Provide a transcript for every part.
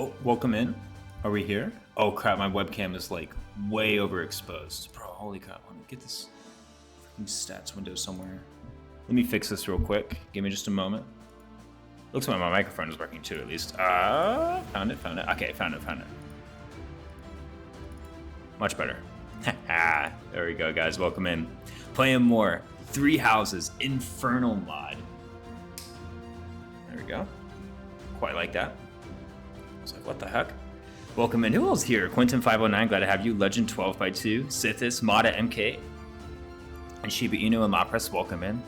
Oh, welcome in. Are we here? Oh crap, my webcam is like way overexposed. Bro, holy crap, let me get this freaking stats window somewhere. Let me fix this real quick. Give me just a moment. Looks like my microphone is working too, at least. Found it. Okay, found it. Much better. There we go, guys, welcome in. Playing more 3 Houses Infernal mod. There we go. Quite like that. I was like, what the heck? Welcome in. Who else here? Quentin509, glad to have you. Legend 12x2, Sithis, Mada MK, and Shiba Inu and Lapras, welcome in.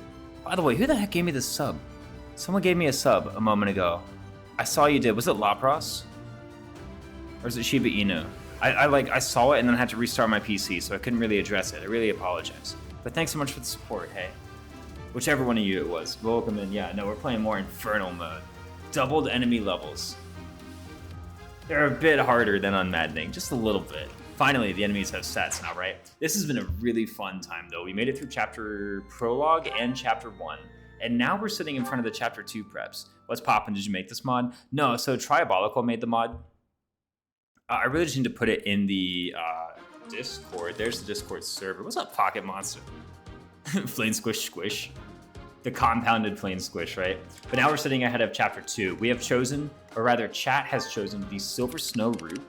By the way, who the heck gave me this sub? Someone gave me a sub a moment ago. I saw you did. Was it Lapras? Or is it Shiba Inu? I saw it and then I had to restart my PC, so I couldn't really address it. I really apologize. But thanks so much for the support, hey. Whichever one of you it was. Welcome in. Yeah, no, we're playing more Infernal mode. Doubled enemy levels. They're a bit harder than on Maddening, just a little bit. Finally, the enemies have stats now, right? This has been a really fun time, though. We made it through chapter prologue and chapter 1, and now we're sitting in front of the chapter 2 preps. What's poppin'? Did you make this mod? No, so Triabolical made the mod. I really just need to put it in the Discord. There's the Discord server. What's up, Pocket Monster? Flame Squish. The compounded flame squish, right? But now we're sitting ahead of chapter 2. We have chosen, or rather chat has chosen, the Silver Snow route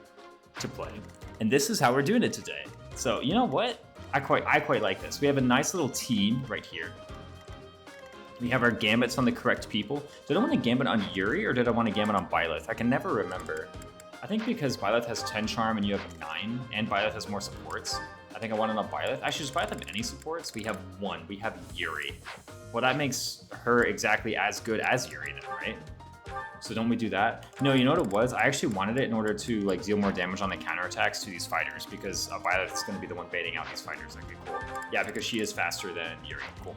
to play. And this is how we're doing it today. So you know what? I quite like this. We have a nice little team right here. We have our gambits on the correct people. Did I want to gambit on Yuri or did I want to gambit on Byleth? I can never remember. I think because Byleth has 10 charm and you have 9, and Byleth has more supports, I think I wanted on Byleth. Actually, does Byleth have any supports? We have 1. We have Yuri. Well, that makes her exactly as good as Yuri then, right? So don't we do that? No, you know what it was? I actually wanted it in order to like deal more damage on the counterattacks to these fighters because Byleth is going to be the one baiting out these fighters. That'd be cool. Yeah, because she is faster than Yuri. Cool.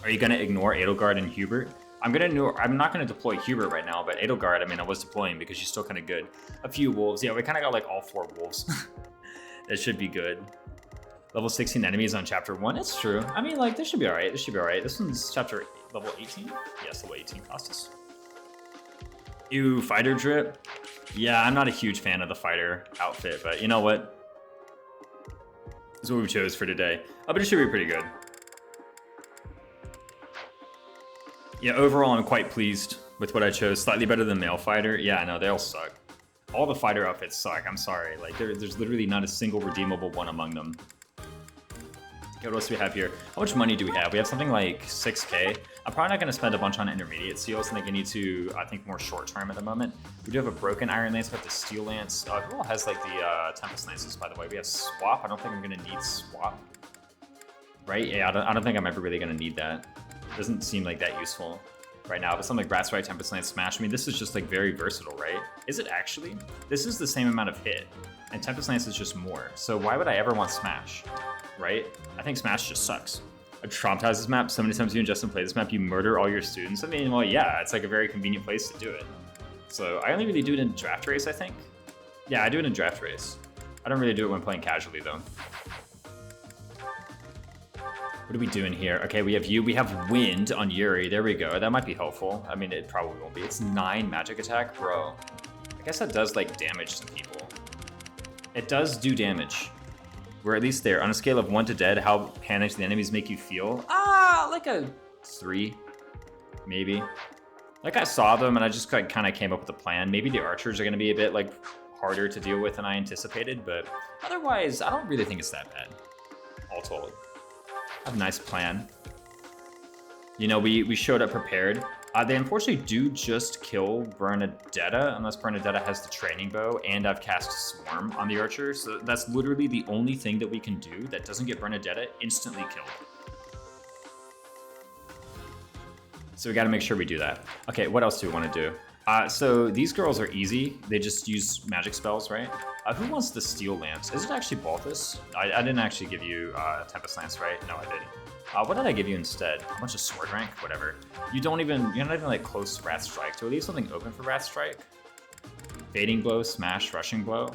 Are you going to ignore Edelgard and Hubert? I'm not going to deploy Hubert right now, but Edelgard, I mean, I was deploying because she's still kind of good. A few wolves. Yeah, we kind of got like all 4 wolves. That should be good. Level 16 enemies on chapter 1. It's true. I mean, like, this should be all right. This one's chapter level 18. Yes, level 18 Costas. Ew, fighter drip. Yeah, I'm not a huge fan of the fighter outfit, but you know what? This is what we chose for today. But it should be pretty good. Yeah, overall, I'm quite pleased with what I chose. Slightly better than male fighter. Yeah, I know, they all suck. All the fighter outfits suck, I'm sorry. Like, there's literally not a single redeemable one among them. Okay, what else do we have here? How much money do we have? We have something like 6k. I'm probably not going to spend a bunch on intermediate seals. I think I need to, more short term at the moment. We do have a broken iron lance, but the steel lance. Who all has like the tempest lances, by the way? We have swap. I don't think I'm going to need swap. Right? Yeah, I don't think I'm ever really going to need that. Doesn't seem like that useful right now, but something like Rat's Right, Tempest Lance, Smash. I mean, this is just like very versatile, right? Is it actually? This is the same amount of hit, and Tempest Lance is just more. So why would I ever want Smash, right? I think Smash just sucks. I traumatized this map. So many times you and Justin play this map, you murder all your students. I mean, well, yeah, it's like a very convenient place to do it. So I only really do it in draft race, I think. Yeah, I do it in draft race. I don't really do it when playing casually, though. What are we doing here? Okay, we have wind on Yuri. There we go. That might be helpful. I mean, it probably won't be. It's 9 magic attack, bro. I guess that does like damage some people. It does do damage. We're at least there. On a scale of 1 to dead, how panicked the enemies make you feel? Like a 3, maybe. Like I saw them and I just kind of came up with a plan. Maybe the archers are going to be a bit like harder to deal with than I anticipated, but otherwise, I don't really think it's that bad. All told. A nice plan. You know, we showed up prepared. They unfortunately do just kill Bernadetta, unless Bernadetta has the training bow, and I've cast Swarm on the archer, so that's literally the only thing that we can do that doesn't get Bernadetta instantly killed. So we gotta make sure we do that. Okay, what else do we want to do? So these girls are easy. They just use magic spells, right? Who wants the steel lance? Is it actually Balthus? I didn't actually give you Tempest Lance, right? No, I didn't. What did I give you instead? A bunch of sword rank? Whatever. You're not even like close to Wrath Strike. Do I leave something open for Wrath Strike? Fading Blow, Smash, Rushing Blow.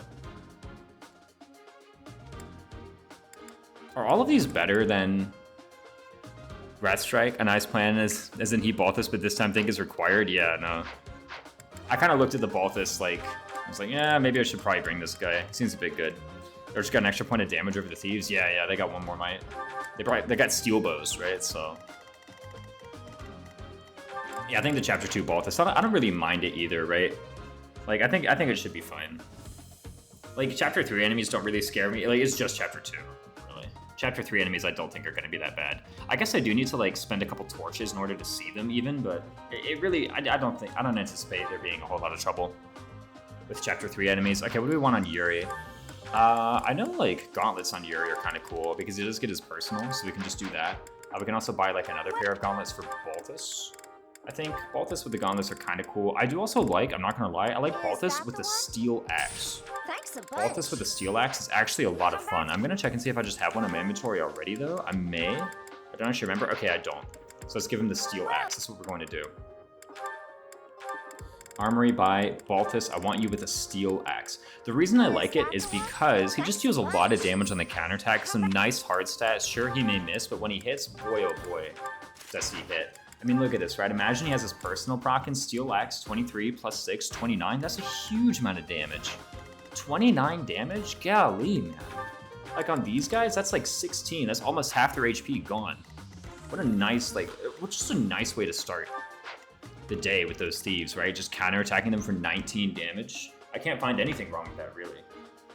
Are all of these better than Wrath Strike? A nice plan as in he Balthus, but this time think is required? Yeah, no. I kind of looked at the Balthus like, I was like, yeah, maybe I should probably bring this guy. Seems a bit good. They just got an extra point of damage over the thieves. Yeah, they got one more might. They got steel bows, right? So yeah, I think the chapter 2 Balthus. I don't really mind it either, right? Like I think it should be fine. Like chapter 3 enemies don't really scare me. Like it's just chapter 2, really. Chapter 3 enemies I don't think are gonna be that bad. I guess I do need to like spend a couple torches in order to see them even, but it really I don't anticipate there being a whole lot of trouble with chapter 3 enemies. Okay, what do we want on Yuri? I know like gauntlets on Yuri are kind of cool because he does get his personal, so we can just do that. We can also buy like another pair of gauntlets for Balthus. I think Balthus with the gauntlets are kind of cool. I do also like, I'm not gonna lie, I like Balthus with the steel axe. Balthus with the steel axe is actually a lot of fun. I'm gonna check and see if I just have one in my inventory already though. I may. I don't actually remember. Okay, I don't. So let's give him the steel axe. That's what we're going to do. Armory by Balthus, I want you with a steel axe. The reason I like it is because he just deals a lot of damage on the counterattack. Some nice hard stats. Sure, he may miss, but when he hits, boy oh boy, does he hit. I mean, look at this, right? Imagine he has his personal proc in steel axe, 23 plus 6, 29. That's a huge amount of damage. 29 damage? Golly, man. Like on these guys, that's like 16. That's almost half their HP gone. What a nice, like, just a nice way to start the day with those thieves, right? Just counterattacking them for 19 damage. I can't find anything wrong with that, really.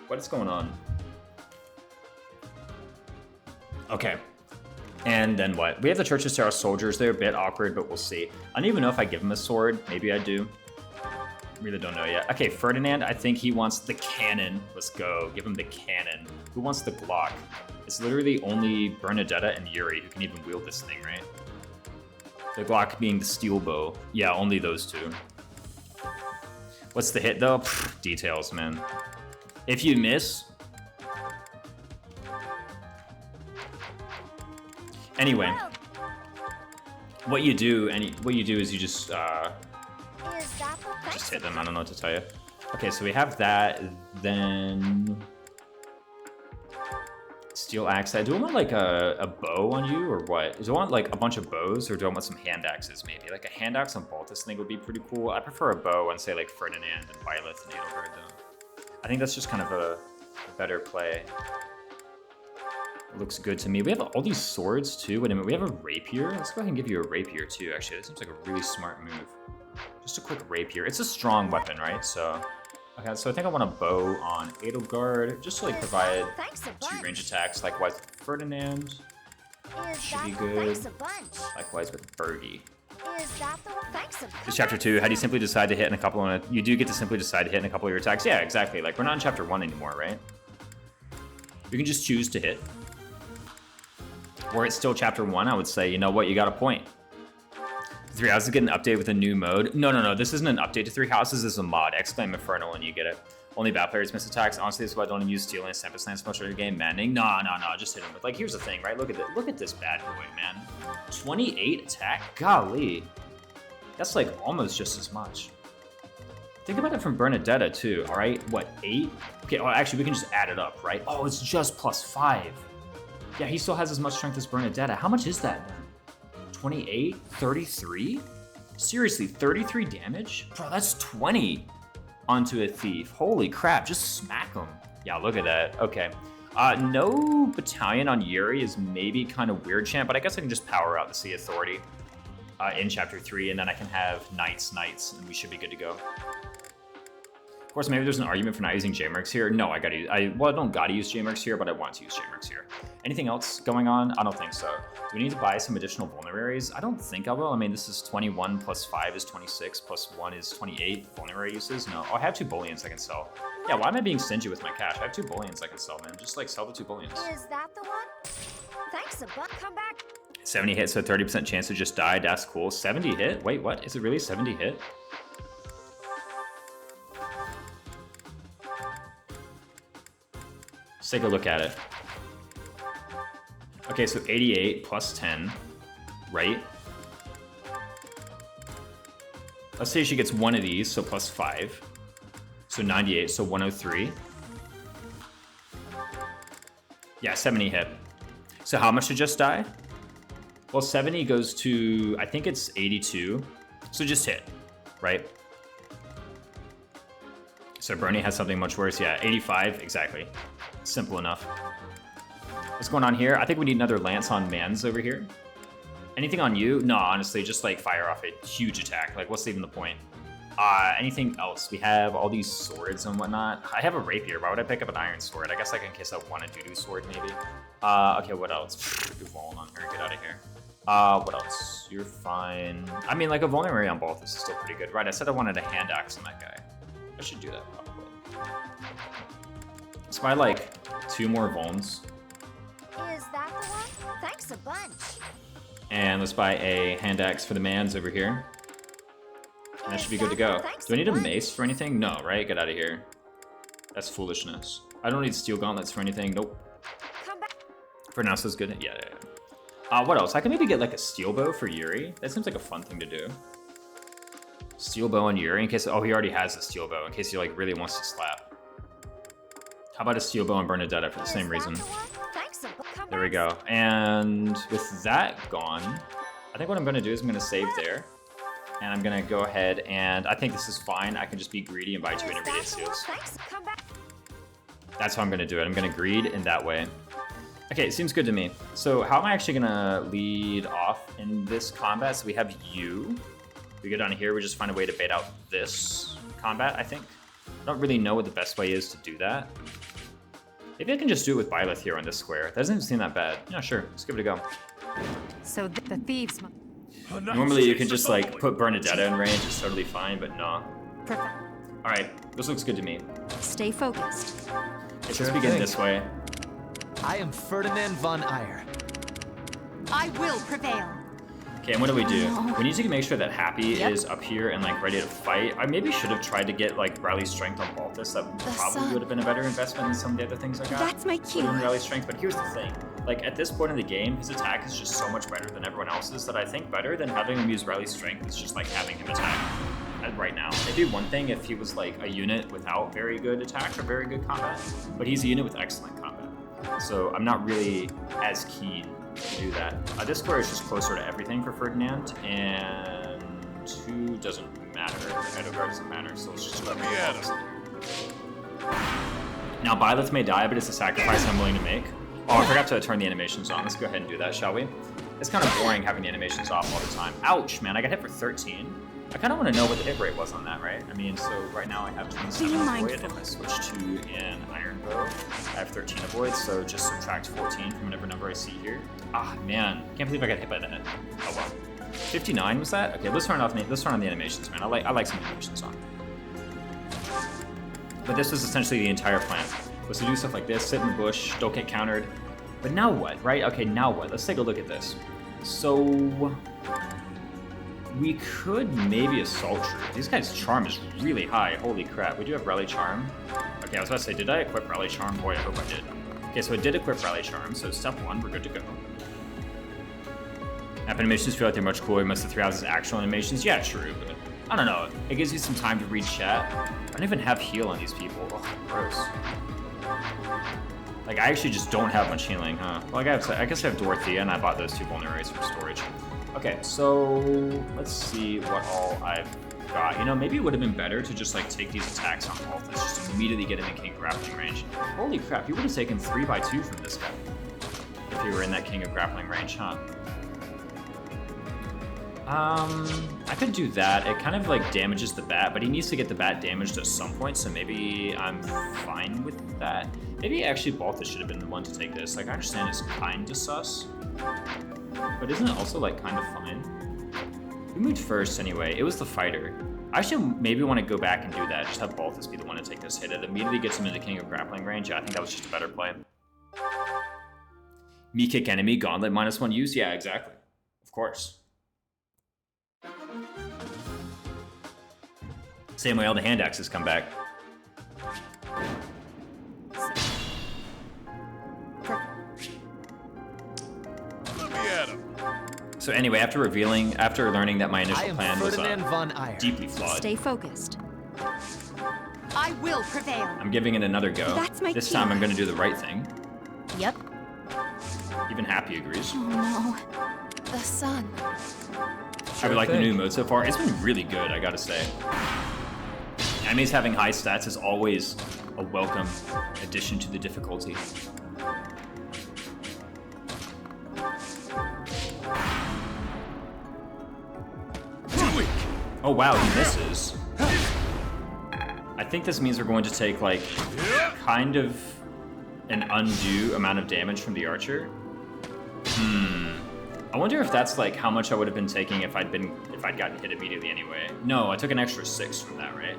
What is going on? Okay. And then what? We have the Church of Sarah soldiers. They're a bit awkward, but we'll see. I don't even know if I give him a sword. Maybe I do. Really don't know yet. Okay, Ferdinand, I think he wants the cannon. Let's go. Give him the cannon. Who wants the Glock? It's literally only Bernadetta and Yuri who can even wield this thing, right? The Glock being the steel bow. Yeah, only those two. What's the hit, though? Pfft, details, man. If you miss... Anyway. What you do is you just hit them. I don't know what to tell you. Okay, so we have that. Then... Steel axe. Do I want like a bow on you or what? Do I want like a bunch of bows or do I want some hand axes maybe? Like a hand axe on Balthus thing would be pretty cool. I prefer a bow on say like Ferdinand and Violet and Edelgard though. I think that's just kind of a better play. It looks good to me. We have all these swords too. Wait a minute, we have a rapier? Let's go ahead and give you a rapier too actually. That seems like a really smart move. Just a quick rapier. It's a strong weapon, right? So... Okay, so I think I want a bow on Edelgard, just to like provide 2 range attacks. Likewise with Ferdinand. Should be good. Likewise with Bergie. This chapter 2, how do you simply decide to hit in a couple of... You do get to simply decide to hit in a couple of your attacks. Yeah, exactly. Like, we're not in chapter 1 anymore, right? You can just choose to hit. Were it still chapter 1, I would say, you know what, you got a point. 3 Houses get an update with a new mode. No. This isn't an update to 3 Houses. This is a mod. Exclaim Infernal and you get it. Only bad players miss attacks. Honestly, that's why I don't even use Steel and Tempest Lance much of the game. Maddening. No. Just hit him. But like, here's the thing, right? Look at this bad boy, man. 28 attack. Golly, that's like almost just as much. Think about it from Bernadetta too. All right, what 8? Okay. Oh, actually, we can just add it up, right? Oh, it's just +5. Yeah, he still has as much strength as Bernadetta. How much is that then? 28, 33? Seriously, 33 damage? Bro, that's 20 onto a thief. Holy crap, just smack him. Yeah, look at that. Okay. No battalion on Yuri is maybe kind of weird, champ, but I guess I can just power out the Sea Authority in chapter 3, and then I can have knights, and we should be good to go. Of course, maybe there's an argument for not using JMercs here. No, I don't gotta use JMercs here, but I want to use JMercs here. Anything else going on? I don't think so. Do we need to buy some additional vulneraries? I don't think I will. I mean, this is 21 plus 5 is 26 plus 1 is 28 vulnerary uses. No, I have 2 bullions I can sell. Yeah, why am I being stingy with my cash? I have 2 bullions I can sell, man. Just like sell the 2 bullions. Is that the one? Thanks a bunch. Come back. 70 hit, so 30% chance to just die. That's cool. 70 hit? Wait, what? Is it really 70 hit? Let's take a look at it. Okay, so 88 plus 10, right? Let's say she gets one of these, so plus 5. So 98, so 103. Yeah, 70 hit. So how much to just die? Well, 70 goes to, I think it's 82. So just hit, right? So Bernie has something much worse. Yeah, 85, exactly. Simple enough. What's going on here? I think we need another lance on Mans over here. Anything on you? No, honestly, just like fire off a huge attack. Like, what's even the point? Anything else? We have all these swords and whatnot. I have a rapier. Why would I pick up an iron sword? I guess like in case I want a doo-doo sword, maybe. Okay, what else? You're rolling on her. Get out of here. What else? You're fine. I mean, like a vulnerary on both. This is still pretty good. Right, I said I wanted a hand axe on that guy. I should do that probably. Let's buy like 2 more vulns. Is that the one? Thanks a bunch. And let's buy a hand axe for the mans over here. And that should be good to go. Do I need a mace for anything? No, right? Get out of here. That's foolishness. I don't need steel gauntlets for anything. Nope. Come back. For now, so it's good. Yeah. What else? I can maybe get like a steel bow for Yuri. That seems like a fun thing to do. Steel bow on Yuri in case... Oh, he already has a steel bow in case he like really wants to slap. How about a steel bow on Bernadetta for the same reason? There we go. And with that gone, I think what I'm going to do is I'm going to save there. And I'm going to go ahead and... I think this is fine. I can just be greedy and buy 2 intermediate seals. That's how I'm going to do it. I'm going to greed in that way. Okay, it seems good to me. So how am I actually going to lead off in this combat? So we have you. We go down here, we just find a way to bait out this combat, I think. I don't really know what the best way is to do that. Maybe I can just do it with Byleth here on this square. That doesn't seem that bad. Yeah, sure. Let's give it a go. So the thieves... Normally you can just like put Bernadetta in range. It's totally fine, but no. Alright, this looks good to me. Stay focused. Let's just begin this way. I am Ferdinand von Eyre. I will prevail. Okay, and what do? We need to make sure that Happy is up here and like ready to fight. I maybe should have tried to get like Rally Strength on Balthus. That probably would have been a better investment than some of the other things I got. That's my cue. Rally Strength, but here's the thing. Like at this point in the game, his attack is just so much better than everyone else's that I think better than having him use Rally Strength is just like having him attack right now. It'd be one thing if he was like a unit without very good attack or very good combat, but he's a unit with excellent combat. So I'm not really as keen to do that. This square is just closer to everything for Ferdinand, and 2 doesn't matter. The Edogar doesn't matter, so let's just go ahead and Now Byleth may die, but it's a sacrifice I'm willing to make. Oh, I forgot to turn the animations on. Let's go ahead and do that, shall we? It's kind of boring having the animations off all the time. Ouch, man, I got hit for 13. I kind of want to know what the hit rate was on that, right? I mean, so right now I have 27 avoid. If I switch to an iron bow, I have 13 avoids, so just subtract 14 from whatever number I see here. Ah, man, can't believe I got hit by that. Oh well. 59 was that? Okay, let's turn on the animations, man. I like some animations on. But this was essentially the entire plan. Was to do stuff like this, sit in the bush, don't get countered. But now what, right? Okay, now what? Let's take a look at this. So we could maybe assault troop. These guys' charm is really high. Holy crap. We do have rally charm. Okay, I was about to say, did I equip rally charm? Boy, I hope I did. Okay, so I did equip rally charm. So step 1, we're good to go. App animations feel like they're much cooler. Most of the 3 houses actual animations. Yeah, true, but I don't know. It gives you some time to read chat. I don't even have heal on these people. Oh, gross. Like, I actually just don't have much healing, huh? Well, I guess I have Dorothea, and I bought those 2 vulneraries from storage. Okay, so let's see what all I've got. You know, maybe it would have been better to just, like, take these attacks on Balthus, just immediately get in the King of Grappling range. Holy crap, you would have taken 3x2 from this guy if you were in that King of Grappling range, huh? I could do that. It kind of, like, damages the bat, but he needs to get the bat damaged at some point, so maybe I'm fine with that. Maybe actually Balthus should have been the one to take this. Like, I understand it's kind of sus, but isn't it also, like, kind of fine? We moved first anyway. It was the fighter. I actually maybe want to go back and do that. Just have Balthus be the one to take this hit. It immediately gets him into King of Grappling range. Yeah, I think that was just a better play. Me kick enemy, gauntlet -1 use? Yeah, exactly. Of course. Same way all the hand axes come back. So anyway, after learning that my initial plan was deeply flawed. Stay focused. I will prevail. I'm giving it another go. This time I'm going to do the right thing. Yep. Even Happy agrees. Oh no. The sun. I would like the new mode so far. It's been really good, I gotta say. Enemies having high stats is always a welcome addition to the difficulty. Oh wow, he misses. I think this means we're going to take like kind of an undue amount of damage from the archer. I wonder if that's like how much I would have been taking if I'd gotten hit immediately anyway. No, I took an extra 6 from that, right?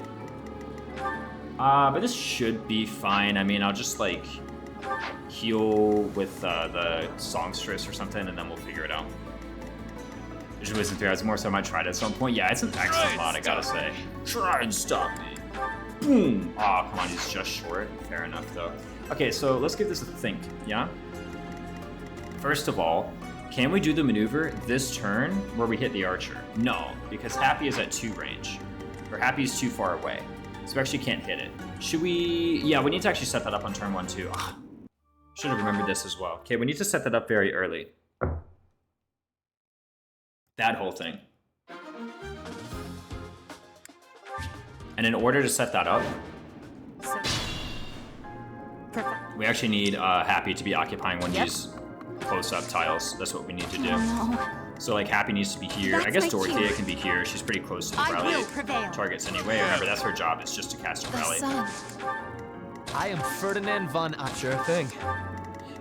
But this should be fine. I mean, I'll just like heal with the songstress or something, and then we'll figure it out. There's wasting 3 hours more, so I might try it at some point. Yeah, it's an excellent mod, I gotta say. Try and stop me. Boom! Aw, come on, he's just short. Fair enough, though. Okay, so let's give this a think, yeah? First of all, can we do the maneuver this turn where we hit the archer? No, because Happy is at 2 range. Or Happy is too far away. So we actually can't hit it. Should we... Yeah, we need to actually set that up on turn 1 too. Should have remembered this as well. Okay, we need to set that up very early. That whole thing. And in order to set that up, we actually need Happy to be occupying one of these close-up tiles. That's what we need to do. So like Happy needs to be here. I guess Dorothea can be here. She's pretty close to the rally targets anyway. Remember, that's her job. It's just to cast a rally. I am Ferdinand von Eier. Sure thing.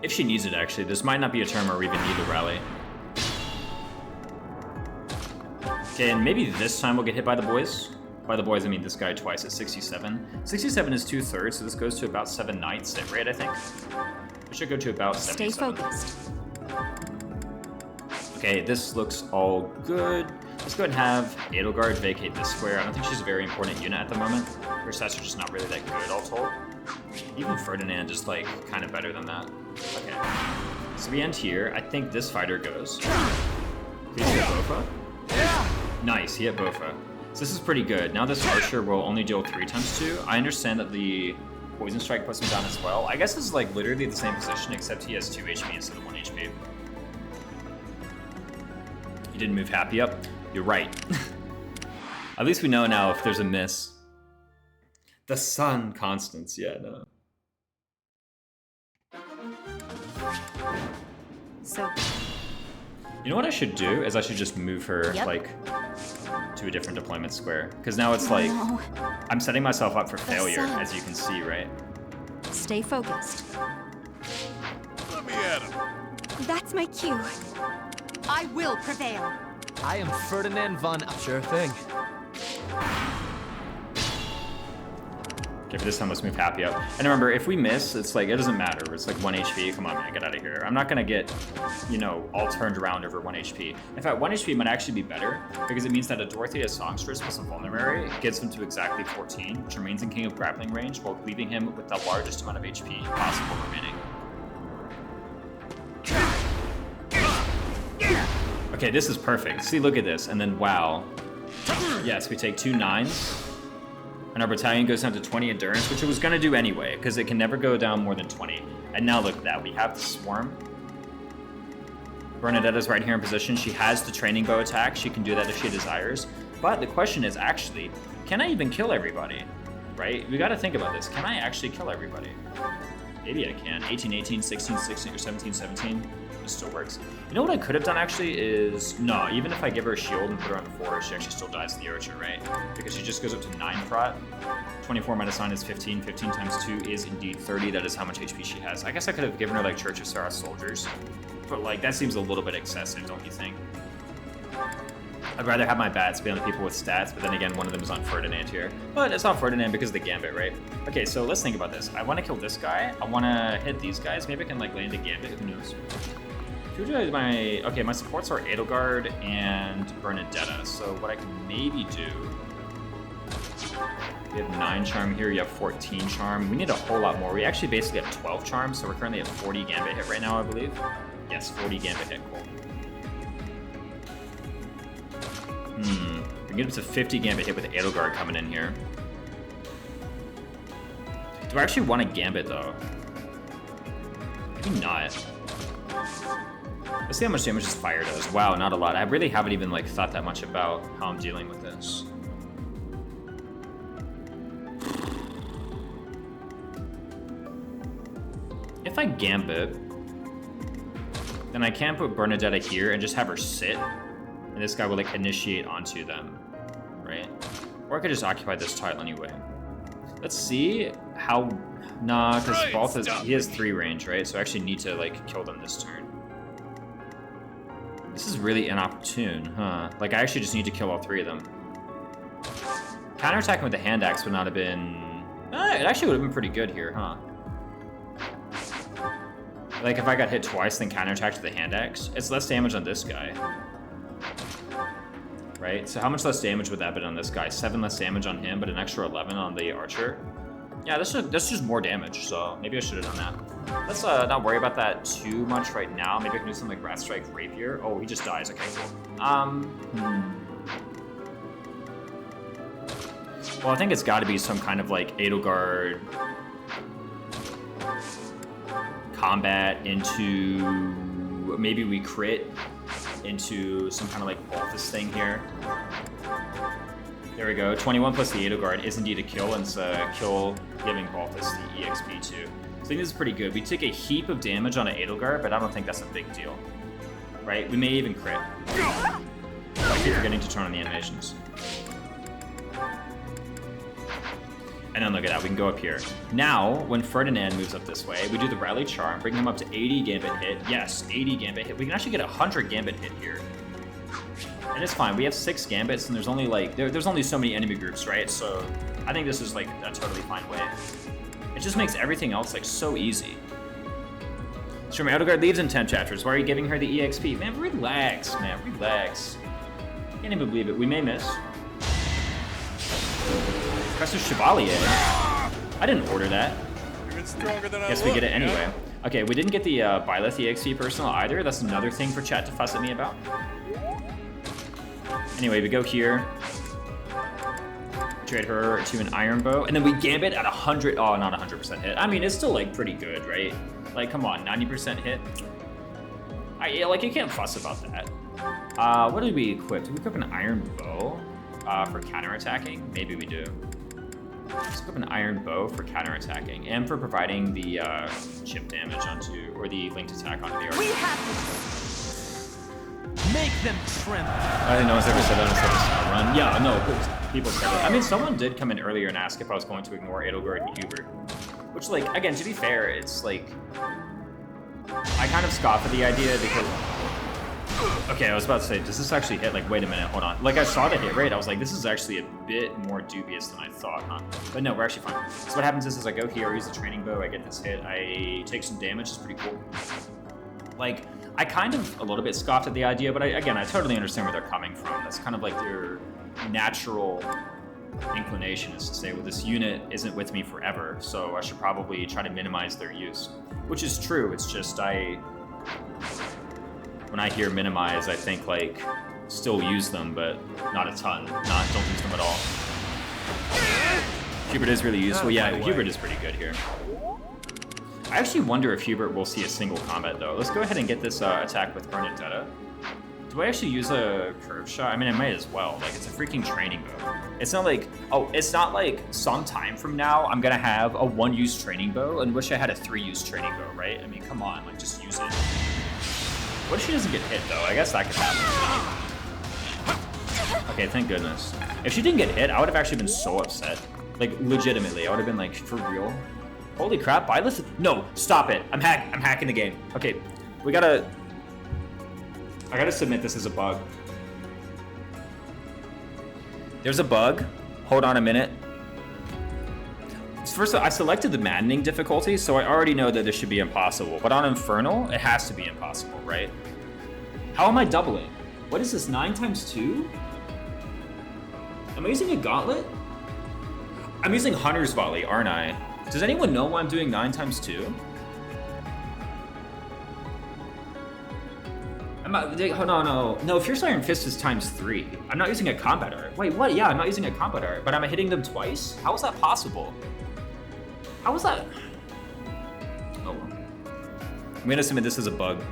If she needs it, actually. This might not be a turn where we even need the rally. Okay, and maybe this time we'll get hit by the boys. By the boys, I mean this guy twice at 67. 67 is 2/3, so this goes to about 7 knights at rate, I think. We should go to about 77. Stay focused. Okay, this looks all good. Let's go ahead and have Edelgard vacate this square. I don't think she's a very important unit at the moment. Her stats are just not really that good, all told. Even Ferdinand is like kind of better than that. Okay, so we end here. I think this fighter goes. Please hit Bofa. Nice, he hit Bofa. So this is pretty good. Now this archer will only deal 3 times 2. I understand that the poison strike puts him down as well. I guess it's like literally the same position, except he has 2 HP instead of 1 HP. You didn't move Happy up? You're right. At least we know now if there's a miss. The sun constants, yeah, no. So, you know what I should do is I should just move her like to a different deployment square. Because now it's like, I'm setting myself up for failure, as you can see, right? Stay focused. Let me at him. That's my cue. I will prevail. I am Ferdinand von Eier. Sure thing. Okay, for this time, let's move Happy up. And remember, if we miss, it's like, it doesn't matter. It's like 1 HP. Come on, man, get out of here. I'm not gonna get, you know, all turned around over 1 HP. In fact, 1 HP might actually be better, because it means that a Dorothea Songstress plus a Vulnerary gets him to exactly 14, which remains in King of Grappling range, while leaving him with the largest amount of HP possible remaining. Okay, this is perfect. See, look at this, and then wow. Yes, we take 2 9s. And our battalion goes down to 20 endurance, which it was going to do anyway, because it can never go down more than 20. And now look at that. We have the swarm. Bernadetta's right here in position. She has the training bow attack. She can do that if she desires. But the question is actually, can I even kill everybody? Right? We got to think about this. Can I actually kill everybody? Maybe I can. 18, 18, 16, 16, or 17, 17. It still works. You know what I could have done actually is, no, even if I give her a shield and put her on 4, she actually still dies to the archer, right? Because she just goes up to 9 prot. 24 minus 9 is 15. 15 times 2 is indeed 30. That is how much HP she has. I guess I could have given her like Church of Sarah soldiers, but like that seems a little bit excessive, don't you think? I'd rather have my bats be on the people with stats, but then again, one of them is on Ferdinand here. But it's not Ferdinand because of the Gambit, right? Okay, so let's think about this. I want to kill this guy. I want to hit these guys. Maybe I can like land a Gambit. Who knows? My supports are Edelgard and Bernadetta. So what I can maybe do, we have 9 charm here, you have 14 charm. We need a whole lot more. We actually basically have 12 charm, so we're currently at 40 Gambit hit right now, I believe. Yes, 40 Gambit hit, cool. We can get up to 50 Gambit hit with Edelgard coming in here. Do I actually want a Gambit though? Maybe not. Let's see how much damage this fire does. Wow, not a lot. I really haven't even like thought that much about how I'm dealing with this. if I Gambit, then I can put Bernadetta here and just have her sit, and this guy will like initiate onto them, right? Or I could just occupy this tile anyway. Let's see how. Nah, because Balthus, he has 3 range, right? So I actually need to like kill them this turn. This is really inopportune, huh? Like I actually just need to kill all 3 of them. Counterattacking with the hand axe would not have been. It actually would have been pretty good here, huh? Like if I got hit twice, then counterattacked with the hand axe, it's less damage on this guy. Right? So how much less damage would that have been on this guy? 7 less damage on him, but an extra 11 on the archer. Yeah, that's just more damage, so maybe I should have done that. Let's not worry about that too much right now. Maybe I can do something like Wrath Strike Rapier. Oh, he just dies. Okay, cool. Well, I think it's got to be some kind of like Edelgard combat into maybe we crit into some kind of like Balthus thing here. There we go. 21 plus the Edelgard is indeed a kill, and it's a kill giving Balthus the EXP too. So I think this is pretty good. We take a heap of damage on an Edelgard, but I don't think that's a big deal. Right? We may even crit. I keep forgetting to turn on the animations. And then look at that, we can go up here. Now, when Ferdinand moves up this way, we do the Rally Charm, bring him up to 80 Gambit hit. Yes, 80 Gambit hit. We can actually get 100 Gambit hit here. And it's fine, we have 6 Gambits, and there's only like, there's only so many enemy groups, right? So I think this is like a totally fine way. It just makes everything else like so easy. Sure, my Edelgard leaves in 10 chapters. Why are you giving her the EXP? Man, relax, man, relax. Can't even believe it, we may miss. Professor Chevalier. I didn't order that. Even stronger than I Guess we get it anyway. Okay, we didn't get the Byleth EXP personal either. That's another thing for chat to fuss at me about. Anyway, we go here. Trade her to an Iron Bow, and then we Gambit at 100. Oh, not 100% hit. I mean, it's still like pretty good, right? Like, come on, 90% hit. Like you can't fuss about that. What did we equip? Did we equip an Iron Bow for counterattacking? Maybe we do. Let's equip an Iron Bow for counterattacking and for providing the chip damage onto, or the linked attack onto the archer. We have this. Make them tremble. I think no one's ever said that instead of run. Yeah, no, people said it. I mean, someone did come in earlier and ask if I was going to ignore Edelgard and Hubert. Which, like, again, to be fair, it's like, I kind of scoff at the idea because, okay, I was about to say, does this actually hit? Like, wait a minute, hold on. Like, I saw the hit rate, I was like, this is actually a bit more dubious than I thought, huh? But no, we're actually fine. So what happens is I go here, I use the training bow, I get this hit, I take some damage, it's pretty cool. Like, I kind of a little bit scoffed at the idea, but I totally understand where they're coming from. That's kind of like their natural inclination is to say, well, this unit isn't with me forever, so I should probably try to minimize their use. Which is true, it's just when I hear minimize, I think like still use them, but not a ton. Don't use them at all. Hubert is really useful. Yeah, Hubert is pretty good here. I actually wonder if Hubert will see a single combat though. Let's go ahead and get this attack with Bernadetta. Do I actually use a curve shot? I mean, I might as well. Like, it's a freaking training bow. It's not like, oh, it's not like some time from now I'm gonna have a 1-use training bow and wish I had a 3-use training bow, right? I mean, come on, like, just use it. What if she doesn't get hit though? I guess that could happen. Okay, thank goodness. If she didn't get hit, I would have actually been so upset. Like, legitimately, I would have been like, for real? Holy crap, Byleth? No, stop it. I'm hacking the game. Okay, I gotta submit this as a bug. There's a bug. Hold on a minute. First, I selected the maddening difficulty, so I already know that this should be impossible. But on Infernal, it has to be impossible, right? How am I doubling? What is this, 9 times 2? Am I using a gauntlet? I'm using Hunter's Volley, aren't I? Does anyone know why I'm doing 9 times 2? No, Fierce Iron Fist is times 3. I'm not using a combat art. Wait, what? Yeah, I'm not using a combat art, but I'm hitting them twice? How is that possible? How is that? Oh well. I'm gonna submit this as a bug.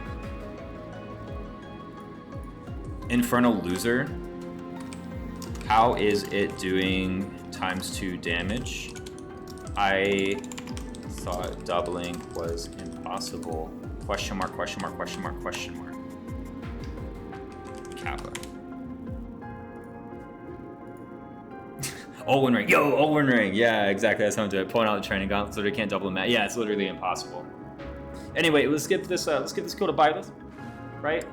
Infernal Loser. How is it doing times 2 damage? I thought doubling was impossible. impossible. Question mark, question mark, question mark, question mark. Kappa. Owen ring. Yo, Owen ring. Yeah, exactly. That's how I'm doing it. Pulling out the training gauntlet so they can't double the mat. Yeah, it's literally impossible. Anyway, let's get this go to Byleth, right?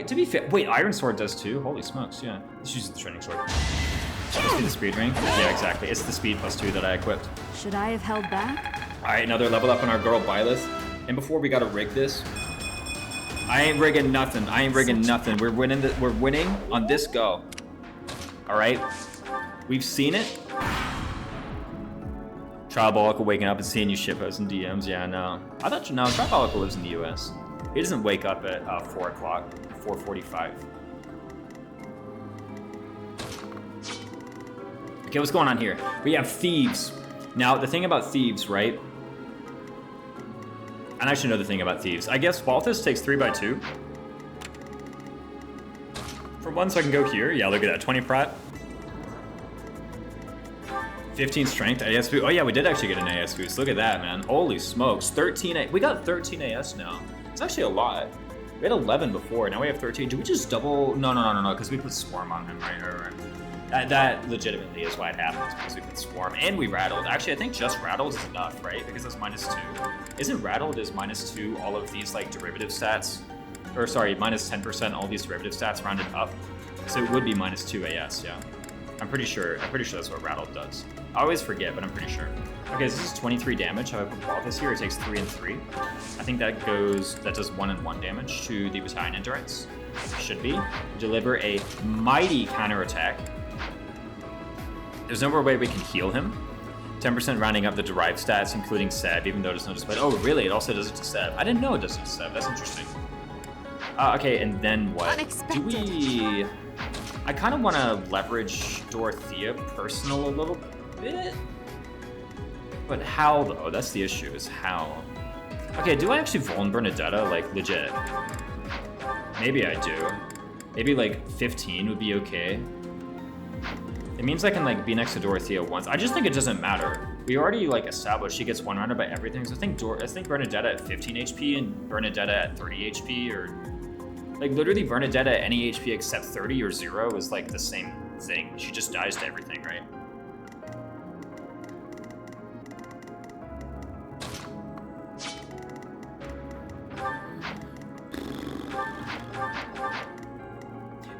To be fair, wait, Iron Sword does too? Holy smokes, yeah. Let's use the training sword. Must be the speed ring? Yeah, exactly. It's the speed +2 that I equipped. Should I have held back? Alright, another level up on our girl Byleth. And before we gotta rig this, I ain't rigging nothing. I ain't rigging nothing. We're winning on this go. Alright? We've seen it. Triabolical waking up and seeing you shitposts and DMs. Yeah, no. I thought, no, Triabolical lives in the US. He doesn't wake up at 4 o'clock, 4:45. Okay, what's going on here? We have thieves. Now, the thing about thieves, right? And I should know the thing about thieves. I guess Balthus takes 3x2. For one, so I can go here. Yeah, look at that. 20 prat. 15 strength, AS boost. Oh yeah, we did actually get an AS boost. Look at that, man. Holy smokes. 13 we got 13 AS now. It's actually a lot. We had 11 before, now we have 13. Do we just double? No, because we put Swarm on him, right? That legitimately is why it happens, because we put Swarm and we Rattled. Actually, I think just Rattled is enough, right? Because that's -2. Isn't Rattled is -2 all of these like derivative stats? Or sorry, minus 10% all these derivative stats rounded up. So it would be -2 AS, yeah. I'm pretty sure that's what Rattled does. I always forget, but I'm pretty sure. Okay, so this is 23 damage. How I put Balthus here, it takes 3 and 3. I think that does 1 and 1 damage to the Battalion Endurance. Should be. Deliver a mighty counterattack. There's no more way we can heal him. 10% rounding up the derived stats, including Seb, even though there's no display. Oh, really? It also does it to Seb. I didn't know it does it to Seb. That's interesting. Okay, and then what? Unexpected. Do we... I kind of want to leverage Dorothea personal a little bit. But how, though? That's the issue, is how. Okay, do I actually Vuln Bernadetta, like, legit? Maybe I do. Maybe, like, 15 would be okay. It means I can, like, be next to Dorothea once. I just think it doesn't matter. We already, like, established she gets one-rounded by everything, so I think Bernadetta at 15 HP and Bernadetta at 30 HP, or... Like, literally, Bernadetta at any HP except 30 or 0 is, like, the same thing. She just dies to everything, right?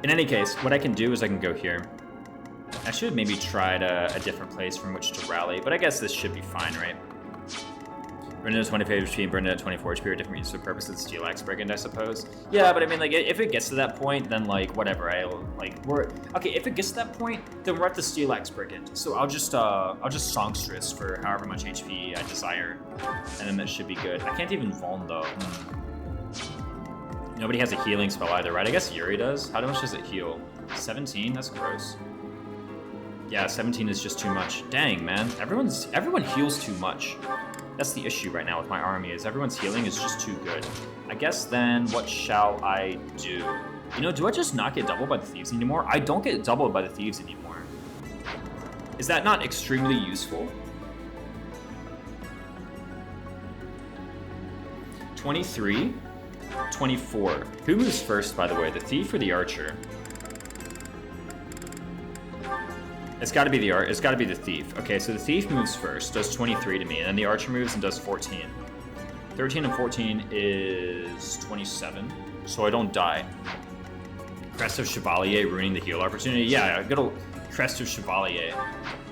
In any case, what I can do is I can go here. I should maybe try a different place from which to rally, but I guess this should be fine, right? Bernadette 25 HP and Bernadette 24 HP are different use for purposes of the Steel Axe Brigand, I suppose. Yeah, but I mean, like, if it gets to that point, then, like, whatever. Okay, if it gets to that point, then we're at the Steel Axe Brigand. So I'll just Songstress for however much HP I desire, and then that should be good. I can't even Vuln, though. Nobody has a healing spell either, right? I guess Yuri does. How much does it heal? 17? That's gross. Yeah, 17 is just too much. Dang, man. Everyone heals too much. That's the issue right now with my army, is everyone's healing is just too good. I guess then, what shall I do? You know, do I just not get doubled by the Thieves anymore? I don't get doubled by the Thieves anymore. Is that not extremely useful? 23, 24. Who moves first, by the way? The Thief or the Archer? It's gotta be the Thief. Okay, so the Thief moves first, does 23 to me, and then the Archer moves and does 14. 13 and 14 is 27, so I don't die. Crest of Chevalier ruining the heal opportunity. Yeah, good old Crest of Chevalier.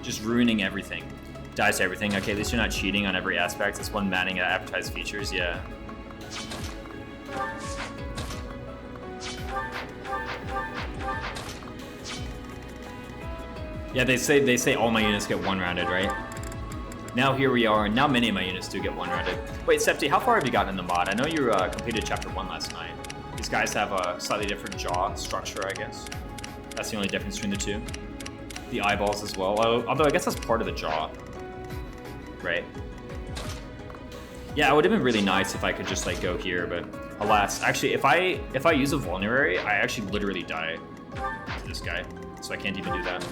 Just ruining everything. Dies to everything. Okay, at least you're not cheating on every aspect. It's one manning advertised features, yeah. Yeah, they say all my units get one-rounded, right? Now here we are, and now many of my units do get one-rounded. Wait, Septi, how far have you gotten in the mod? I know you completed Chapter 1 last night. These guys have a slightly different jaw structure, I guess. That's the only difference between the two. The eyeballs as well, although I guess that's part of the jaw, right? Yeah, it would have been really nice if I could just like go here, but alas. Actually, if I use a vulnerary, I actually literally die to this guy, so I can't even do that.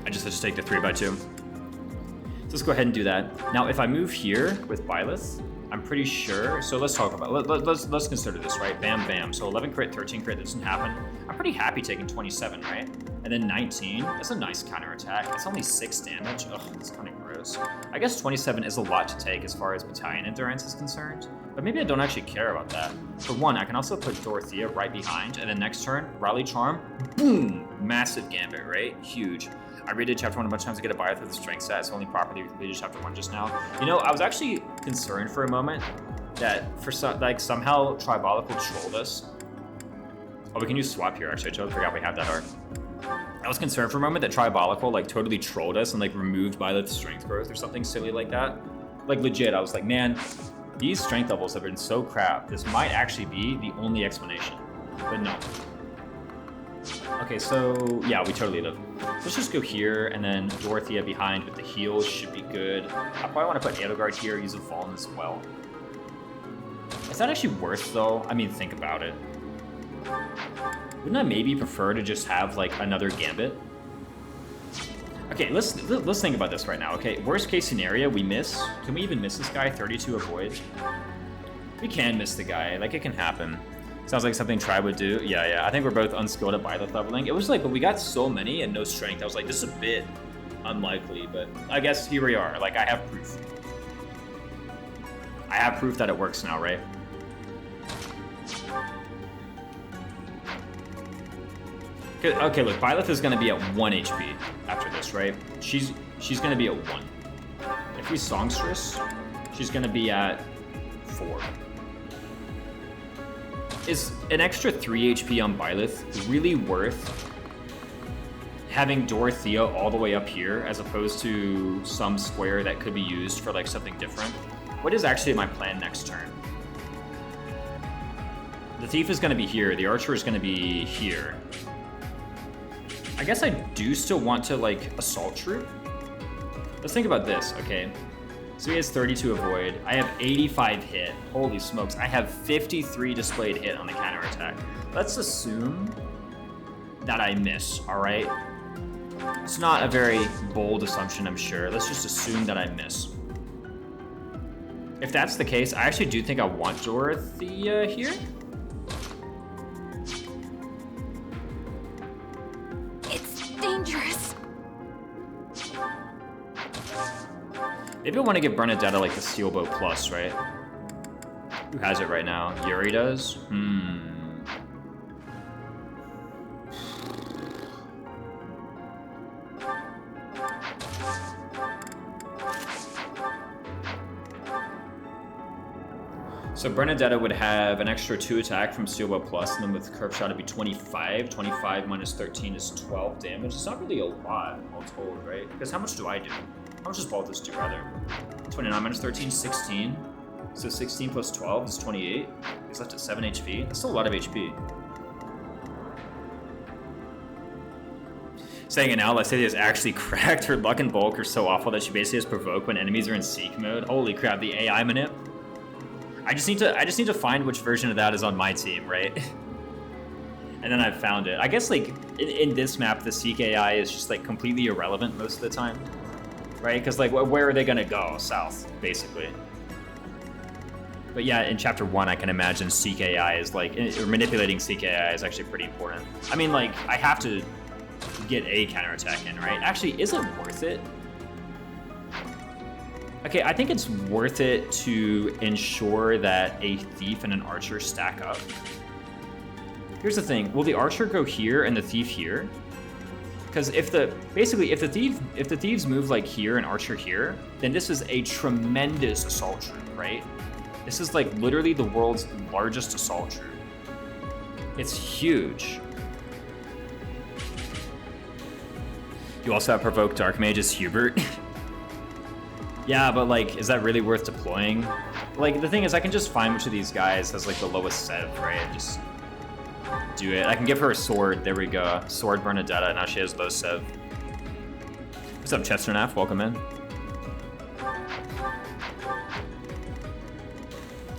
I just have to take the 3x2. So let's go ahead and do that. Now, if I move here with Byleth, I'm pretty sure. So let's talk about let's consider this, right? Bam, bam. So 11 crit, 13 crit, that doesn't happen. I'm pretty happy taking 27, right? And then 19. That's a nice counterattack. It's only 6 damage. Ugh, that's kind of gross. I guess 27 is a lot to take as far as battalion endurance is concerned. But maybe I don't actually care about that. For one, I can also put Dorothea right behind, and then next turn, Rally Charm, boom! Massive Gambit, right? Huge. I redid chapter 1 a bunch of times to get a Bioth with the strength stat. It's only properly completed chapter 1 just now. You know, I was actually concerned for a moment that for somehow Tribalical trolled us. Oh, we can use swap here, actually. I totally forgot we have that art. I was concerned for a moment that Tribalical totally trolled us and removed Byleth's strength growth or something silly like that. Legit, I was like, man, these strength levels have been so crap. This might actually be the only explanation, but no. Okay, so yeah, we totally live. Let's just go here, and then Dorothea behind with the heals should be good. I probably want to put Edelgard here, use a Fallen as well. Is that actually worth though? I mean, think about it. Wouldn't I maybe prefer to just have another Gambit? Okay, let's think about this right now. Okay, worst case scenario, we miss. Can we even miss this guy? 32 avoid. We can miss the guy. It can happen. Sounds like something Tribe would do. Yeah. I think we're both unskilled at Byleth leveling. It was but we got so many and no strength. I was like, this is a bit unlikely, but I guess here we are. I have proof. I have proof that it works now, right? Okay, look, Byleth is gonna be at 1 HP after this, right? She's gonna be at 1. If we Songstress, she's gonna be at 4. Is an extra 3 HP on Byleth really worth having Dorothea all the way up here as opposed to some square that could be used for something different? What is actually my plan next turn? The Thief is gonna be here, the Archer is gonna be here. I guess I do still want to Assault Troop. Let's think about this, okay? So he has 32 avoid. I have 85 hit. Holy smokes. I have 53 displayed hit on the counterattack. Let's assume that I miss, all right? It's not a very bold assumption, I'm sure. Let's just assume that I miss. If that's the case, I actually do think I want Dorothea here. Maybe I want to give Bernadetta the Steelbow Plus, right? Who has it right now? Yuri does? So Bernadetta would have an extra 2 attack from Steelbow Plus, and then with Curve Shot it'd be 25. 25 minus 13 is 12 damage. It's not really a lot, all told, right? Because how much do I do? How much does Balthus do, rather? 29 minus 13, 16. So 16 plus 12 is 28. He's left at 7 HP. That's still a lot of HP. Saying it now, let's say is actually cracked. Her luck and bulk are so awful that she basically has provoke when enemies are in seek mode. Holy crap, the AI manip. I just need to find which version of that is on my team, right? And then I've found it. I guess in this map, the seek AI is just completely irrelevant most of the time. Right? Because where are they gonna go? South, basically. But yeah, in chapter 1, I can imagine Seek AI is or manipulating Seek AI is actually pretty important. I mean, I have to get a counterattack in, right? Actually, is it worth it? Okay, I think it's worth it to ensure that a Thief and an Archer stack up. Here's the thing: will the Archer go here and the Thief here? Because if the thieves move here and Archer here, then this is a tremendous assault troop, right? This is literally the world's largest assault troop. It's huge. You also have Provoked Dark Mage as Hubert. Yeah, but is that really worth deploying? The thing is, I can just find which of these guys has the lowest sev, right? And just do it. I can give her a sword. There we go. Sword Bernadetta. Now she has low sev. What's up, Chesternaff? Welcome in.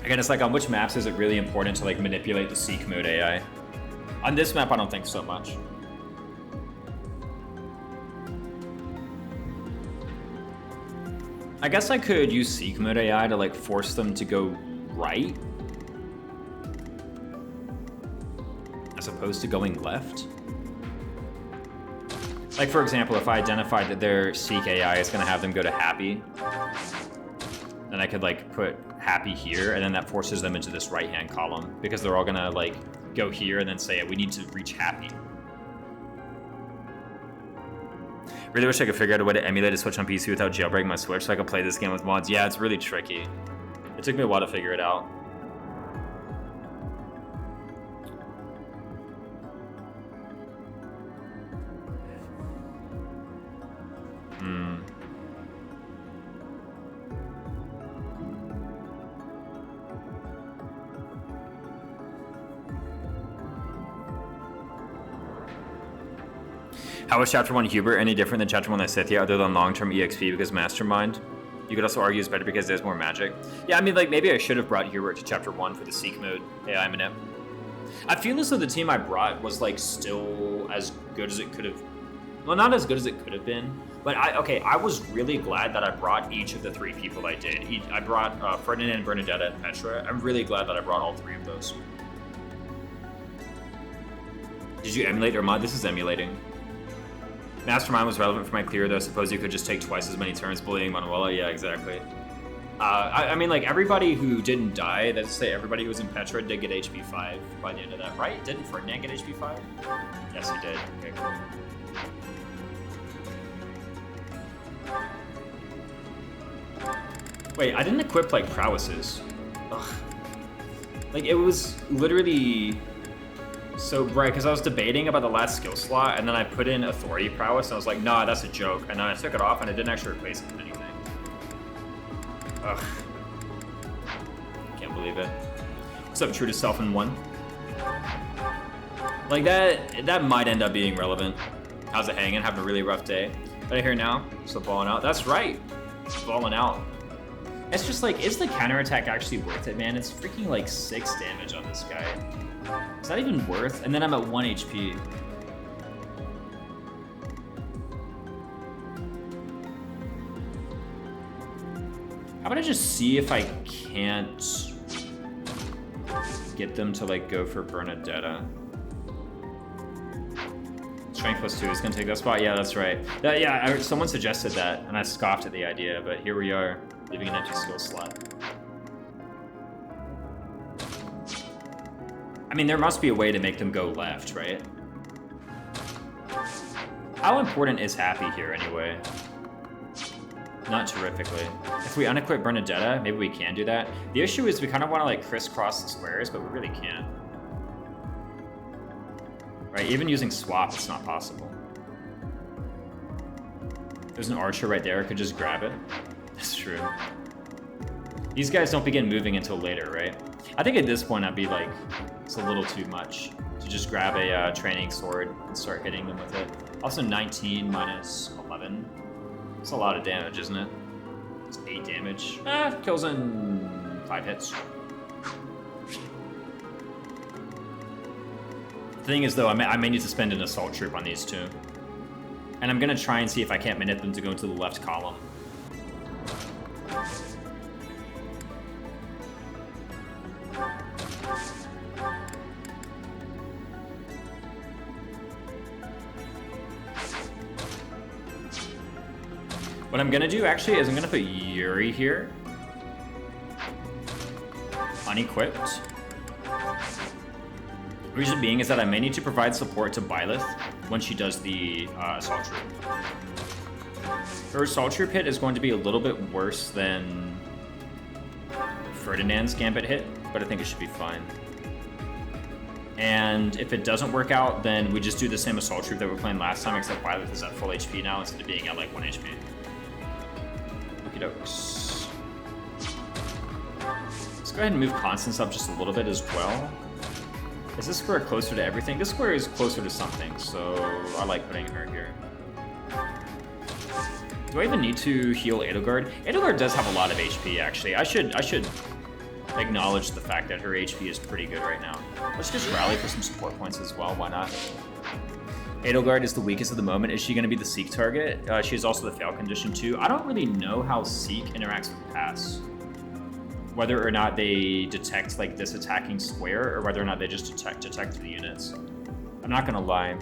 Again, it's on which maps is it really important to manipulate the seek mode AI? On this map, I don't think so much. I guess I could use Seek Mode AI to like force them to go right as opposed to going left. Like for example, if I identified that their Seek AI is gonna have them go to Happy, then I could like put Happy here, and then that forces them into this right-hand column because they're all gonna like go here and then say, we need to reach Happy. Really wish I could figure out a way to emulate a Switch on PC without jailbreaking my Switch so I could play this game with mods. Yeah, it's really tricky. It took me a while to figure it out. How is Chapter 1 Hubert any different than Chapter 1 Lysithia other than long-term EXP because Mastermind? You could also argue it's better because there's more magic. Yeah, I mean, like, maybe I should have brought Hubert to Chapter 1 for the Seek Mode AI Manip. I feel as though the team I brought was, like, still as good as it could have... Well, not as good as it could have been, but I was really glad that I brought each of the 3 people I did. I brought Ferdinand, Bernadetta, and Petra. I'm really glad that I brought all 3 of those. Did you emulate or mod? This is emulating. Mastermind was relevant for my clear, though. I suppose you could just take twice as many turns bullying Manuela. Yeah, exactly. I mean, like, everybody who didn't die, let's say everybody who was in Petra did get HP 5 by the end of that, right? Didn't Ferdinand get HP 5? Yes, he did. Okay, cool. Wait, I didn't equip, like, prowesses. Ugh. Like, it was literally... so bright, because I was debating about the last skill slot, and then I put in Authority Prowess, and I was like, nah, that's a joke. And then I took it off, and it didn't actually replace it with anything. Ugh. Can't believe it. What's up, True to Self in 1? Like, that might end up being relevant. How's it hanging? Having a really rough day. Right here now, still balling out. That's right. Balling out. It's just like, is the counterattack actually worth it, man? It's freaking like 6 damage on this guy. Is that even worth? And then I'm at 1 HP. How about I just see if I can't get them to like go for Bernadetta? Strength +2 is gonna take that spot. Yeah, that's right. Yeah, someone suggested that, and I scoffed at the idea, but here we are, leaving an empty skill slot. I mean, there must be a way to make them go left, right? How important is Happy here, anyway? Not terrifically. If we unequip Bernadetta, maybe we can do that. The issue is we kind of want to, like, crisscross the squares, but we really can't. Right, even using swap, it's not possible. There's an archer right there, I could just grab it. That's true. These guys don't begin moving until later, right? I think at this point I'd be like, it's a little too much to just grab a training sword and start hitting them with it. Also 19 minus 11. It's a lot of damage, isn't it? It's 8 damage. Kills in 5 hits. The thing is though, I may need to spend an assault troop on these two. And I'm gonna try and see if I can't manip them to go into the left column. What I'm gonna do actually is I'm gonna put Yuri here. Unequipped. Reason being is that I may need to provide support to Byleth when she does the assault troop. Her assault troop hit is going to be a little bit worse than Ferdinand's gambit hit, but I think it should be fine. And if it doesn't work out, then we just do the same assault troop that we were playing last time, except Byleth is at full HP now instead of being at like 1 HP. Okie dokes. Let's go ahead and move Constance up just a little bit as well. Is this square closer to everything? This square is closer to something, so I like putting her here. Do I even need to heal Edelgard? Edelgard does have a lot of HP, actually. I should acknowledge the fact that her HP is pretty good right now. Let's just rally for some support points as well, why not? Edelgard is the weakest at the moment. Is she going to be the Seek target? She is also the fail condition too. I don't really know how Seek interacts with pass. Whether or not they detect like this attacking square, or whether or not they just detect the units. I'm not gonna lie.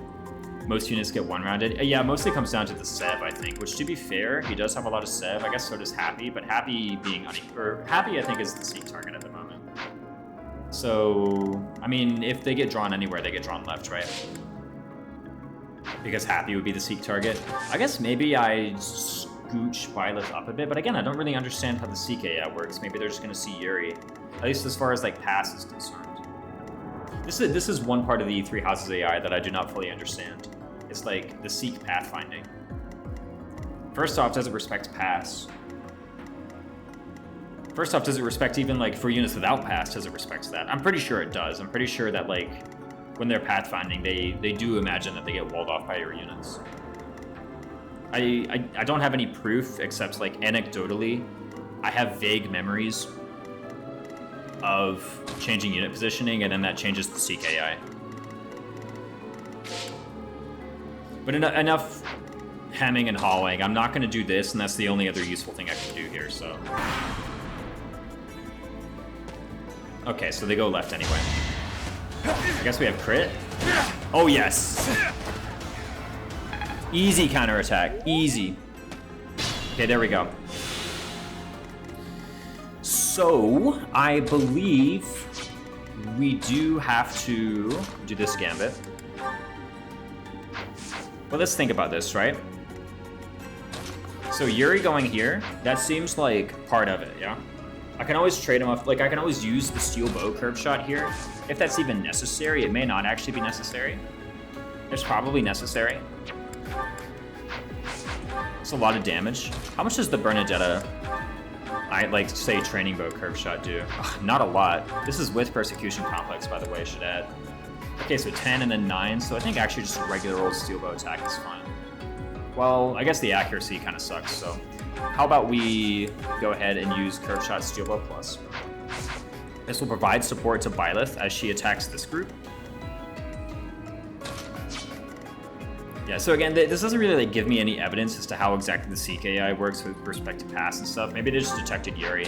Most units get one-rounded. Yeah, mostly comes down to the Sev, I think. Which, to be fair, he does have a lot of Sev. I guess so does Happy, but Happy being Happy, I think, is the Seek target at the moment. So, I mean, if they get drawn anywhere, they get drawn left, right? Because Happy would be the Seek target. I guess maybe I scooch Violet up a bit, but again, I don't really understand how the Seek AI works. Maybe they're just gonna see Yuri. At least as far as like pass is concerned. This is one part of the Three Houses AI that I do not fully understand. It's like the Seek pathfinding. First off, does it respect pass? First off, does it respect even like for units without pass, does it respect that? I'm pretty sure it does. I'm pretty sure that like when they're pathfinding, they do imagine that they get walled off by your units. I don't have any proof except like anecdotally, I have vague memories of changing unit positioning, and then that changes the Seek AI. But enough hemming and hawing. I'm not going to do this, and that's the only other useful thing I can do here, so. Okay, so they go left anyway. I guess we have crit? Oh, yes. Easy counterattack. Easy. Okay, there we go. So, I believe we do have to do this gambit. Well, let's think about this, right? So Yuri going here, that seems like part of it, yeah? I can always trade him off, like I can always use the steel bow curve shot here. If that's even necessary, it may not actually be necessary. It's probably necessary. It's a lot of damage. How much does the Bernadetta, I like say training bow curve shot do? Ugh, not a lot. This is with Persecution Complex, by the way, I should add. Okay, so 10 and then 9, so I think actually just a regular old steel bow attack is fine. Well, I guess the accuracy kind of sucks, so how about we go ahead and use Curve Shot Steel Bow Plus. This will provide support to Byleth as she attacks this group. Yeah, so again, this doesn't really like give me any evidence as to how exactly the Seek AI works with respect to pass and stuff. Maybe they just detected Yuri.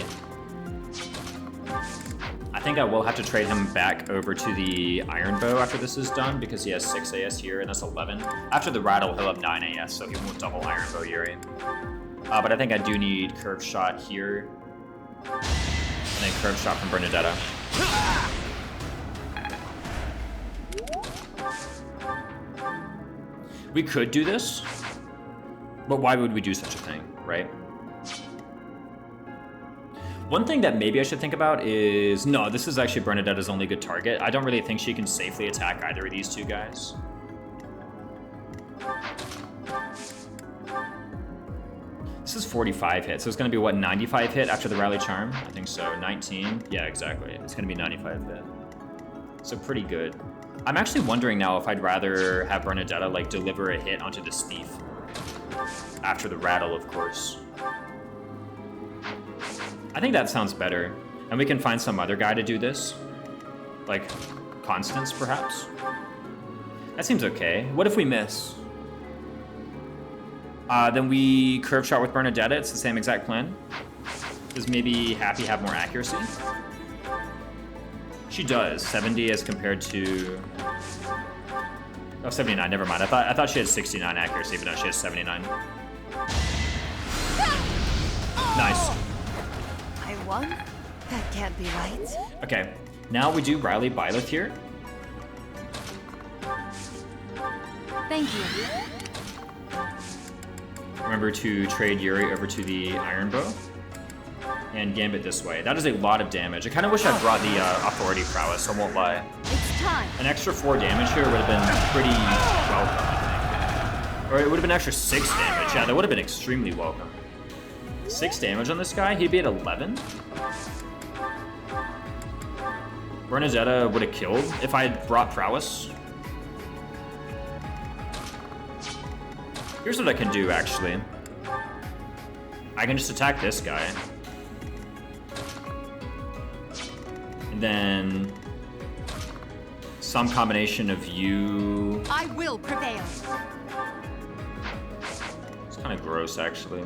I think I will have to trade him back over to the Iron Bow after this is done, because he has 6 AS here, and that's 11. After the Rattle, he'll have 9 AS, so he won't double Iron Bow Yuri. But I think I do need Curve Shot here, and then Curve Shot from Bernadetta. We could do this, but why would we do such a thing, right? One thing that maybe I should think about is, no, this is actually Bernadetta's only good target. I don't really think she can safely attack either of these two guys. This is 45 hit, so it's gonna be what, 95 hit after the Rally Charm? I think so, 19. Yeah, exactly, it's gonna be 95 hit. So pretty good. I'm actually wondering now if I'd rather have Bernadetta like deliver a hit onto this thief. After the Rattle, of course. I think that sounds better. And we can find some other guy to do this. Like, Constance, perhaps? That seems okay. What if we miss? Then we Curve Shot with Bernadetta. It's the same exact plan. Does maybe Happy have more accuracy? She does. 70 as compared to... Oh, 79. Never mind. I thought she had 69 accuracy, but no, she has 79. Nice. I won? That can't be right. Okay, now we do Riley Byleth here. Thank you. Remember to trade Yuri over to the Iron Bow. And Gambit this way. That is a lot of damage. I kind of wish I brought the Authority Prowess, I won't lie. It's time. An extra 4 damage here would have been pretty welcome, I think. Or it would have been extra 6 damage. Yeah, that would have been extremely welcome. 6 damage on this guy? He'd be at 11? Bernadetta would have killed if I had brought Prowess. Here's what I can do, actually. I can just attack this guy. And then some combination of you. I will prevail. It's kind of gross, actually.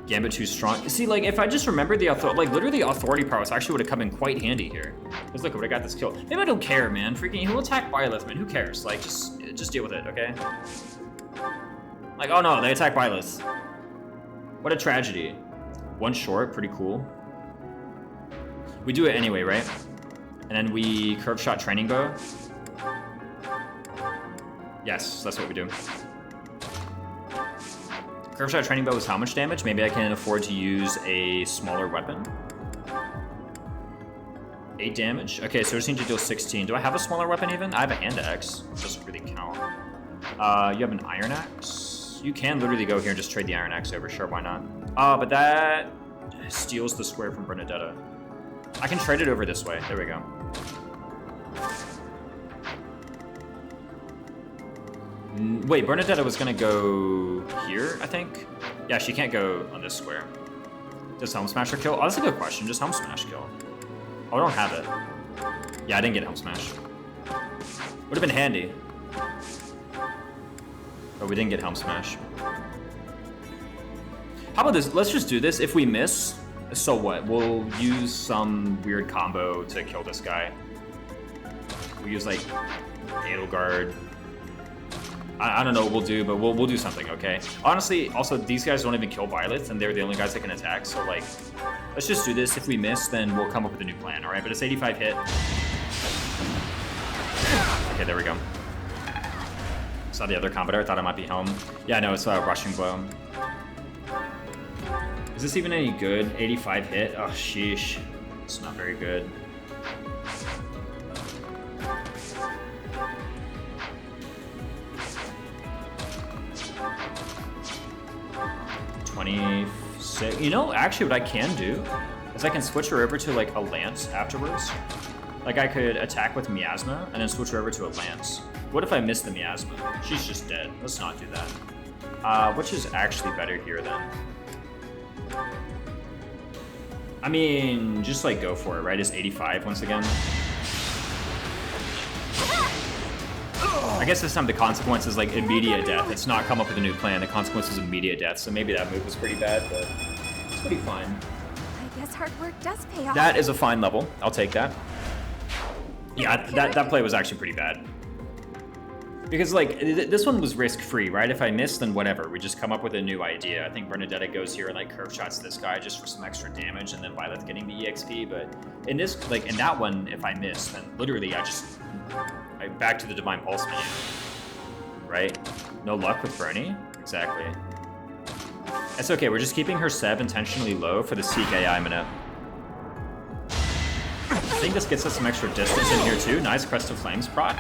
Gambit too strong. See, like, if I just remembered the like, literally authority prowess actually would have come in quite handy here. Because look, I would have got this kill. Maybe I don't care, man. Freaking, he'll attack Byleth, man. Who cares? Like, just deal with it, okay? Like, oh no, they attack Byleth. What a tragedy. One short, pretty cool. We do it anyway, right? And then we curve shot training bow. Yes, that's what we do. Curve shot training bow is how much damage? Maybe I can afford to use a smaller weapon. 8 damage. Okay, so we just need to deal 16. Do I have a smaller weapon even? I have a hand axe. Doesn't really count. You have an iron axe? You can literally go here and just trade the iron axe over. Sure, why not? But that steals the square from Bernadetta. I can trade it over this way. There we go. Wait, Bernadetta was gonna go here, I think? Yeah, she can't go on this square. Does Helm Smasher kill? Oh, that's a good question. Does Helm Smash kill? Oh, I don't have it. Yeah, I didn't get Helm Smash. Would have been handy. But we didn't get Helm Smash. How about this? Let's just do this. If we miss, so what? We'll use some weird combo to kill this guy. We use like Edelgard. I don't know what we'll do, but we'll do something, okay? Honestly, also, these guys don't even kill Byleth, and they're the only guys that can attack, so, like, let's just do this. If we miss, then we'll come up with a new plan, all right? But it's 85 hit. Okay, there we go. Saw the other combator. I thought it might be Helm. Yeah, no, it's a rushing blow. Is this even any good? 85 hit? Oh, sheesh. It's not very good. 26. You know, actually, what I can do is I can switch her over to like a lance afterwards. Like I could attack with Miasma and then switch her over to a lance. What if I miss the Miasma? She's just dead. Let's not do that. Which is actually better here then? I mean, just like go for it, right? It's 85 once again. I guess this time the consequence is like immediate death. It's not come up with a new plan. The consequence is immediate death. So maybe that move was pretty bad, but it's pretty fine. I guess hard work does pay off. That is a fine level. I'll take that. Yeah, that play was actually pretty bad. Because like this one was risk-free, right? If I miss, then whatever. We just come up with a new idea. I think Bernadetta goes here and like curve shots this guy just for some extra damage, and then Byleth getting the EXP. But in this, like in that one, if I miss, then literally I back to the Divine Pulse menu, right? No luck with Bernie? Exactly. It's okay, we're just keeping her Seb intentionally low for the Seek AI minute. I think this gets us some extra distance in here too. Nice Crest of Flames proc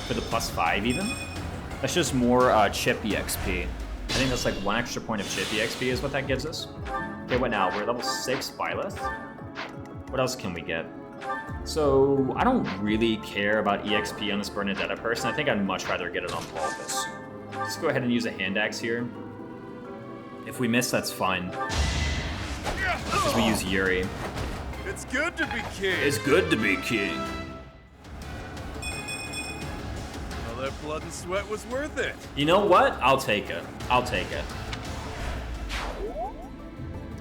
for the +5 even. That's just more chip EXP. I think that's like 1 extra point of chip EXP is what that gives us. Okay, what now? We're level 6 Byleth. What else can we get? So, I don't really care about EXP on this Bernadetta person. I think I'd much rather get it on Balthus. Let's go ahead and use a hand axe here. If we miss, that's fine. Because we use Yuri. It's good to be king. It's good to be king. Well, that blood and sweat was worth it. You know what? I'll take it. I'll take it.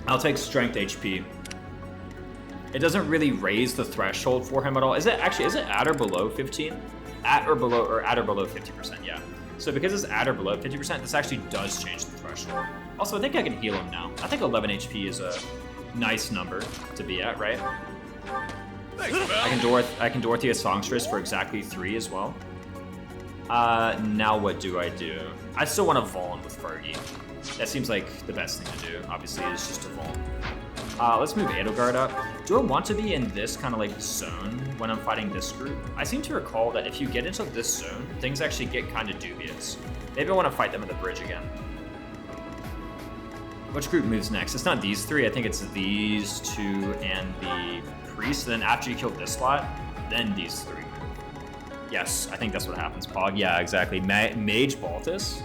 I'll take strength HP. It doesn't really raise the threshold for him at all. Is it at or below 15? At or below 50%, yeah. So because it's at or below 50%, this actually does change the threshold. Also, I think I can heal him now. I think 11 HP is a nice number to be at, right? Thanks, I can Dorothea Songstress for exactly 3 as well. Now what do? I still want to Vaughn with Fergie. That seems like the best thing to do, obviously, is just to Vaughn. Let's move Edelgard up. Do I want to be in this kind of like zone when I'm fighting this group? I seem to recall that if you get into this zone, things actually get kind of dubious. Maybe I want to fight them at the bridge again. Which group moves next? It's not these 3. I think it's these 2 and the priest. Then after you kill this slot, then these 3 move. Yes, I think that's what happens, Pog. Yeah, exactly. Mage Balthus.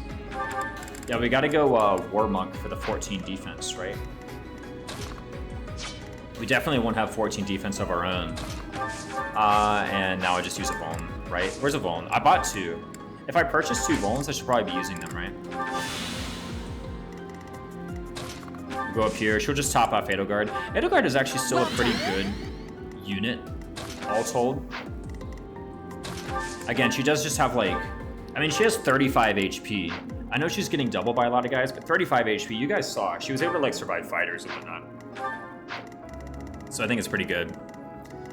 Yeah, we got to go War Monk for the 14 defense, right? We definitely won't have 14 defense of our own. And now I just use a Vuln, right? Where's a Vuln? I bought 2. If I purchase 2 Vulns, I should probably be using them, right? Go up here. She'll just top off Edelgard. Edelgard is actually still a pretty good unit, all told. Again, she does just have like... I mean, she has 35 HP. I know she's getting doubled by a lot of guys, but 35 HP, you guys saw. She was able to like survive fighters and whatnot. So I think it's pretty good.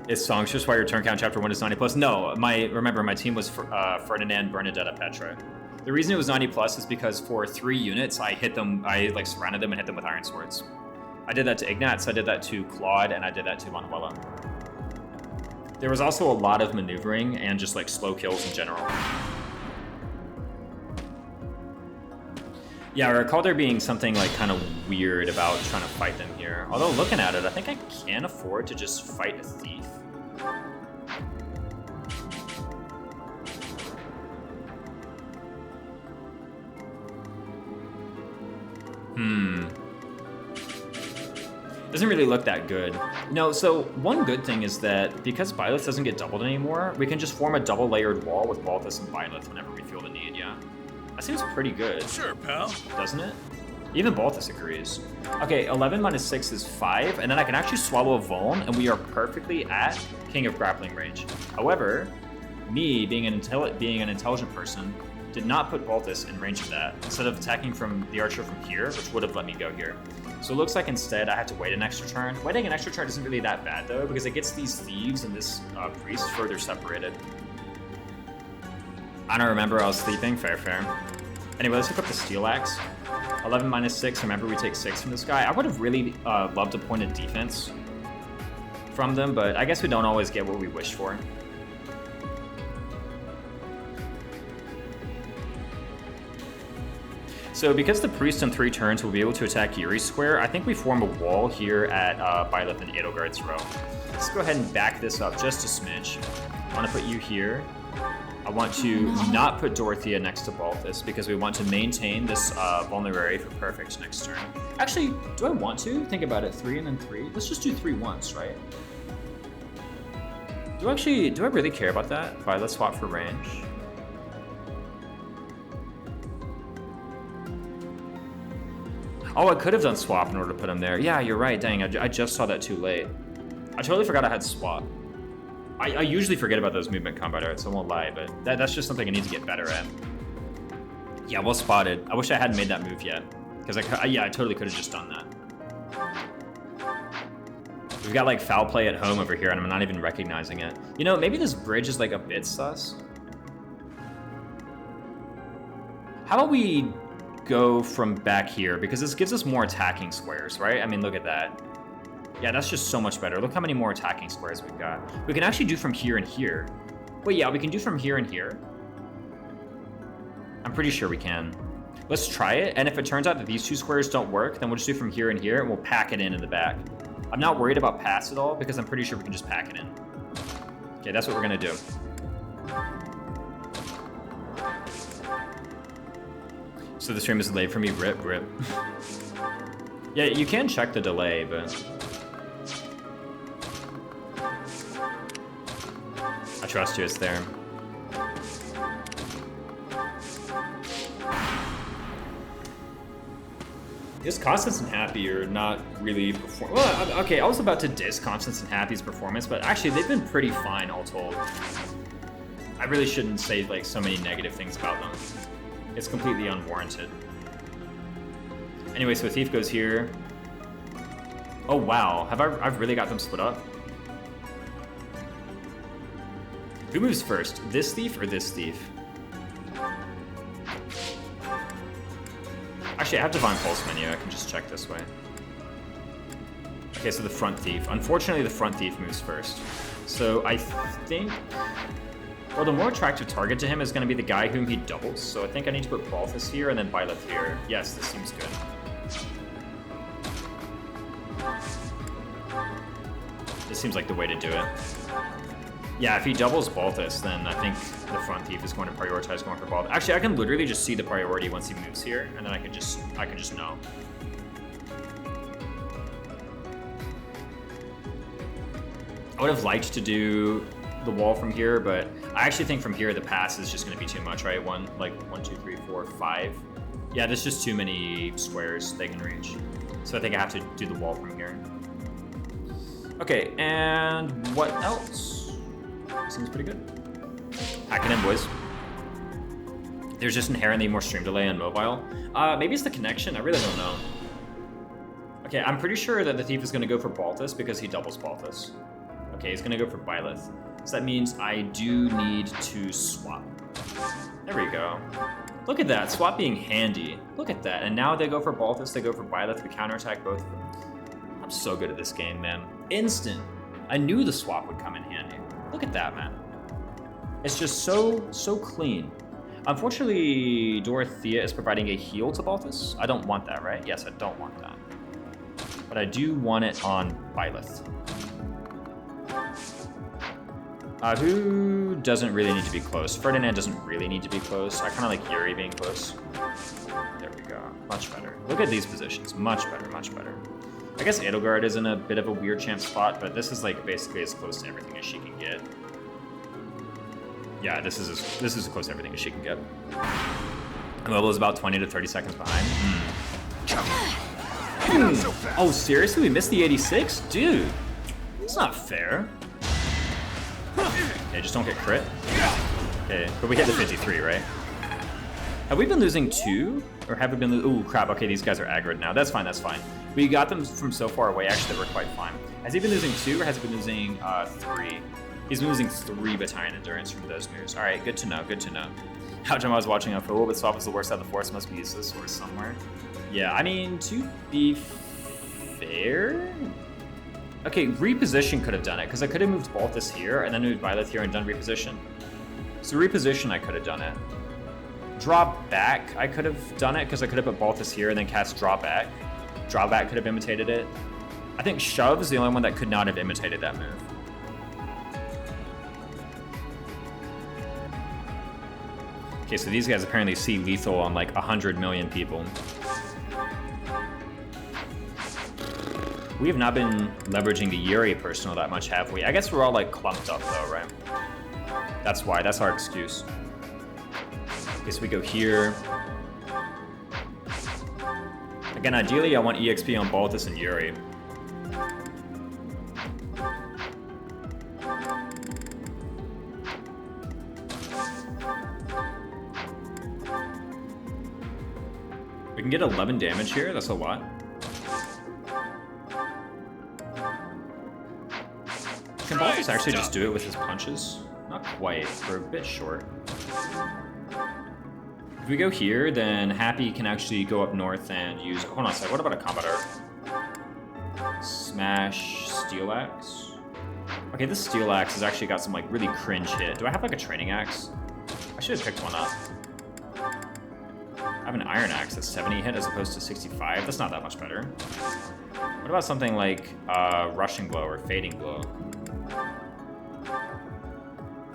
Is songs just why your turn count chapter 1 is 90 plus? No, remember my team was Ferdinand, Bernadetta, Petra. The reason it was 90 plus is because for 3 units, I like surrounded them and hit them with iron swords. I did that to Ignatz, I did that to Claude, and I did that to Manuela. There was also a lot of maneuvering and just like slow kills in general. Yeah, I recall there being something like kind of weird about trying to fight them here. Although looking at it, I think I can afford to just fight a thief. Doesn't really look that good. No, so one good thing is that because Byleth doesn't get doubled anymore, we can just form a double layered wall with Balthus and Byleth whenever we feel the need, yeah? That seems pretty good. Sure, pal. Doesn't it? Even Balthus agrees. Okay, 11 minus 6 is 5, and then I can actually swallow a Vuln, and we are perfectly at King of Grappling range. However, me, being an intelligent person, did not put Balthus in range of that, instead of attacking from the archer from here, which would have let me go here. So it looks like instead I had to wait an extra turn. Waiting an extra turn isn't really that bad, though, because it gets these thieves and this priest further separated. I don't remember, I was sleeping. Fair. Anyway, let's hook up the Steel Axe. 11 minus 6, remember we take 6 from this guy. I would have really loved a point of defense from them, but I guess we don't always get what we wish for. So because the priest in 3 turns will be able to attack Yuri's square, I think we form a wall here at Byleth and Edelgard's row. Let's go ahead and back this up just a smidge. I want to put you here. I want to not put Dorothea next to Balthus because we want to maintain this vulnerability for perfect next turn. Actually, do I want to? Think about it, 3 and then 3. Let's just do 3 once, right? Do I really care about that? Fine, let's swap for range. Oh, I could have done swap in order to put him there. Yeah, you're right. Dang, I just saw that too late. I totally forgot I had swap. I usually forget about those movement combat arts, I won't lie, but that's just something I need to get better at. Yeah, well spotted. I wish I hadn't made that move yet, because I totally could have just done that. We've got like foul play at home over here, and I'm not even recognizing it. You know, maybe this bridge is like a bit sus. How about we go from back here, because this gives us more attacking squares, right? I mean, look at that. Yeah, that's just so much better. Look how many more attacking squares we've got. We can actually do from here and here. Wait, yeah, we can do from here and here. I'm pretty sure we can. Let's try it, and if it turns out that these 2 squares don't work, then we'll just do from here and here, and we'll pack it in the back. I'm not worried about pass at all, because I'm pretty sure we can just pack it in. Okay, that's what we're gonna do. So the stream is delayed for me, rip. Yeah, you can check the delay, but... I trust you, it's there. Is Constance and Happy are not really perform? Well, okay, I was about to diss Constance and Happy's performance, but actually they've been pretty fine all told. I really shouldn't say like so many negative things about them. It's completely unwarranted. Anyway, so Thief goes here. Oh wow, I've really got them split up? Who moves first, this Thief or this Thief? Actually, I have Divine Pulse menu, I can just check this way. Okay, so the front Thief. Unfortunately, the front Thief moves first. So I think... Well, the more attractive target to him is going to be the guy whom he doubles, so I think I need to put Balthus here and then Byleth here. Yes, this seems good. This seems like the way to do it. Yeah, if he doubles Balthus, then I think the front Thief is going to prioritize going for Balthus. Actually, I can literally just see the priority once he moves here, and then I can just know. I would have liked to do the wall from here, but I actually think from here the pass is just going to be too much, right? 1, 2, 3, 4, 5. Yeah, there's just too many squares they can reach. So I think I have to do the wall from here. Okay, and what else? Seems pretty good. Hacking in, boys. There's just inherently more stream delay on mobile. Maybe it's the connection, I really don't know. Okay, I'm pretty sure that the thief is gonna go for Balthus because he doubles Balthus. Okay, he's gonna go for Byleth. So that means I do need to swap. There we go. Look at that, swap being handy. Look at that, and now they go for Balthus, they go for Byleth, we counterattack both of them. I'm so good at this game, man. Instant. I knew the swap would come in handy. Look at that, man. It's just so clean. Unfortunately, Dorothea is providing a heal to Balthus. I don't want that, right? Yes, I don't want that. But I do want it on Byleth. Who doesn't really need to be close? Ferdinand doesn't really need to be close. I kind of like Yuri being close. There we go. Much better. Look at these positions. Much better, much better. I guess Edelgard is in a bit of a weird champ spot, but this is like basically as close to everything as she can get. Yeah, this is as close to everything as she can get. Mobile is about 20 to 30 seconds behind. Oh, seriously? We missed the 86? Dude, it's not fair. Okay, just don't get crit. Okay, but we hit the 53, right? Have we been losing 2? Or have we been ooh, crap, okay, these guys are aggroed now. That's fine, that's fine. We got them from so far away, actually, that we're quite fine. Has he been losing 2 or has he been losing 3? He's been losing 3 battalion endurance from those moves. All right, good to know, good to know. How time I was watching on Fool, but Swap is the worst out of the force, must be useless or somewhere. Yeah, I mean, to be fair... Okay, reposition could have done it, because I could have moved Balthus here, and then moved Byleth here and done reposition. So reposition, I could have done it. Draw back, I could have done it, because I could have put Balthus here and then cast draw back. Draw back could have imitated it. I think Shove is the only one that could not have imitated that move. Okay, so these guys apparently see lethal on like 100 million people. We have not been leveraging the Yuri personal that much, have we? I guess we're all like clumped up though, right? That's why, that's our excuse. Okay, so we go here. Again, ideally I want EXP on Balthus and Yuri. We can get 11 damage here, that's a lot. Can Balthus actually just do it with his punches? Not quite, we're a bit short. If we go here, then Happy can actually go up north and use... Hold on a sec, what about a combat art? Smash Steel Axe? Okay, this Steel Axe has actually got some like really cringe hit. Do I have like a training axe? I should have picked one up. I have an Iron Axe that's 70 hit as opposed to 65. That's not that much better. What about something like Rushing Blow or Fading Blow?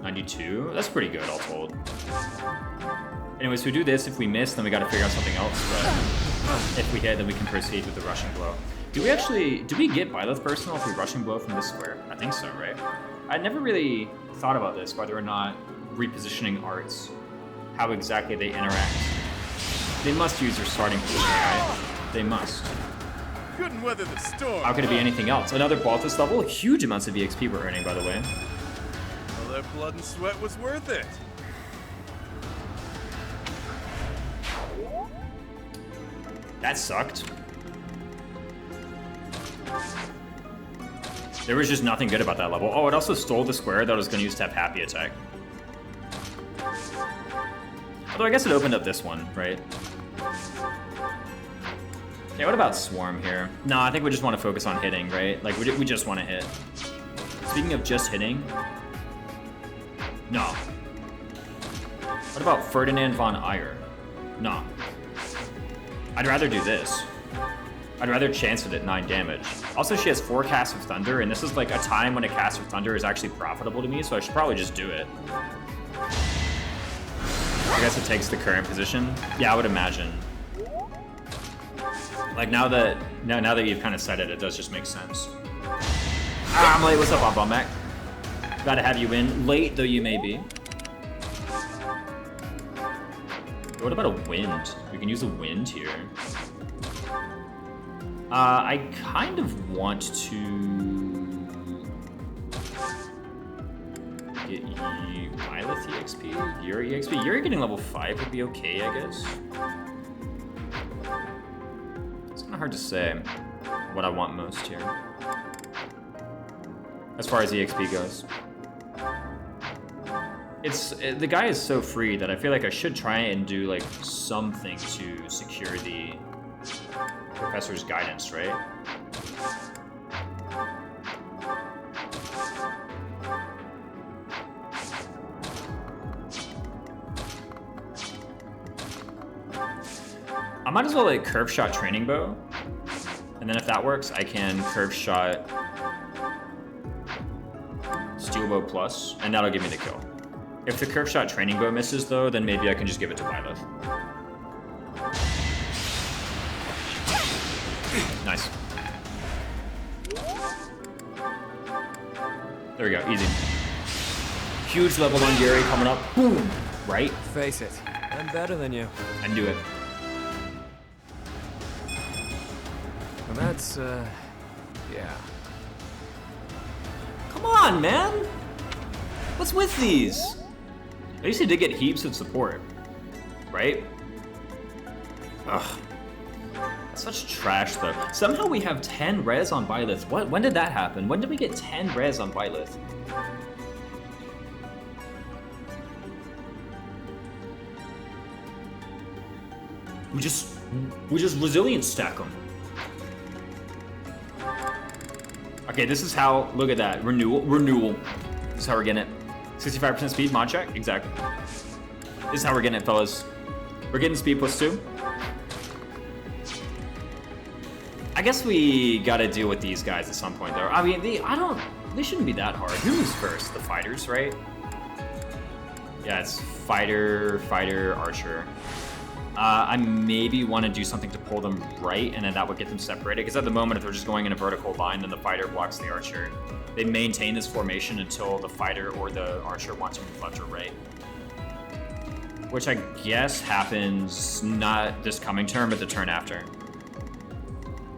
92? That's pretty good, all told. Anyways, so we do this. If we miss, then we gotta figure out something else. But if we hit, then we can proceed with the Rushing Blow. Do we get Byleth personal if we Rushing Blow from this square? I think so, right? I never really thought about this, whether or not repositioning arts, how exactly they interact. They must use their starting position, right? They must. Couldn't weather the storm. How could it be anything else? Another Balthus level? Huge amounts of EXP we're earning, by the way. Well, that blood and sweat was worth it. That sucked. There was just nothing good about that level. Oh, it also stole the square that I was going to use to have Happy attack. Although I guess it opened up this one, right? Okay, what about Swarm here? No, I think we just want to focus on hitting, right? Like, we just want to hit. Speaking of just hitting... No. What about Ferdinand von Eyre? No. I'd rather do this. I'd rather chance it at 9 damage. Also, she has 4 casts of Thunder, and this is like a time when a cast of Thunder is actually profitable to me, so I should probably just do it. I guess it takes the current position. Yeah, I would imagine. Like now that you've kind of said it, it does just make sense. Ah, I'm late. What's up, Bob Mac? Gotta have you in. Late though you may be. What about a wind? We can use a wind here. I kind of want to get you Lilith EXP, Yuri EXP. Yuri getting level 5 would be okay, I guess. It's kind of hard to say what I want most here. As far as EXP goes. The guy is so free that I feel like I should try and do like something to secure the professor's guidance, right? I might as well like curve shot training bow, and then if that works, I can curve shot steel bow plus, and that'll give me the kill. If the curve shot training bow misses though, then maybe I can just give it to Lilith. Nice. There we go, easy. Huge level 1 Yuri coming up. Boom! Right? Face it, I'm better than you. I knew it. And that's, yeah. Come on, man! What's with these? At least he did get heaps of support, right? Ugh. That's such trash, though. Somehow we have 10 res on Byleth. What? When did that happen? When did we get 10 res on Byleth? We just resilience stack them. Okay, this is how, look at that, renewal. This is how we're getting it. 65% speed, mod check, exactly. This is how we're getting it, fellas. We're getting speed +2. I guess we gotta deal with these guys at some point, though. I mean, they shouldn't be that hard. Who moves first? The fighters, right? Yeah, it's fighter, archer. I maybe want to do something to pull them right, and then that would get them separated. Because at the moment, if they're just going in a vertical line, then the fighter blocks the archer. They maintain this formation until the fighter or the archer wants to move left or right. Which I guess happens not this coming turn, but the turn after.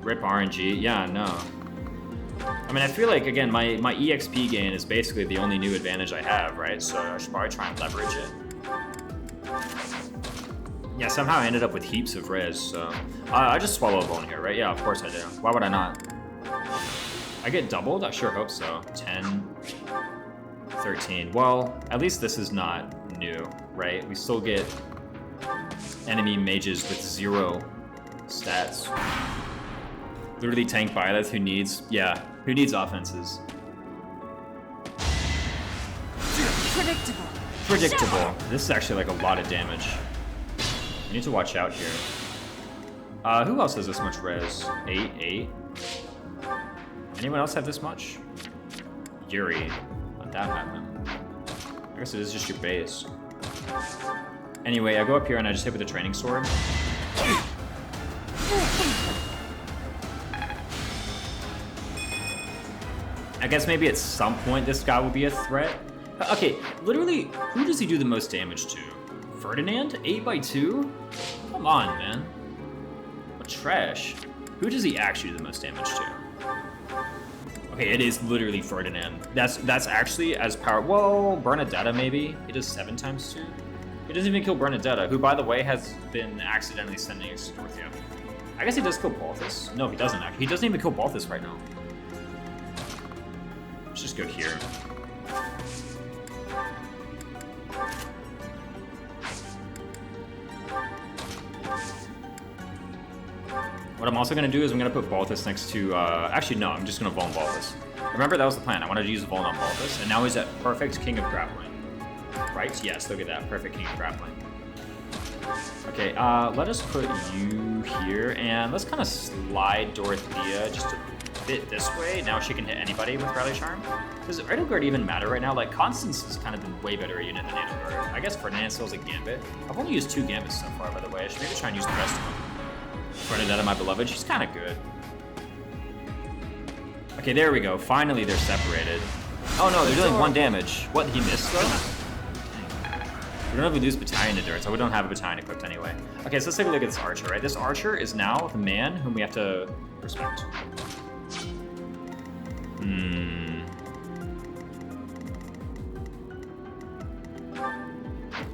Rip RNG, yeah, no. I mean, I feel like, again, my EXP gain is basically the only new advantage I have, right? So I should probably try and leverage it. Yeah, somehow I ended up with heaps of res, so... I just swallow a bone here, right? Yeah, of course I do. Why would I not? I get doubled? I sure hope so. 10, 13. Well, at least this is not new, right? We still get enemy mages with 0 stats. Literally tank Byleth who needs offenses. Predictable. This is actually like a lot of damage. I need to watch out here. Who else has this much res? 8. Anyone else have this much? Yuri. Let that happen. I guess it is just your base. Anyway, I go up here and I just hit with a training sword. I guess maybe at some point this guy will be a threat. Okay, literally, who does he do the most damage to? Ferdinand? 8x2? Come on, man. What trash. Who does he actually do the most damage to? Okay, it is literally Ferdinand. That's actually as powerful. Whoa, Bernadetta maybe? He does 7 times 2? He doesn't even kill Bernadetta, who, by the way, has been accidentally sending us to Northia. I guess he does kill Balthus. No, he doesn't actually. He doesn't even kill Balthus right now. Let's just go here. What I'm also going to do is I'm going to put Balthus next to... actually, no, I'm just going to Vuln Balthus. Remember, that was the plan. I wanted to use Vuln on Balthus, and now he's at perfect King of Grappling. Right? Yes, look at that. Perfect King of Grappling. Okay, let us put you here, and let's kind of slide Dorothea just a bit this way. Now she can hit anybody with Rally Charm. Does Edelgard even matter right now? Like, Constance has kind of been way better unit than Edelgard. I guess Ferdinand still has a Gambit. I've only used 2 Gambits so far, by the way. I should maybe try and use the rest of them. Bernadetta, my beloved, she's kind of good. Okay, there we go. Finally, they're separated. Oh no, they're dealing 1 damage. What, he missed though? We don't have a lose battalion endurance, so we don't have a battalion equipped anyway. Okay, so let's take a look at this archer, right? This archer is now the man whom we have to respect.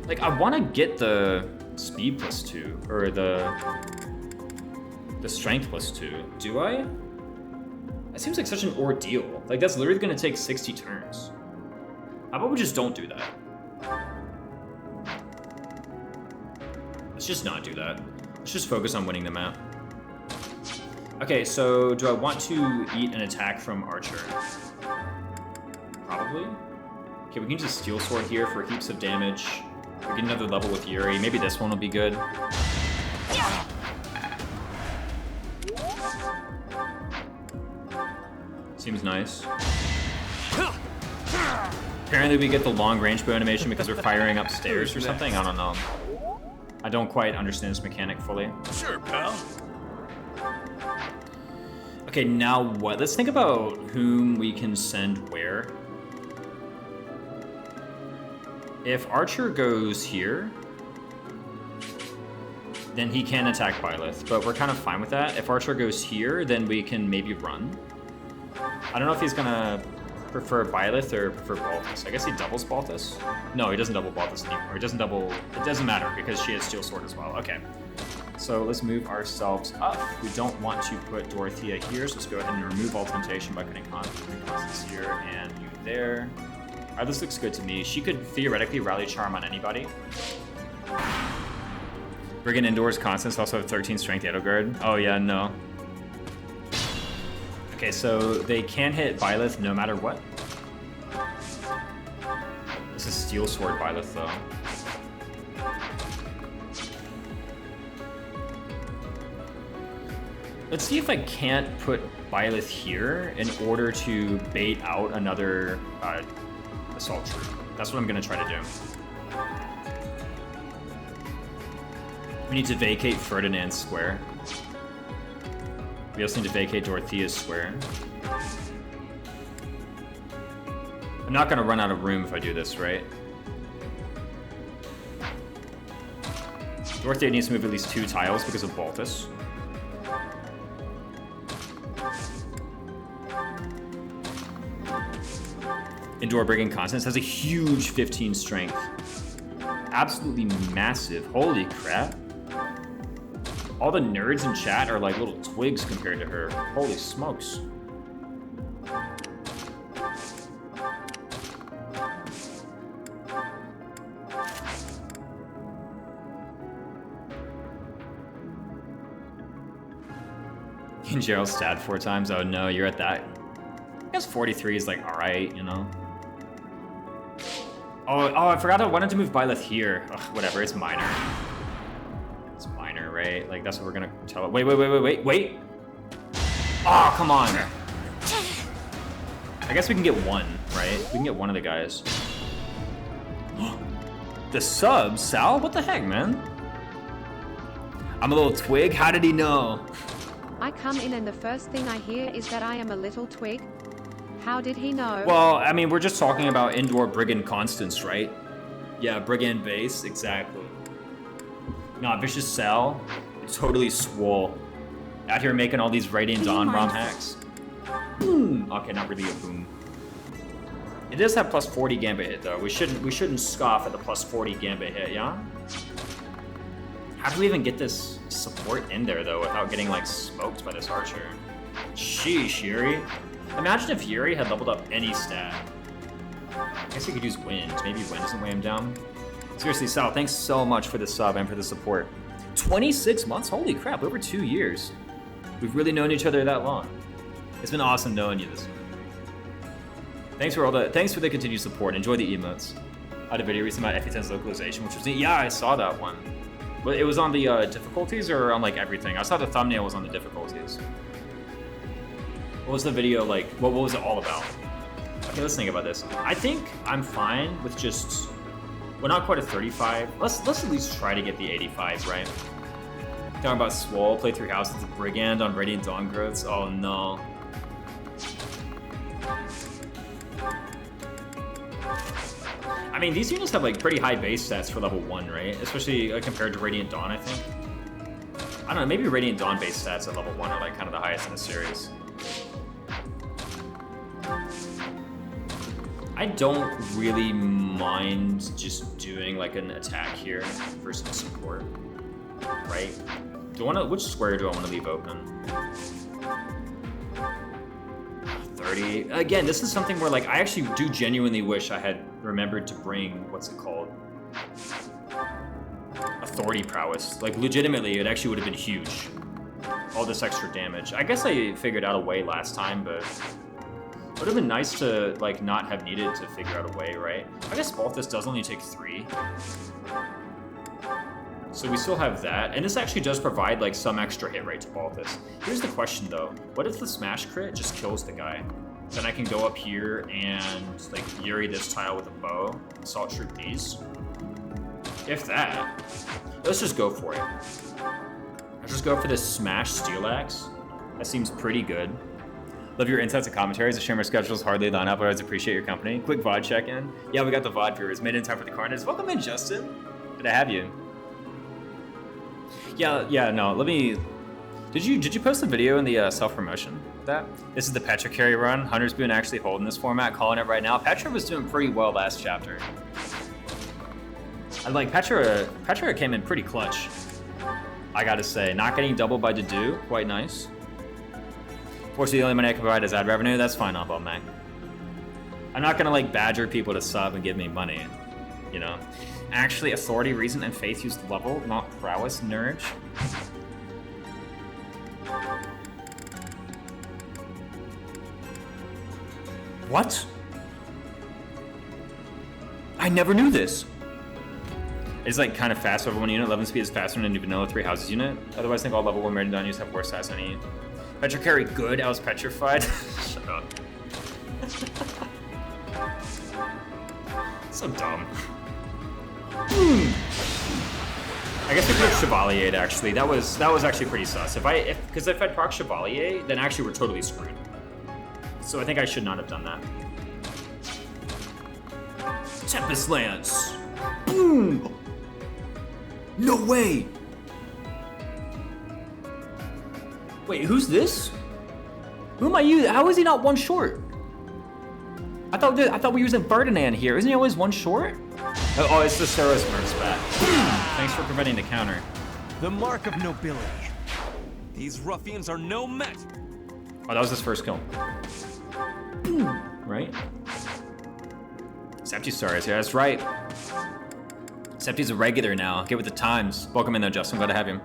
Like, I want to get the speed +2, or the strength +2. Do I? That seems like such an ordeal. Like, that's literally going to take 60 turns. How about we just don't do that? Let's just not do that. Let's just focus on winning the map. Okay, so do I want to eat an attack from Archer? Probably. Okay, we can use a Steel Sword here for heaps of damage. We get another level with Yuri. Maybe this one will be good. Seems nice. Apparently we get the long range bow animation because we're firing upstairs or something. I don't know. I don't quite understand this mechanic fully. Sure, pal. Okay, now what? Let's think about whom we can send where. If Archer goes here, then he can attack Byleth, but we're kind of fine with that. If Archer goes here, then we can maybe run. I don't know if he's gonna prefer Byleth or prefer Baltus. I guess he doubles Baltus. No, he doesn't double Baltus anymore. He doesn't double, it doesn't matter because she has Steel Sword as well. Okay, so let's move ourselves up. We don't want to put Dorothea here, so let's go ahead and remove all temptation by putting Constance here and you there. All right, this looks good to me. She could theoretically rally charm on anybody. Brigand Indoors Constance also have 13 strength Edelgard. Oh yeah, no. Okay, so they can hit Byleth no matter what. This is Steel Sword Byleth though. Let's see if I can't put Byleth here in order to bait out another assault troop. That's what I'm gonna try to do. We need to vacate Ferdinand's square. We also need to vacate Dorothea's square. I'm not gonna run out of room if I do this, right? Dorothea needs to move at least 2 tiles because of Baltus. Indoor Brigand Constance has a huge 15 strength. Absolutely massive. Holy crap. All the nerds in chat are like little twigs compared to her. Holy smokes. Can Gerald stat 4 times? Oh no, you're at that. I guess 43 is like alright, you know? Oh, I forgot I wanted to move Byleth here. Ugh, whatever, it's minor. It's minor, right? Like, that's what we're gonna tell it. Wait. Oh, come on. I guess we can get 1, right? We can get 1 of the guys. The sub? Sal? What the heck, man? I'm a little twig? How did he know? I come in and the first thing I hear is that I am a little twig. How did he know? Well, I mean, we're just talking about Indoor Brigand Constance, right? Yeah, Brigand base, exactly. Nah, Vicious Sal, totally swole. Out here making all these Radiant Dawn ROM hacks. Boom! Okay, not really a boom. It does have plus 40 Gambit hit though. We shouldn't scoff at the plus 40 Gambit hit, yeah? How do we even get this support in there though without getting like smoked by this archer? Sheesh, Yuri. Imagine if Yuri had leveled up any stat. I guess he could use Wind. Maybe Wind doesn't weigh him down. Seriously, Sal, thanks so much for the sub and for the support. 26 months? Holy crap, over 2 years. We've really known each other that long. It's been awesome knowing you this. Thanks for the continued support. Enjoy the emotes. I had a video recently about FE10's localization, which was neat. Yeah, I saw that one. But it was on the difficulties or on like everything? I saw the thumbnail was on the difficulties. What was the video like? What was it all about? Okay, let's think about this. I think I'm fine with just, well, not quite a 35. Let's at least try to get the 85, right? Talking about Swole, play 3 houses of Brigand on Radiant Dawn growths. Oh no. I mean, these units have like pretty high base stats for level 1, right? Especially compared to Radiant Dawn, I think. I don't know, maybe Radiant Dawn base stats at level 1 are like kind of the highest in the series. I don't really mind just doing like an attack here versus support, right? Do I want to? Which square do I want to leave open? 30. Again, this is something where like I actually do genuinely wish I had remembered to bring what's it called? Authority prowess. Like legitimately, it actually would have been huge. All this extra damage. I guess I figured out a way last time, but. Would have been nice to like not have needed to figure out a way, right? I guess Balthus does only take 3. So we still have that. And this actually does provide like some extra hit rate to Balthus. Here's the question though. What if the smash crit just kills the guy? Then I can go up here and like Yuri this tile with a bow, assault troop these. If that. Let's just go for it. Let's just go for this smash steel axe. That seems pretty good. Love your insights and commentaries. The streamer schedules hardly line up, but I always appreciate your company. Quick VOD check-in. Yeah, we got the VOD viewers. Made it in time for the Carnage. Welcome in, Justin. Good to have you. Yeah, no, let me... Did you post the video in the self-promotion of that? This is the Petra carry run. Hunter's been actually holding this format, calling it right now. Petra was doing pretty well last chapter. I like Petra came in pretty clutch, I gotta say. Not getting doubled by Dedu, quite nice. Fortunately, the only money I can provide is ad revenue. That's fine, I'll Mac. I'm not gonna like badger people to sub and give me money, you know. Actually, authority, reason, and faith use level, not prowess, nerd. What? I never knew this. It's like kind of fast over one unit. 11 speed is faster than a vanilla 3 houses unit. Otherwise, I think all level 1 Radiant Dawn units have worse stats than any. Petra carry good, I was petrified. Shut up. So dumb. I guess we put Chevalier actually. That was actually pretty sus. Because if I'd proc Chevalier, then actually we're totally screwed. So I think I should not have done that. Tempest Lance. Boom! No way! Wait, who's this? Who am I using? How is he not one short? I thought we were using Ferdinand here. Isn't he always one short? Oh, it's the Saros Mercs back. Thanks for preventing the counter. The mark of nobility. These ruffians are no met. Oh, that was his first kill. Right? Septi Saros, yeah, that's right. Septi's a regular now. Get with the times. Welcome in though, Justin. Glad to have you.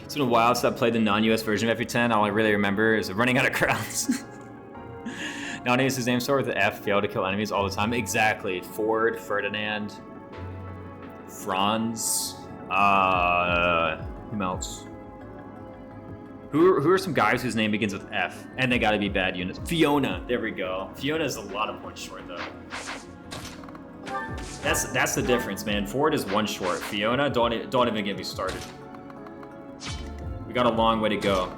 It's been a while since I played the non-US version of FE10. All I really remember is running out of crowns. Nowadays, his name starts with F. Fail to kill enemies all the time. Exactly. Ford, Ferdinand, Franz. Who else? Who are some guys whose name begins with F? And they gotta be bad units. Fiona. There we go. Fiona is a lot of points short though. That's the difference, man. Ford is one short. Fiona, don't even get me started. We got a long way to go.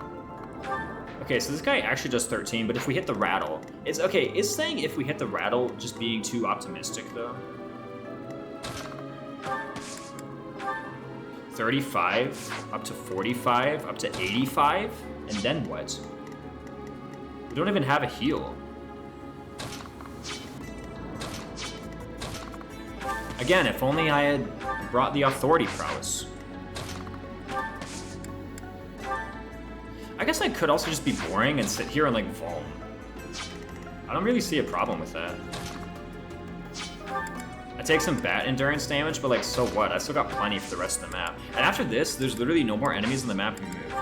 Okay, so this guy actually does 13, but if we hit the rattle, it's okay. It's saying if we hit the rattle, just being too optimistic though. 35 up to 45 up to 85, and then what? We don't even have a heal. Again, if only I had brought the authority prowess. I guess I could also just be boring and sit here and like vault. I don't really see a problem with that. I take some bat endurance damage, but like, so what? I still got plenty for the rest of the map. And after this, there's literally no more enemies on the map to move.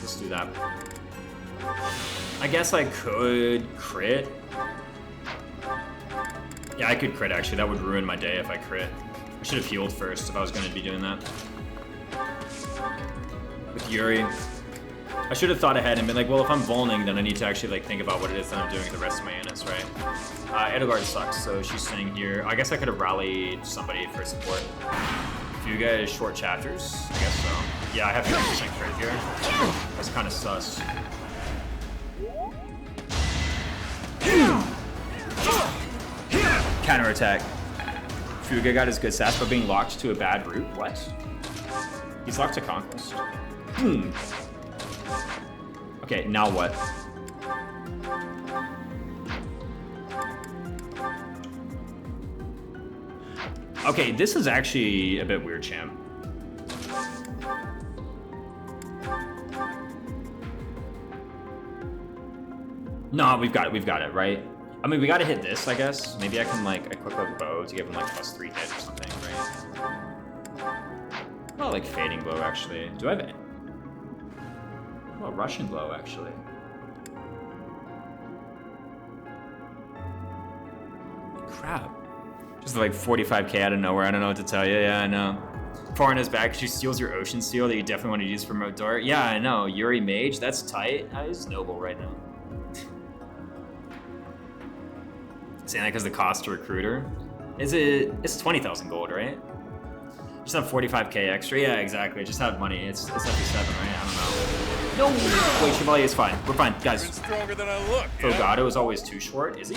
Let's do that. I guess I could crit. Yeah, I could crit actually. That would ruin my day if I crit. I should have healed first if I was going to be doing that. With Yuri. I should have thought ahead and been like, well, if I'm vulning, then I need to actually like think about what it is that I'm doing with the rest of my units, right? Edelgard sucks, so she's staying here. I guess I could have rallied somebody for support. If you guys short chapters, I guess so. Yeah, I have 50% crit here. That's kind of sus. counterattack. Fuga got his good stats, but being locked to a bad route. What? He's locked to Conquest. Okay, now what? Okay, this is actually a bit weird, champ. No, we've got it, right? I mean, we gotta hit this, I guess. Maybe I can like equip a bow to give him like +3 hit or something, right? Well, like fading blow actually. Do I have it? Well, Russian blow actually. Crap. Just like 45k out of nowhere. I don't know what to tell you. Yeah, I know. Far in his back, she steals your ocean seal that you definitely want to use for remote door. Yeah, I know. Yuri Mage, that's tight. He's noble right now. Saying that because the cost to recruiter. Is it? It's 20,000 gold, right? Just have 45k extra. Yeah, exactly. Just have money. It's FP7, right? I don't know. No, wait, Chevalier is fine. We're fine, guys. Even stronger than I look. Fogado is always too short. Is he?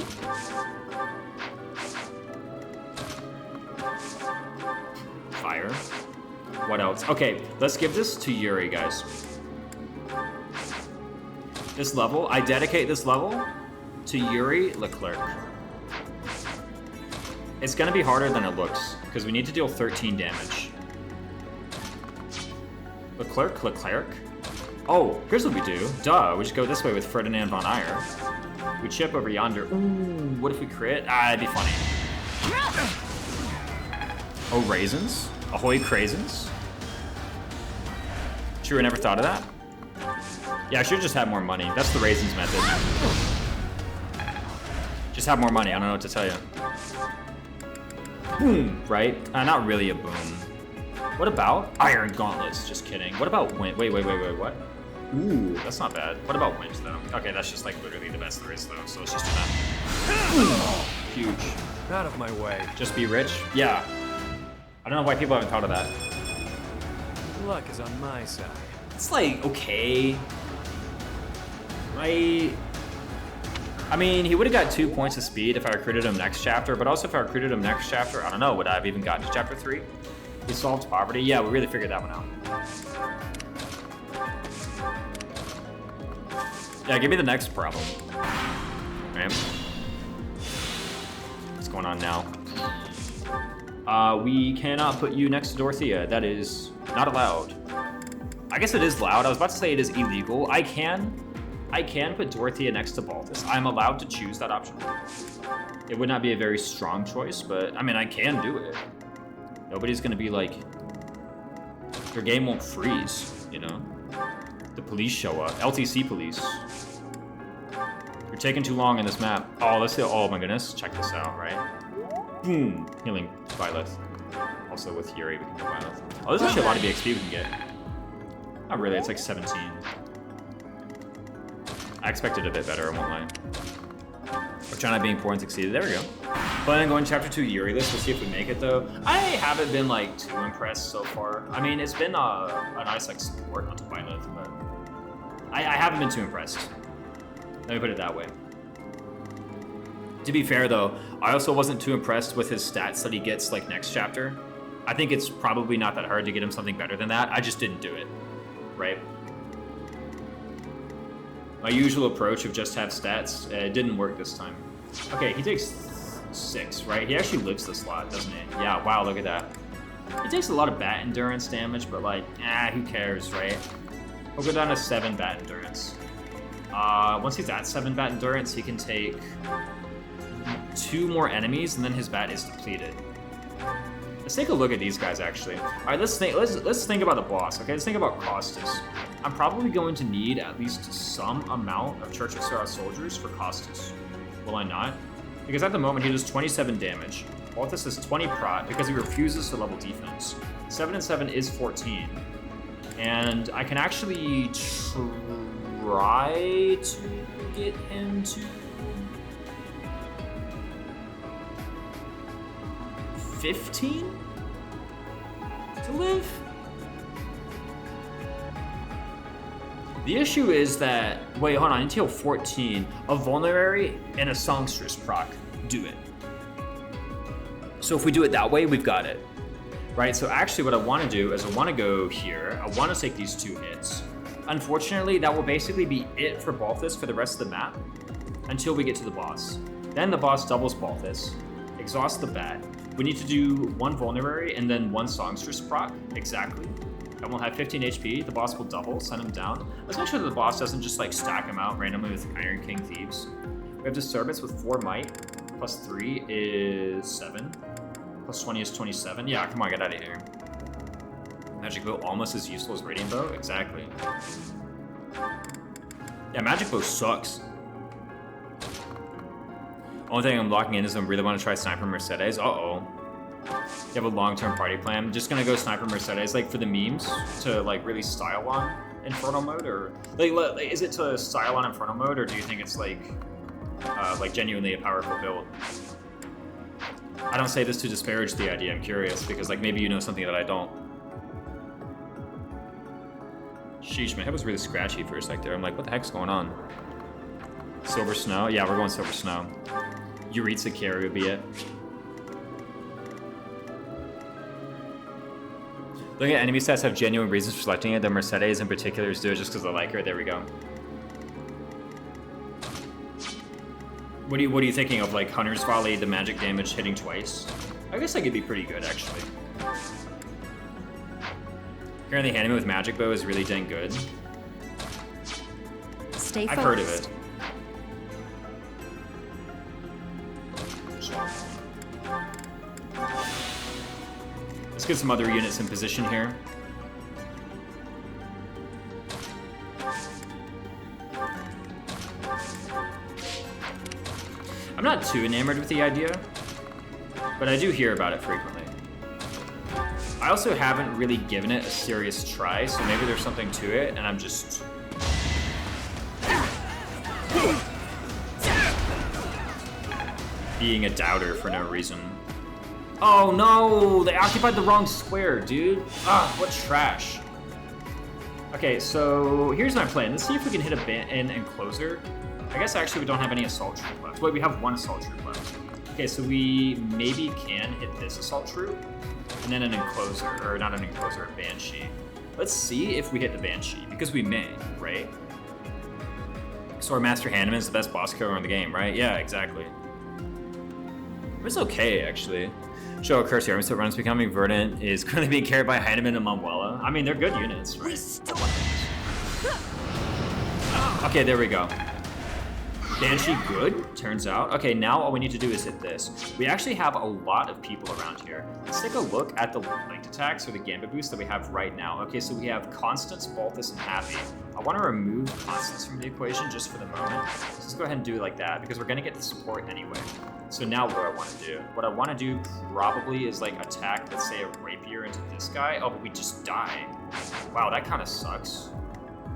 Fire. What else? Okay, let's give this to Yuri, guys. This level, I dedicate this level to Yuri Leclerc. It's gonna be harder than it looks, because we need to deal 13 damage. Leclerc? Oh, here's what we do. Duh, we just go this way with Ferdinand von Ayer. We chip over yonder. Ooh, what if we crit? It'd be funny. Oh, raisins? Ahoy craisins? True, I never thought of that. Yeah, I should just have more money. That's the raisins method. Just have more money, I don't know what to tell you. Boom, right? Not really a boom. What about Iron Gauntlets? Just kidding. What about Wind? Wait, what? Ooh, that's not bad. What about Wind, though? Okay, that's just like literally the best there is, though, so let's just do that. Huge. Out of my way. Just be rich? Yeah. I don't know why people haven't thought of that. Luck is on my side. It's like, okay. Right? I mean, he would have got 2 points of speed if I recruited him next chapter, but also if I recruited him next chapter, I don't know, would I have even gotten to chapter 3? He solved poverty. Yeah, we really figured that one out. Yeah, give me the next problem. Right? What's going on now? We cannot put you next to Dorothea. That is not allowed. I guess it is allowed. I was about to say it is illegal. I can put Dorothea next to Baltus. I'm allowed to choose that option. It would not be a very strong choice, but I mean, I can do it. Nobody's gonna be like, your game won't freeze, you know? The police show up. LTC police. You're taking too long in this map. Oh, let's see. Oh my goodness. Check this out, right? Boom. Healing Byleth. Also with Yuri, we can do Byleth. Oh, there's actually a lot of BXP we can get. Not really, it's like 17. I expected a bit better, I won't lie. We're trying to be important, succeeded. There we go. Planning on going chapter 2 Yuri list. We'll see if we make it though. I haven't been like too impressed so far. I mean, it's been a nice like support onto Byleth, but I haven't been too impressed. Let me put it that way. To be fair though, I also wasn't too impressed with his stats that he gets like next chapter. I think it's probably not that hard to get him something better than that. I just didn't do it, right? My usual approach of just have stats, it didn't work this time. Okay, he takes 6, right? He actually lives this lot, doesn't he? Yeah, wow, look at that. He takes a lot of bat endurance damage, but like, who cares, right? We'll go down to 7 bat endurance. Once he's at 7 bat endurance, he can take 2 more enemies, and then his bat is depleted. Let's take a look at these guys, actually. All right, let's think about the boss, okay? Let's think about Costas. I'm probably going to need at least some amount of Church of Sarah soldiers for Costas. Will I not? Because at the moment, he does 27 damage. Baltus is 20 prot because he refuses to level defense. 7 and 7 is 14. And I can actually try to get him to 15 to live? The issue is that, wait, hold on, until 14, a Vulnerary and a Songstress proc do it. So if we do it that way, we've got it. Right, so actually what I want to do is I want to go here. I want to take these 2 hits. Unfortunately, that will basically be it for Balthus for the rest of the map until we get to the boss. Then the boss doubles Balthus, exhausts the bat. We need to do 1 Vulnerary and then 1 Songstress proc, exactly. And we'll have 15 HP, the boss will double, send him down. Let's make sure that the boss doesn't just like stack him out randomly with Iron King Thieves. We have Disturbance with 4 might, plus 3 is 7. Plus 20 is 27. Yeah, come on, get out of here. Magic Bow almost as useful as Radiant Bow? Exactly. Yeah, Magic Bow sucks. Only thing I'm locking in is I really want to try Sniper Mercedes. Uh-oh. You have a long-term party plan. I'm just gonna go Sniper Mercedes, like, for the memes, to, like, really style on Infernal mode, or... Like, is it to style on Infernal mode, or do you think it's, like genuinely a powerful build? I don't say this to disparage the idea, I'm curious, because like maybe you know something that I don't. Sheesh, my head was really scratchy for a sec there. I'm like, what the heck's going on? Silver Snow? Yeah, we're going Silver Snow. Yuritsa carry would be it. Looking at enemy stats have genuine reasons for selecting it. The Mercedes in particular is do it just because I like her. There we go. What are you thinking of, like Hunter's Volley, the magic damage hitting twice? I guess that could be pretty good, actually. Apparently Handyman with Magic Bow is really dang good. Stay focused. I've heard of it. Let's get some other units in position here. I'm not too enamored with the idea, but I do hear about it frequently. I also haven't really given it a serious try, so maybe there's something to it, and I'm just... being a doubter for no reason. Oh no! They occupied the wrong square, dude! Ah, what trash. Okay, so here's my plan. Let's see if we can hit an encloser. I guess actually we don't have any assault troop left. Wait, we have 1 assault troop left. Okay, so we maybe can hit this assault troop, and then an encloser, or not an encloser, a banshee. Let's see if we hit the banshee, because we may, right? So our Master Handyman is the best boss killer in the game, right? Yeah, exactly. It was okay, actually. Show a curse here. Mr. Runs becoming Verdant is currently being carried by Handyman and Manuela. I mean, they're good units, right? Okay, there we go. Banshee good, turns out. Okay, now all we need to do is hit this. We actually have a lot of people around here. Let's take a look at the linked attacks or the Gambit boost that we have right now. Okay, so we have Constance, Balthus, and Happy. I want to remove Constance from the equation just for the moment. So let's go ahead and do it like that, because we're going to get the support anyway. So now what do I want to do? What I want to do probably is like attack, let's say, a rapier into this guy. Oh, but we just die. Wow, that kind of sucks.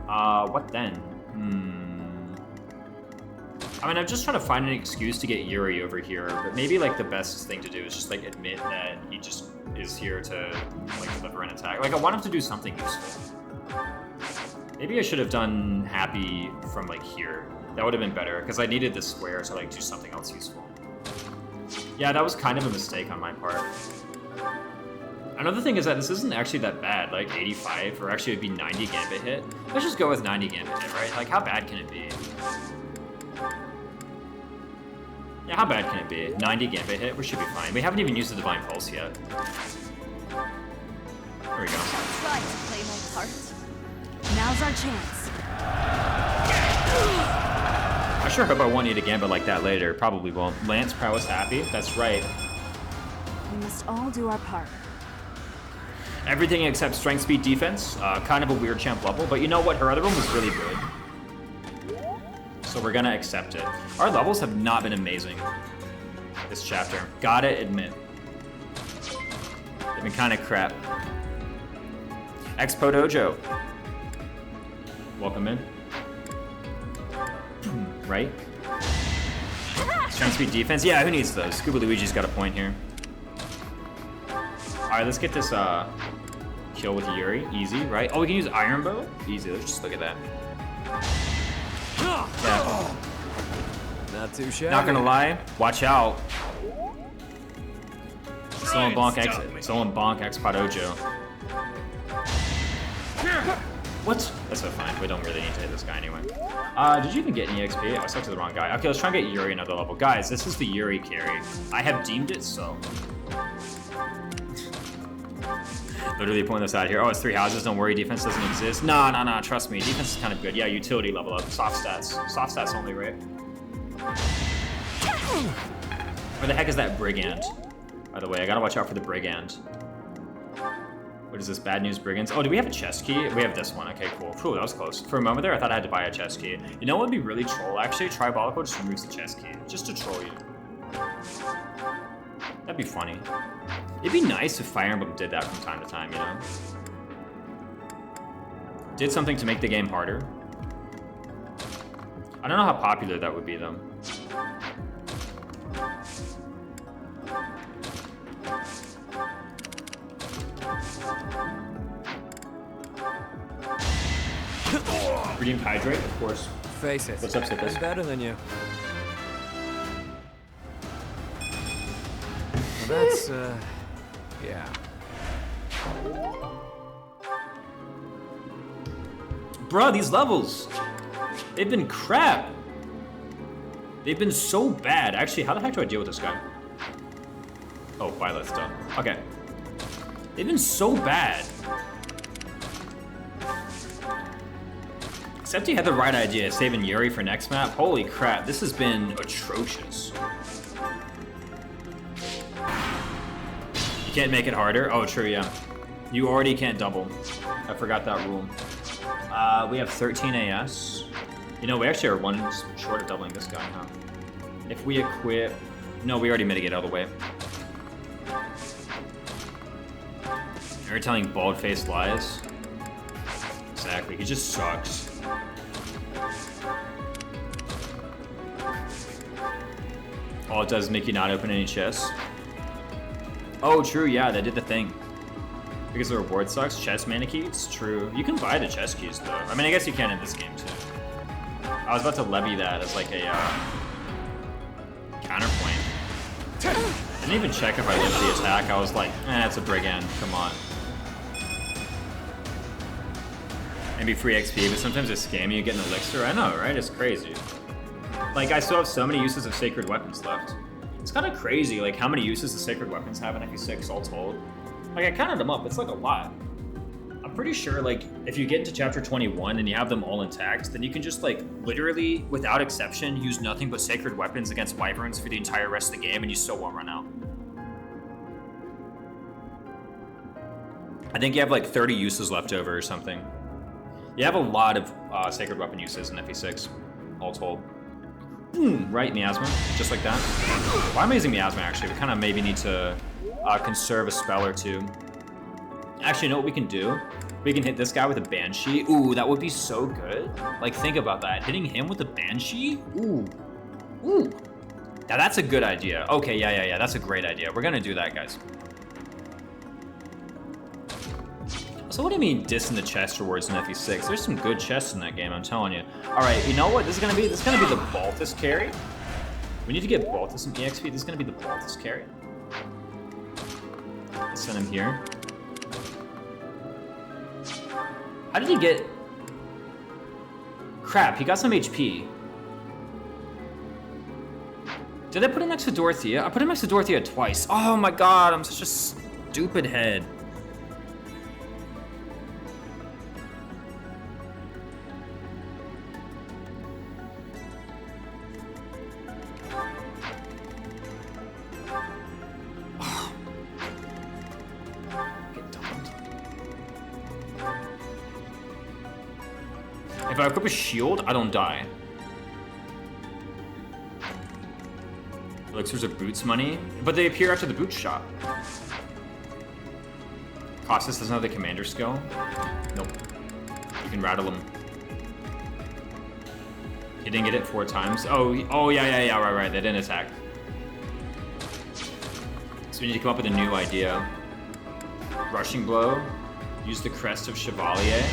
What then? I mean, I'm just trying to find an excuse to get Yuri over here, but maybe like the best thing to do is just like admit that he just is here to like deliver an attack. Like I want him to do something useful. Maybe I should have done Happy from like here. That would have been better because I needed this square to like do something else useful. Yeah, that was kind of a mistake on my part. Another thing is that this isn't actually that bad, like 85, or actually it'd be 90 Gambit hit. Let's just go with 90 Gambit hit, right? Like how bad can it be? Yeah, how bad can it be? 90 Gambit hit, we should be fine. We haven't even used the Divine Pulse yet. There we go. Try to play my part. Now's our chance. I sure hope I won't need a Gambit like that later. Probably won't. Lance Prowess Happy? That's right. We must all do our part. Everything except Strength, Speed, Defense. Kind of a weird champ level, but you know what? Her other one was really good. So we're gonna accept it. Our levels have not been amazing this chapter. Gotta admit. They've been kind of crap. Expo Dojo. Welcome in. Right? Strength, Speed, Defense. Yeah, who needs those? Scuba Luigi's got a point here. Alright, let's get this kill with Yuri. Easy, right? Oh, we can use Iron Bow? Easy, let's just look at that. Yeah. Not too shabby. Not gonna lie, watch out. Someone bonk X Pod Ojo. What? That's so fine. We don't really need to hit this guy anyway. Did you even get any XP? I was stuck to the wrong guy. Okay, let's try and get Yuri another level. Guys, this is the Yuri carry. I have deemed it so. Literally pulling this out here. Oh, it's 3 houses. Don't worry, defense doesn't exist. Nah. Trust me, defense is kind of good. Yeah, utility level up. Soft stats only, right? Where the heck is that brigand? By the way, I gotta watch out for the brigand. What is this? Bad news brigands? Oh, do we have a chest key? We have this one. Okay, cool. Phew, that was close. For a moment there, I thought I had to buy a chest key. You know what would be really troll? Actually, Tribalico just removes the chest key. Just to troll you. That'd be funny. It'd be nice if Fire Emblem did that from time to time, you know? Did something to make the game harder. I don't know how popular that would be, though. Redeemed Hydrate, of course. Face it. What's up, Sippus? I'm better than you. Well, that's, yeah. Bruh, these levels, they've been crap. They've been so bad. Actually, how the heck do I deal with this guy? Oh, Violet's done. Okay. They've been so bad. Except he had the right idea, saving Yuri for next map. Holy crap, this has been atrocious. You can't make it harder? Oh, true, yeah. You already can't double. I forgot that rule. We have 13 AS. You know, we actually are 1 short of doubling this guy, huh? If we equip... No, we already mitigated all the way. You're telling bald-faced lies? Exactly, he just sucks. All it does is make you not open any chests. Oh, true, yeah, that did the thing. Because the reward sucks, chest mana keys? True. You can buy the chest keys, though. I mean, I guess you can in this game, too. I was about to levy that as, like, a, counterpoint. I didn't even check if I lived the attack. I was like, it's a brigand, come on. Maybe free XP, but sometimes it's scammy, you get an elixir. I know, right? It's crazy. Like, I still have so many uses of sacred weapons left. It's kind of crazy, like, how many uses the sacred weapons have in FE6 all told. Like, I counted them up, it's like a lot. I'm pretty sure, like, if you get into chapter 21 and you have them all intact, then you can just, like, literally, without exception, use nothing but sacred weapons against wyverns for the entire rest of the game, and you still won't run out. I think you have, like, 30 uses left over or something. You have a lot of sacred weapon uses in FE6, all told. Right, Miasma, just like that. Why am I using Miasma, actually? We kind of maybe need to conserve a spell or two. Actually, you know what we can do? We can hit this guy with a Banshee. Ooh, that would be so good. Like, think about that. Hitting him with a Banshee? Ooh. Ooh. Now, that's a good idea. Okay, yeah. That's a great idea. We're gonna do that, guys. So what do you mean dissing the chest rewards in FE6? There's some good chests in that game, I'm telling you. All right, you know what? This is gonna be the Balthus carry. We need to get Balthus some EXP. This is gonna be the Balthus carry. Let's send him here. How did he get? Crap, he got some HP. Did I put him next to Dorothea? I put him next to Dorothea twice. Oh my god, I'm such a stupid head. If I equip a shield, I don't die. Elixirs are boots money, but they appear after the boot shop. Costas doesn't have the commander skill. Nope. You can rattle him. He didn't get it 4 times. Oh yeah, right. They didn't attack. So we need to come up with a new idea. Rushing blow. Use the crest of Chevalier.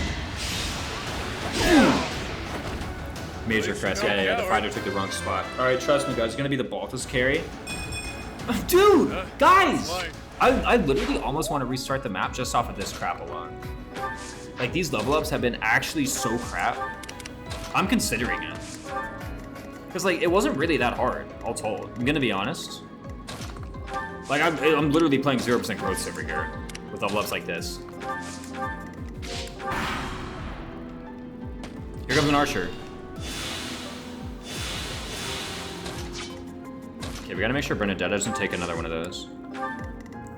Major crest, yeah, the fighter took the wrong spot. Alright, trust me guys, it's gonna be the Balthus carry. Dude! Guys! I literally almost want to restart the map just off of this crap alone. Like, these level ups have been actually so crap. I'm considering it. Because, like, it wasn't really that hard, all told. I'm gonna be honest. Like, I'm literally playing 0% growths over here with level ups like this. Here comes an archer. Okay, we gotta make sure Bernadette doesn't take another one of those.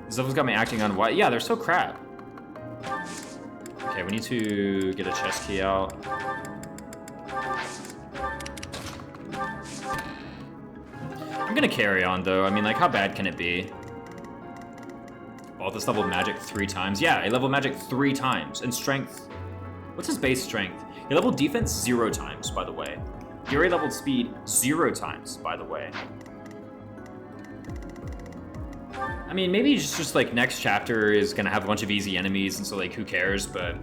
This level's got me acting on why. Yeah, they're so crap. Okay, we need to get a chest key out. I'm gonna carry on though. I mean, like, how bad can it be? Oh, this leveled magic 3 times. Yeah, I leveled magic 3 times. And strength. What's his base strength? He leveled defense 0 times, by the way. Yuri leveled speed 0 times, by the way. I mean, maybe it's just like next chapter is gonna have a bunch of easy enemies, and so like who cares? But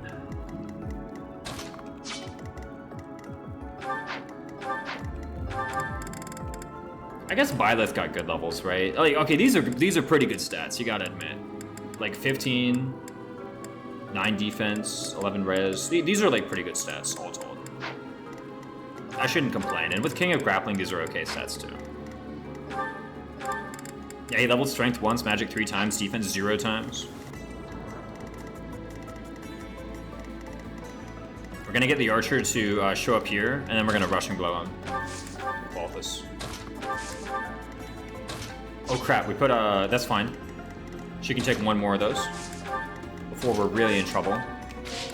I guess Byleth got good levels, right? Like, okay, these are pretty good stats. You gotta admit, like 15, 9 defense, 11 res. These are like pretty good stats all told. I shouldn't complain. And with King of Grappling, these are okay stats too. Yeah, he leveled strength once, magic 3 times, defense 0 times. We're gonna get the archer to show up here, and then we're gonna rush and blow him. Balthus. Oh crap, we put that's fine. She can take 1 more of those before we're really in trouble.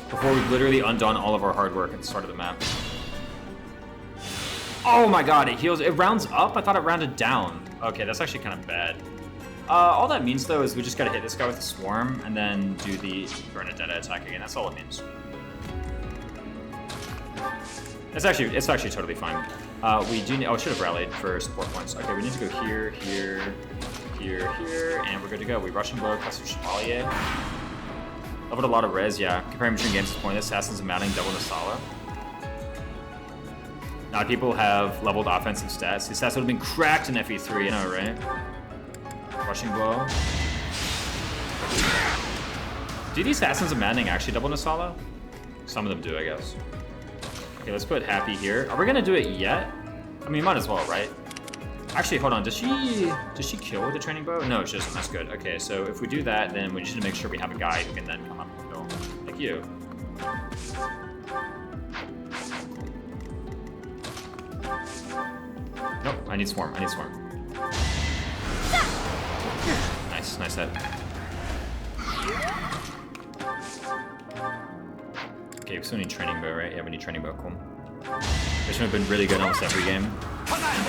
Before we've literally undone all of our hard work at the start of the map. Oh my god, it heals. It rounds up? I thought it rounded down. Okay, that's actually kind of bad. All that means, though, is we just gotta hit this guy with a swarm and then do the Bernadette attack again. That's all it means. It's actually totally fine. We do need, oh, I should have rallied for support points. Okay, we need to go here, here, here, here, and we're good to go. We rush and blow Cluster Chevalier. Leveled a lot of res, yeah. Comparing between games is pointless. Assassins and Mounting double Nasala. Now people have leveled offensive stats. These stats would have been cracked in FE3, you know, right? Rushing blow. Do these Assassins of Maddening actually double Nasala? Some of them do, I guess. Okay, let's put Happy here. Are we gonna do it yet? I mean, might as well, right? Actually, hold on. Does she kill with the training bow? No, she doesn't. That's good. Okay, so if we do that, then we just need to make sure we have a guy who can then come up and kill. Like you. Nope, I need swarm. I need swarm. Nice, nice hit. Okay, we still need training bow, right? Yeah, we need training bow. Cool. This would have been really good almost every game.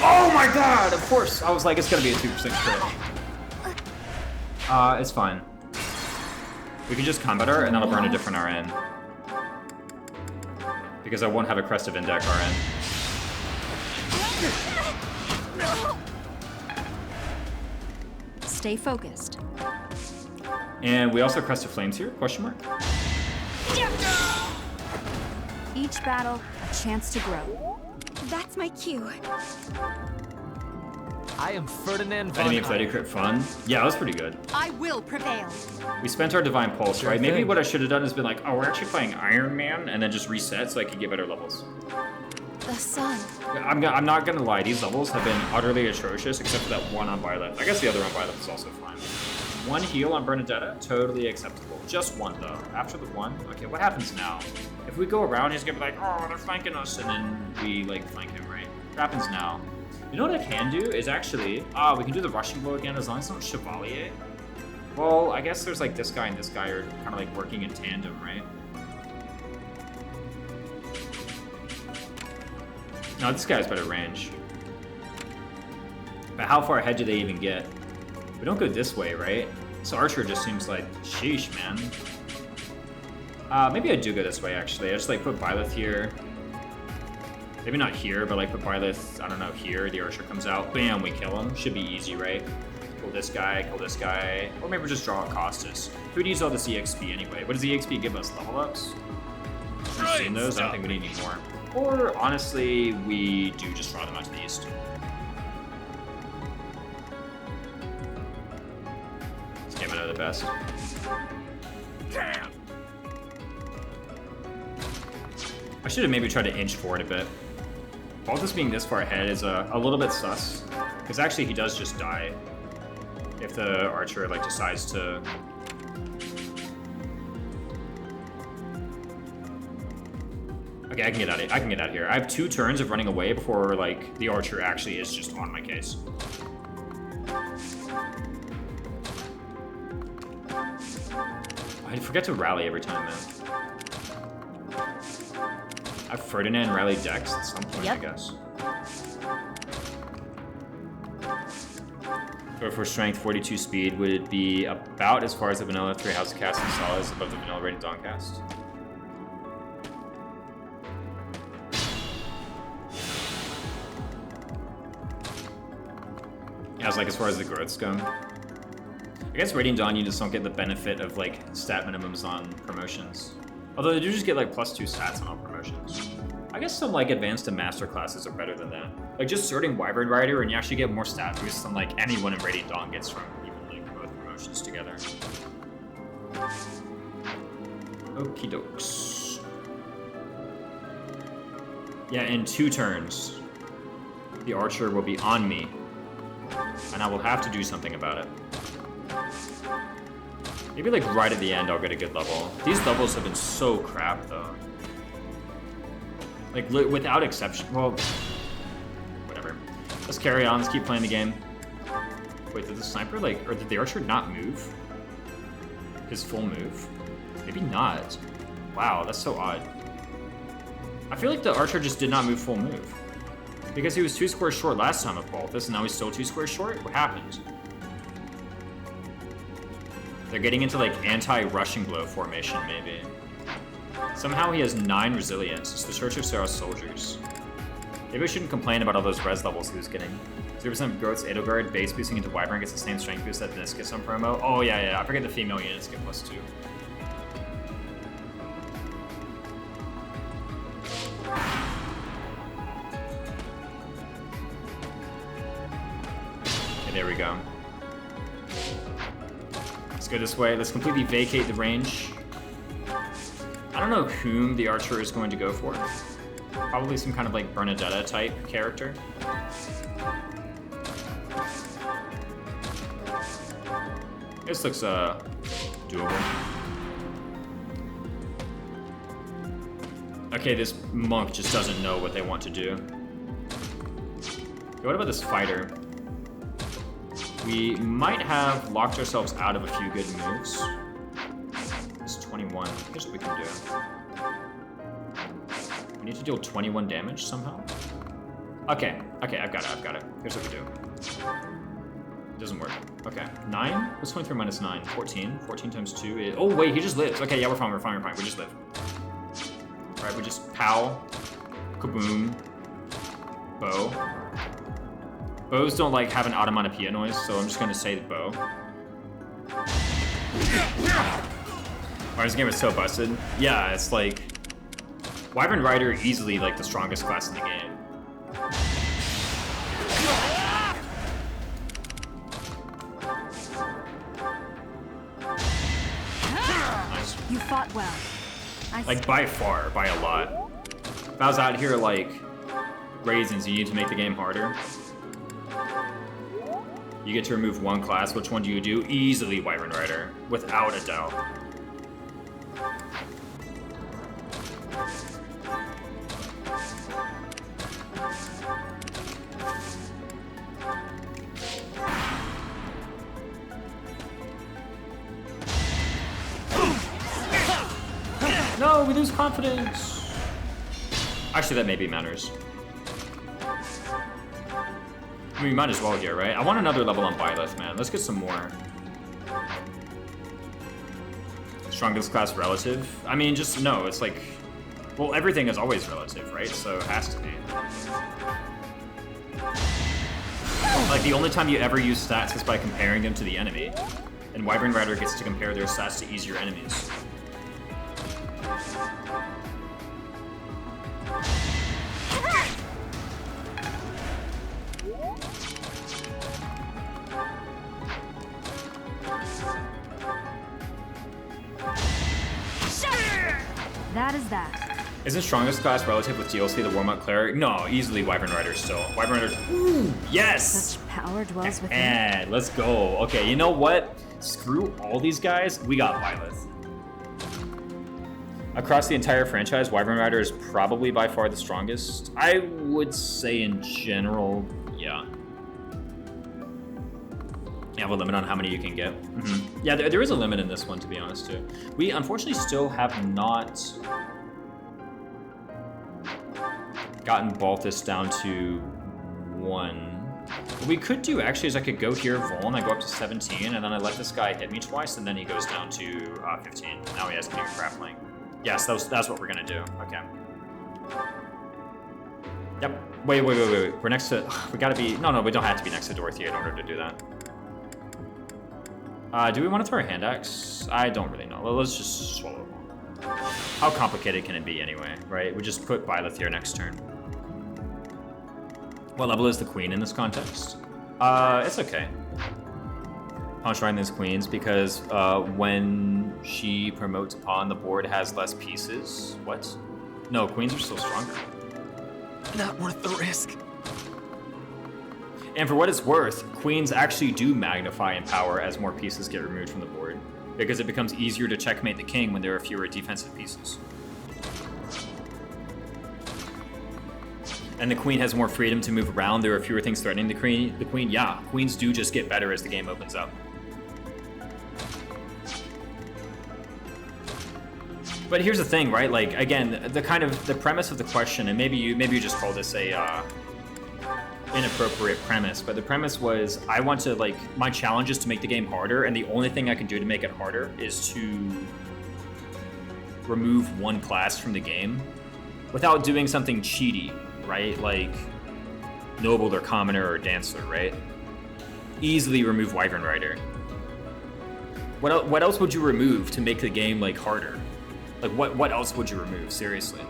Oh my god! Of course! I was like, it's gonna be a 2% crit. It's fine. We can just combat her, and that'll burn a different RN. Because I won't have a Crest of Index RN. Stay focused. And we also Crest of Flames here, question mark? Each battle, a chance to grow. That's my cue. I am Ferdinand von Enemy inflated crit fun. Yeah, that was pretty good. I will prevail. We spent our Divine Pulse, Sure right? Maybe thing. what I should have done is been like, oh, we're actually playing Iron Man, and then just reset so I could get better levels. The sun. I'm not gonna lie, these levels have been utterly atrocious, except for that one on Violet. I guess the other on Violet is also fine. 1 heal on Bernadette, totally acceptable. Just 1 though. After the 1, okay, what happens now? If we go around, he's gonna be like, oh, they're flanking us, and then we like flank him, right? What happens now? You know what I can do is actually, we can do the rushing blow again as long as it's not Chevalier. Well, I guess there's like this guy and this guy are kind of like working in tandem, right? No, this guy has better range. But how far ahead do they even get? We don't go this way, right? So Archer just seems like, sheesh, man. Maybe I do go this way, actually. I just like put Byleth here. Maybe not here, but like put Byleth, I don't know, here. The Archer comes out. Bam, we kill him. Should be easy, right? Kill this guy, kill this guy. Or maybe just draw a Costas. Who needs all this EXP anyway? What does EXP give us? Level ups? We've seen those. I don't think we need any more. Or honestly, we do just draw them out to the east. Let's get rid of the best. I should have maybe tried to inch forward a bit. Baltus being this far ahead is a little bit sus, because actually he does just die if the archer like decides to. Okay, I can get out of, I can get out of here. I have 2 turns of running away before like the archer actually is just on my case. I forget to rally every time, man. I have Ferdinand rally Dex at some point, I guess. For strength, 42 speed would be about as far as the vanilla 3 house cast and saw is above the vanilla rated dawn cast. Yeah, it's like as far as the growths go. I guess Radiant Dawn, you just don't get the benefit of like stat minimums on promotions. Although they do just get like +2 stats on all promotions. I guess some like advanced and master classes are better than that. Like just starting Wyvern Rider and you actually get more stat boosts than like anyone in Radiant Dawn gets from even like both promotions together. Okie dokes. Yeah, in 2 turns, the archer will be on me, and I will have to do something about it. Maybe like right at the end I'll get a good level. These levels have been so crap though. Like without exception, well, whatever. Let's carry on, let's keep playing the game. Wait, did the sniper like, or did the archer not move? His full move? Maybe not. Wow, that's so odd. I feel like the archer just did not move full move. Because he was 2 squares short last time of Baltus, and now he's still 2 squares short? What happened? They're getting into like anti-rushing blow formation, maybe. Somehow he has 9 resilience. It's the Church of Sarah's soldiers. Maybe I shouldn't complain about all those res levels he was getting. 0% growth, Edelgard, base boosting into Wyvern gets the same strength boost that this gets on promo. Oh yeah, I forget the female units get +2. Okay, there we go. Let's go this way. Let's completely vacate the range. I don't know whom the archer is going to go for. Probably some kind of like Bernadetta type character. This looks doable. Okay, this monk just doesn't know what they want to do. What about this fighter? We might have locked ourselves out of a few good moves. It's 21. Here's what we can do. We need to deal 21 damage somehow. Okay, I've got it. Here's what we do. It doesn't work. Okay, 9? What's 23 minus 9? 14. 14 times 2 is... Oh, wait, he just lives. Okay, yeah, we're fine. We just live. Alright, we just pow, kaboom, bow. Bows don't like have an onomatopoeia noise, so I'm just gonna say the bow. Wow, this game is so busted. Yeah, it's like Wyvern Rider easily like the strongest class in the game. Nice. You fought well. Like by far, by a lot. If I was out here like Raisins, you need to make the game harder. You get to remove 1 class. Which one do you do? Easily Wyvern Rider, without a doubt. No, we lose confidence. Actually, that maybe matters. I mean, we might as well here, right? I want another level on Byleth, man. Let's get some more. Strongest class relative? I mean, just no, it's like... Well, everything is always relative, right? So it has to be. Like, the only time you ever use stats is by comparing them to the enemy. And Wyvern Rider gets to compare their stats to easier enemies. That is that. Isn't strongest class relative with DLC the warm-up cleric? No, easily Wyvern Rider still. Wyvern Rider. Ooh, yes! Such power dwells within. And let's go. Okay, you know what? Screw all these guys. We got Byleth. Across the entire franchise, Wyvern Rider is probably by far the strongest. I would say in general, yeah. You have a limit on how many you can get. Yeah, there is a limit in this one, to be honest, too. We unfortunately still have not gotten Balthus down to 1. What we could do actually is I could go here, Vol, and I go up to 17, and then I let this guy hit me twice, and then he goes down to 15. Now he has to do grappling. Yes, that's what we're gonna do. Okay. Yep. Wait. We're next to. We gotta be. No, we don't have to be next to Dorothea in order to do that. Do we want to throw a hand axe? I don't really know. Let's just swallow them all. How complicated can it be anyway, right? We just put Byleth here next turn. What level is the queen in this context? It's okay. Punch riding these queens because when she promotes pawn, the board has less pieces. What? No, queens are still stronger. Not worth the risk. And for what it's worth, queens actually do magnify in power as more pieces get removed from the board, because it becomes easier to checkmate the king when there are fewer defensive pieces. And the queen has more freedom to move around. There are fewer things threatening the queen. Yeah, queens do just get better as the game opens up. But here's the thing, right? Like, again, the premise of the question, and maybe you just call this a inappropriate premise, but the premise was I want to, like, my challenge is to make the game harder, and the only thing I can do to make it harder is to remove one class from the game without doing something cheaty, right? Like Noble or Commoner or Dancer, right? Easily remove Wyvern Rider. What else would you remove to make the game, like, harder? Like, what else would you remove, seriously?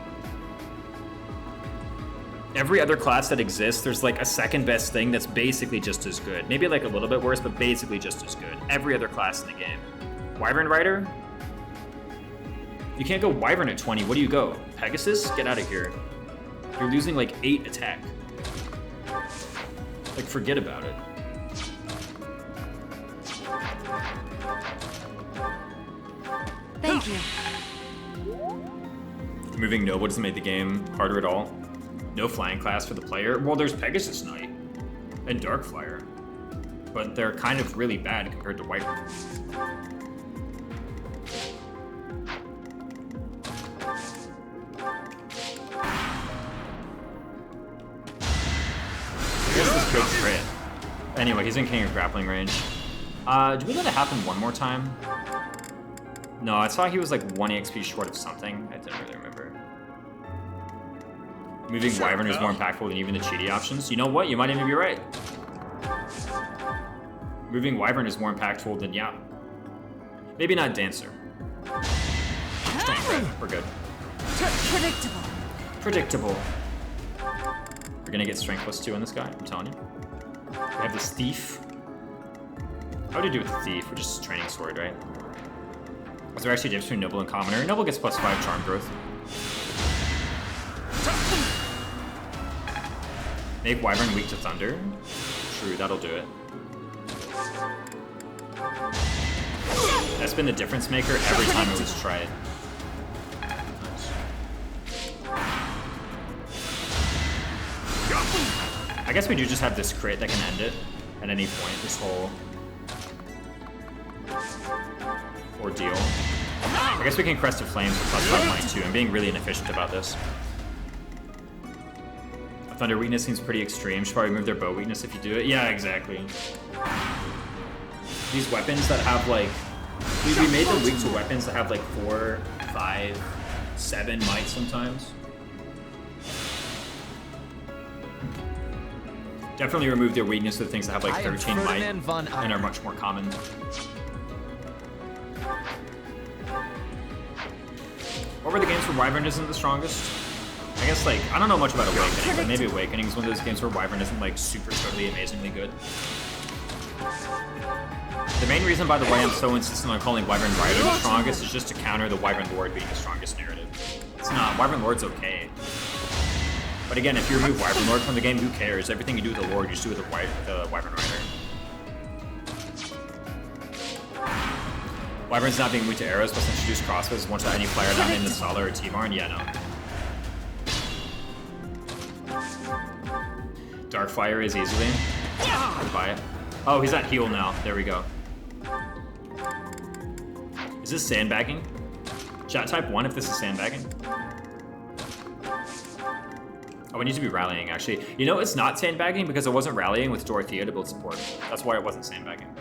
Every other class that exists, there's like a second best thing that's basically just as good. Maybe like a little bit worse, but basically just as good. Every other class in the game. Wyvern Rider? You can't go Wyvern at 20. What do you go? Pegasus? Get out of here. You're losing like 8 attack. Like, forget about it. Thank you. Moving Noble doesn't make the game harder at all. No flying class for the player. Well, there's Pegasus Knight and Darkflyer, but they're kind of really bad compared to Wyvern. I guess this could crit. Anyway, he's in King of Grappling range. Do we let it happen one more time? No, I saw he was like 1 EXP short of something. I didn't really remember. Moving Wyvern is more impactful than even the cheaty options. You know what? You might even be right. Moving Wyvern is more impactful than, yeah. Maybe not Dancer. We're good. Predictable. Predictable. We're gonna get strength +2 on this guy, I'm telling you. We have this Thief. How would you do with the Thief? We're just training sword, right? Is there actually a difference between Noble and Commoner? Noble gets +5 charm growth. Make Wyvern weak to Thunder. True, that'll do it. That's been the difference maker every time it was tried. I guess we do just have this crit that can end it at any point, this whole ordeal. I guess we can Crest of Flames with +5 might too. I'm being really inefficient about this. Thunder weakness seems pretty extreme. Should probably remove their bow weakness if you do it. Yeah, exactly. These weapons that have like... We made them weak to weapons that have like 4, 5, 7 might sometimes. Definitely remove their weakness to the things that have like 13 might and are much more common. What were the games where Wyvern isn't the strongest? I guess, like, I don't know much about Awakening, but maybe Awakening is one of those games where Wyvern isn't, like, super totally amazingly good. The main reason, by the way, I'm so insistent on calling Wyvern Rider the strongest is just to counter the Wyvern Lord being the strongest narrative. It's not. Wyvern Lord's okay. But again, if you remove Wyvern Lord from the game, who cares? Everything you do with the Lord, you just do with the Wyvern Rider. Wyvern's not being weak to arrows, plus introduce crossbows once any player not named the Sala or T-Marn. Yeah, no. Darkfire is easily. I'd buy it. Oh, he's at heal now. There we go. Is this sandbagging? Chat type 1 if this is sandbagging. Oh, we need to be rallying, actually. You know, it's not sandbagging because I wasn't rallying with Dorothea to build support. That's why it wasn't sandbagging.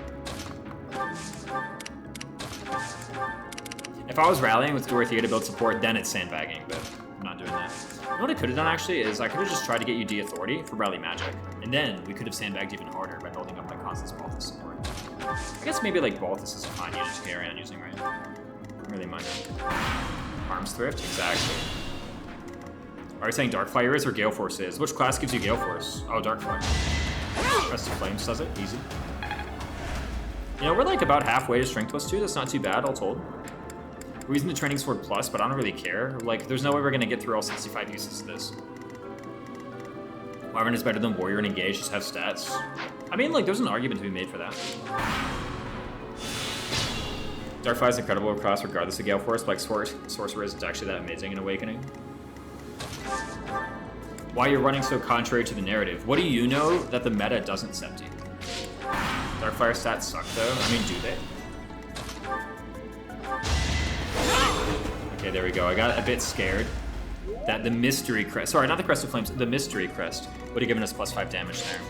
If I was rallying with Dorothea to build support, then it's sandbagging, but I'm not doing that. You know what I could have done, actually, is I could have just tried to get you D-Authority for Rally Magic, and then we could have sandbagged even harder by building up, like, Constance Balthus support. I guess maybe, like, Balthus is a fine unit to carry on using, right? I don't really mind that. Arms Thrift? Exactly. Are you saying Darkfire is or Gale Force is? Which class gives you Gale Force? Oh, Darkfire. Crest of Flames does it. Easy. You know, we're like about halfway to Strength Plus 2. That's not too bad, all told. We're using the Training Sword Plus, but I don't really care. Like, there's no way we're going to get through all 65 uses of this. Wyvern is better than Warrior and Engage, just have stats. I mean, like, there's an argument to be made for that. Darkfire is incredible across regardless of Gale Force, but like Sorcerer isn't actually that amazing in Awakening. Why you're running so contrary to the narrative? What do you know that the meta doesn't Septi? Darkfire stats suck though. I mean, do they? Okay, there we go. I got a bit scared that the Mystery Crest, sorry, not the Crest of Flames, the Mystery Crest would have given us +5 damage there.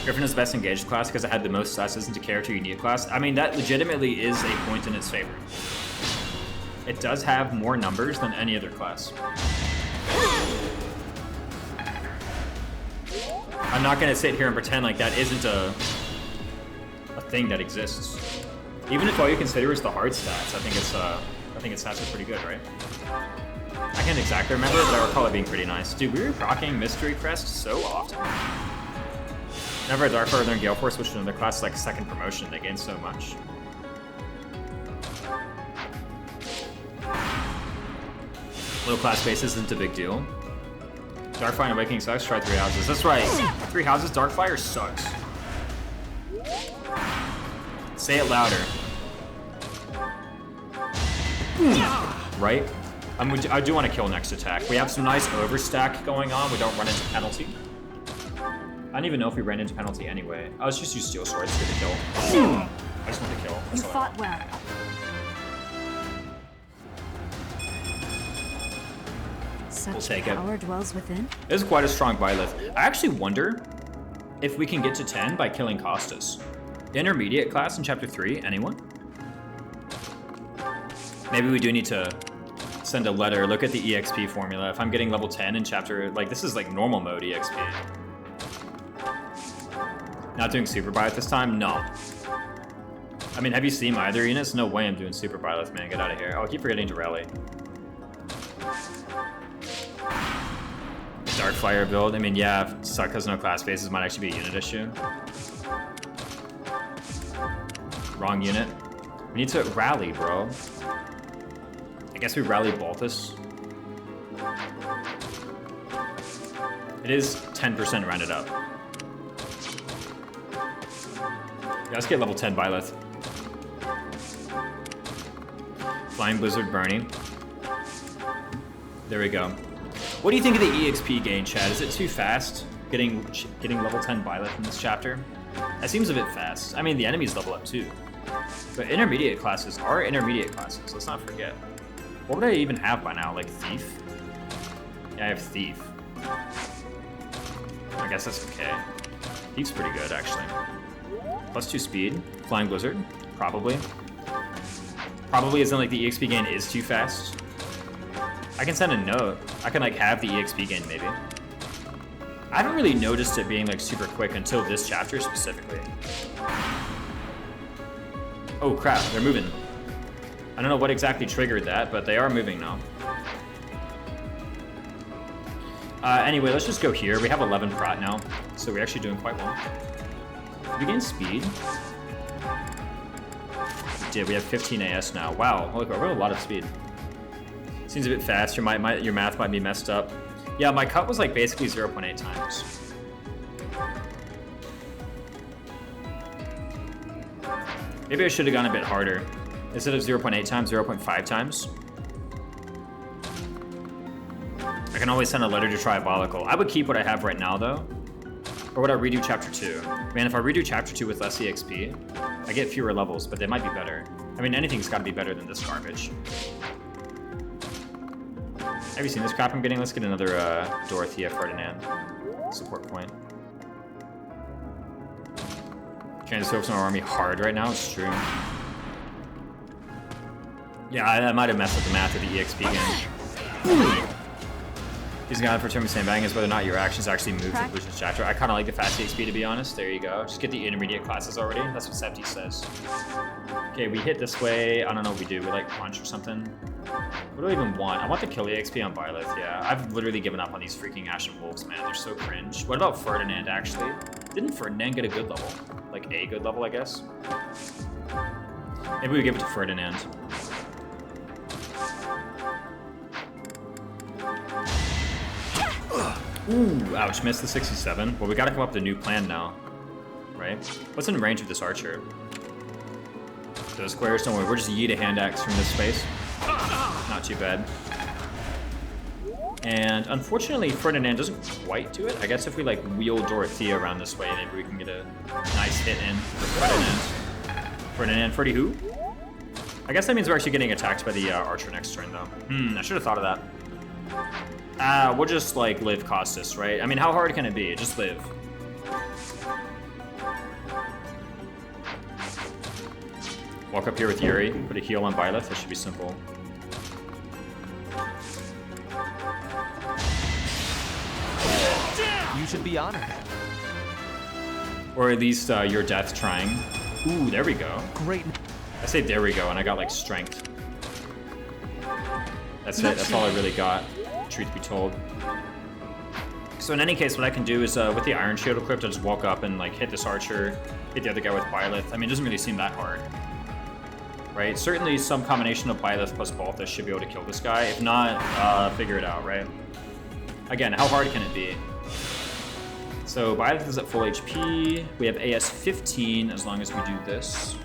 Griffin is the best engaged class because it had the most stats isn't a character you need class. I mean, that legitimately is a point in its favor. It does have more numbers than any other class. I'm not gonna sit here and pretend like that isn't a thing that exists. Even if all you consider is the hard stats, I think its stats are pretty good, right? I can't exactly remember, but I recall it being pretty nice. Dude, we were rocking Mystery Crest so often. Whenever a Darkfire learned Gale Force, switched to another class, like second promotion, they gain so much. Low class base isn't a big deal. Darkfire and Awakening sucks, try 3 houses. That's right, 3 houses, Darkfire sucks. Say it louder. Right? I do want to kill next attack. We have some nice overstack going on. We don't run into penalty. I don't even know if we ran into penalty anyway. I was just use Steel Swords to get the kill. I just want to kill. You fought well. Such power dwells within. This is quite a strong Byleth. I actually wonder if we can get to 10 by killing Costas. Intermediate class in Chapter 3, anyone? Maybe we do need to send a letter. Look at the EXP formula. If I'm getting level 10 in Chapter... Like, this is like normal mode EXP. Not doing Super Byleth this time? No. I mean, have you seen my other units? No way I'm doing Super Byleth, man. Get out of here. Oh, I keep forgetting to rally. Darkfire build. I mean, yeah, Suck has no class bases might actually be a unit issue. Wrong unit. We need to rally, bro. I guess we rally Balthus. It is 10% rounded up. Yeah, let's get level 10 Byleth. Flying Blizzard Burning. There we go. What do you think of the EXP gain, Chad? Is it too fast getting level 10 Byleth in this chapter? That seems a bit fast. I mean, the enemies level up too. But intermediate classes are intermediate classes, let's not forget. What would I even have by now? Like Thief? Yeah, I have Thief. I guess that's okay. Thief's pretty good, actually. +2 speed. Flying Blizzard. Probably. Probably isn't like the EXP gain is too fast. I can send a note. I can like have the EXP gain maybe. I haven't really noticed it being like super quick until this chapter specifically. Oh crap, they're moving. I don't know what exactly triggered that, but they are moving now. Anyway, let's just go here. We have 11 Prat now, so we're actually doing quite well. Did we gain speed? We did. We have 15 AS now. Wow. Look, we're a lot of speed. Seems a bit fast. Your math might be messed up. Yeah, my cut was like basically 0.8 times. Maybe I should have gone a bit harder. Instead of 0.8 times, 0.5 times. I can always send a letter to Triabolical. I would keep what I have right now, though. Or would I redo Chapter 2? Man, if I redo Chapter 2 with less EXP, I get fewer levels, but they might be better. I mean, anything's got to be better than this garbage. Have you seen this crap I'm getting? Let's get another Dorothea Ferdinand support point. Trying to focus on our army hard right now, it's true. Yeah, I might have messed with the math of the EXP game. He's gonna for term sandbagging is whether or not your actions actually move to the position chapter. I kind of like the fast EXP, to be honest. There you go. Just get the intermediate classes already. That's what Septi says. Okay, we hit this way. I don't know what we do. We like punch or something. What do I even want? I want the kill EXP on Byleth, yeah. I've literally given up on these freaking Ashen Wolves, man. They're so cringe. What about Ferdinand, actually? Didn't Ferdinand get a good level? Like a good level, I guess? Maybe we give it to Ferdinand. Ooh, ouch, missed the 67. Well, we gotta come up with a new plan now, right? What's in range of this archer? Those squares, don't worry, we're just yeet a hand axe from this space. Not too bad. And unfortunately, Ferdinand doesn't quite do it. I guess if we like wheel Dorothea around this way, maybe we can get a nice hit in for Ferdinand. Ferdinand, Ferdy who? I guess that means we're actually getting attacked by the archer next turn, though. I should have thought of that. We'll just like live Costas, right? I mean, how hard can it be? Just live. Walk up here with Yuri, put a heal on Byleth. That should be simple. You should be honored. Or at least your death trying. Ooh, there we go. Great. I say there we go, and I got like strength. That's it. That's all I really got. Truth be told. So in any case, what I can do is with the Iron Shield equipped, I'll just walk up and like hit this archer, hit the other guy with Byleth. I mean, it doesn't really seem that hard, right? Certainly some combination of Byleth plus Balthus should be able to kill this guy. If not, figure it out, right? Again, how hard can it be? So Byleth is at full HP. We have AS 15 as long as we do this.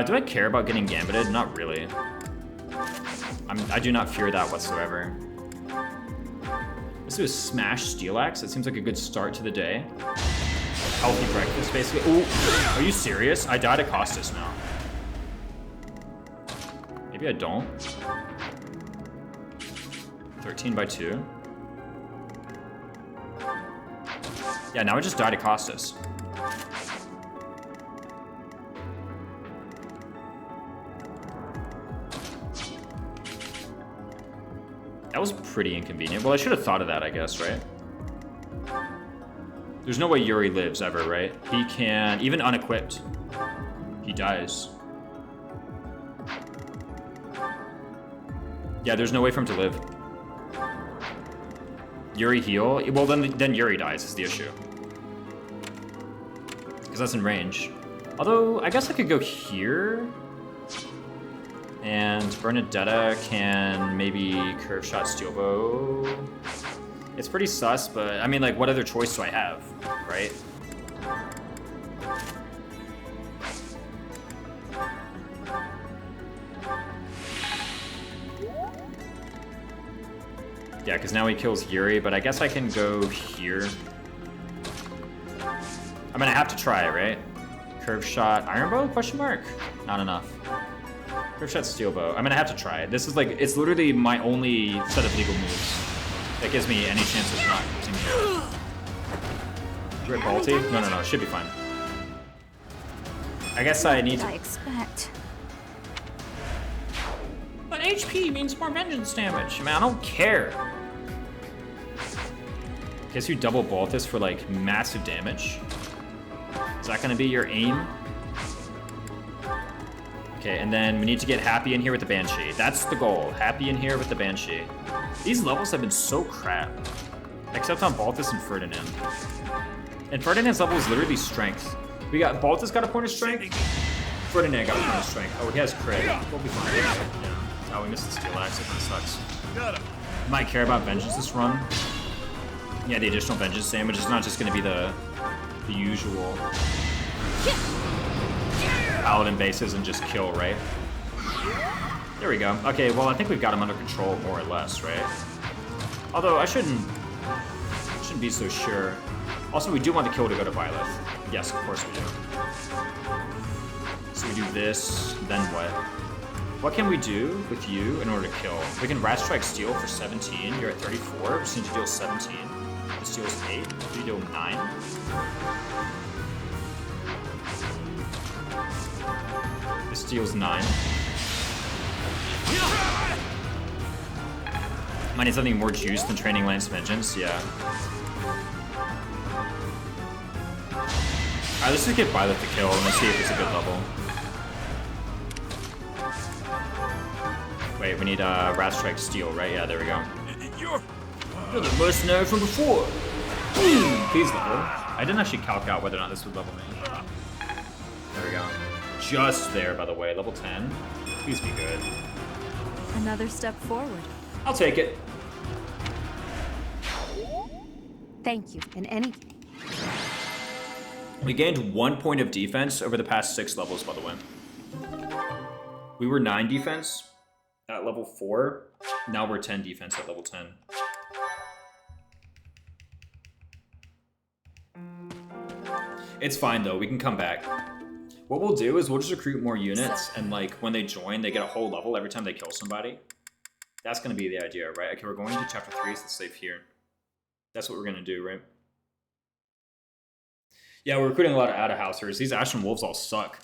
Do I care about getting gambited? Not really. I do not fear that whatsoever. Let's do a Smash Steel Axe. That seems like a good start to the day. Healthy breakfast, basically. Ooh, are you serious? I died at Costas now. Maybe I don't. 13 by 2. Yeah, now I just died at Costas. That was pretty inconvenient. Well, I should have thought of that, I guess, right? There's no way Yuri lives ever, right? He can, even unequipped, he dies. Yeah, there's no way for him to live. Yuri heal? Well, then Yuri dies is the issue. Because that's in range. Although, I guess I could go here. And Bernadetta can maybe curve shot steel bow. It's pretty sus, but I mean, like, what other choice do I have, right? Yeah, because now he kills Yuri, but I guess I can go here. I'm gonna have to try it, right? Curve shot iron bow? Question mark? Not enough. Curve shot steel bow. I'm gonna have to try it. This is like, it's literally my only set of legal moves that gives me any chance of not losing here. Rip ulti? No, should be fine. I guess I need to... I expect. But HP means more vengeance damage. Man, I don't care. Guess you double bolt this for like massive damage. Is that gonna be your aim? Okay, and then we need to get Happy in here with the Banshee. That's the goal. Happy in here with the Banshee. These levels have been so crap. Except on Baltus and Ferdinand. And Ferdinand's level is literally strength. We got Baltus got a point of strength. Ferdinand got a point of strength. Oh, he has crit. We'll be fine. Yeah. Oh, we missed the Steel Axe. It kind of sucks. Might care about Vengeance this run. Yeah, the additional Vengeance damage is not just going to be the usual Paladin bases and just kill, right? There we go. Okay, well, I think we've got him under control more or less, right? Although I shouldn't be so sure. Also, we do want the kill to go to Byleth. Yes, of course we do. So we do this, then what? What can we do with you in order to kill? We can Rat Strike Steel for 17. You're at 34. We just need to deal 17. This deals 8. We deal 9. This deals 9. Might need something more juice than Training Lance Vengeance, yeah. Alright, let's just get Byleth to kill and let's see if it's a good level. Wait, we need Rat Strike Steel, right? Yeah, there we go. You're the mercenary from before! Please level. I didn't actually calc out whether or not this would level me. There we go. Just there, by the way. Level 10. Please be good. Another step forward. I'll take it. Thank you. In any case. We gained 1 point of defense over the past 6 levels, by the way. We were 9 defense at level 4. Now we're 10 defense at level 10. It's fine, though. We can come back. What we'll do is we'll just recruit more units, and, like, when they join, they get a whole level every time they kill somebody. That's going to be the idea, right? Okay, we're going to chapter 3, so let's save here. That's what we're going to do, right? Yeah, we're recruiting a lot of out-of-housers. These Ashen Wolves all suck.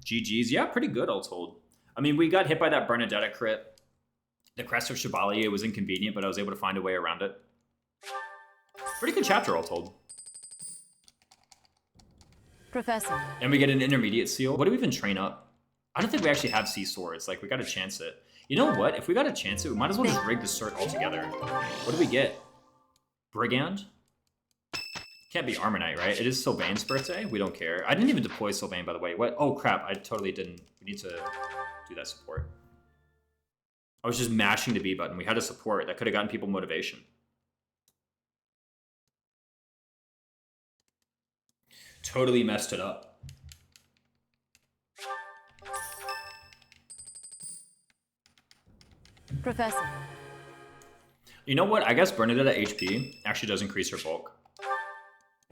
GG's. Yeah, pretty good, all told. I mean, we got hit by that Bernadetta crit. The Crest of Chevalier was inconvenient, but I was able to find a way around it. Pretty good chapter, all told. Professor. And we get an intermediate seal. What do we even train up? I don't think we actually have sea swords. Like, we got to chance it. You know what? If we got to chance it, we might as well just rig the cert altogether. What do we get? Brigand? Can't be Armonite, right? It is Sylvain's birthday. We don't care. I didn't even deploy Sylvain, by the way. What? Oh, crap. I totally didn't. We need to do that support. I was just mashing the B button. We had a support. That could have gotten people motivation. Totally messed it up. Professor. You know what? I guess Bernadetta HP actually does increase her bulk.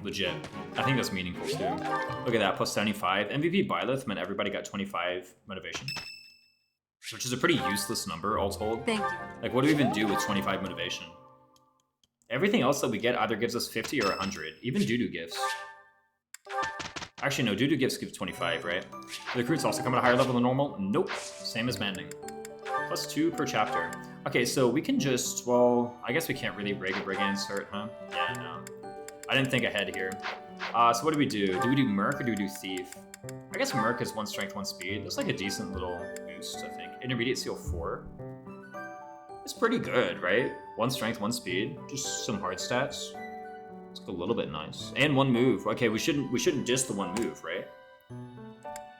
Legit. I think that's meaningful too. Look at that, plus 75. MVP Byleth meant everybody got 25 motivation. Which is a pretty useless number, all told. Thank you. Like, what do we even do with 25 motivation? Everything else that we get either gives us 50 or 100. Even doo-doo gifts. Actually, no, doo-doo gifts give 25, right? The recruits also come at a higher level than normal? Nope. Same as Manding. Plus 2 per chapter. Okay, so we can just, well, I guess we can't really rig a Brigand cert, huh? Yeah, no. I didn't think ahead here. So what do we do? Do we do Merc or do we do Thief? I guess Merc is 1 strength, 1 speed. That's like a decent little boost, I think. Intermediate seal 4. It's pretty good, right? 1 strength, 1 speed. Just some hard stats. It's a little bit nice. And 1 move. Okay, we shouldn't diss the 1 move, right?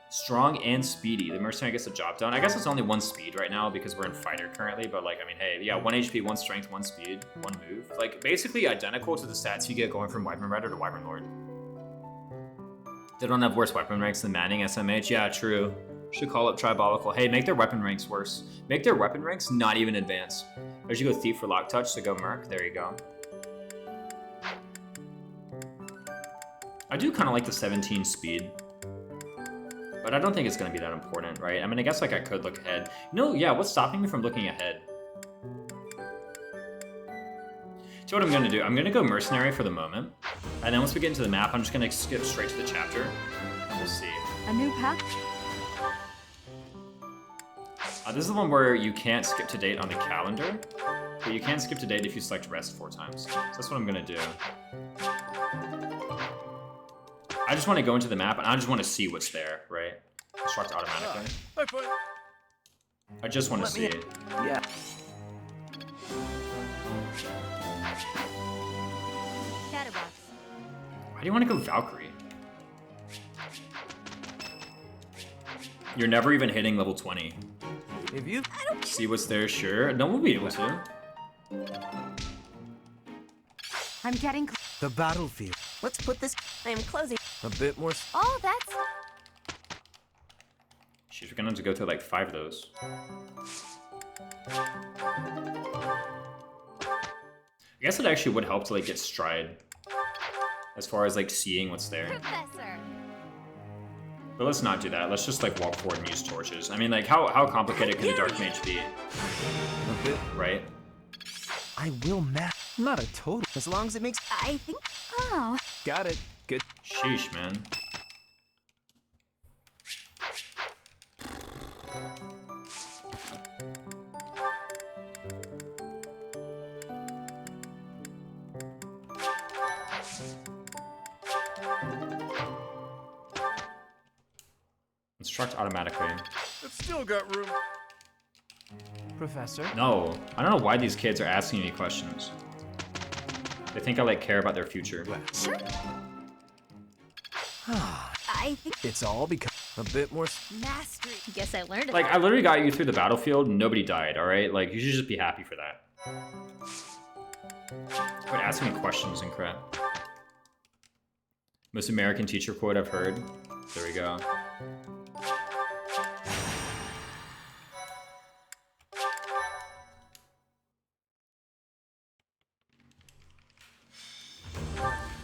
Strong and speedy. The mercenary gets the job done. I guess it's only 1 speed right now because we're in fighter currently, but like, I mean, hey, yeah, 1 HP, 1 strength, 1 speed, 1 move. Like, basically identical to the stats you get going from Wyvern Rider to Wyvern Lord. They don't have worse weapon ranks than Manning, SMH. Yeah, true. Should call up Tribolical. Hey, make their weapon ranks worse. Make their weapon ranks not even advanced. Or you go Thief for Lock Touch, so go Merc. There you go. I do kind of like the 17 speed. But I don't think it's going to be that important, right? I mean, I guess like I could look ahead. No, yeah, what's stopping me from looking ahead? So what I'm going to do, I'm going to go Mercenary for the moment. And then once we get into the map, I'm just going to skip straight to the chapter. And we'll see. A new path? This is the one where you can't skip to date on the calendar. But you can skip to date if you select rest 4 times. So that's what I'm going to do. I just want to go into the map, and I just want to see what's there, right? Construct automatically. I just want to see it. Yeah. Chatterbox. Why do you want to go Valkyrie? You're never even hitting level 20. If you See what's there, sure. No one will be able to. I'm getting. the battlefield. Let's put this. I'm closing. A bit more. Oh, that's. She's gonna have to go through like 5 of those. I guess it actually would help to like get stride. As far as like seeing what's there. Professor. But let's not do that. Let's just like walk forward and use torches. I mean, like how complicated can the Dark Mage be? A bit. Right? I will match. Not a total. As long as it makes. I think. Oh. Got it. Good. Sheesh, man. Instruct automatically. It's still got room. Professor. No, I don't know why these kids are asking me questions. They think I like care about their future. Sure. I think. It's all because a bit more. Mastery. Guess I learned it. Like, I literally got you through the battlefield and nobody died, alright? Like, you should just be happy for that. Quit asking me questions and crap. Most American teacher quote I've heard. There we go.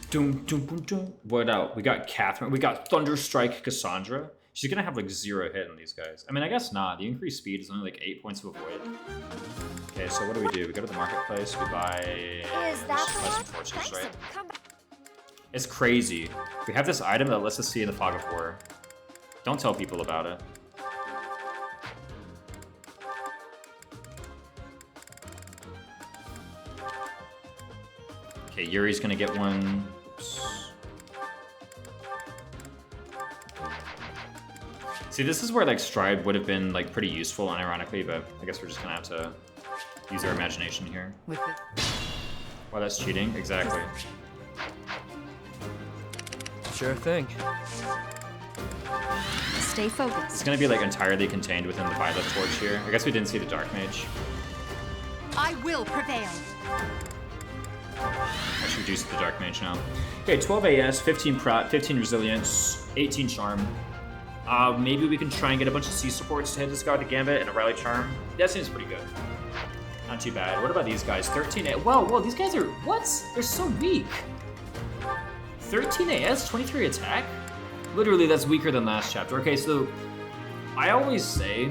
Doom, doom, boom, doom. What else? We got Catherine. We got Thunderstrike Cassandra. She's gonna have like 0 hit on these guys. I mean, I guess not. The increased speed is only like 8 points to avoid. Okay, so what do? We go to the marketplace. We buy Is that the some one? torches, Thanks. right? Come back. It's crazy. We have this item that lets us see in the fog of war. Don't tell people about it. Okay, Yuri's gonna get one. Oops. See, this is where like Stride would have been like pretty useful, unironically, but I guess we're just gonna have to use our imagination here. With it. Wow, that's cheating. Exactly. Sure thing. Stay It's focused. gonna be like entirely contained within the Violet Torch here. I guess we didn't see the Dark Mage. I will prevail. I should reduce the Dark Mage now. Okay, 12 AS, 15 Prot, 15 Resilience, 18 Charm. Maybe we can try and get a bunch of C supports to hit this guy with a Gambit and a Rally Charm. That seems pretty good. Not too bad. What about these guys? 13 AS. Whoa, these guys are... What? They're so weak. 13 AS, 23 attack? Literally, that's weaker than last chapter. Okay, so I always say...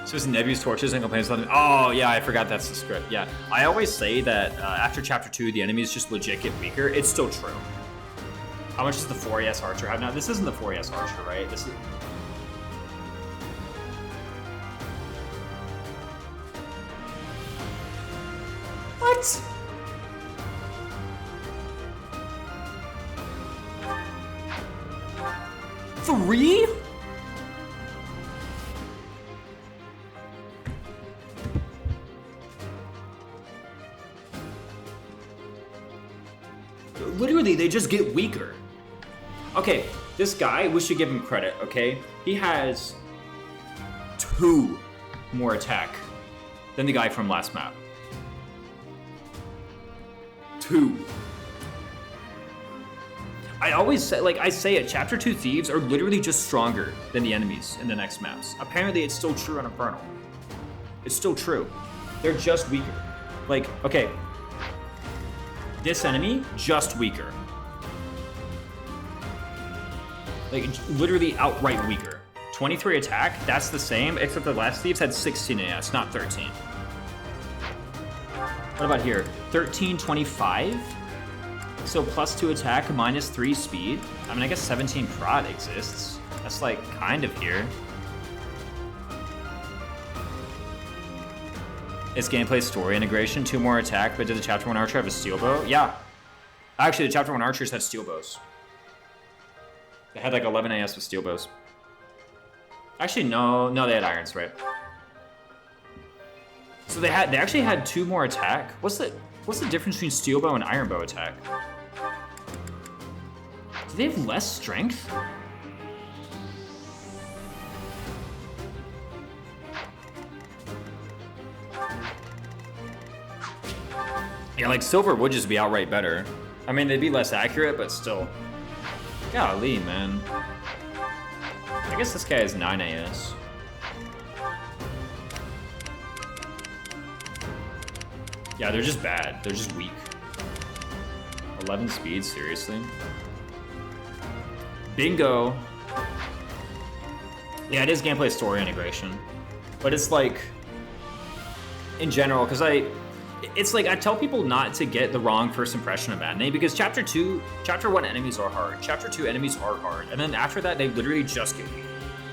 So it's Nebu's Torches and complains about... Oh, yeah, I forgot that's the script. Yeah, I always say that after chapter 2, the enemies just legit get weaker. It's still true. How much does the 4ES Archer have now? This isn't the 4ES Archer, right? This is... What? Three? Literally, they just get weaker. Okay, this guy, we should give him credit, okay? He has 2 more attack than the guy from last map. 2. I always say, like I say it, Chapter 2 Thieves are literally just stronger than the enemies in the next maps. Apparently it's still true on Infernal. It's still true. They're just weaker. Like, okay. This enemy, just weaker. Like, literally outright weaker. 23 attack, that's the same, except the last Thieves had 16 AS, not 13. What about here? 13, 25? So plus 2 attack, minus 3 speed. I mean, I guess 17 prod exists. That's like kind of here. It's gameplay story integration, 2 more attack, but did the Chapter 1 Archer have a steel bow? Yeah. Actually, the Chapter 1 Archers had steel bows. They had like 11 AS with steel bows. Actually, no, they had irons, right? So they actually had 2 more attack. What's the difference between steel bow and iron bow attack? Do they have less strength? Yeah, like silver would just be outright better. I mean, they'd be less accurate, but still. Golly, man. I guess this guy has 9 AS. Yeah, they're just bad. They're just weak. 11 speed, seriously? Bingo. Yeah, it is gameplay story integration. But it's like, in general, because it's like I tell people not to get the wrong first impression of anime because chapter 1 enemies are hard, chapter 2 enemies are hard, and then after that they literally just get weaker.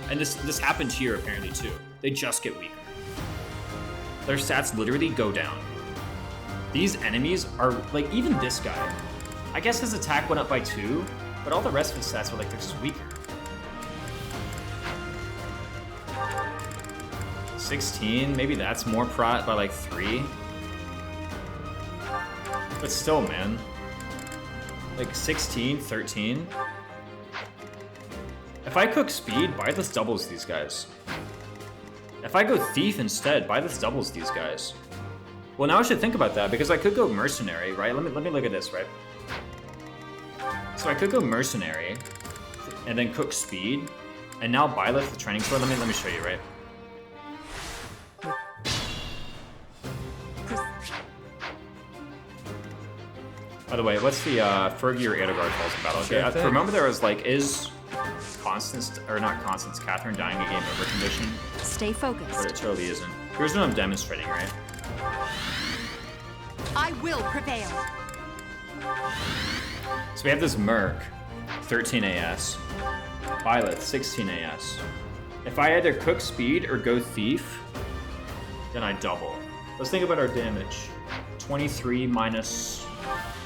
And this happened here apparently too. They just get weaker. Their stats literally go down. These enemies are like, even this guy, I guess his attack went up by 2, but all the rest of his stats are like they're just weaker. 16, maybe that's more prot by like 3. But still, man. Like 16, 13. If I cook speed, Byleth doubles these guys. If I go thief instead, Byleth doubles these guys. Well, now I should think about that because I could go mercenary, right? Let me look at this, right? So I could go mercenary and then cook speed, and now Byleth the training sword. Let me show you, right? By the way, what's the Fergie or Edelgard falls in battle? Okay, Sure remember there was like, is Constance, or not Constance, Catherine dying a game over condition? Stay focused. But it totally isn't. Here's what I'm demonstrating, right? I will prevail. So we have this Merc, 13 AS. Byleth, 16 AS. If I either cook speed or go thief, then I double. Let's think about our damage. 23 minus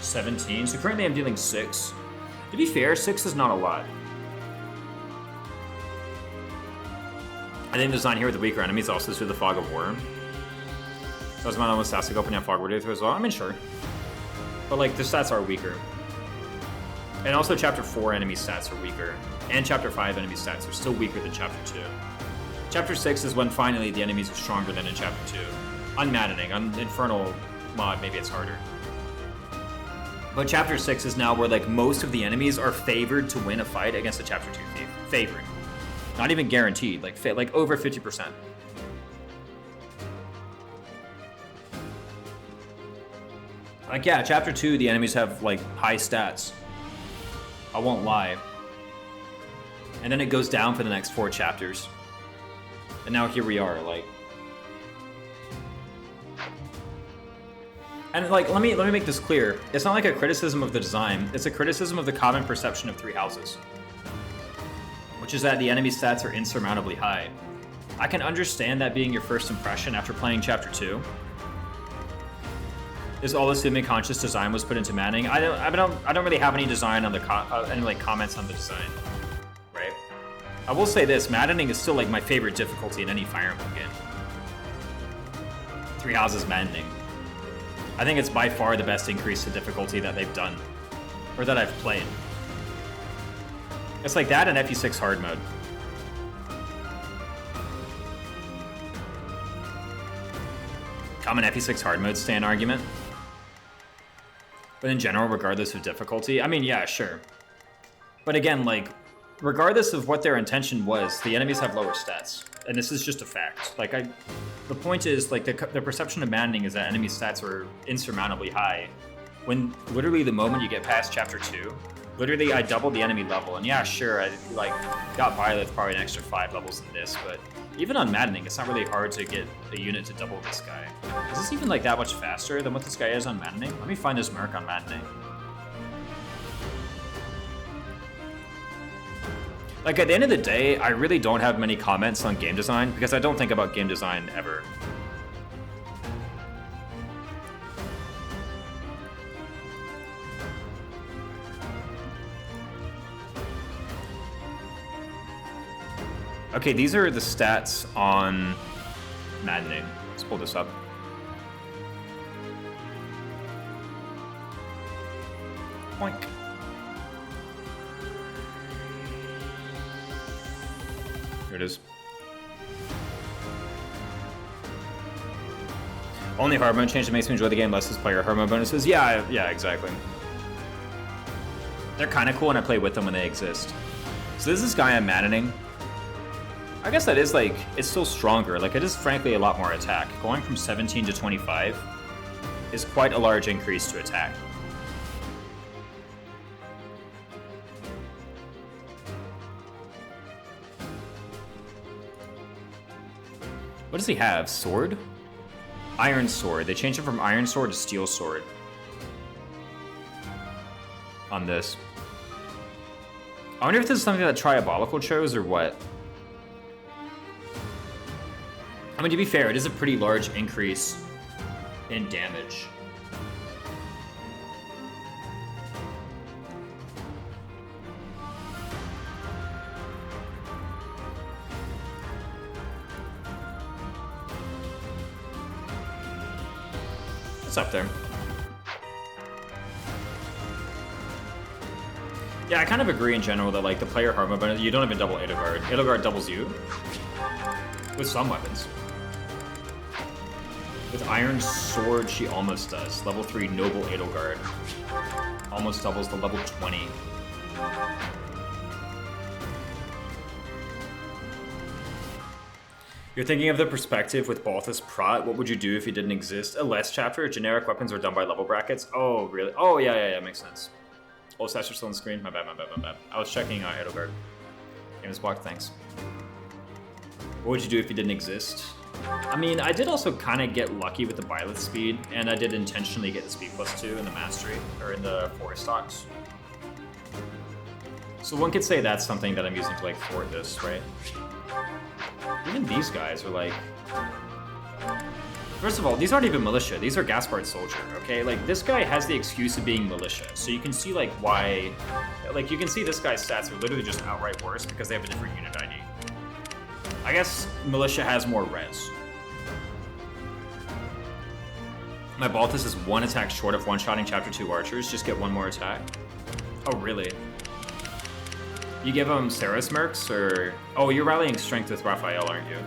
17. So currently I'm dealing 6. To be fair, 6 is not a lot. I think the design here with the weaker enemies also through the Fog of War. So my almost has to go open up Fog of War as well. I mean, sure. But like, the stats are weaker. And also Chapter 4 enemy stats are weaker. And Chapter 5 enemy stats are still weaker than Chapter 2. Chapter 6 is when finally the enemies are stronger than in Chapter 2. On Maddening, on Infernal mod, maybe it's harder. But Chapter 6 is now where like most of the enemies are favored to win a fight against a Chapter 2 thief. Favored. Not even guaranteed, like over 50%. Like, yeah, Chapter 2, the enemies have like high stats. I won't lie. And then it goes down for the next 4 chapters. And now here we are, like. And like, let me make this clear. It's not like a criticism of the design. It's a criticism of the common perception of Three Houses, which is that the enemy stats are insurmountably high. I can understand that being your first impression after playing Chapter 2. Is all assuming conscious design was put into Maddening. I don't really have any design on the any like comments on the design, right? I will say this: Maddening is still like my favorite difficulty in any Fire Emblem game. Three Houses Maddening. I think it's by far the best increase to difficulty that they've done, or that I've played. It's like that and FE6 hard mode. Common FE6 hard mode stand argument. But in general, regardless of difficulty, I mean, yeah, sure. But again, like, regardless of what their intention was, the enemies have lower stats. And this is just a fact. Like, the point is, like, the perception of Maddening is that enemy stats are insurmountably high. When literally the moment you get past Chapter 2, literally I doubled the enemy level. And yeah, sure, I, like, got Byleth probably an extra 5 levels in this, but even on Maddening, it's not really hard to get a unit to double this guy. Is this even, like, that much faster than what this guy is on Maddening? Let me find this Merc on Maddening. Like, at the end of the day, I really don't have many comments on game design because I don't think about game design ever. Okay, these are the stats on Maddening. Let's pull this up. Boink. Here it is. Only hard mode change that makes me enjoy the game less as player. Hard mode bonuses? Yeah, exactly. They're kind of cool and I play with them when they exist. So this is this guy I'm maddening. I guess that is like, it's still stronger. Like it is frankly a lot more attack. Going from 17 to 25 is quite a large increase to attack. What does he have? Sword? Iron Sword. They changed it from Iron Sword to Steel Sword. On this. I wonder if this is something that Triabolical chose or what. I mean, to be fair, it is a pretty large increase in damage. It's up there. Yeah, I kind of agree in general that like the player hard mode bonus, you don't even double Edelgard. Edelgard doubles you with some weapons. With Iron Sword, she almost does. Level 3 Noble Edelgard. Almost doubles the level 20. You're thinking of the perspective with Balthus Prot. What would you do if he didn't exist? A less chapter. Generic weapons are done by level brackets. Oh, really? Oh, yeah, makes sense. Oh, stats are still on the screen. My bad. I was checking Edelgard. Game is blocked, thanks. What would you do if he didn't exist? I mean, I did also kind of get lucky with the Byleth speed, and I did intentionally get the speed +2 in the mastery, or in the forest stocks. So one could say that's something that I'm using to like thwart this, right? Even these guys are like... First of all, these aren't even militia, these are Gaspard soldier, okay? Like, this guy has the excuse of being militia, so you can see like why... Like, you can see this guy's stats are literally just outright worse because they have a different unit ID. I guess militia has more res. My Balthus is 1 attack short of one-shotting Chapter 2 archers. Just get 1 more attack. Oh, really? You give him Saros Mercs, or... Oh, you're rallying strength with Raphael, aren't you?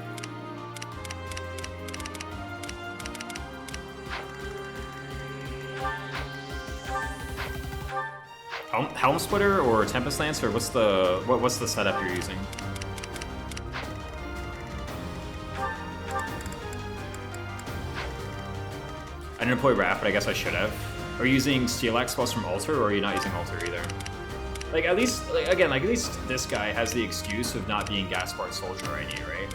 Helm Splitter or Tempest Lancer? What's the setup you're using? I didn't deploy Wrath, but I guess I should have. Are you using Steel Axe spells from Altar, or are you not using Altar either? Like, at least, like, again, like, at least this guy has the excuse of not being Gaspard Soldier ID, right?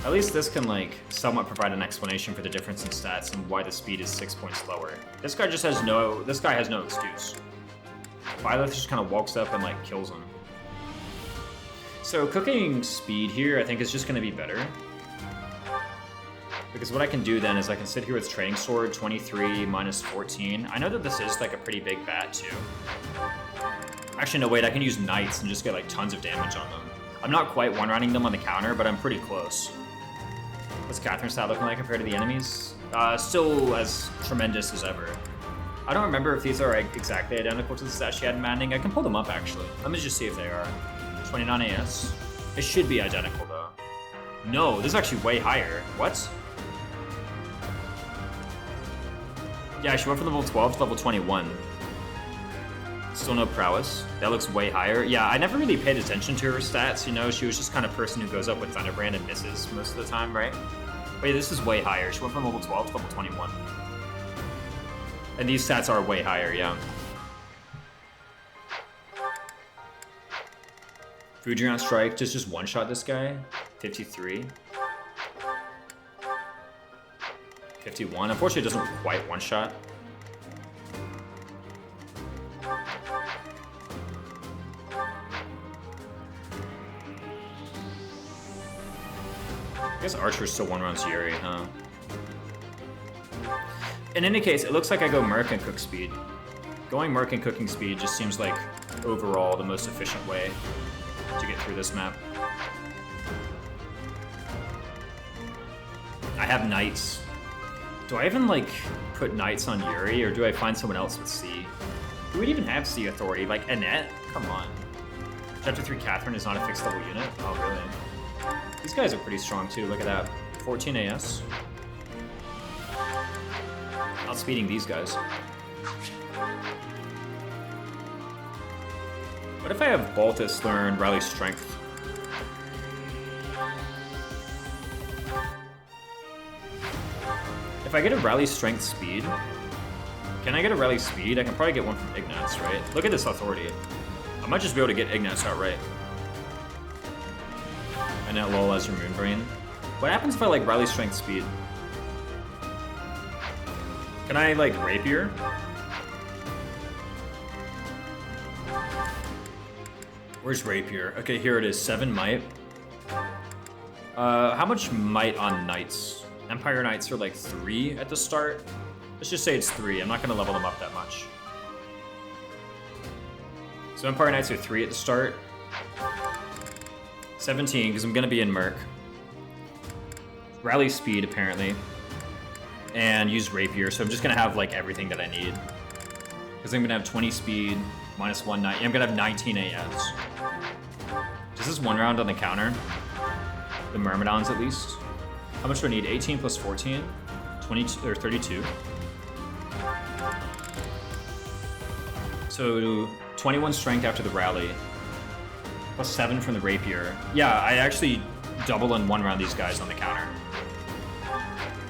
At least this can, like, somewhat provide an explanation for the difference in stats and why the speed is 6 points lower. This guy just has no, this guy has no excuse. Byleth just kind of walks up and, like, kills him. So cooking speed here, I think, is just going to be better. Because what I can do then is I can sit here with Training Sword, 23 minus 14. I know that this is like a pretty big bat too. Actually, no, wait, I can use Knights and just get like tons of damage on them. I'm not quite one-running them on the counter, but I'm pretty close. What's Catherine's stat looking like compared to the enemies? Still as tremendous as ever. I don't remember if these are like, exactly identical to the stat she had in Maddening. I can pull them up actually. Let me just see if they are. 29 AS. It should be identical though. No, this is actually way higher. What? Yeah, she went from level 12 to level 21. Still no prowess. That looks way higher. Yeah, I never really paid attention to her stats, you know? She was just kind of person who goes up with Thunderbrand and misses most of the time, right? But yeah, this is way higher. She went from level 12 to level 21. And these stats are way higher, yeah. Fujian Strike, just one-shot this guy. 53. 51. Unfortunately, it doesn't quite one-shot. I guess Archer still one-runs Yuri, huh? In any case, it looks like I go Merc and Cook Speed. Going Merc and Cooking Speed just seems like, overall, the most efficient way to get through this map. have knights. Do I even, like, put knights on Yuri, or do I find someone else with C? Who would even have C authority? Like, Annette? Come on. Chapter 3 Catherine is not a fixed level unit? Oh, really? These guys are pretty strong, too. Look at that. 14 AS. Outspeeding these guys. What if I have Baltus learn Rally Strength? If I get a Rally Strength Speed, can I get a Rally Speed? I can probably get one from Ignatz, right? Look at this authority. I might just be able to get Ignatz outright. And now LOL as your Moonbrain. What happens if I like Rally Strength Speed? Can I like Rapier? Where's Rapier? Okay, here it is. 7 Might. How much Might on Knights? Empire Knights are like 3 at the start. Let's just say it's 3. I'm not going to level them up that much. So Empire Knights are 3 at the start. 17, because I'm going to be in Merc. Rally Speed, apparently. And use Rapier, so I'm just going to have like everything that I need. Because I'm going to have 20 speed, -1 night. I'm going to have 19 AS. Does this 1 round on the counter? The Myrmidons, at least. How much do I need? 18 plus 14? 22, or 32. So 21 strength after the rally. Plus 7 from the Rapier. Yeah, I actually double in 1 round these guys on the counter.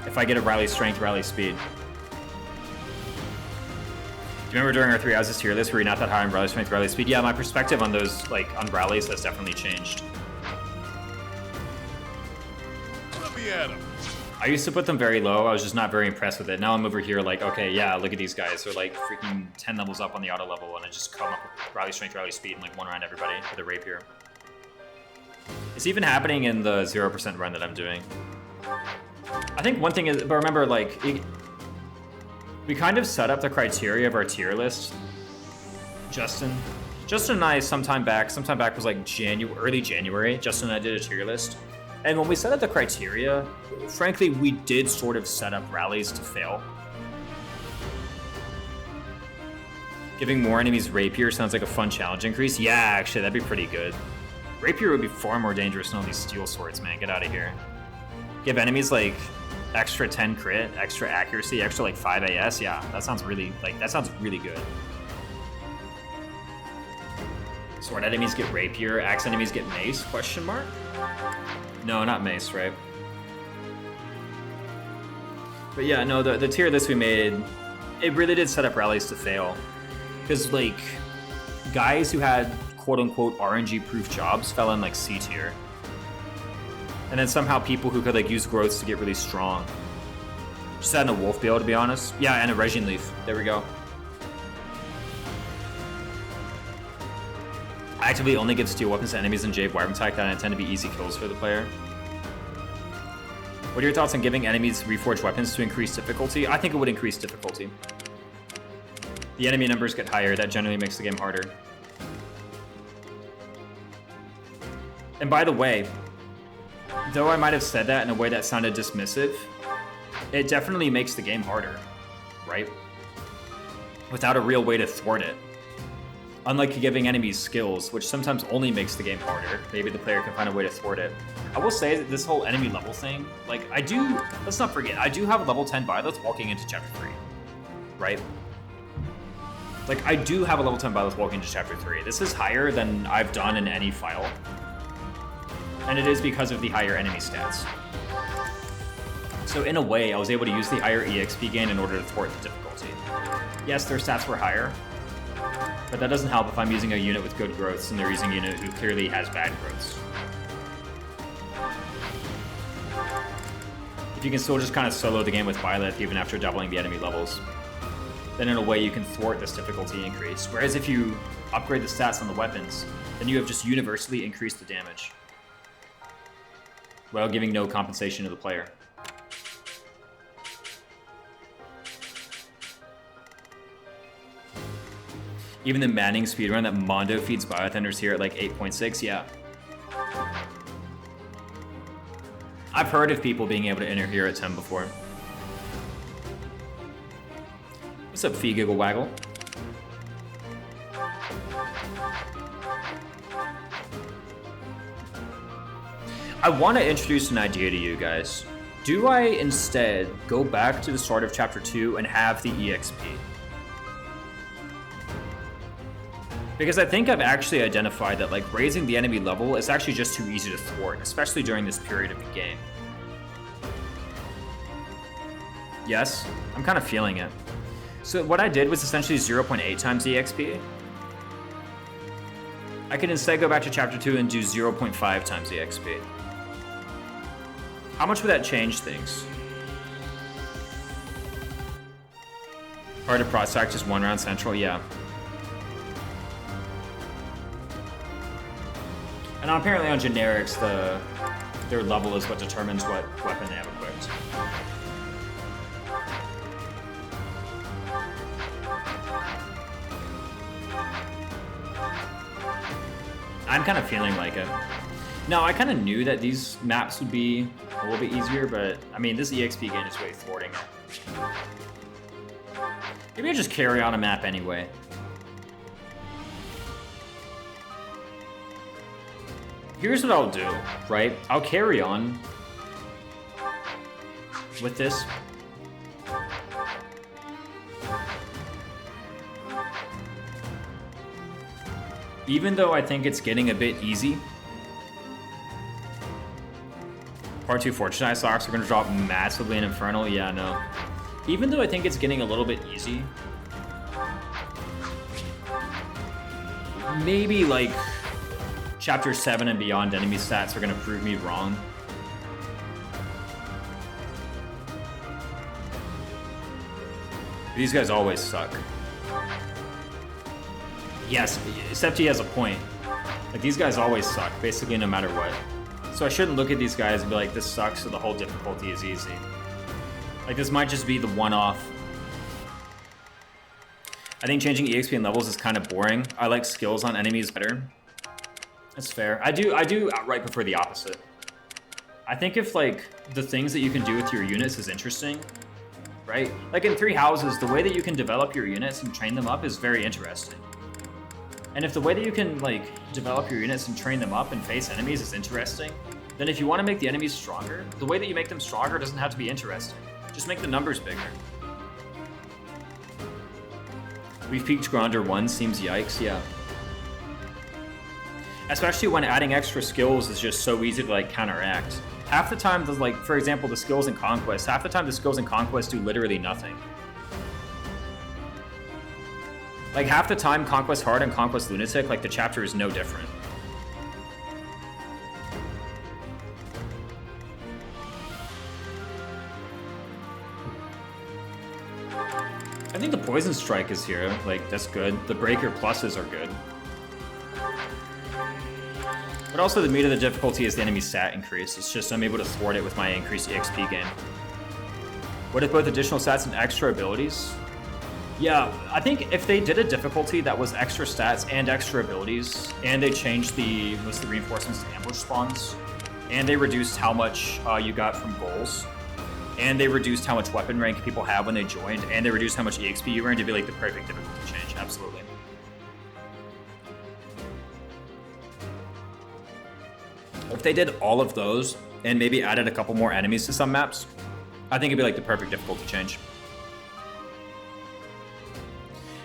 If I get a rally strength, rally speed. Do you remember during our 3 houses tier list where you're not that high on rally strength, rally speed? Yeah, my perspective on those, like, on rallies has definitely changed. Let me at him. I used to put them very low. I was just not very impressed with it. Now I'm over here like, okay, yeah, look at these guys. They're like freaking 10 levels up on the auto level, and I just come up with rally strength, rally speed, and like 1 round everybody with a Rapier. It's even happening in the 0% run that I'm doing. I think one thing is, but remember, like, we kind of set up the criteria of our tier list. Justin and I, sometime back was like early January, Justin and I did a tier list. And when we set up the criteria, frankly, we did sort of set up rallies to fail. Giving more enemies Rapier sounds like a fun challenge increase. Yeah, actually, that'd be pretty good. Rapier would be far more dangerous than all these steel swords, man. Get out of here. Give enemies like extra 10 crit, extra accuracy, extra like 5 AS. Yeah, that sounds really good. Sword enemies get Rapier, axe enemies get mace? Question mark? No, not mace, right? But yeah, no, the tier list we made, it really did set up rallies to fail. Because, like, guys who had quote-unquote RNG-proof jobs fell in, like, C tier. And then somehow people who could, like, use growths to get really strong. Just had a Wolf Bale, to be honest. Yeah, and a Regine Leaf. There we go. I actively only give steel weapons to enemies in Jade Wyvern type that intend to be easy kills for the player. What are your thoughts on giving enemies reforged weapons to increase difficulty? I think it would increase difficulty. The enemy numbers get higher, that generally makes the game harder. And by the way, though I might have said that in a way that sounded dismissive, it definitely makes the game harder, right? Without a real way to thwart it. Unlike giving enemies skills, which sometimes only makes the game harder, maybe the player can find a way to thwart it. I will say that this whole enemy level thing, like, let's not forget, I do have a level 10 Byleth walking into Chapter 3, right? Like, I do have a level 10 Byleth walking into Chapter 3. This is higher than I've done in any file. And it is because of the higher enemy stats. So in a way, I was able to use the higher EXP gain in order to thwart the difficulty. Yes, their stats were higher, but that doesn't help if I'm using a unit with good growths and they're using a unit who clearly has bad growths. If you can still just kind of solo the game with Byleth even after doubling the enemy levels, then in a way you can thwart this difficulty increase. Whereas if you upgrade the stats on the weapons, then you have just universally increased the damage, while giving no compensation to the player. Even the Manning speedrun that Mondo feeds Biothunders here at like 8.6, yeah. I've heard of people being able to enter here at 10 before. What's up, Fee Giggle Waggle? I want to introduce an idea to you guys. Do I instead go back to the start of Chapter 2 and have the EXP? Because I think I've actually identified that like raising the enemy level is actually just too easy to thwart, especially during this period of the game. Yes, I'm kind of feeling it. So what I did was essentially 0.8 times EXP. I can instead go back to Chapter 2 and do 0.5 times EXP. How much would that change things? Hard to prospect just one round central, yeah. And apparently on generics, their level is what determines what weapon they have equipped. I'm kind of feeling like it. Now, I kind of knew that these maps would be a little bit easier, but I mean, this EXP gain is really thwarting it. Maybe I just carry on a map anyway. Here's what I'll do, right? I'll carry on with this. Even though I think it's getting a bit easy. Part 2 Fortune Socks are going to drop massively in Infernal. Yeah, no. Even though I think it's getting a little bit easy. Maybe like Chapter 7 and beyond enemy stats are going to prove me wrong. These guys always suck. Yes, except he has a point. Like, these guys always suck, basically no matter what. So I shouldn't look at these guys and be like, this sucks, so the whole difficulty is easy. Like, this might just be the one-off. I think changing EXP and levels is kind of boring. I like skills on enemies better. That's fair. I do outright prefer the opposite. I think if, like, the things that you can do with your units is interesting, right? Like, in Three Houses, the way that you can develop your units and train them up is very interesting. And if the way that you can, like, develop your units and train them up and face enemies is interesting, then if you want to make the enemies stronger, the way that you make them stronger doesn't have to be interesting. Just make the numbers bigger. We've peaked Gronder 1 seems yikes, yeah. Especially when adding extra skills is just so easy to, like, counteract. Half the time, like, for example, the skills in Conquest, half the time the skills in Conquest do literally nothing. Like, half the time, Conquest Hard and Conquest Lunatic, like, the chapter is no different. I think the Poison Strike is here. Like, that's good. The Breaker Pluses are good. But also, the meat of the difficulty is the enemy stat increase. It's just I'm able to thwart it with my increased EXP gain. What if both additional stats and extra abilities? Yeah, I think if they did a difficulty that was extra stats and extra abilities, and they changed the reinforcements to ambush spawns, and they reduced how much you got from goals, and they reduced how much weapon rank people have when they joined, and they reduced how much EXP you earned, it'd be like the perfect difficulty change, absolutely. If they did all of those, and maybe added a couple more enemies to some maps, I think it'd be like the perfect difficulty change.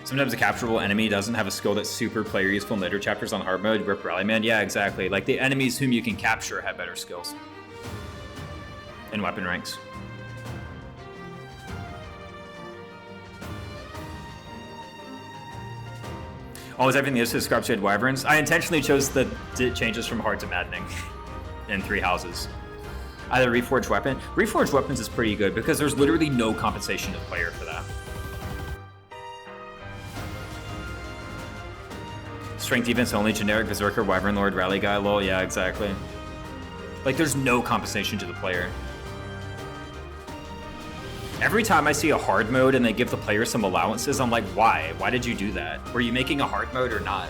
Sometimes a capturable enemy doesn't have a skill that's super player useful in later chapters on hard mode. Rip Rally Man, yeah, exactly. Like, the enemies whom you can capture have better skills. And weapon ranks. Always everything is described to Wyverns. I intentionally chose the changes from hard to maddening in Three Houses. Either Reforged Weapon. Reforged Weapons is pretty good because there's literally no compensation to the player for that. Strength defense only, generic Berserker, Wyvern Lord, Rally Guy, lol, yeah, exactly. Like, there's no compensation to the player. Every time I see a hard mode and they give the player some allowances, I'm like, why? Why did you do that? Were you making a hard mode or not?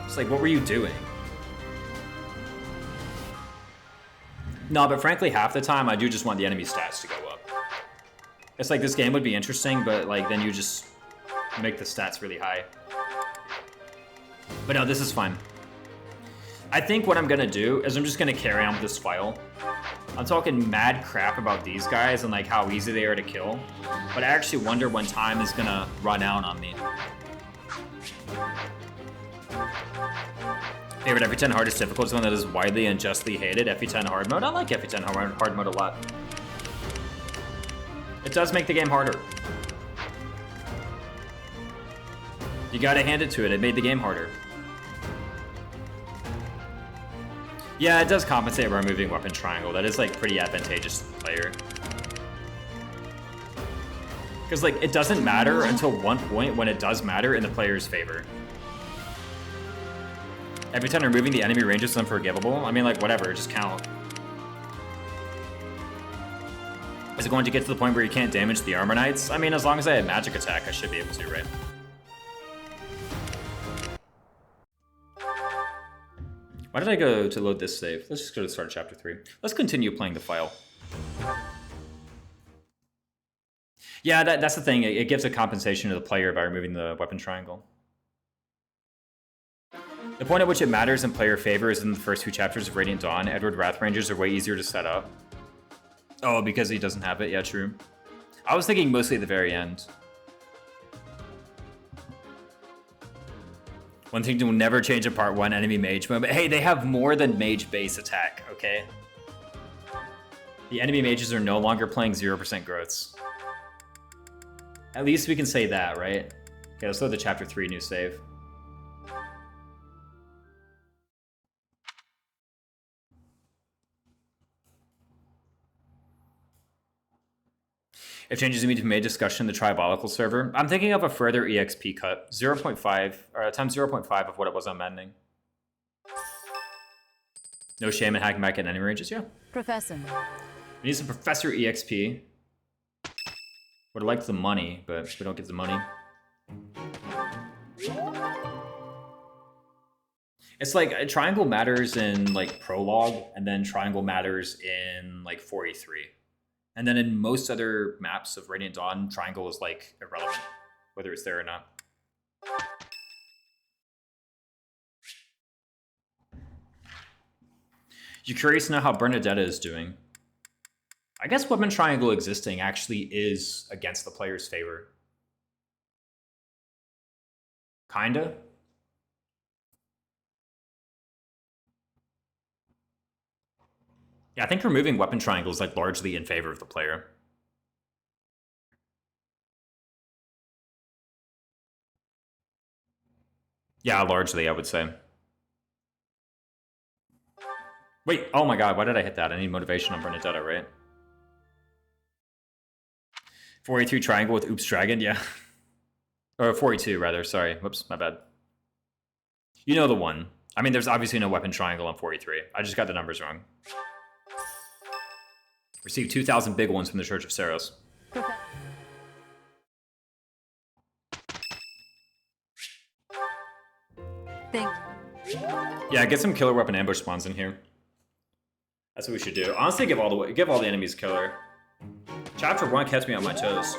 It's like, what were you doing? No, but frankly, half the time I do just want the enemy stats to go up. It's like this game would be interesting, but like then you just make the stats really high. But no, this is fine. I think what I'm gonna do is I'm just gonna carry on with this file. I'm talking mad crap about these guys and like how easy they are to kill, but I actually wonder when time is gonna run out on me. Favorite FE10 hardest difficult zone that is widely and justly hated. FE10 hard mode. I like FE10 hard mode a lot. It does make the game harder. You gotta hand it to it. It made the game harder. Yeah, it does compensate by removing weapon triangle. That is like pretty advantageous to the player. Because like it doesn't matter until one point when it does matter in the player's favor. Every time removing the enemy range is unforgivable. I mean, like, whatever, just count. Is it going to get to the point where you can't damage the armor knights? I mean, as long as I have magic attack, I should be able to, right? Why did I go to load this save? Let's just go to the start of chapter 3. Let's continue playing the file. Yeah, that's the thing. It gives a compensation to the player by removing the weapon triangle. The point at which it matters in player favor is in the first 2 chapters of Radiant Dawn. Edward Wrath Rangers are way easier to set up. Oh, because he doesn't have it? Yeah, true. I was thinking mostly at the very end. One thing to never change in part 1, enemy mage mode. But hey, they have more than mage base attack, okay? The enemy mages are no longer playing 0% growths. At least we can say that, right? Okay, let's load the chapter 3 new save. If changes need to be made, discussion in the Tribolical server. I'm thinking of a further EXP cut. 0.5, or times 0.5 of what it was on Mending. No shame in hacking back at enemy ranges, yeah. Professor. We need some Professor EXP. Would have liked the money, but we don't get the money. It's like, Triangle matters in, like, Prologue, and then Triangle matters in, like, 4E3. And then in most other maps of Radiant Dawn, Triangle is, like, irrelevant, whether it's there or not. You curious to know how Bernadetta is doing? I guess Weapon Triangle existing actually is against the player's favor. Kinda. Yeah, I think removing weapon triangle is like largely in favor of the player. Yeah, largely, I would say. Wait, oh my god, why did I hit that? I need motivation on Bernadetta, right? 4E3 triangle with Oops Dragon, yeah. Or 4E2, rather, sorry. Whoops, my bad. You know the one. I mean, there's obviously no weapon triangle on 4E3. I just got the numbers wrong. Received 2,000 big ones from the Church of Saros. Yeah, get some killer weapon ambush spawns in here. That's what we should do. Honestly, give all the enemies killer. Chapter 1 kept me on my toes.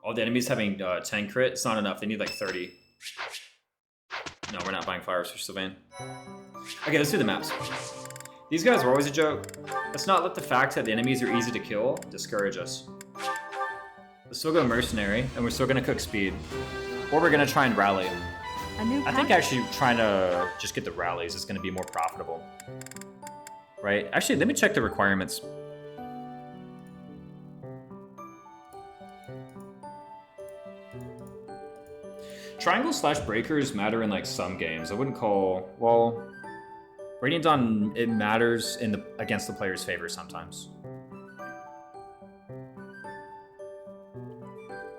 All the enemies having 10 crit, it's not enough. They need like 30. No, we're not buying flowers for Sylvain. Okay, let's do the maps. These guys are always a joke. Let's not let the fact that the enemies are easy to kill discourage us. Let's still go mercenary, and we're still gonna cook speed. Or we're gonna try and rally. I think actually trying to just get the rallies is gonna be more profitable. Right? Actually, let me check the requirements. Triangle / breakers matter in like some games. I wouldn't call, well, Radiant Dawn, it matters in against the player's favor sometimes.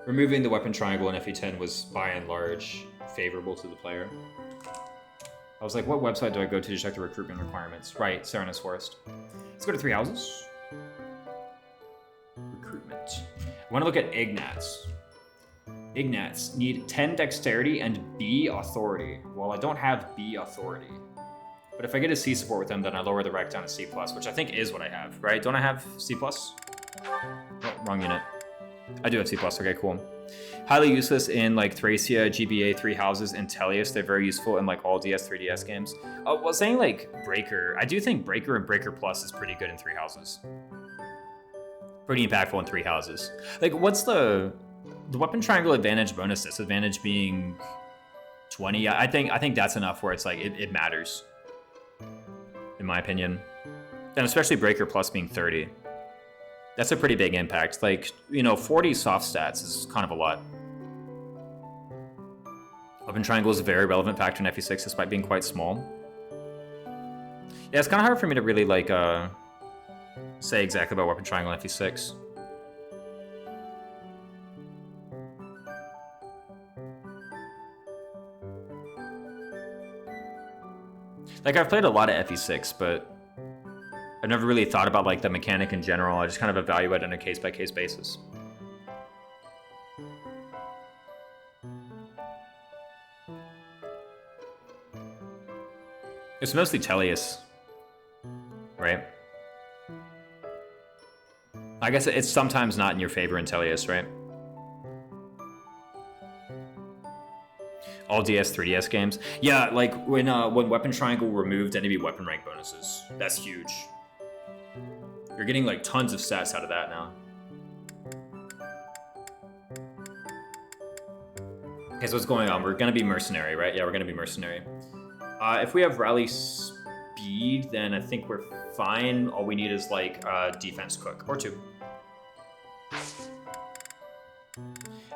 Removing the weapon triangle in FE10 was by and large favorable to the player. I was like, what website do I go to check the recruitment requirements? Right, Serenus Forest. Let's go to 3 houses. Recruitment. I want to look at Ignats. Ignats need 10 dexterity and B authority. Well, I don't have B authority. But if I get a C support with them, then I lower the rec down to C+, which I think is what I have, right? Don't I have C+? Oh, wrong unit. I do have C+, okay, cool. Highly useless in like Thracia, GBA, 3 Houses, and Tellius. They're very useful in like all DS, 3DS games. Oh, well, saying like Breaker, I do think Breaker and Breaker Plus is pretty good in 3 Houses. Pretty impactful in 3 Houses. Like, what's the weapon triangle advantage bonus disadvantage being 20? I think that's enough where it's like it matters, in my opinion, and especially Breaker Plus being 30. That's a pretty big impact. Like, you know, 40 soft stats is kind of a lot. Weapon triangle is a very relevant factor in FE6 despite being quite small. Yeah, it's kind of hard for me to really like say exactly about weapon triangle in FE6. Like, I've played a lot of FE6, but I've never really thought about like the mechanic in general. I just kind of evaluate it on a case-by-case basis. It's mostly Tellius, right? I guess it's sometimes not in your favor in Tellius, right? All DS, 3DS games. Yeah, like when Weapon Triangle removed enemy weapon rank bonuses. That's huge. You're getting like tons of stats out of that now. Okay, so what's going on? We're gonna be mercenary, right? Yeah, we're gonna be mercenary. If we have rally speed, then I think we're fine. All we need is like defense cook or 2.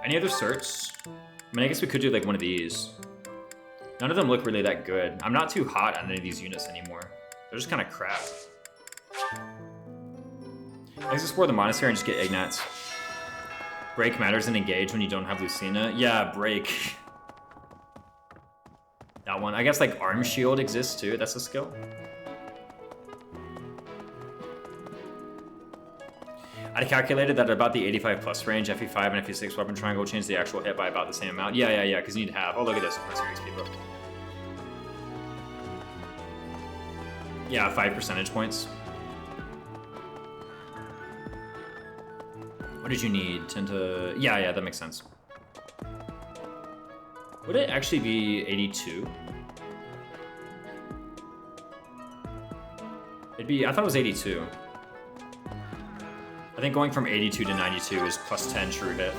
Any other certs? I mean, I guess we could do like one of these. None of them look really that good. I'm not too hot on any of these units anymore. They're just kind of crap. Let's explore the monastery and just get Ignats. Break matters and engage when you don't have Lucina. Yeah, break. That one. I guess like arm shield exists too. That's a skill. I calculated that at about the 85 plus range, FE5 and FE6 weapon triangle change the actual hit by about the same amount. Yeah, because you need to have. Oh, look at this. More serious people. Yeah, 5 percentage points. What did you need? 10 to... Yeah, that makes sense. Would it actually be 82? It'd be... I thought it was 82. I think going from 82 to 92 is plus 10 true hit.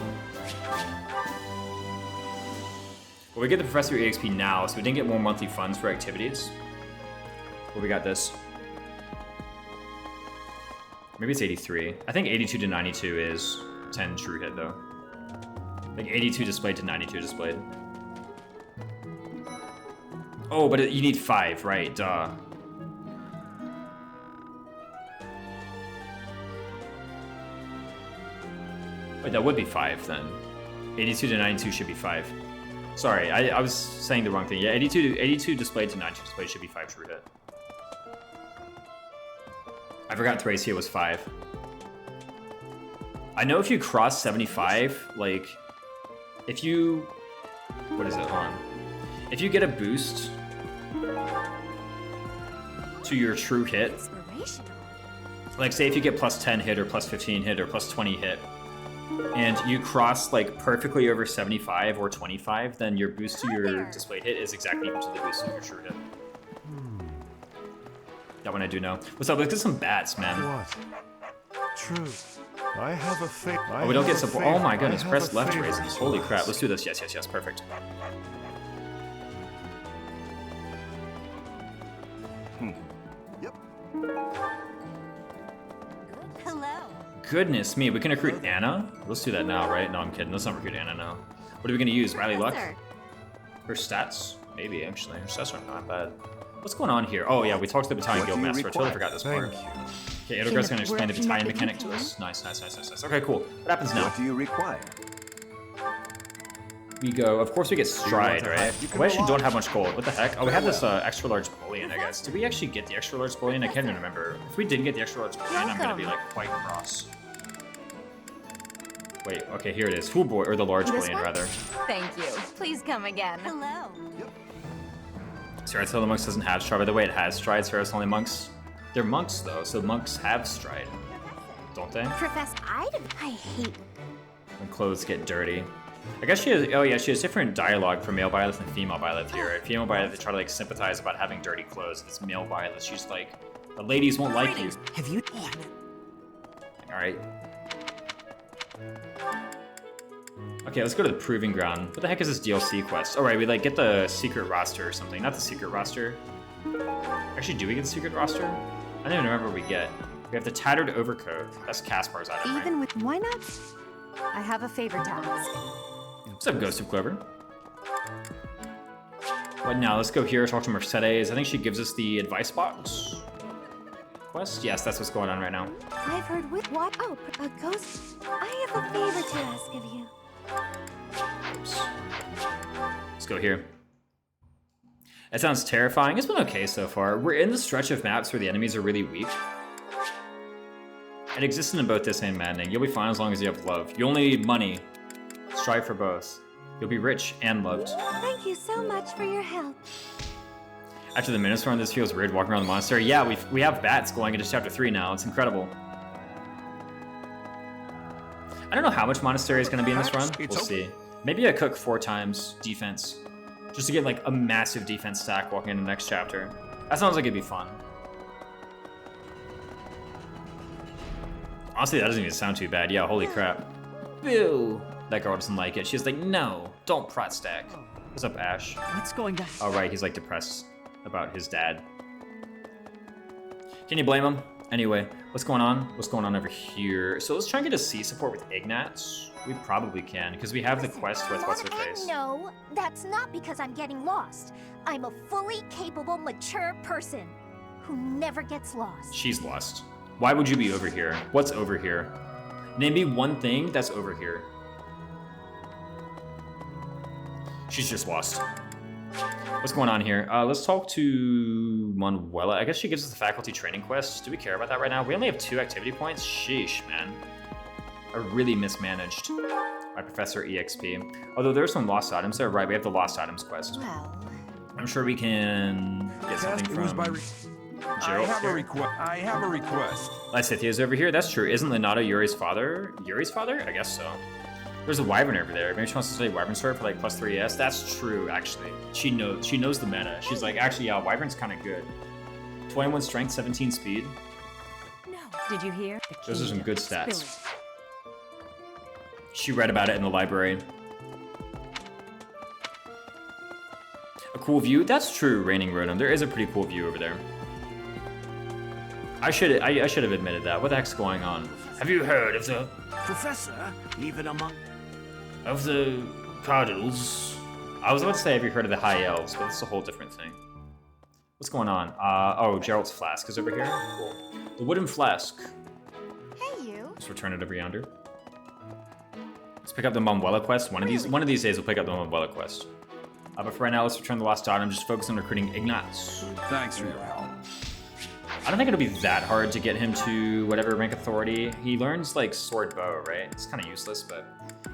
Well, we get the Professor EXP now, so we didn't get more monthly funds for activities. Well, we got this. Maybe it's 83. I think 82 to 92 is 10 true hit, though. Like 82 displayed to 92 displayed. Oh, but you need 5, right? Duh. Wait, that would be 5 then. 82 to 92 should be 5. Sorry, I was saying the wrong thing. Yeah, 82 displayed to 92 displayed should be 5 true hit. I forgot Thracia was 5. I know if you cross 75, like, if you... What is it? Hold on. If you get a boost to your true hit, like say if you get plus 10 hit or plus 15 hit or plus 20 hit, and you cross like perfectly over 75 or 25, then your boost to your displayed hit is exactly equal to the boost to your true hit. That one I do know. What's up? Let's get some bats, man. What? True. I have a fate. Oh, we don't get support. Oh my goodness, press left raisins. Holy crap. Let's do this. Yes, perfect. Yep. Hello. Goodness me, we can recruit Anna? Let's do that now, right? No, I'm kidding. Let's not recruit Anna now. What are we going to use? Riley Luck? Her stats? Maybe, actually. Her stats are not bad. What's going on here? Oh, yeah, we talked to the Battalion Guildmaster. I totally forgot this part. Okay, Edelgard's going to explain the battalion mechanic to us. Nice. Okay, cool. What happens now? What do you require? We go, of course we get Stride, right? We actually don't have much gold. What the heck? Oh, we have this extra large bullion, I guess. Did we actually get the extra large bullion? I can't even remember. If we didn't get the extra large bullion, I'm going to be like quite cross. Wait, okay, here it is. Full boy, or the large bullion, rather. Thank you. Please come again. Hello. Stride Only Monks doesn't have stride. By the way, it has stride. Stride Only Monks. They're monks though, so monks have stride, don't they? Professor, I hate. When clothes get dirty. I guess she has. Oh yeah, she has different dialogue for male Byleth and female Byleth here. Right? Female Byleth, they try to like sympathize about having dirty clothes. This male Byleth, she's like, the ladies won't like you. Have you? All right. Okay, let's go to the Proving Ground. What the heck is this DLC quest? All right, we like get the secret roster or something. Not the secret roster. Actually, do we get the secret roster? I don't even remember what we get. We have the Tattered Overcoat. That's Caspar's item, Even right? with why not? I have a favor to ask. What's up, Ghost of Clover? What now? Let's go here, talk to Mercedes. I think she gives us the advice box quest. Yes, that's what's going on right now. I've heard with what? Oh, a ghost. I have a favor to ask of you. Oops. Let's go here. That sounds terrifying. It's been okay so far. We're in the stretch of maps where the enemies are really weak. It exists in both this and maddening. You'll be fine as long as you have love. You only need money. Strive for both. You'll be rich and loved. Thank you so much for your help. After the Minotaur run, this feels weird walking around the monastery. Yeah, we have bats going into chapter 3 now. It's incredible. I don't know how much monastery is going to be in this run. We'll see. Maybe I cook 4 times defense. Just to get like a massive defense stack walking into the next chapter. That sounds like it'd be fun. Honestly, that doesn't even sound too bad. Yeah, holy crap. Boo! That girl doesn't like it. She's like, no, don't prot stack. What's up, Ash? What's going on? Oh, right, he's like depressed about his dad. Can you blame him? Anyway, what's going on? What's going on over here? So let's try and get a C support with Ignatz. We probably can, because we have the quest with What's-Her-Face. No, that's not because I'm getting lost. I'm a fully capable, mature person who never gets lost. She's lost. Why would you be over here? What's over here? Name me one thing that's over here. She's just lost. What's going on here? Let's talk to Manuela. I guess she gives us the faculty training quest. Do we care about that right now? We only have 2 activity points. Sheesh, man. I really mismanaged my Professor EXP. Although there's some lost items there. Right, we have the lost items quest. Well, I'm sure we can get something from Gerald here. I have a request. Lysithia's over here. That's true. Isn't Leonardo Yuri's father? Yuri's father? I guess so. There's a wyvern over there. Maybe she wants to study wyvern sword for like +3 ES. That's true, actually. She knows the meta. She's like, actually, yeah, wyvern's kind of good. 21 strength, 17 speed. No. Did you hear? Those are some good stats. She read about it in the library. A cool view? That's true, Raining Rotom. There is a pretty cool view over there. I should have admitted that. What the heck's going on? Have you heard of the Professor, even among of the Cardinals? I was about to say, have you heard of the High Elves, but it's a whole different thing. What's going on? Oh, Gerald's flask is over here. Cool. The wooden flask. hey you. Let's return it over yonder. Let's pick up the Manuela quest. One of these days we'll pick up the Manuela quest. But for right now, let's return the lost item. Just focus on recruiting Ignatz. Thanks for your help. I don't think it'll be that hard to get him to whatever rank authority. He learns like sword bow, right? It's kind of useless, but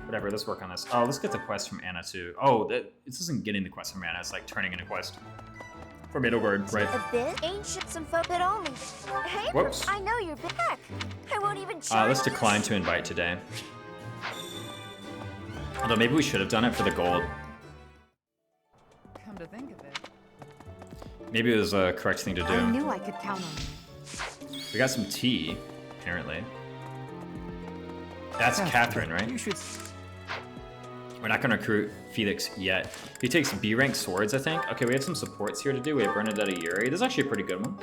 whatever. Let's work on this. Oh, let's get the quest from Anna too. Oh, this isn't getting the quest from Anna. It's like turning in a quest for Middleward, right? A bit ancient some folk that only. Hey, Whoops. I know you're back. I won't even try. Let's decline to invite today. Although maybe we should have done it for the gold. Come to think of it. Maybe it was a correct thing to do. I knew I could count on you. We got some tea, apparently. That's Catherine, right? You should. We're not going to recruit Felix yet. He takes B rank swords, I think. Okay, we have some supports here to do. We have Bernadetta Yuri. This is actually a pretty good one.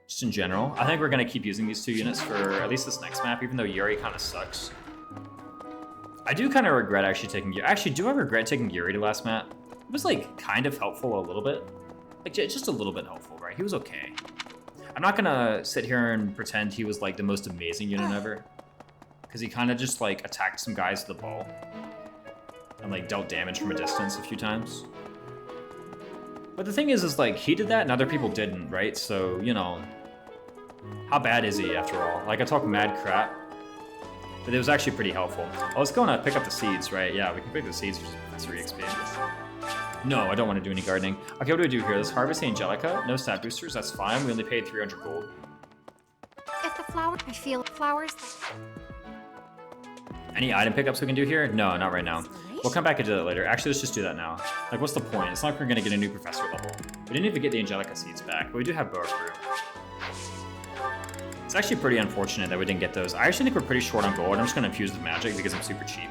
Just in general. I think we're going to keep using these 2 units for at least this next map, even though Yuri kind of sucks. I do kind of regret actually taking Yuri. Actually, do I regret taking Yuri to last map? It was like kind of helpful a little bit. Like just a little bit helpful, right? He was okay. I'm not gonna sit here and pretend he was like the most amazing unit ever. Because he kind of just like attacked some guys with the ball. And like dealt damage from a distance a few times. But the thing is like he did that and other people didn't, right? So, you know, how bad is he after all? Like I talk mad crap. But it was actually pretty helpful. Oh, let's go and pick up the seeds, right? Yeah, we can pick the seeds for 3 XP. No, I don't want to do any gardening. Okay, what do we do here? Let's harvest the Angelica. No stat boosters, that's fine. We only paid 300 gold. If the flower, I feel flowers. Any item pickups we can do here? No, not right now. We'll come back and do that later. Actually, let's just do that now. Like, what's the point? It's not like we're gonna get a new professor level. We didn't even get the Angelica seeds back, but we do have boa fruit. It's actually pretty unfortunate that we didn't get those. I actually think we're pretty short on gold. I'm just gonna infuse with magic because I'm super cheap.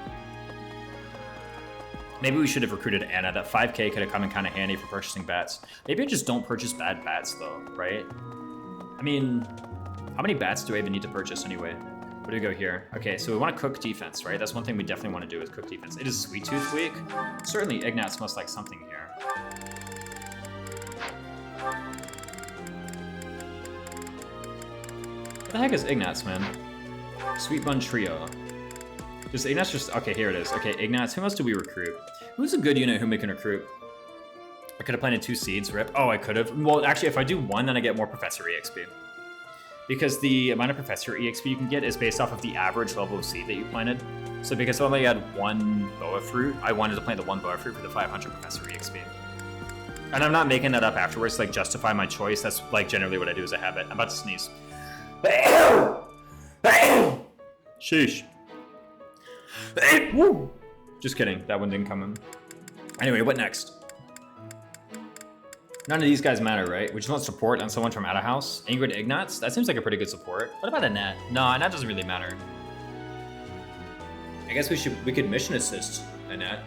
Maybe we should have recruited Anna. That 5k could have come in kind of handy for purchasing bats. Maybe I just don't purchase bad bats though, right? I mean, how many bats do I even need to purchase anyway? Where do we go here? Okay, so we want to cook defense, right? That's one thing we definitely want to do is cook defense. It is Sweet Tooth week. Certainly Ignatz must like something here. What the heck is Ignatz, man? Sweet Bun Trio. Just Ignatz just... Okay, here it is. Okay, Ignatz. Who else do we recruit? Who's a good unit whom we can recruit? I could have planted 2 seeds, rip. Oh, I could have. Well, actually, if I do 1, then I get more Professor EXP. Because the amount of Professor EXP you can get is based off of the average level of seed that you planted. So because I only had 1 boa fruit, I wanted to plant the 1 boa fruit for the 500 Professor EXP. And I'm not making that up afterwards to like justify my choice. That's like generally what I do as a habit. I'm about to sneeze. Sheesh. Woo. Just kidding. That one didn't come in. Anyway, what next? None of these guys matter, right? We just want support on someone from out of house. Ingrid Ignatz? That seems like a pretty good support. What about Annette? No, Annette doesn't really matter. I guess we could mission assist Annette.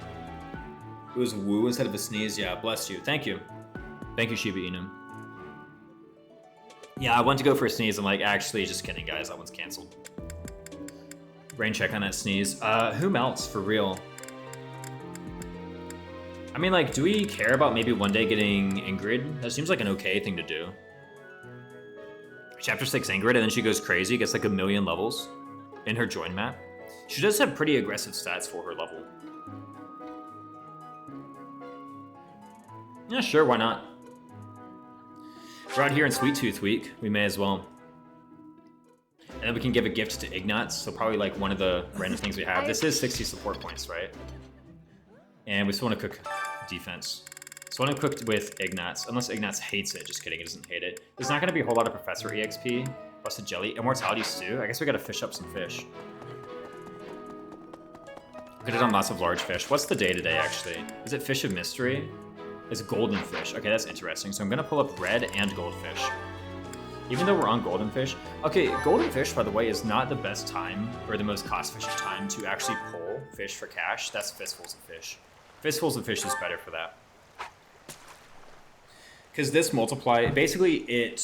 It was woo instead of a sneeze. Yeah, bless you. Thank you. Thank you, Shiba Inu. Yeah, I went to go for a sneeze. I'm like, actually, just kidding, guys. That one's canceled. Rain check on that sneeze. Who else for real? I mean, like, do we care about maybe one day getting Ingrid? That seems like an okay thing to do. Chapter 6 Ingrid, and then she goes crazy, gets like 1,000,000 levels in her join map. She does have pretty aggressive stats for her level. Yeah, sure, why not? We're out here in Sweet Tooth Week. We may as well. And then we can give a gift to Ignatz, so probably like one of the random things we have. This is 60 support points, right? And we still want to cook defense. So I want to cook with Ignatz, unless Ignatz hates it. Just kidding, he doesn't hate it. There's not going to be a whole lot of Professor EXP. Busted Jelly. Immortality Stew. I guess we got to fish up some fish. Could have done lots of large fish. What's the day today, actually? Is it Fish of Mystery? It's Golden Fish. Okay, that's interesting. So I'm going to pull up red and goldfish. Even though we're on golden fish. Okay, golden fish, by the way, is not the best time or the most cost-efficient time to actually pull fish for cash. That's fistfuls of fish. Fistfuls of fish is better for that. Because this multiply, basically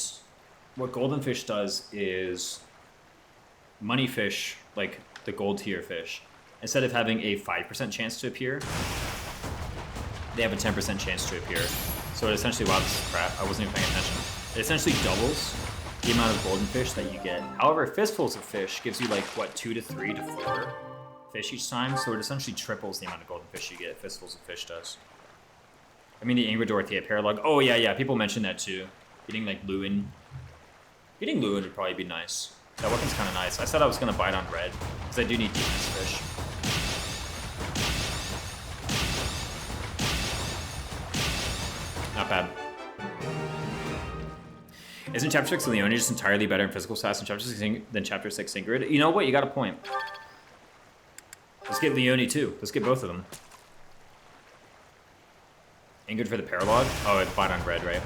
what golden fish does is money fish, like the gold tier fish, instead of having a 5% chance to appear, they have a 10% chance to appear. So it essentially, wow, this is crap. I wasn't even paying attention. It essentially doubles the amount of golden fish that you get. However, fistfuls of fish gives you like, what, 2 to 3 to 4 fish each time, so it essentially triples the amount of golden fish you get. Fistfuls of fish does. I mean, the Ingrid Dorothea paralog. Oh, yeah, people mentioned that too. Getting like Lewin. Getting Lewin would probably be nice. That weapon's kind of nice. I said I was going to buy it on red, because I do need defense fish. Not bad. Isn't Chapter 6 Leone just entirely better in physical stats than Chapter 6 Ingrid? You know what? You got a point. Let's get Leone too. Let's get both of them. Ingrid for the paralog? Oh, I'd buy it on red, right?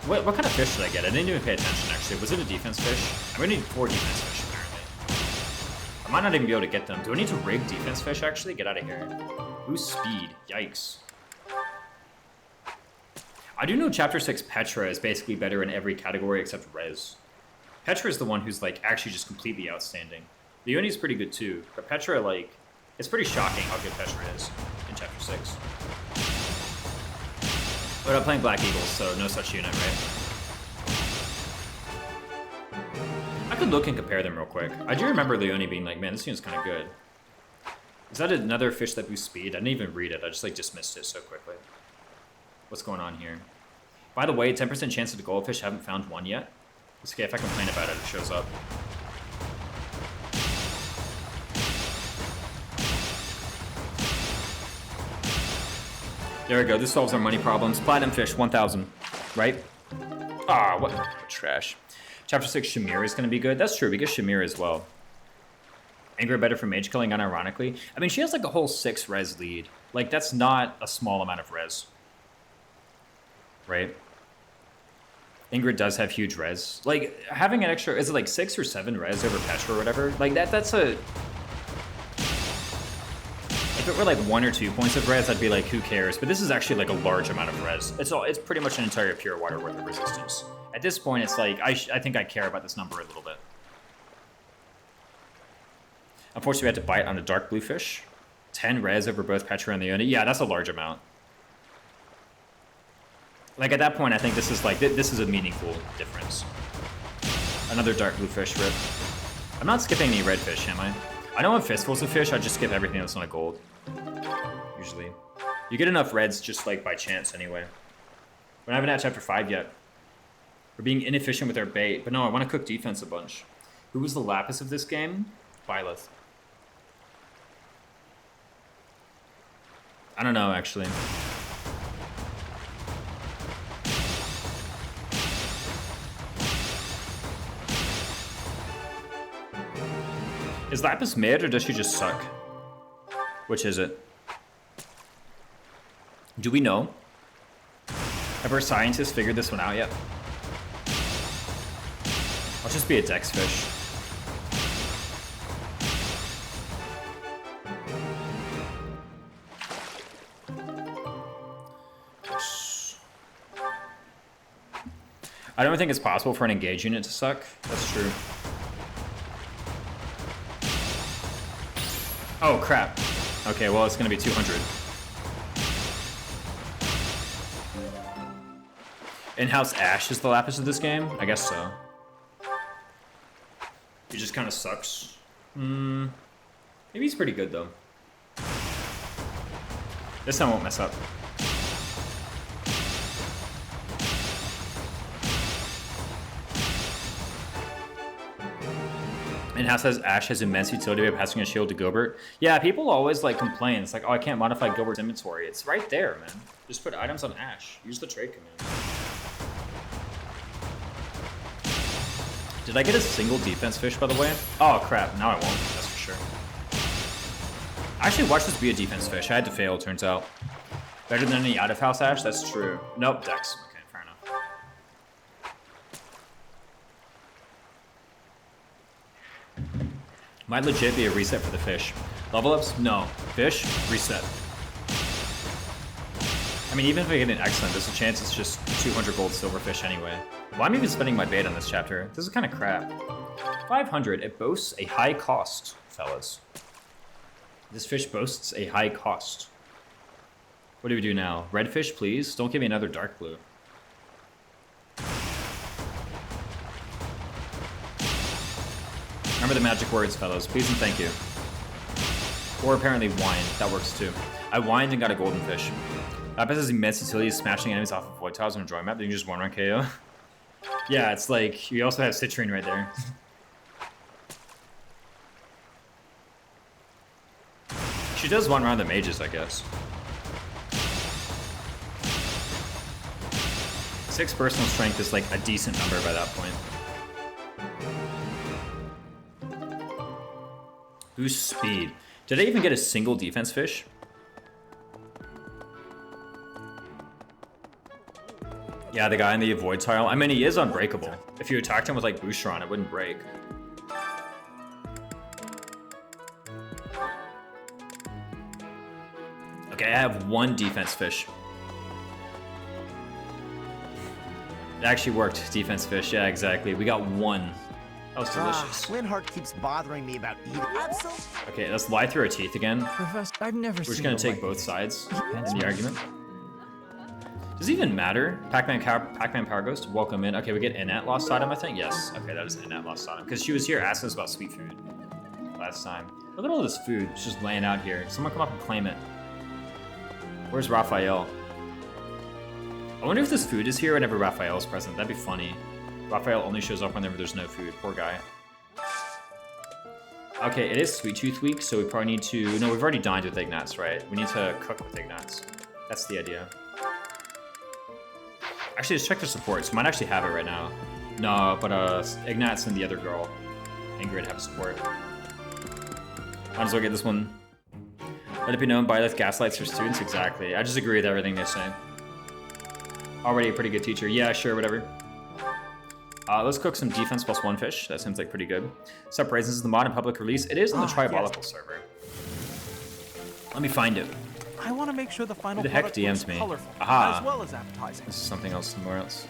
What kind of fish did I get? I didn't even pay attention, actually. Was it a defense fish? I'm gonna need 4 defense fish, apparently. I might not even be able to get them. Do I need to rig defense fish, actually? Get out of here. Boost speed. Yikes. I do know Chapter 6 Petra is basically better in every category except res. Petra is the one who's, like, actually just completely outstanding. Leonie's pretty good, too. But Petra, like, it's pretty shocking how good Petra is in Chapter 6. But I'm playing Black Eagles, so no such unit, right? I could look and compare them real quick. I do remember Leone being like, man, this unit's kind of good. Is that another fish that boosts speed? I didn't even read it. I just, like, dismissed it so quickly. What's going on here? By the way, 10% chance of the goldfish. Haven't found one yet. It's okay, if I complain about it, it shows up. There we go. This solves our money problems. Platinum fish, 1,000. Right? Ah, what trash. Chapter 6, Shamir is going to be good. That's true. We get Shamir as well. Anger better for mage killing, unironically. I mean, she has like a whole 6 res lead. Like, that's not a small amount of res. Right? Ingrid does have huge res. Like, having an extra, is it like 6 or 7 res over Petra or whatever? Like, that's a... If it were like 1 or 2 points of res, I'd be like, who cares? But this is actually like a large amount of res. It's pretty much an entire pure water worth of resistance. At this point, it's like, I think I care about this number a little bit. Unfortunately, we had to bite on the dark blue fish. 10 res over both Petra and the Oni. Yeah, that's a large amount. Like, at that point, I think this is like, this is a meaningful difference. Another dark blue fish rip. I'm not skipping any red fish, am I? I know in fistfuls of fish, I just skip everything that's not gold. Usually. You get enough reds just like by chance anyway. We're not even at chapter 5 yet. We're being inefficient with our bait, but no, I want to cook defense a bunch. Who was the Lapis of this game? Byleth. I don't know, actually. Is Lapis mid, or does she just suck? Which is it? Do we know? Have our scientists figured this one out yet? I'll just be a dex fish. I don't think it's possible for an engage unit to suck. That's true. Oh, crap. Okay, well, it's going to be 200. In-house Ash is the Lapis of this game? I guess so. He just kind of sucks. Maybe he's pretty good, though. This time won't mess up. In-house says Ash has immense utility by passing a shield to Gilbert. Yeah, people always like complain. It's like, oh, I can't modify Gilbert's inventory. It's right there, man. Just put items on Ash. Use the trade command. Did I get a single defense fish, by the way? Oh, crap. Now I won't. That's for sure. I actually watched this be a defense fish. I had to fail, turns out. Better than any out-of-house Ash? That's true. Nope, Dex. Okay, fair enough. Might legit be a reset for the fish. Level ups? No. Fish? Reset. I mean, even if I get an excellent, there's a chance it's just 200 gold silverfish anyway. Why am I even spending my bait on this chapter? This is kind of crap. 500. It boasts a high cost, fellas. This fish boasts a high cost. What do we do now? Red fish, please? Don't give me another dark blue. Remember the magic words, fellas. Please and thank you. Or apparently wine. That works too. I whined and got a golden fish. Lapis has immense utility, smashing enemies off of void tiles on a drawing map. Then you just one run KO. Yeah, it's like, you also have citrine right there. She does one round the mages, I guess. 6 personal strength is like a decent number by that point. Boost speed. Did I even get a single defense fish? Yeah, the guy in the avoid tile. I mean, he is unbreakable. If you attacked him with like Booster on, it wouldn't break. Okay, I have 1 defense fish. It actually worked, defense fish. Yeah, exactly. We got 1. That was delicious. Linhart keeps bothering me about eating. Okay, let's lie through our teeth again. Professor, I've never We're just gonna take both sides in the argument. Does it even matter? Pac-Man Power Ghost, welcome in. Okay, we get in at Lost Item, I think. Yes. Okay, that is in at Lost Item. Because she was here asking us about sweet food last time. Look at all this food. It's just laying out here. Someone come up and claim it. Where's Raphael? I wonder if this food is here whenever Raphael is present. That'd be funny. Raphael only shows up whenever there's no food. Poor guy. Okay, it is Sweet Tooth Week, so we probably need to... No, we've already dined with Ignatz, right? We need to cook with Ignatz. That's the idea. Actually, let's check their support. So might actually have it right now. No, but Ignatz and the other girl, Ingrid, have support. Might as well get this one. Let it be known, Byleth gaslights for students. Exactly. I just agree with everything they say. Already a pretty good teacher. Yeah, sure, whatever. Let's cook some defense +1 fish. That seems like pretty good. Sup Raisins is the mod in public release. It is on the Tribolical server. Let me find it. I want to make sure the final Who the heck product looks DM'd me? colorful, Aha. as well as appetizing. This is something else somewhere else.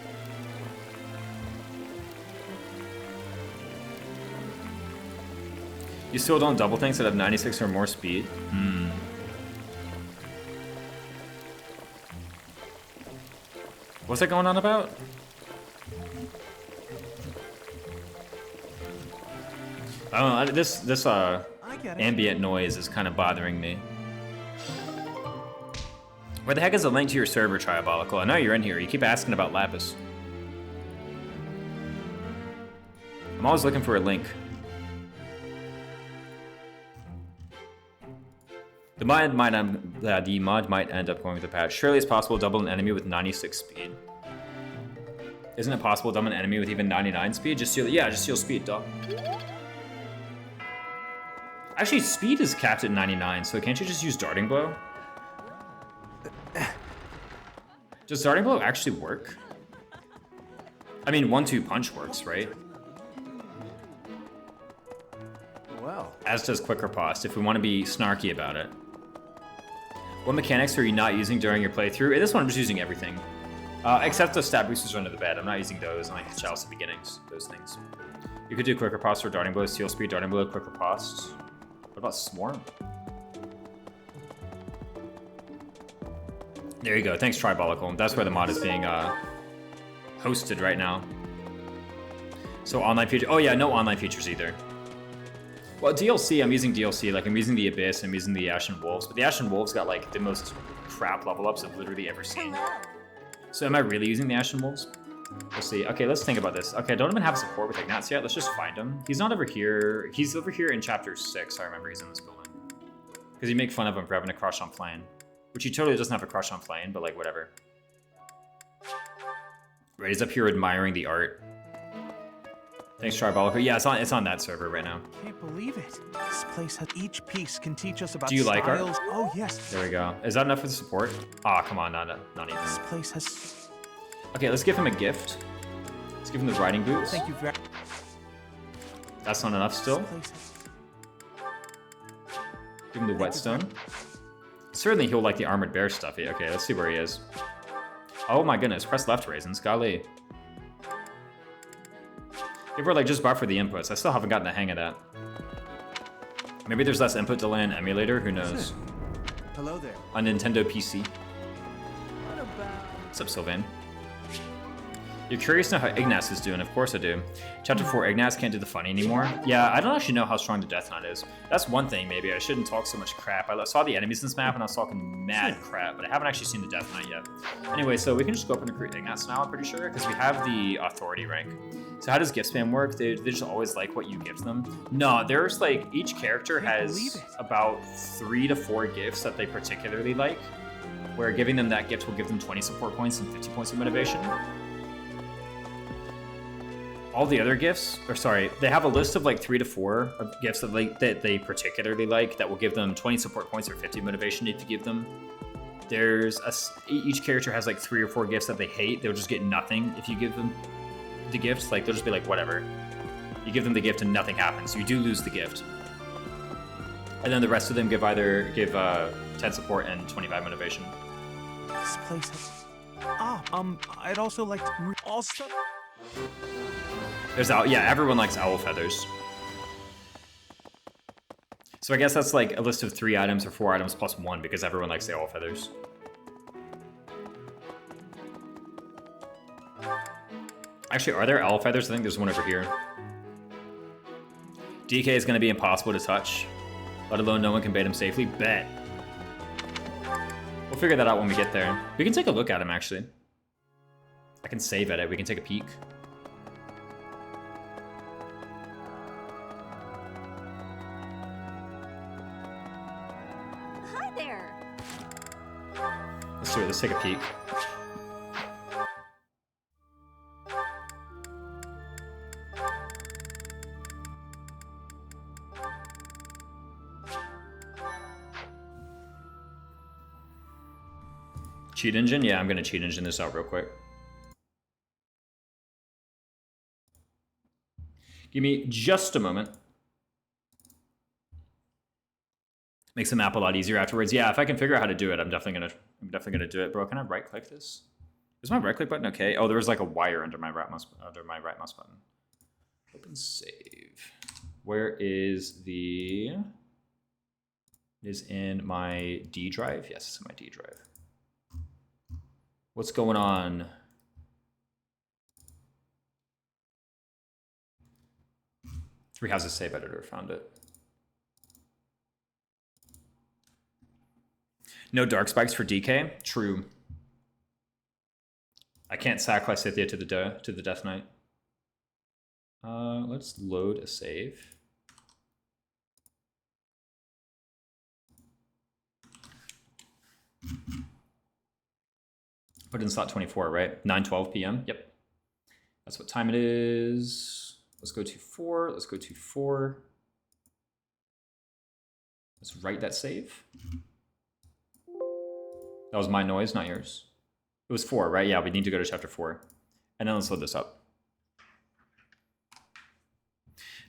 You still don't double things that have 96 or more speed? Hmm. What's that going on about? I don't know, this ambient noise is kind of bothering me. Where the heck is the link to your server, Tribolical? I know you're in here. You keep asking about Lapis. I'm always looking for a link. The mod might end up going with the patch. Surely it's possible to double an enemy with 96 speed. Isn't it possible to double an enemy with even 99 speed? Just steal speed, dog. Actually, speed is capped at 99, so can't you just use Darting Blow? Does Darting Blow actually work? I mean, 1-2 punch works, right? Well, As does Quick Riposte, if we want to be snarky about it. What mechanics are you not using during your playthrough? This one I'm just using everything. Except the stat boosters under the bed. I'm not using those in like the Chalice of Beginnings, those things. You could do Quick Riposte or Darting Blow, Steal Speed, Darting Blow, Quick Riposte. What about Swarm? There you go. Thanks, Tribolical. That's where the mod is being hosted right now. So online feature. Oh yeah, no online features either. Well, DLC, I'm using DLC. Like I'm using the Abyss, I'm using the Ashen Wolves, but the Ashen Wolves got like the most crap level ups I've literally ever seen. So am I really using the Ashen Wolves? We'll see. Okay, let's think about this. Okay, I don't even have support with Ignatz yet. Let's just find him. He's not over here. He's over here in chapter 6. I remember he's in this building. Because you make fun of him for having a crush on Flame. Which he totally doesn't have a crush on Flame, but like whatever. Right, he's up here admiring the art. Thanks, Tribolical. Yeah, it's on that server right now. can't believe it. This place has each piece can teach us about Do you like art? styles. Oh yes. There we go. Is that enough for the support? Ah, come on, not even. This place has. Okay, let's give him a gift. Let's give him the riding boots. Thank you very. That's not enough still. This place has... Give him the whetstone. Certainly he'll like the armored bear stuff. Okay, let's see where he is. Oh my goodness, press left, Raisins. Golly. If we're like just buffer the inputs, I still haven't gotten the hang of that. Maybe there's less input delay in emulator, who knows? Hello there. On Nintendo PC. What's up, Sylvain? You're curious to know how Ignatz is doing? Of course I do. Chapter 4, Ignatz can't do the funny anymore. Yeah, I don't actually know how strong the Death Knight is. That's one thing, maybe. I shouldn't talk so much crap. I saw the enemies in this map and I was talking mad crap, but I haven't actually seen the Death Knight yet. Anyway, so we can just go up and recruit Ignatz now, I'm pretty sure, because we have the authority rank. So how does gift spam work? They just always like what you give them? No, there's like, each character has about 3 to 4 gifts that they particularly like, where giving them that gift will give them 20 support points and 50 points of motivation. All the other gifts, or sorry, they have a list of like 3 to 4 of gifts that they particularly like that will give them 20 support points or 50 motivation if you give them. Each character has like 3 or 4 gifts that they hate. They'll just get nothing if you give them the gifts. Like they'll just be like, whatever. You give them the gift and nothing happens. You do lose the gift. And then the rest of them give 10 support and 25 motivation. This place has. I'd also like to also. There's everyone likes owl feathers. So I guess that's like a list of 3 items or 4 items plus 1 because everyone likes the owl feathers. Actually, are there owl feathers? I think there's one over here. DK is going to be impossible to touch, let alone no one can bait him safely. Bet. We'll figure that out when we get there. We can take a look at him, actually. I can save at it. We can take a peek. Let's do it. Let's take a peek. Cheat engine? Yeah, I'm gonna cheat engine this out real quick. Give me just a moment. Makes the map a lot easier afterwards. Yeah, if I can figure out how to do it, I'm definitely gonna do it. Bro, can I right click this? Is my right click button okay? Oh, there was like a wire under my right mouse button. Open save. Where is the? It is in my D drive. Yes, it's in my D drive. What's going on? Three Houses Save Editor found it. No dark spikes for DK? True. I can't sacrifice Scythia to the Death Knight. Let's load a save. Put in slot 24, right? 9:12 p.m. Yep. That's what time it is. Let's go to 4. Let's go to 4. Let's write that save. That was my noise, not yours. It was 4, right? Yeah, we need to go to chapter 4. And then let's load this up.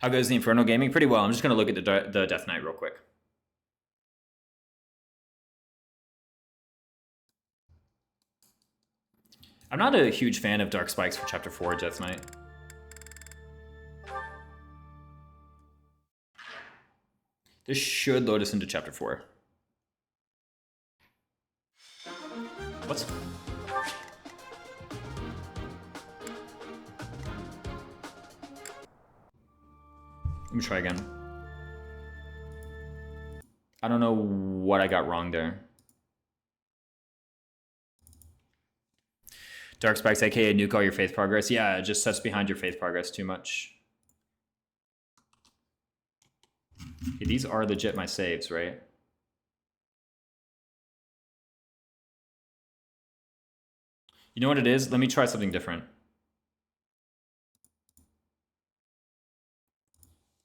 How goes the Infernal gaming? Pretty well. I'm just going to look at the Death Knight real quick. I'm not a huge fan of dark spikes for chapter 4 Death Knight. This should load us into chapter 4. What? Let me try again. I don't know what I got wrong there. Dark Spikes, aka nuke all your faith progress. Yeah, it just sets behind your faith progress too much. Okay, these are legit my saves, right? You know what it is? Let me try something different.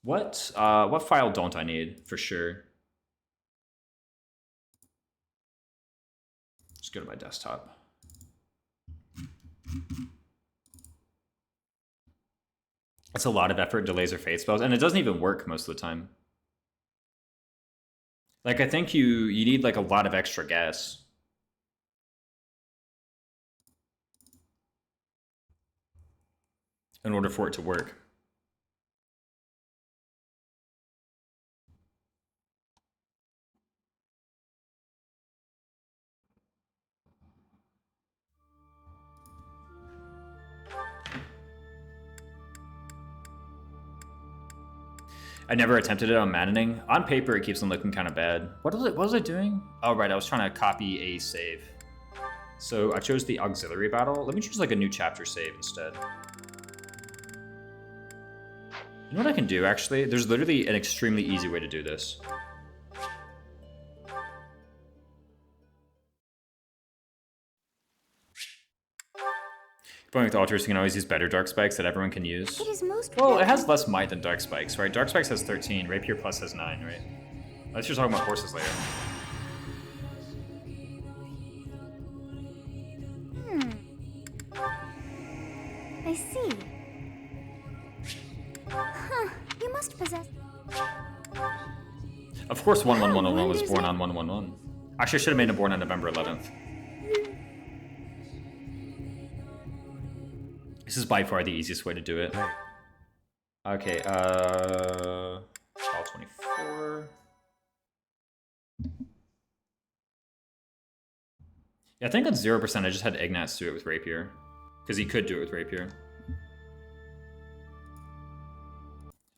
What file don't I need for sure? Just go to my desktop. It's a lot of effort to laser fate spells, and it doesn't even work most of the time. Like, I think you need like a lot of extra gas. In order for it to work. I never attempted it on maddening. On paper, it keeps on looking kind of bad. What was I doing? Oh, right, I was trying to copy a save. So I chose the auxiliary battle. Let me choose like a new chapter save instead. You know what I can do, actually? There's literally an extremely easy way to do this. Going with altars, you can always use better dark spikes that everyone can use. It is most well, it has less might than dark spikes, right? Dark spikes has 13, Rapier Plus has 9, right? Let's just talk about horses later. I see. Huh. You must possess... Of course 1111 was born on 111. Actually, I should have made it born on November 11th. This is by far the easiest way to do it. Okay, All 24. Yeah, I think that's 0%. I just had Ignatz do it with Rapier. Because he could do it with Rapier.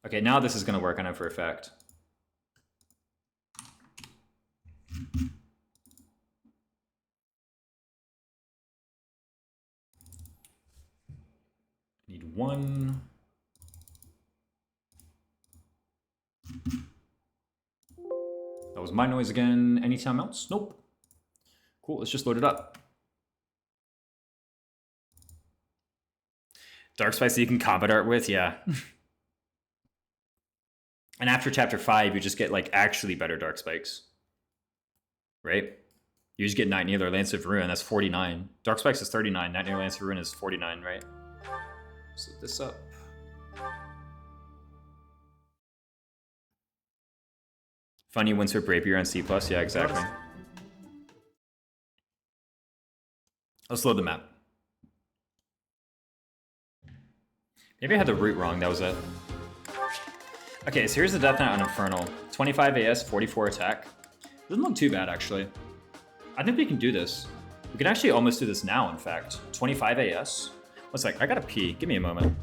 Okay, now this is going to work, I know for a fact. Need 1. That was my noise again. Anytime else? Nope. Cool, let's just load it up. Dark spikes that you can combat art with, yeah. And after chapter 5, you just get like actually better dark spikes. Right? You just get Night Needler, Lance of Ruin, that's 49. Dark spikes is 39, Night Needler, Lance of Ruin is 49, right? Let's look this up. Funny Windswept Rapier on C+, yeah, exactly. Let's load the map. Maybe I had the route wrong, that was it. Okay, so here's the Death Knight on Infernal. 25 AS, 44 attack. Doesn't look too bad, actually. I think we can do this. We can actually almost do this now, in fact. 25 AS. One sec, I gotta pee. Give me a moment.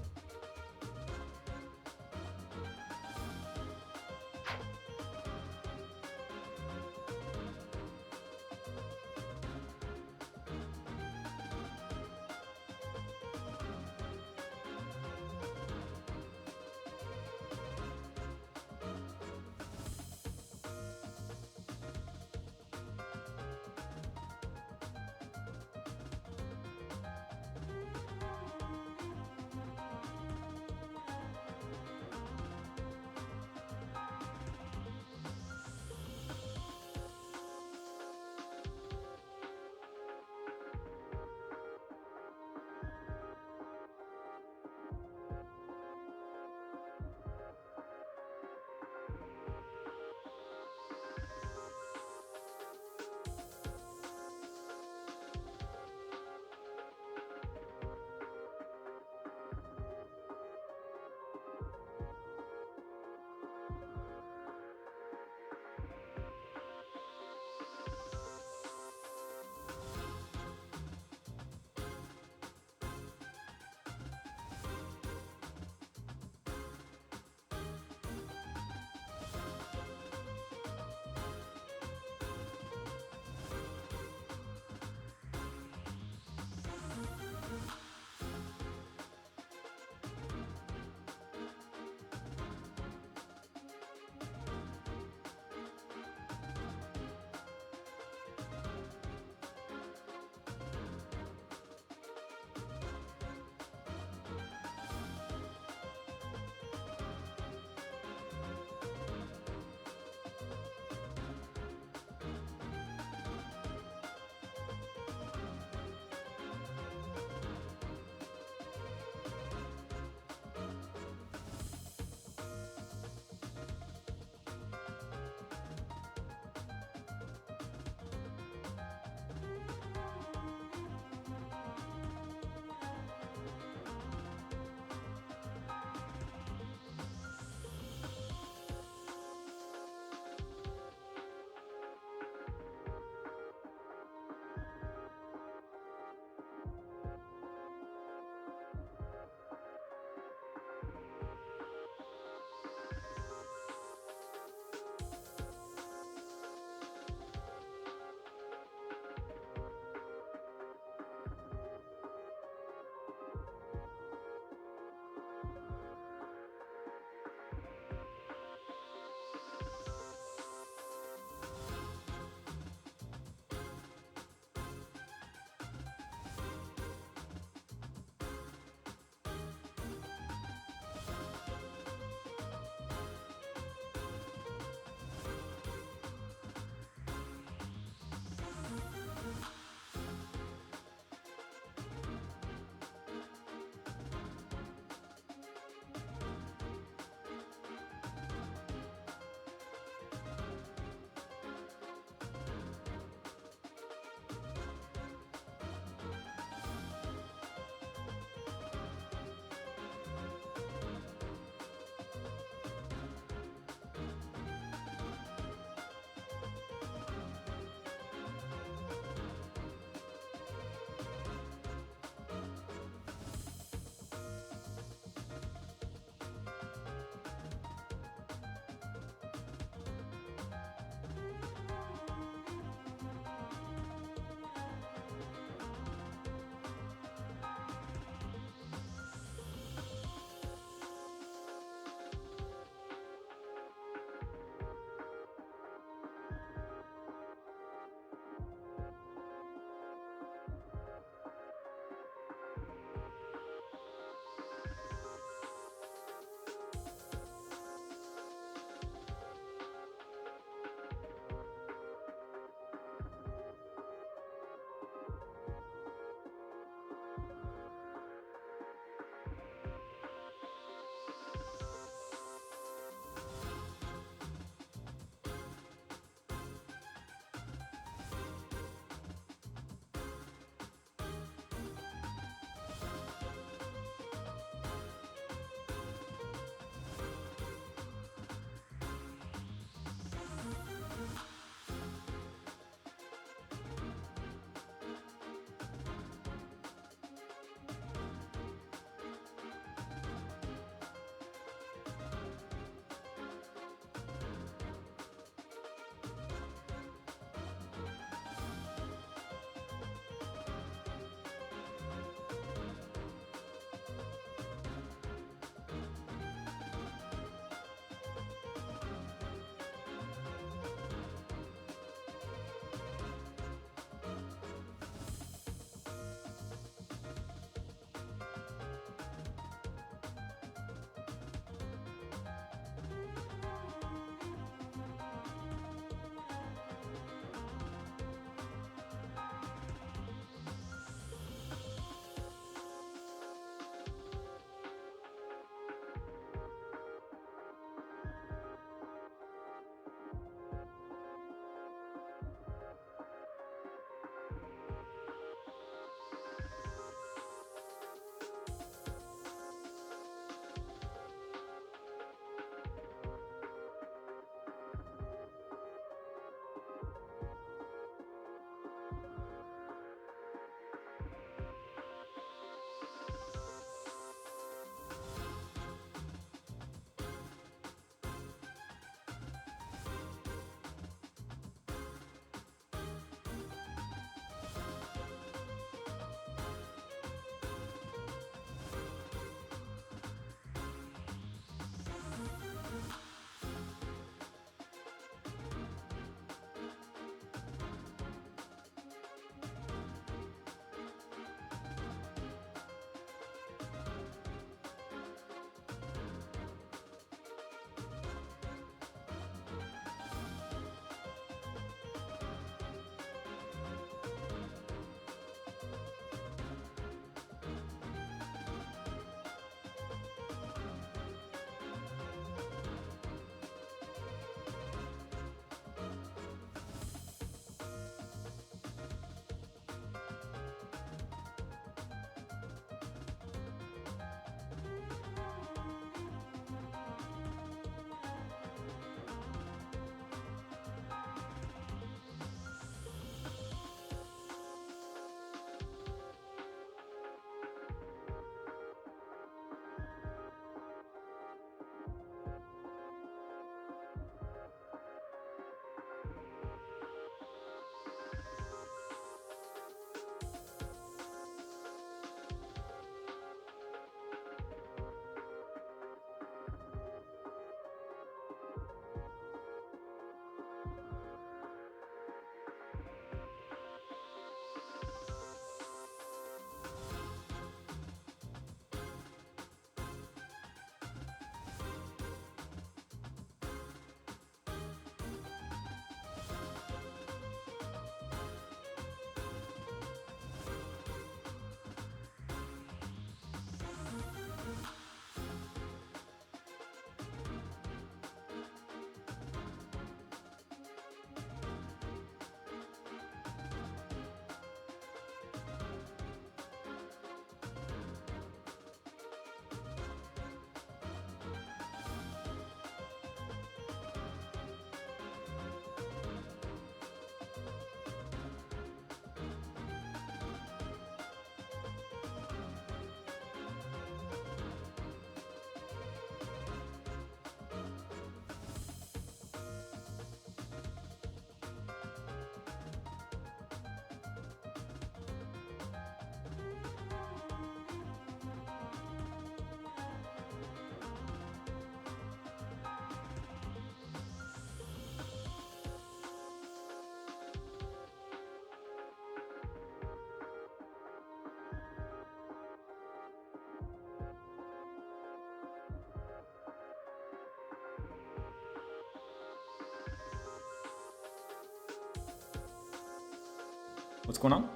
What's going on? All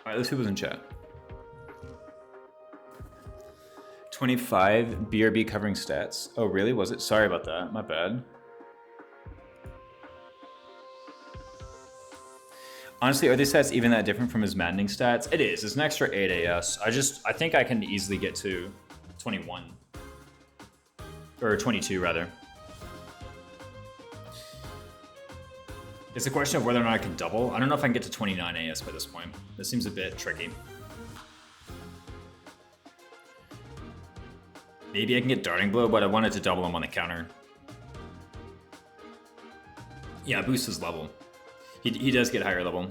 right, let's see who's in chat. 25 BRB covering stats. Oh, really? Was it? Sorry about that. My bad. Honestly, are these stats even that different from his maddening stats? It is. It's an extra 8 AS. I think I can easily get to 21. Or 22, rather. It's a question of whether or not I can double. I don't know if I can get to 29 AS by this point. This seems a bit tricky. Maybe I can get Darting Blow, but I wanted to double him on the counter. Yeah, boost his level. He does get higher level.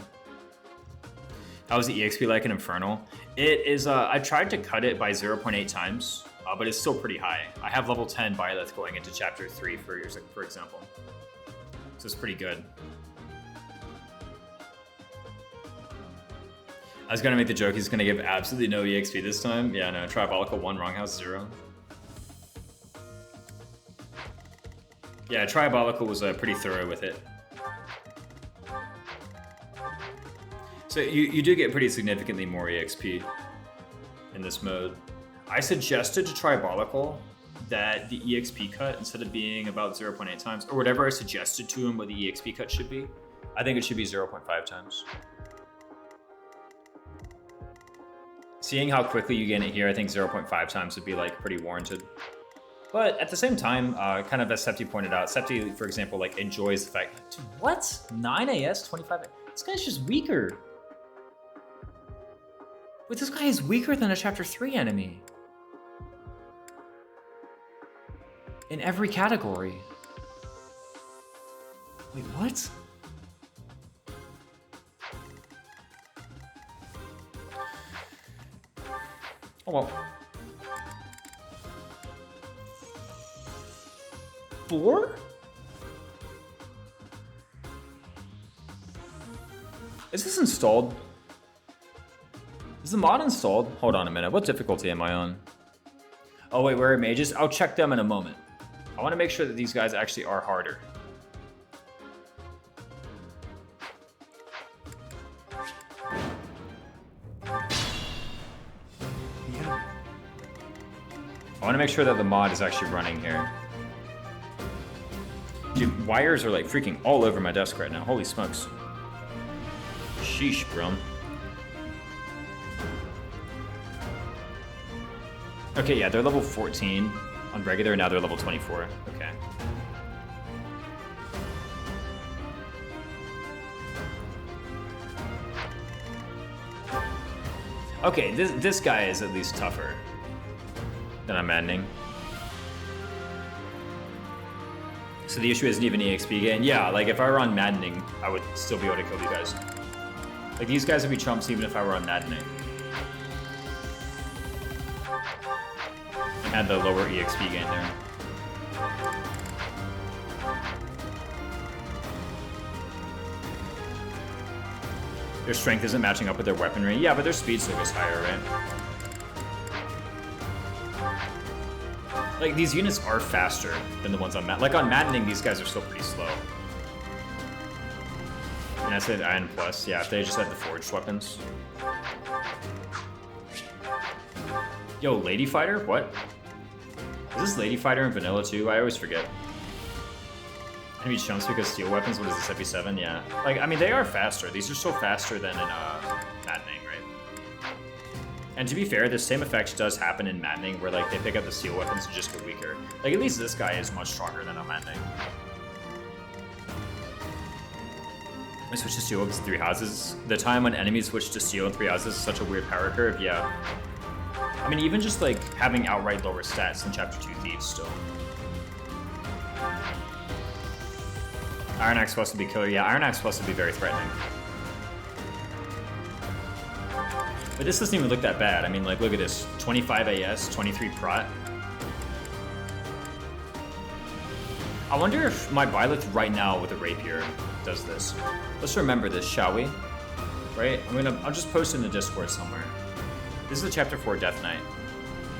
How was the EXP like in Infernal? It is, I tried to cut it by 0.8 times, but it's still pretty high. I have level 10 Byleth going into chapter 3 for example. So it's pretty good. I was gonna make the joke he's gonna give absolutely no EXP this time. Yeah, no, Tribolical 1, Wronghouse 0. Yeah, Tribolical was pretty thorough with it. So you do get pretty significantly more EXP in this mode. I suggested to Tribolical that the EXP cut, instead of being about 0.8 times, or whatever I suggested to him what the EXP cut should be, I think it should be 0.5 times. Seeing how quickly you gain it here, I think 0.5 times would be like pretty warranted. But at the same time, kind of as Septi pointed out, Septi, for example, like enjoys the fact, dude, what? 9 AS, 25? This guy's just weaker. Wait, this guy is weaker than a chapter 3 enemy. In every category. Wait, what? Oh well. 4? Is this installed? Is the mod installed? Hold on a minute. What difficulty am I on? Oh wait, where are mages? I'll check them in a moment. I want to make sure that these guys actually are harder. I want to make sure that the mod is actually running here. Dude, wires are like freaking all over my desk right now. Holy smokes. Sheesh, bro. Okay, yeah, they're level 14 on regular, now they're level 24. Okay. Okay, this guy is at least tougher than I'm maddening. So the issue isn't even EXP gain. Yeah, like if I were on maddening, I would still be able to kill you guys. Like these guys would be chumps even if I were on maddening. And had the lower EXP gain there. Their strength isn't matching up with their weaponry. Yeah, but their speed still goes higher, right? Like, these units are faster than the ones on Maddening. Like, on Maddening, these guys are still pretty slow. And I said Iron Plus. Yeah, if they just had the forged weapons. Yo, Lady Fighter? What? Is this Lady Fighter in Vanilla too? I always forget. Enemy chumps because steel weapons, what is this, FP7? Yeah. Like, I mean, they are faster. These are still faster than in Maddening, right? And to be fair, the same effect does happen in Maddening, where like they pick up the steel weapons and just get weaker. Like at least this guy is much stronger than on Maddening. I switch to steel weapons in 3 houses. The time when enemies switch to steel in 3 houses is such a weird power curve, yeah. I mean, even just like having outright lower stats in Chapter 2 Thieves still. Iron Axe Plus would be killer. Yeah, Iron Axe Plus would be very threatening. But this doesn't even look that bad. I mean, like, look at this. 25 AS, 23 Prot. I wonder if my Byleth right now with a Rapier does this. Let's remember this, shall we? Right? I'll just post in the Discord somewhere. This is a Chapter 4 Death Knight.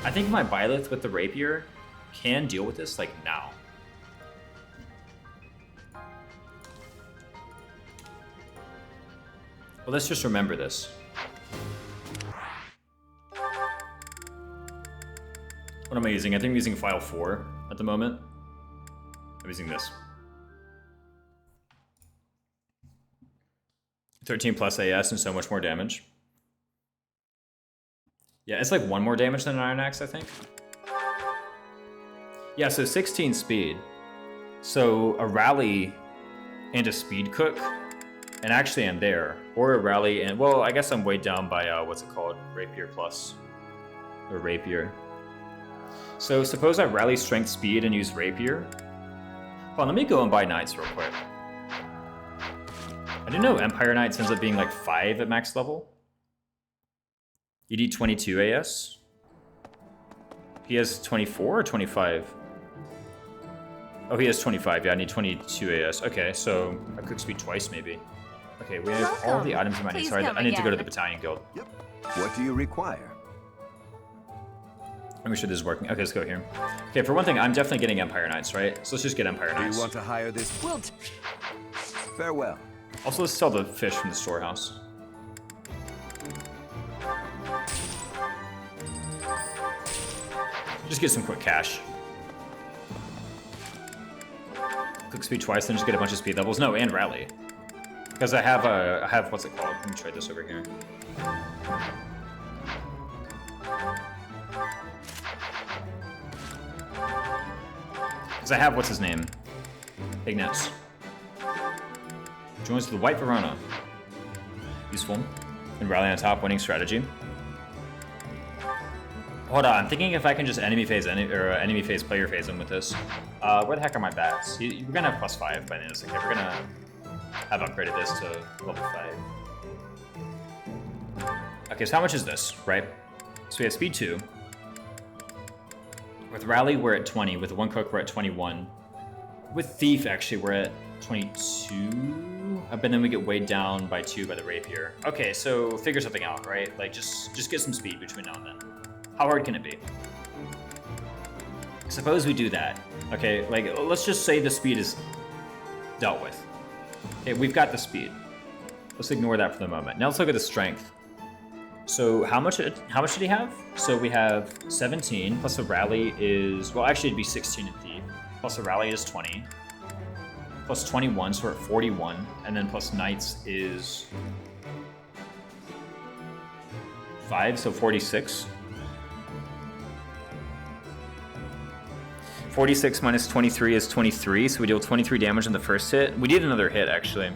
I think my Byleth with the Rapier can deal with this, like, now. Well, let's just remember this. What am I using? I think I'm using file 4 at the moment. I'm using this. 13 plus AS and so much more damage. Yeah, it's like 1 more damage than an Iron Axe, I think. Yeah, so 16 speed. So a rally and a speed cook, and actually I'm there. Or a rally and, well, I guess I'm weighed down by, what's it called? Rapier plus. Or Rapier. So suppose I rally strength speed and use Rapier. Hold on, let me go and buy Knights real quick. I didn't know Empire Knights ends up being like 5 at max level. You need 22 AS. He has 24 or 25? Oh, he has 25. Yeah, I need 22 AS. Okay, so I cook speed twice maybe. Okay, we have all the items in my need. Sorry, I need to go to the Battalion Guild. Yep. What do you require? Let me make sure this is working. Okay, let's go here. Okay, for one thing, I'm definitely getting Empire Knights, right? So let's just get Empire Do Knights. you want to hire this? Farewell. Also, let's sell the fish from the storehouse. Just get some quick cash. Cook speed twice, then just get a bunch of speed levels. No, and rally. Because I have what's it called? Let me trade this over here. Because I have what's his name? Ignatz. Joins the White Verona. Useful. And rally on top, winning strategy. Hold on, I'm thinking if I can just enemy phase player phase him with this. Where the heck are my bats? We're gonna have +5 by the end of this. Okay, we're gonna have upgraded this to level 5. Okay, so how much is this, right? So we have speed 2. With rally, we're at 20. With the 1 cook, we're at 21. With thief, actually, we're at 22. But then we get weighed down by 2 by the rapier. Okay, so figure something out, right? Like just get some speed between now and then. How hard can it be? Suppose we do that. Okay, like let's just say the speed is dealt with. Okay, we've got the speed. Let's ignore that for the moment. Now let's look at the strength. So how much did he have? So we have 17 plus a rally is, well, actually it'd be 16 in thief. Plus a rally is 20. Plus 21, so we're at 41, and then plus knights is 5, so 46. 46 minus 23 is 23, so we deal 23 damage on the first hit. We need another hit, actually,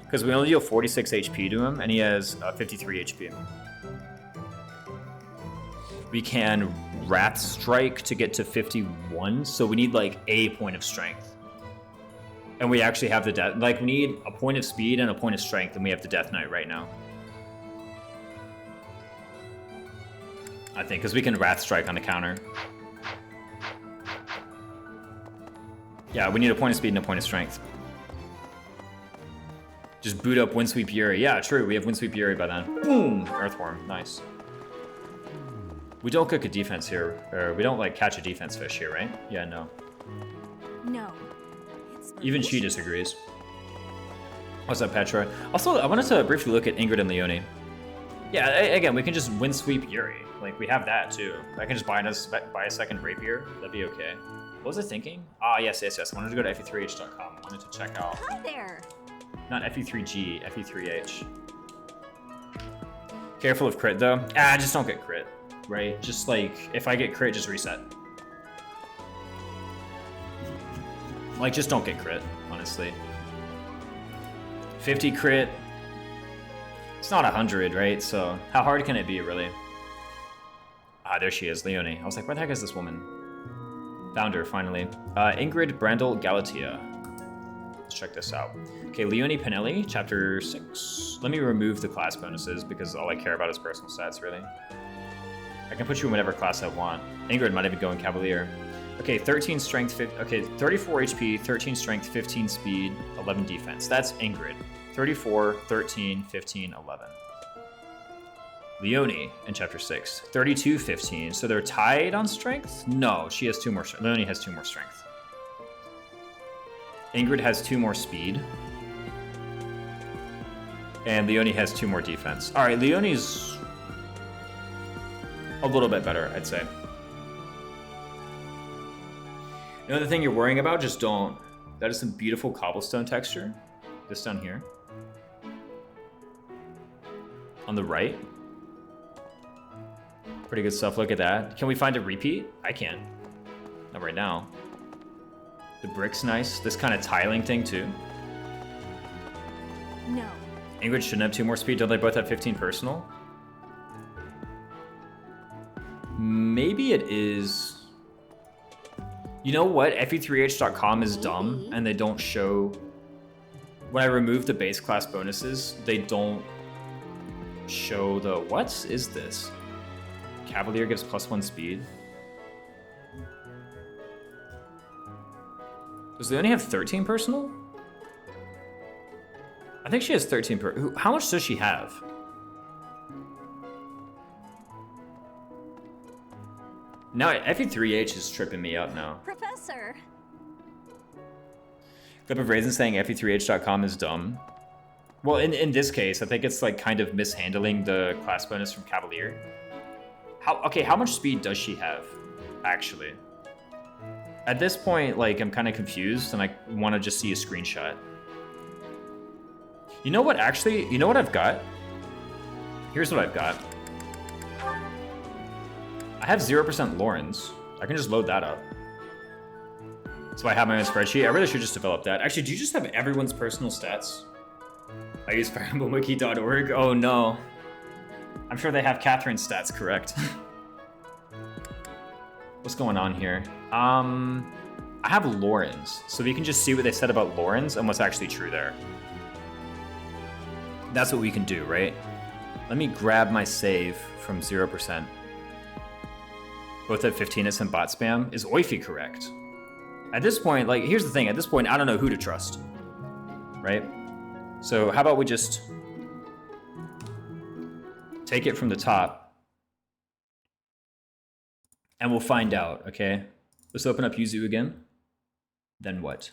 because we only deal 46 HP to him, and he has 53 HP. We can Wrath Strike to get to 51, so we need, like, a point of strength. And we actually have the death, like, we need a point of speed and a point of strength, and we have the Death Knight right now. I think, because we can Wrath Strike on the counter. Yeah, we need a point of speed and a point of strength. Just boot up Windsweep Yuri. Yeah, true, we have Windsweep Yuri by then. Boom! Earthworm, nice. We don't cook a defense here, or we don't, like, catch a defense fish here, right? Yeah, no. No. Even she disagrees. What's up, Petra? Also, I wanted to briefly look at Ingrid and Leone. Yeah, again, we can just Windsweep Yuri. Like, we have that, too. I can just buy a second rapier. That'd be okay. What was I thinking? Ah, yes. I wanted to go to fe3h.com. I wanted to check out... Hi there. Not fe3g, fe3h. Careful of crit, though. Just don't get crit, right? Just, like, if I get crit, just reset. Like, just don't get crit, honestly. 50 crit. It's not 100, right? So, how hard can it be, really? Ah, there she is, Leone. I was like, where the heck is this woman? Found her, finally. Ingrid Brandel Galatea. Let's check this out. Okay, Leone Pinelli, Chapter 6. Let me remove the class bonuses, because all I care about is personal stats, really. I can put you in whatever class I want. Ingrid might even go in Cavalier. Okay, 13 strength, 34 HP, 13 strength, 15 speed, 11 defense. That's Ingrid. 34, 13, 15, 11. Leone in Chapter 6. 32, 15. So they're tied on strength? No, she has 2 more strength. Leone has 2 more strength. Ingrid has 2 more speed. And Leone has 2 more defense. All right, Leone's a little bit better, I'd say. You know the thing you're worrying about? Just don't. That is some beautiful cobblestone texture. This down here. On the right. Pretty good stuff. Look at that. Can we find a repeat? I can. Not right now. The brick's nice. This kind of tiling thing too. No. Ingrid shouldn't have 2 more speed. Don't they both have 15 personal? Maybe it is. You know what? fe3h.com is dumb, and they don't show. When I remove the base class bonuses, they don't show the. What is this? Cavalier gives +1 speed. Does they only have 13 personal? I think she has 13 per. How much does she have? Now, fe3h is tripping me up now. Professor. Clip of Raisin saying fe3h.com is dumb. Well, in this case, I think it's like kind of mishandling the class bonus from Cavalier. How much speed does she have, actually? At this point, like, I'm kind of confused, and I want to just see a screenshot. You know what, actually? You know what I've got? Here's what I've got. I have 0% Lawrence. I can just load that up. So I have my own spreadsheet. I really should just develop that. Actually, do you just have everyone's personal stats? I use fireemblem.wiki.org. Oh no. I'm sure they have Catherine's stats correct. What's going on here? I have Lawrence, so we can just see what they said about Lawrence and what's actually true there. That's what we can do, right? Let me grab my save from 0%. Both at 15 it's and bot spam. Is Oify correct? At this point, like, here's the thing. At this point, I don't know who to trust. Right? So how about we just take it from the top and we'll find out, okay? Let's open up Yuzu again. Then what?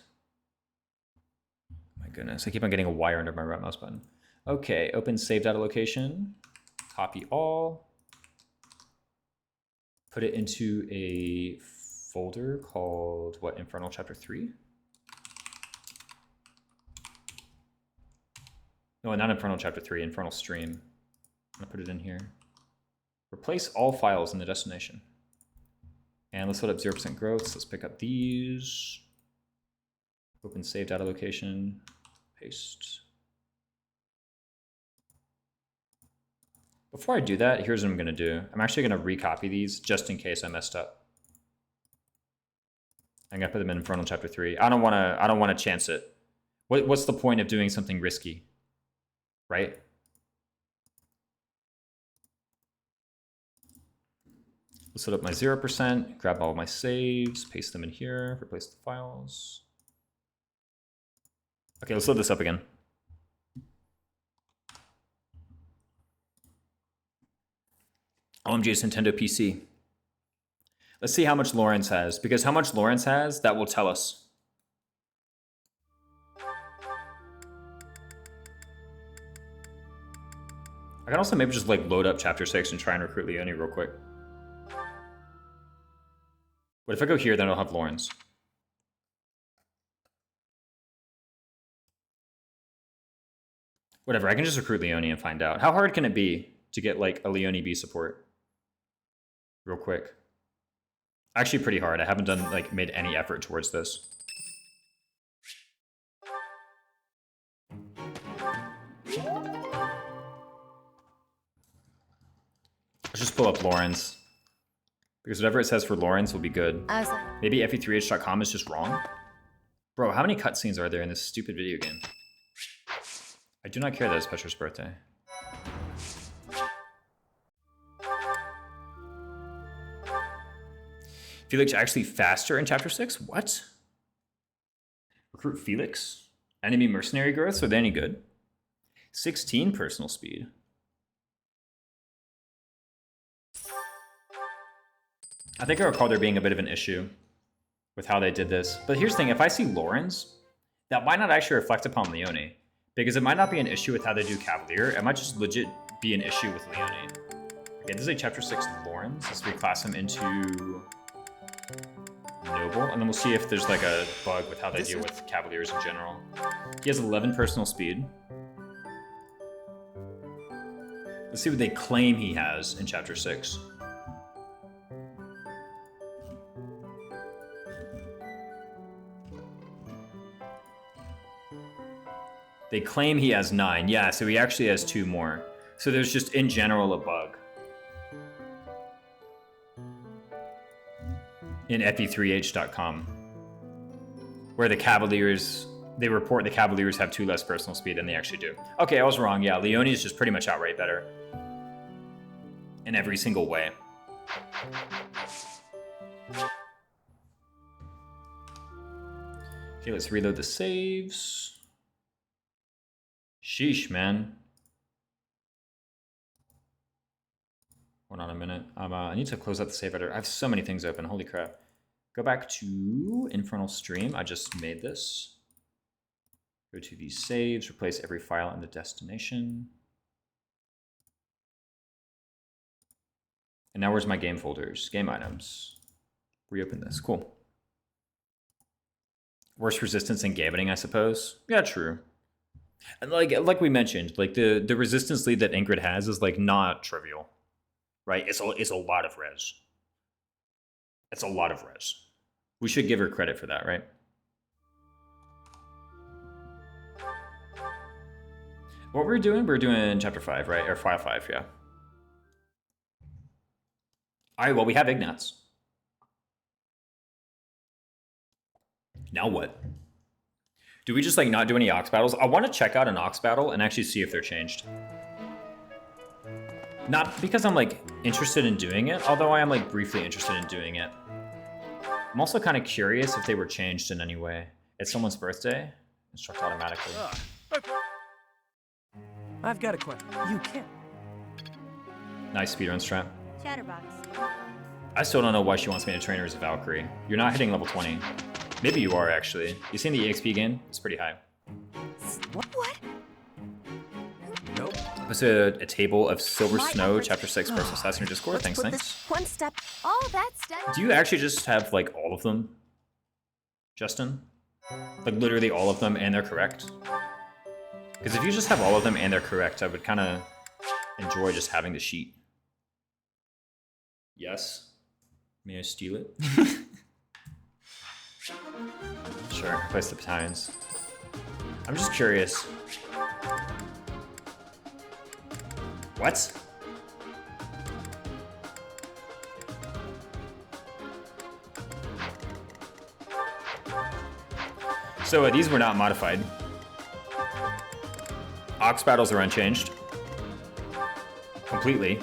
My goodness, I keep on getting a wire under my right mouse button. Okay, open save data location, copy all, put it into a folder called, what, Infernal Chapter 3? No, not Infernal Chapter 3, Infernal Stream. I'm gonna put it in here. Replace all files in the destination. And let's load up 0% growth. So let's pick up these. Open save data location, paste. Before I do that, here's what I'm gonna do. I'm actually gonna recopy these just in case I messed up. I'm gonna put them in Infernal Chapter 3. I don't wanna chance it. What's the point of doing something risky? Right? Let's set up my 0%, grab all of my saves, paste them in here, replace the files. Okay, let's load this up again. OMG, it's Nintendo PC. Let's see how much Lawrence has, because how much Lawrence has, that will tell us. I can also maybe just like load up Chapter 6 and try and recruit Leone real quick. What if I go here, then I'll have Lawrence? Whatever, I can just recruit Leone and find out. How hard can it be to get like a Leone B support? Real quick. Actually pretty hard. I haven't done like made any effort towards this. Let's just pull up Lawrence. Because whatever it says for Lawrence will be good. Maybe fe3h.com is just wrong? Bro, how many cutscenes are there in this stupid video game? I do not care that it's Petra's birthday. Felix actually faster in Chapter 6? What? Recruit Felix? Enemy mercenary growths? Are they any good? 16 personal speed. I think I recall there being a bit of an issue with how they did this. But here's the thing, if I see Lawrence, that might not actually reflect upon Leone. Because it might not be an issue with how they do Cavalier. It might just legit be an issue with Leone. Okay, this is a Chapter 6 Lawrence. Let's reclass him into Noble. And then we'll see if there's like a bug with how they deal with Cavaliers in general. He has 11 personal speed. Let's see what they claim he has in Chapter 6. They claim he has 9. Yeah, so he actually has 2 more. So there's just, in general, a bug. In epi3h.com. Where the Cavaliers, they report the Cavaliers have 2 less personal speed than they actually do. Okay, I was wrong. Yeah, Leone is just pretty much outright better. In every single way. Okay, let's reload the saves. Sheesh, man. Hold on a minute. I need to close out the save editor. I have so many things open. Holy crap. Go back to Infernal Stream. I just made this. Go to these saves. Replace every file in the destination. And now where's my game folders? Game items. Reopen this. Cool. Worse resistance and gambiting, I suppose. Yeah, true. And like we mentioned, like the resistance lead that Ingrid has is like not trivial, right? It's a lot of res. It's a lot of res. We should give her credit for that, right? What we're doing Chapter 5, right? Or File 5, yeah. All right, well, we have Ignatz. Now what? Do we just like not do any Ox battles? I want to check out an Ox battle and actually see if they're changed. Not because I'm like interested in doing it, although I am like briefly interested in doing it. I'm also kind of curious if they were changed in any way. It's someone's birthday. Instruct automatically. I've got a question. You can. Nice speedrun strat. Chatterbox. I still don't know why she wants me to train her as a Valkyrie. You're not hitting level 20. Maybe you are, actually. You seen the EXP gain? It's pretty high. What? Nope. There's a table of Silver Snow, Chapter 6, personal stats in your Discord. Thanks. One step. Oh, that's dead. Do you actually just have, like, all of them, Justin? Like, literally all of them, and they're correct? Because if you just have all of them and they're correct, I would kind of enjoy just having the sheet. Yes? May I steal it? Sure, replace the battalions. I'm just curious. What? So these were not modified. Ox battles are unchanged. Completely.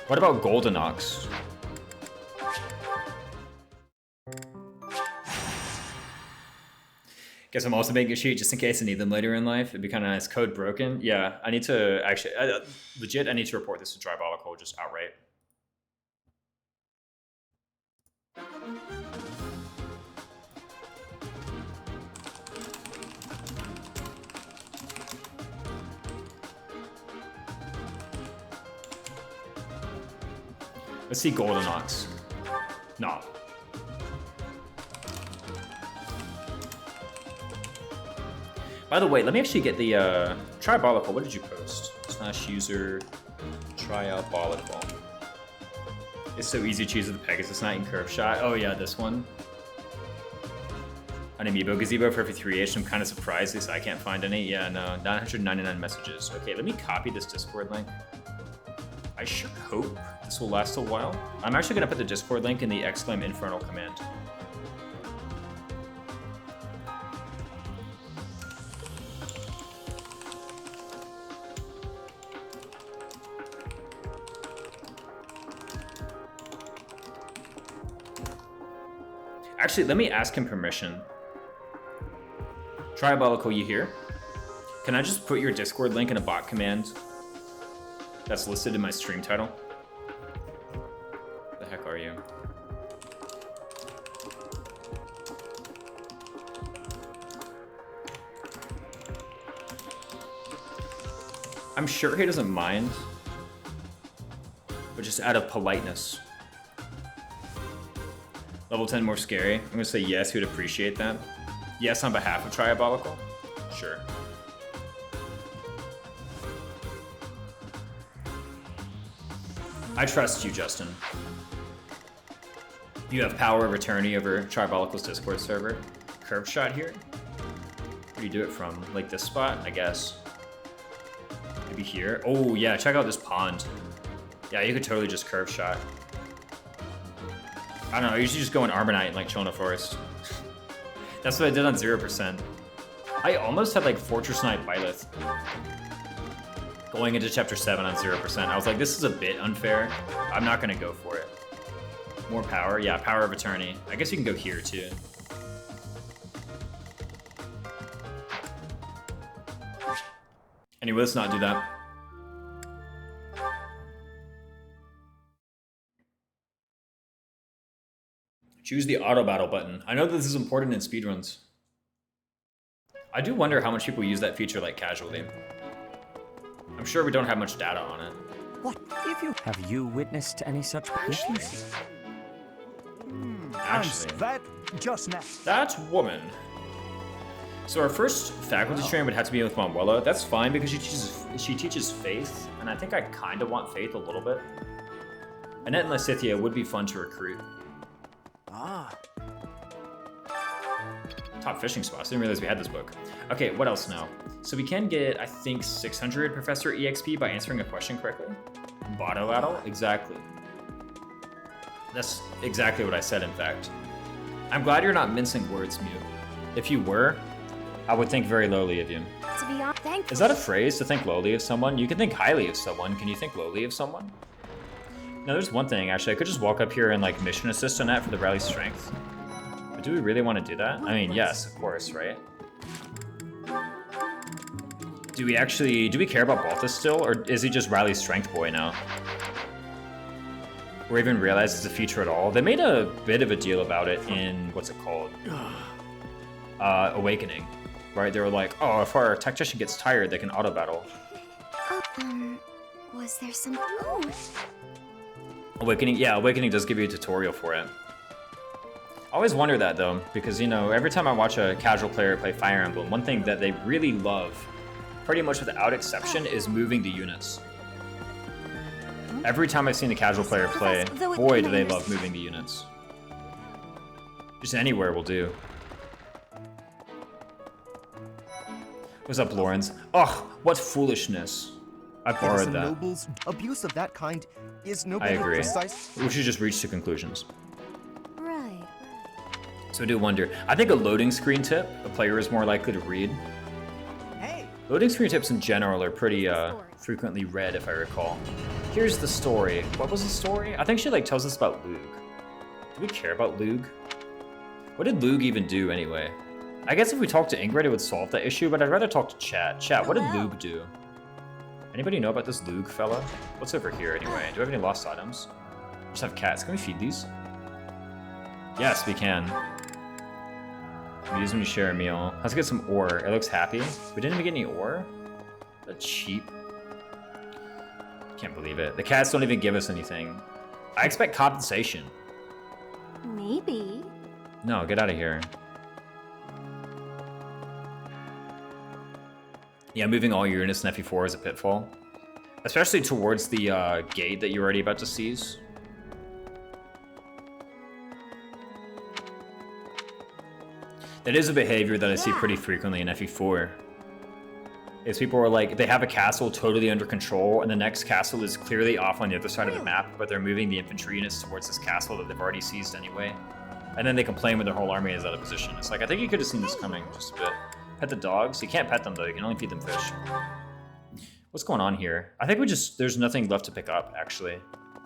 What about Golden Ox? Guess I'm also making a sheet just in case I need them later in life. It'd be kind of nice. Code broken. Yeah, I need to actually, legit, I need to report this to Diabolical just outright. Let's see Golden Ox. No. By the way, let me actually get the Triabolical. What did you post? / user Triabolical. It's so easy to choose with the Pegasus Knight and Curve Shot. Oh yeah, this one. An amiibo gazebo for every 3H. I'm kind of surprised because I can't find any. Yeah, no, 999 messages. Okay, let me copy this Discord link. I sure hope this will last a while. I'm actually gonna put the Discord link in the !Infernal command. Actually, let me ask him permission. Triabolical, you here? Can I just put your Discord link in a bot command that's listed in my stream title? The heck are you? I'm sure he doesn't mind, but just out of politeness. Level 10 more scary. I'm gonna say yes, he would appreciate that. Yes, on behalf of Triabolical. Sure. I trust you, Justin. You have power of attorney over Triabolical's Discord server. Curve shot here? Where do you do it from? Like this spot, I guess. Maybe here. Oh yeah, check out this pond. Yeah, you could totally just curve shot. I don't know, I usually just go in Armonite and like chill in a forest. That's what I did on 0%. I almost had like Fortress Knight Byleth going into chapter 7 on 0%. I was like, this is a bit unfair. I'm not gonna go for it. More power, yeah, power of attorney. I guess you can go here too. Anyway, let's not do that. Choose the auto battle button. I know that this is important in speedruns. I do wonder how much people use that feature like casually. I'm sure we don't have much data on it. What if you have you witnessed any such patience? Actually, that just now. That woman. So our first faculty train would have to be with Manuela. That's fine because she teaches Faith, and I think I kind of want Faith a little bit. Annette and Lysithea would be fun to recruit. Ah. Top fishing spots. Didn't realize we had this book. Okay, what else now? So we can get, I think, 600 Professor EXP by answering a question correctly. Bottle, exactly. That's exactly what I said, in fact. I'm glad you're not mincing words, Mew. If you were, I would think very lowly of you. To be honest, thankful. Is that a phrase, to think lowly of someone? You can think highly of someone. Can you think lowly of someone? No, there's one thing, actually. I could just walk up here and, like, mission assist on that for the rally strength. But do we really want to do that? I mean, yes, of course, right? Do we care about Balthus still? Or is he just rally strength boy now? Or even realize it's a feature at all? They made a bit of a deal about it in, what's it called? Awakening. Right? They were like, oh, if our tactician gets tired, they can auto-battle. Was there some... Oh. Awakening, yeah, Awakening does give you a tutorial for it. I always wonder that, though, because, you know, every time I watch a casual player play Fire Emblem, one thing that they really love, pretty much without exception, is moving the units. Every time I've seen a casual player play, boy, do they love moving the units. Just anywhere will do. What's up, Lawrence? Ugh, what foolishness. I borrowed that. Nobles, abuse of that kind is no I agree. precise. We should just reach to conclusions. Right. So I do wonder. I think a loading screen tip, a player is more likely to read. Hey. Loading screen tips in general are pretty frequently read, if I recall. Here's the story. What was the story? I think she like tells us about Lug. Do we care about Lug? What did Lug even do anyway? I guess if we talked to Ingrid, it would solve that issue, but I'd rather talk to Chat. Chat, what did Lug do? Anybody know about this Lug fella? What's over here anyway? Do we have any lost items? We just have cats. Can we feed these? Yes, we can. We use them to share a meal. Let's get some ore. It looks happy. We didn't even get any ore? That's cheap. Can't believe it. The cats don't even give us anything. I expect compensation. Maybe. No, get out of here. Yeah, moving all your units in FE4 is a pitfall. Especially towards the gate that you're already about to seize. That is a behavior that I see pretty frequently in FE4. Is people are like, they have a castle totally under control, and the next castle is clearly off on the other side of the map, but they're moving the infantry units towards this castle that they've already seized anyway. And then they complain when their whole army is out of position. It's like, I think you could have seen this coming just a bit. Pet the dogs. You can't pet them though, you can only feed them fish. What's going on here? I think there's nothing left to pick up, actually.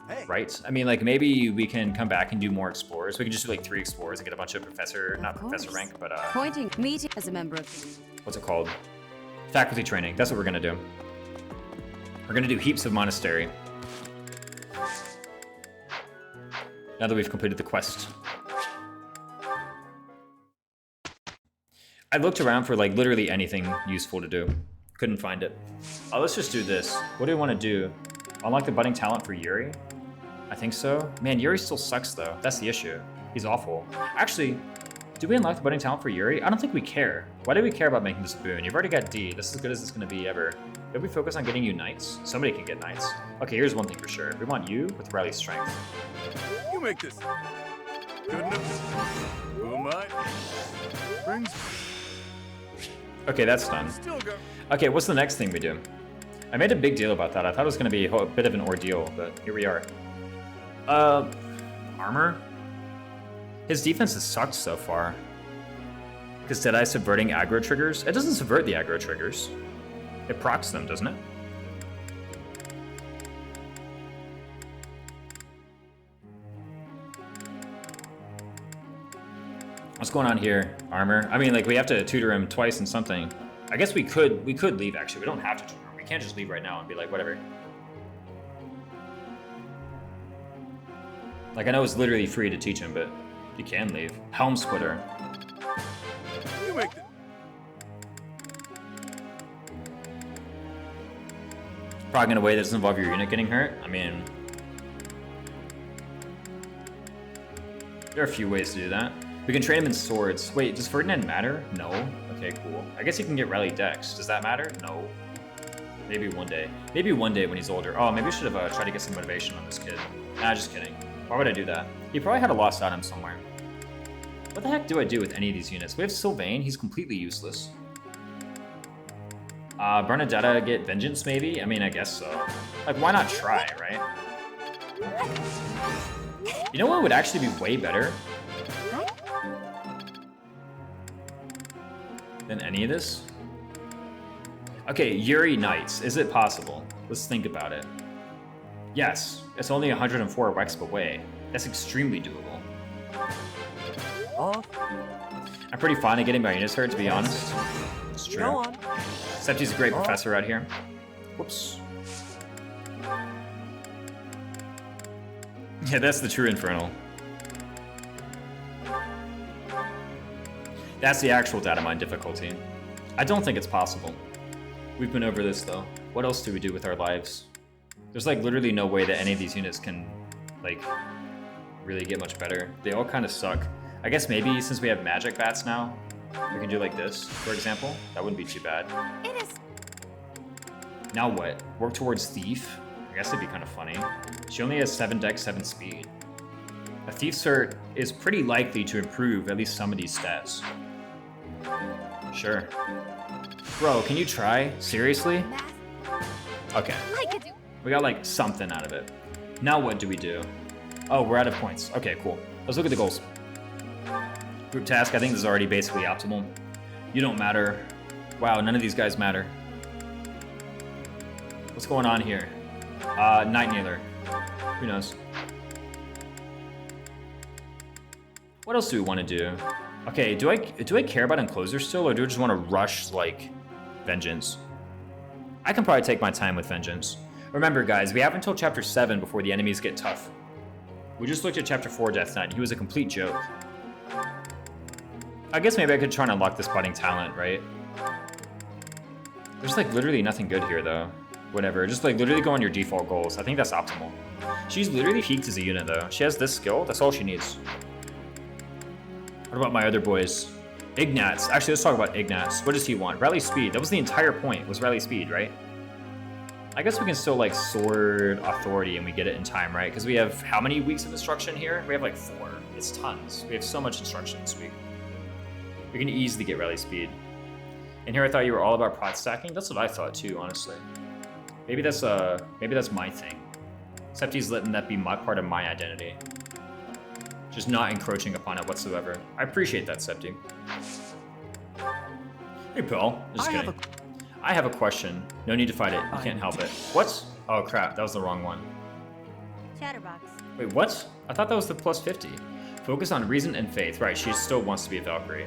Hey. Right? I mean, like, maybe we can come back and do more explorers. We can just do like 3 explorers and get a bunch of professor rank, but Pointing meeting as a member of... what's it called? Faculty training. That's what we're gonna do. We're gonna do heaps of monastery. Now that we've completed the quest. I looked around for like literally anything useful to do. Couldn't find it. Let's just do this. What do we want to do? Unlock the budding talent for Yuri? I think so. Man, Yuri still sucks though. That's the issue. He's awful. Actually, do we unlock the budding talent for Yuri? I don't think we care. Why do we care about making this a boon? You've already got D. This is as good as it's going to be ever. Did we focus on getting you knights? Somebody can get knights. Okay, here's one thing for sure. We want you with Riley's strength. You make this. Good enough. Who am I? Brings. Okay, that's done. Still go. Okay, what's the next thing we do? I made a big deal about that. I thought it was going to be a bit of an ordeal, but here we are. Armor? His defense has sucked so far. Because Deadeye subverting aggro triggers? It doesn't subvert the aggro triggers. It procs them, doesn't it? What's going on here, Armor? I mean, like, we have to tutor him twice in something. I guess we could leave, actually. We don't have to tutor him. We can't just leave right now and be like, whatever. Like, I know it's literally free to teach him, but you can leave. Helm Splitter. You make it. Progging in a way that doesn't involve your unit getting hurt. I mean, there are a few ways to do that. We can train him in swords. Wait, does Ferdinand matter? No. Okay, cool. I guess he can get Rally Dex. Does that matter? No. Maybe one day. Maybe one day when he's older. Oh, maybe I should have tried to get some motivation on this kid. Nah, just kidding. Why would I do that? He probably had a lost item somewhere. What the heck do I do with any of these units? We have Sylvain. He's completely useless. Bernadetta get Vengeance, maybe? I mean, I guess so. Like, why not try, right? You know what would actually be way better than any of this? Okay, Yuri Knights. Is it possible? Let's think about it. Yes, it's only 104 Wexp away. That's extremely doable. I'm pretty fond of getting my units hurt, to be honest. It's true. Except he's a great professor out here. Whoops. Yeah, that's the true Infernal. That's the actual data mine difficulty. I don't think it's possible. We've been over this though. What else do we do with our lives? There's like literally no way that any of these units can like really get much better. They all kind of suck. I guess maybe since we have magic bats now, we can do like this, for example. That wouldn't be too bad. It is. Now what? Work towards Thief? I guess it'd be kind of funny. She only has 7 dex, 7 speed. A Thief cert is pretty likely to improve at least some of these stats. Sure. Bro, can you try? Seriously? Okay. We got like something out of it. Now what do we do? Oh, we're out of points. Okay, cool. Let's look at the goals. Group task, I think this is already basically optimal. You don't matter. Wow, none of these guys matter. What's going on here? Night Nailer. Who knows? What else do we want to do? Okay, do I care about Enclosure still, or do I just want to rush, like, Vengeance? I can probably take my time with Vengeance. Remember, guys, we have until Chapter 7 before the enemies get tough. We just looked at Chapter 4 Death Knight. He was a complete joke. I guess maybe I could try and unlock this budding talent, right? There's, like, literally nothing good here, though. Whatever, just, like, literally go on your default goals. I think that's optimal. She's literally peaked as a unit, though. She has this skill. That's all she needs. What about my other boys? Ignatz. Actually, let's talk about Ignatz. What does he want? Rally speed. That was the entire point, was rally speed, right? I guess we can still, like, sword authority and we get it in time, right? Because we have how many weeks of instruction here? We have, like, 4. It's tons. We have so much instruction this week. We can easily get rally speed. And here I thought you were all about prot stacking. That's what I thought, too, honestly. Maybe that's my thing. Except he's letting that be part of my identity. Just not encroaching upon it whatsoever. I appreciate that, Septi. Hey, Paul. Just kidding. I have a question. No need to fight it. You can't help it. What? Oh, crap. That was the wrong one. Chatterbox. Wait, what? I thought that was the plus 50. Focus on reason and faith. Right, she still wants to be a Valkyrie.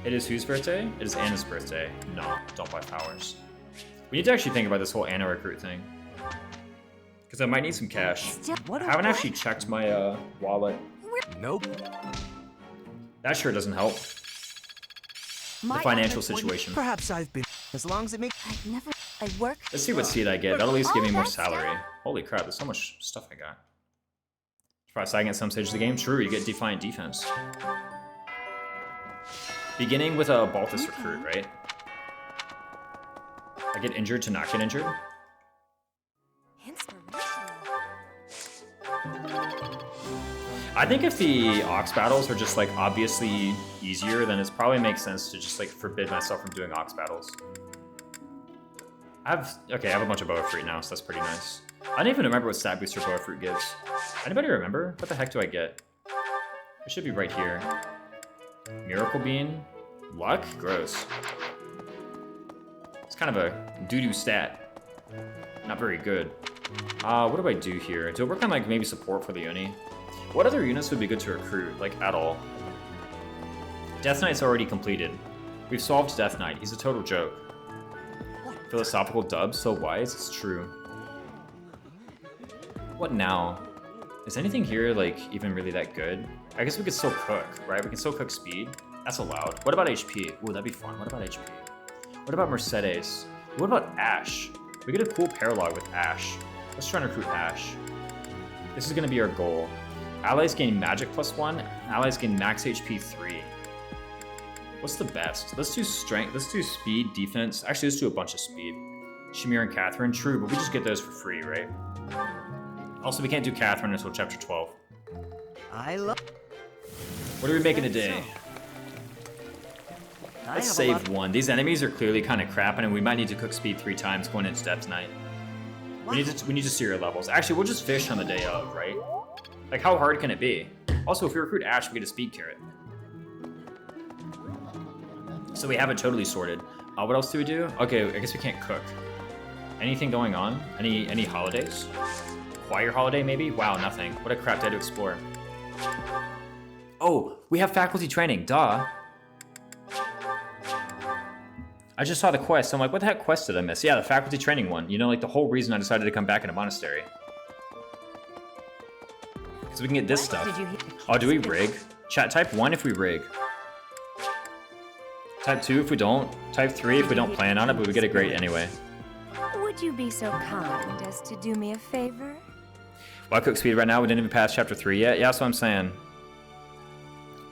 It is whose birthday? It is Anna's birthday. No, don't buy powers. We need to actually think about this whole Anna recruit thing. Because I might need some cash. I haven't actually checked my wallet. Nope. That sure doesn't help. The financial situation. Perhaps I've been... As long as it makes... I work... Let's see what seed I get. That'll at least give me more salary. Holy crap, there's so much stuff I got. Try sagging at some stage of the game. True, you get Defiant Defense. Beginning with a Baltus recruit, right? I get injured to not get injured. I think if the Ox battles are just like obviously easier, then it probably makes sense to just like forbid myself from doing Ox battles. I have a bunch of Boa Fruit now, so that's pretty nice. I don't even remember what stat booster Boa Fruit gives. Anybody remember? What the heck do I get? It should be right here. Miracle Bean? Luck? Gross. It's kind of a doo-doo stat. Not very good. What do I do here? Do I work on like maybe support for the Uni? What other units would be good to recruit, like at all? Death Knight's already completed. We've solved Death Knight. He's a total joke. Philosophical dub, so wise, it's true. What now? Is anything here like even really that good? I guess we could still cook, right? We can still cook speed. That's allowed. What about HP? Ooh, that'd be fun. What about HP? What about Mercedes? What about Ash? We get a cool paralog with Ash. Let's try and recruit Ash. This is gonna be our goal. Allies gain magic +1. Allies gain max HP 3. What's the best? Let's do strength. Let's do speed, defense. Actually, let's do a bunch of speed. Shamir and Catherine. True, but we just get those for free, right? Also, we can't do Catherine until chapter 12. What are we making today? Let's save one. These enemies are clearly kind of crapping, and we might need to cook speed 3 times going into Death Knight. We need to see our levels. Actually, we'll just fish on the day of, right? Like, how hard can it be? Also, if we recruit Ash, we get a speed carrot. So we have it totally sorted. What else do we do? Okay, I guess we can't cook. Anything going on? Any holidays? Choir holiday, maybe? Wow, nothing. What a crap day to explore. Oh, we have faculty training, duh. I just saw the quest. I'm like, what the heck quest did I miss? Yeah, the faculty training one. You know, like the whole reason I decided to come back in a monastery. Because we can get this stuff. Oh, do we rig? Chat, type 1 if we rig. Type 2 if we don't. Type 3 if we don't plan on it, but we get a grade anyway. Would you be so kind as to do me a favor? Why cook speed right now? We didn't even pass chapter 3 yet. Yeah, that's what I'm saying.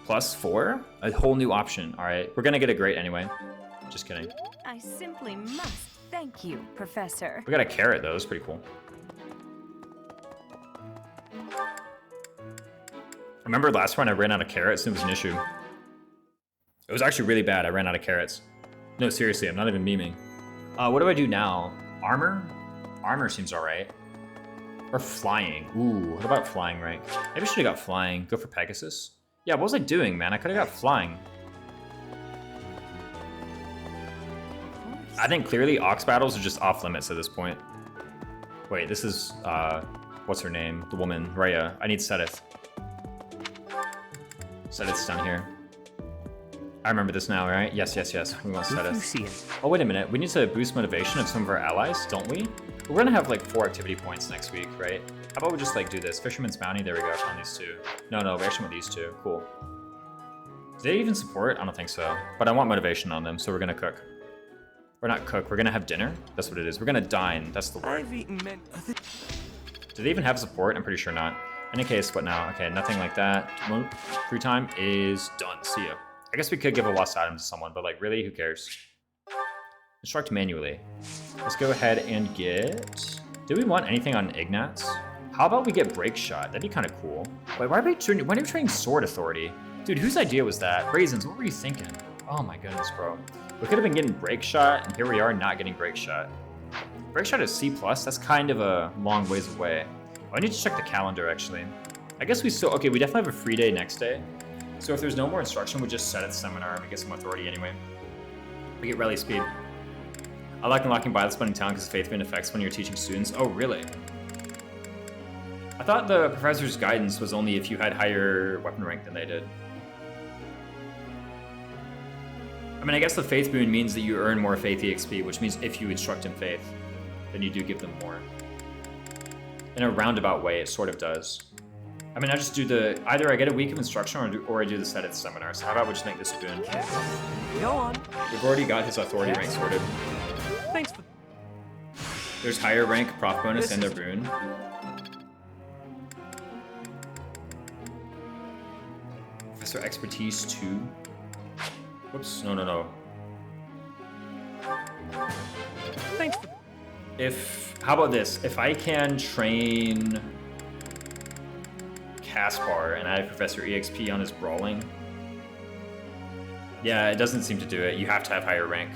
+4? A whole new option. All right, we're gonna get a grade anyway. Just kidding. I simply must thank you, Professor. We got a carrot though. That's pretty cool. Remember last run I ran out of carrots and it was an issue. It was actually really bad. I ran out of carrots. No, seriously, I'm not even memeing. What do I do now? Armor? Armor seems alright. Or flying. Ooh, what about flying rank? Maybe I should have got flying. Go for Pegasus. Yeah, what was I doing, man? I could have got flying. I think clearly Ox battles are just off limits at this point. Wait, this is, what's her name? The woman, Rhea. I need Sedith. Sedith's down here. I remember this now, right? Yes, yes, yes. We want Sedith. Oh, wait a minute. We need to boost motivation of some of our allies, don't we? We're gonna have like 4 activity points next week, right? How about we just like do this? Fisherman's Bounty, there we go, on these 2. No, we actually want these 2, cool. Do they even support? I don't think so. But I want motivation on them, so we're gonna cook. Or not cook, we're gonna have dinner? That's what it is. We're gonna dine, that's the word. Do they even have support? I'm pretty sure not. In any case, what now? Okay, nothing like that. Free time is done, see ya. I guess we could give a lost item to someone, but like really, who cares? Instruct manually. Let's go ahead and get... Do we want anything on Ignatz? How about we get Break Shot? That'd be kind of cool. Wait, why are we training Sword Authority? Dude, whose idea was that? Raisins, what were you thinking? Oh my goodness, bro. We could have been getting Break Shot, and here we are not getting Break Shot. Break Shot is C+, that's kind of a long ways away. Oh, I need to check the calendar, actually. I guess we still... Okay, we definitely have a free day next day. So if there's no more instruction, we just set at the seminar and we get some authority anyway. We get rally speed. I like unlocking Bible Spending Town because Faith Band affects when you're teaching students. Oh, really? I thought the professor's guidance was only if you had higher weapon rank than they did. I mean, I guess the Faith Boon means that you earn more Faith EXP, which means if you instruct in Faith, then you do give them more. In a roundabout way, it sort of does. I mean, I just do the, either I get a week of instruction or I do the set at the seminar. So how about we just make this a boon? Go on. We've already got his authority rank sorted. Thanks for... There's higher rank prof bonus and their boon. Professor expertise 2. Whoops, no. Thanks for... How about this? If I can train Caspar and I have Professor EXP on his brawling. Yeah, it doesn't seem to do it. You have to have higher rank.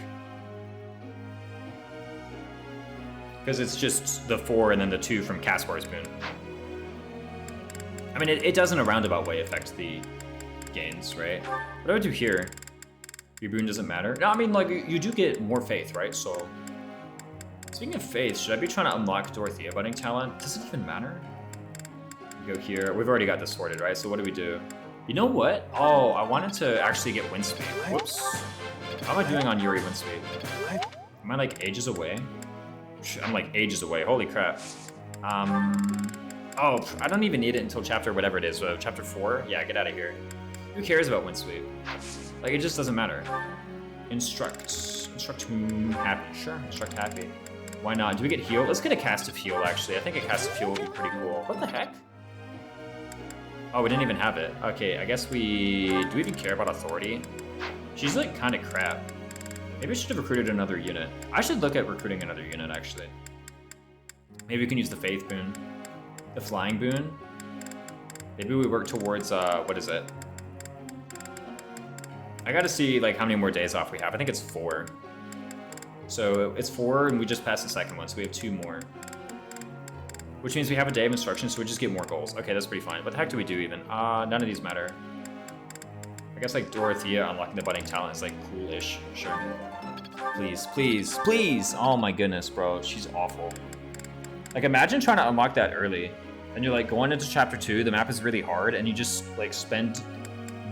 Because it's just the 4 and then the 2 from Caspar's boon. I mean, it does in a roundabout way affect the gains, right? What do I do here? Your boon doesn't matter? No, I mean, like, you do get more faith, right? So, speaking of faith, should I be trying to unlock Dorothea budding talent? Does it even matter? We go here. We've already got this sorted, right? So what do we do? You know what? Oh, I wanted to actually get wind speed. Whoops. How am I doing on Yuri wind speed? Am I like ages away? I'm like ages away. Holy crap. Oh, I don't even need it until chapter whatever it is. Chapter 4? Yeah, get out of here. Who cares about wind speed? Like, it just doesn't matter. Instruct whom happy. Sure, instruct happy. Why not? Do we get heal? Let's get a cast of heal, actually. I think a cast of heal would be pretty cool. What the heck? Oh, we didn't even have it. Okay, I guess do we even care about authority? She's like kind of crap. Maybe I should have recruited another unit. I should look at recruiting another unit, actually. Maybe we can use the faith boon. The flying boon. Maybe we work towards, what is it? I gotta see like how many more days off we have. I think it's 4. So it's 4 and we just passed the second one, so we have 2 more. Which means we have a day of instruction, so we just get more goals. Okay, that's pretty fine. What the heck do we do even? None of these matter. I guess like Dorothea unlocking the budding talent is like cool-ish. Sure. Please, please, please! Oh my goodness, bro. She's awful. Like imagine trying to unlock that early. And you're like going into chapter 2, the map is really hard, and you just like spend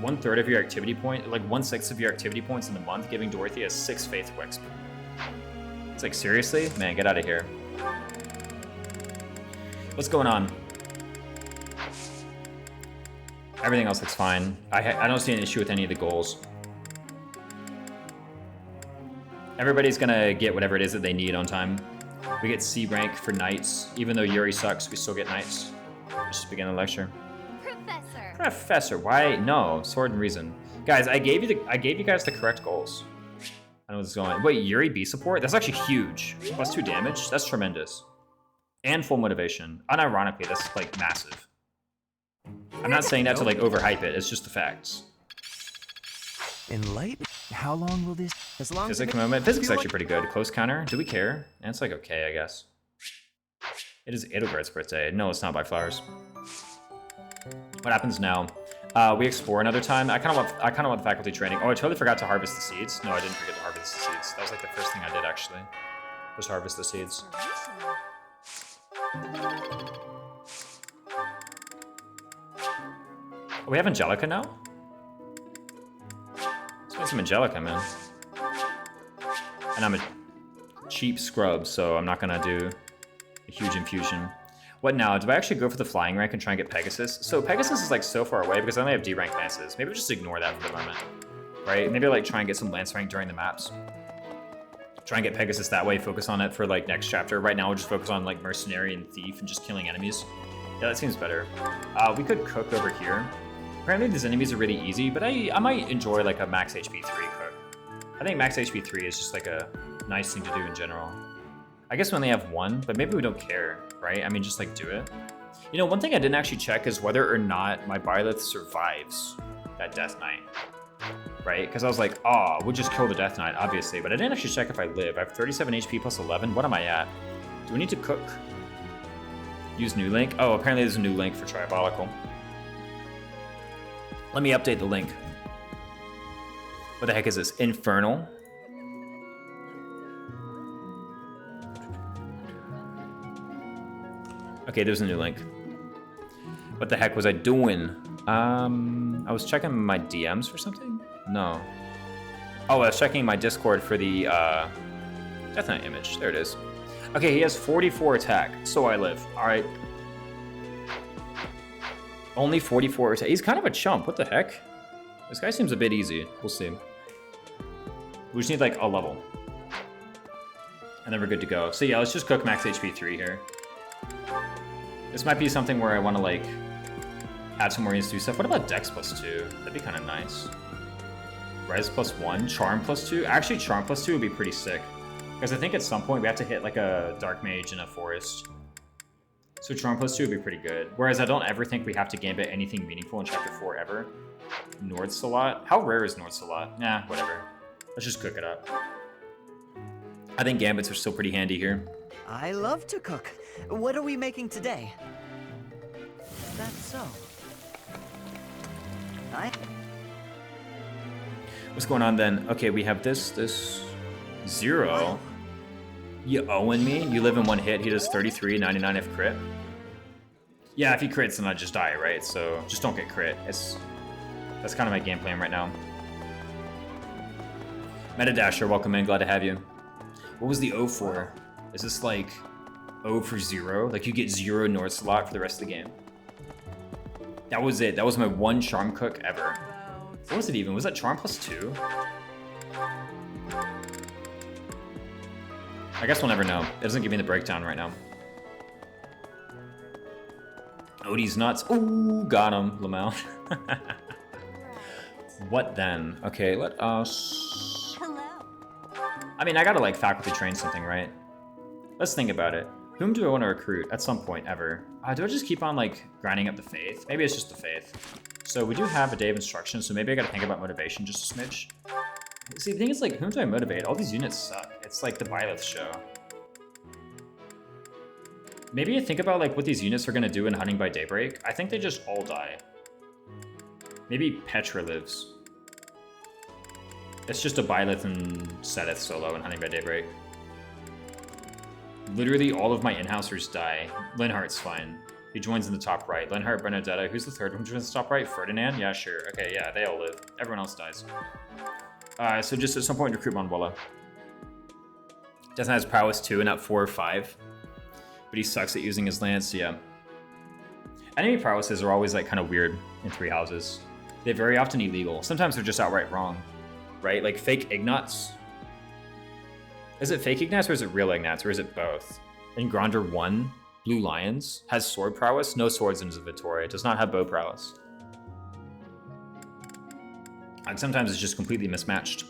1/3 of your activity point, like 1/6 of your activity points in the month, giving Dorothea 6 faith XP. It's like, seriously? Man, get out of here. What's going on? Everything else looks fine. I don't see an issue with any of the goals. Everybody's gonna get whatever it is that they need on time. We get C rank for knights. Even though Yuri sucks, we still get knights. Let's just begin the lecture. Professor, why? No, sword and reason. Guys, I gave you guys the correct goals. I know what's going on. Wait, Yuri B support? That's actually huge. +2 damage? That's tremendous. And full motivation. Unironically, that's like massive. I'm not saying that to like overhype it, it's just the facts. Enlightened? How long will this... As long as... Physics moment. Physics actually pretty good. Close counter. Do we care? And it's like okay, I guess. It is Edelgard's birthday. No, it's not by flowers. What happens now? We explore another time. I kind of want the faculty training. Oh, I totally forgot to harvest the seeds. No, I didn't forget to harvest the seeds. That was like the first thing I did actually. Was harvest the seeds. Oh, we have Angelica now? Let's make some Angelica, man. And I'm a cheap scrub, so I'm not gonna do a huge infusion. What now? Do I actually go for the flying rank and try and get Pegasus? So Pegasus is like so far away because I only have D rank lances. Maybe just ignore that for the moment, right? Maybe like try and get some lance rank during the maps. Try and get Pegasus that way, focus on it for like next chapter. Right now we'll just focus on like Mercenary and Thief and just killing enemies. Yeah, that seems better. We could cook over here. Apparently these enemies are really easy, but I might enjoy like a max HP 3 cook. I think max HP 3 is just like a nice thing to do in general. I guess we only have 1, but maybe we don't care, right? I mean, just like do it. You know, one thing I didn't actually check is whether or not my Byleth survives that Death Knight, right? Because I was like, oh, we'll just kill the Death Knight, obviously, but I didn't actually check if I live. I have 37 HP plus 11. What am I at? Do we need to cook? Use new link? Oh, apparently there's a new link for Triabolical. Let me update the link. What the heck is this? Infernal? Okay, there's a new link. What the heck was I doing? I was checking my DMs for something? No. Oh, I was checking my Discord for the Death Knight image. There it is. Okay, he has 44 attack, so I live. Alright. Only 44. He's kind of a chump. What the heck? This guy seems a bit easy. We'll see. We just need like a level. And then we're good to go. So yeah, let's just cook max HP 3 here. This might be something where I want to like add some more units to do stuff. What about Dex +2? That'd be kind of nice. Res +1, Charm +2. Actually, Charm +2 would be pretty sick. Because I think at some point we have to hit like a Dark Mage in a Forest. So Charm +2 would be pretty good. Whereas I don't ever think we have to gambit anything meaningful in Chapter 4 ever. Nordsalot? How rare is Nordsalot? Nah, whatever. Let's just cook it up. I think gambits are still pretty handy here. I love to cook. What are we making today? That's so. What's going on then? Okay, we have this 0. You owing me? You live in one hit. He does 33, 99 if crit. Yeah, if he crits, then I just die, right? So just don't get crit. That's kind of my game plan right now. Metadasher, welcome in. Glad to have you. What was the O for? Is this like O for 0? Like you get 0 Nordsalot for the rest of the game? That was it. That was my one Charm Cook ever. What was it even? Was that Charm +2? I guess we'll never know. It doesn't give me the breakdown right now. Odie's nuts. Ooh, got him, Lamau. What then? Okay, let us... Hello. I mean, I gotta like faculty train something, right? Let's think about it. Whom do I want to recruit at some point ever? Do I just keep on like grinding up the faith? Maybe it's just the faith. So we do have a day of instruction, so maybe I gotta think about motivation just a smidge. See, the thing is like, whom do I motivate? All these units suck. It's like the Byleth show. Maybe I think about like what these units are gonna do in Hunting by Daybreak. I think they just all die. Maybe Petra lives. It's just a Byleth and Seteth solo in Hunting by Daybreak. Literally all of my in-housers die. Linhart's fine. He joins in the top right. Linhart, Bernadetta. Who's the third one who joins the top right? Ferdinand? Yeah, sure. Okay, yeah, they all live. Everyone else dies. So just at some point recruit Monwella. Doesn't have his prowess 2 and at 4 or 5. But he sucks at using his lance, yeah. Enemy prowesses are always like kind of weird in 3 houses. They're very often illegal. Sometimes they're just outright wrong. Right? Like fake Ignats. Is it fake Ignats or is it real Ignats? Or is it both? In Gronder 1, Blue Lions has sword prowess. No swords in his inventory. It does not have bow prowess. And sometimes it's just completely mismatched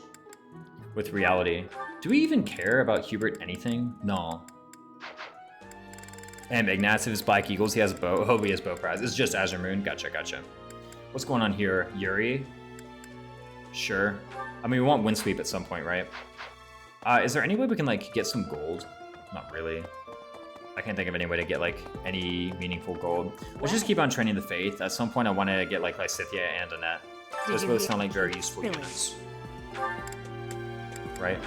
with reality. Do we even care about Hubert anything? No. And Ignats, if it's Black Eagles, he has bow. Oh, he has bow prowess. It's just Azure Moon. Gotcha, gotcha. What's going on here? Yuri? Sure. I mean, we want Windsweep at some point, right? Is there any way we can, like, get some gold? Not really. I can't think of any way to get, like, any meaningful gold. Let's just keep on training the Faith. At some point, I want to get, like, Lysithia and Annette. Those both sound like very useful units. Right?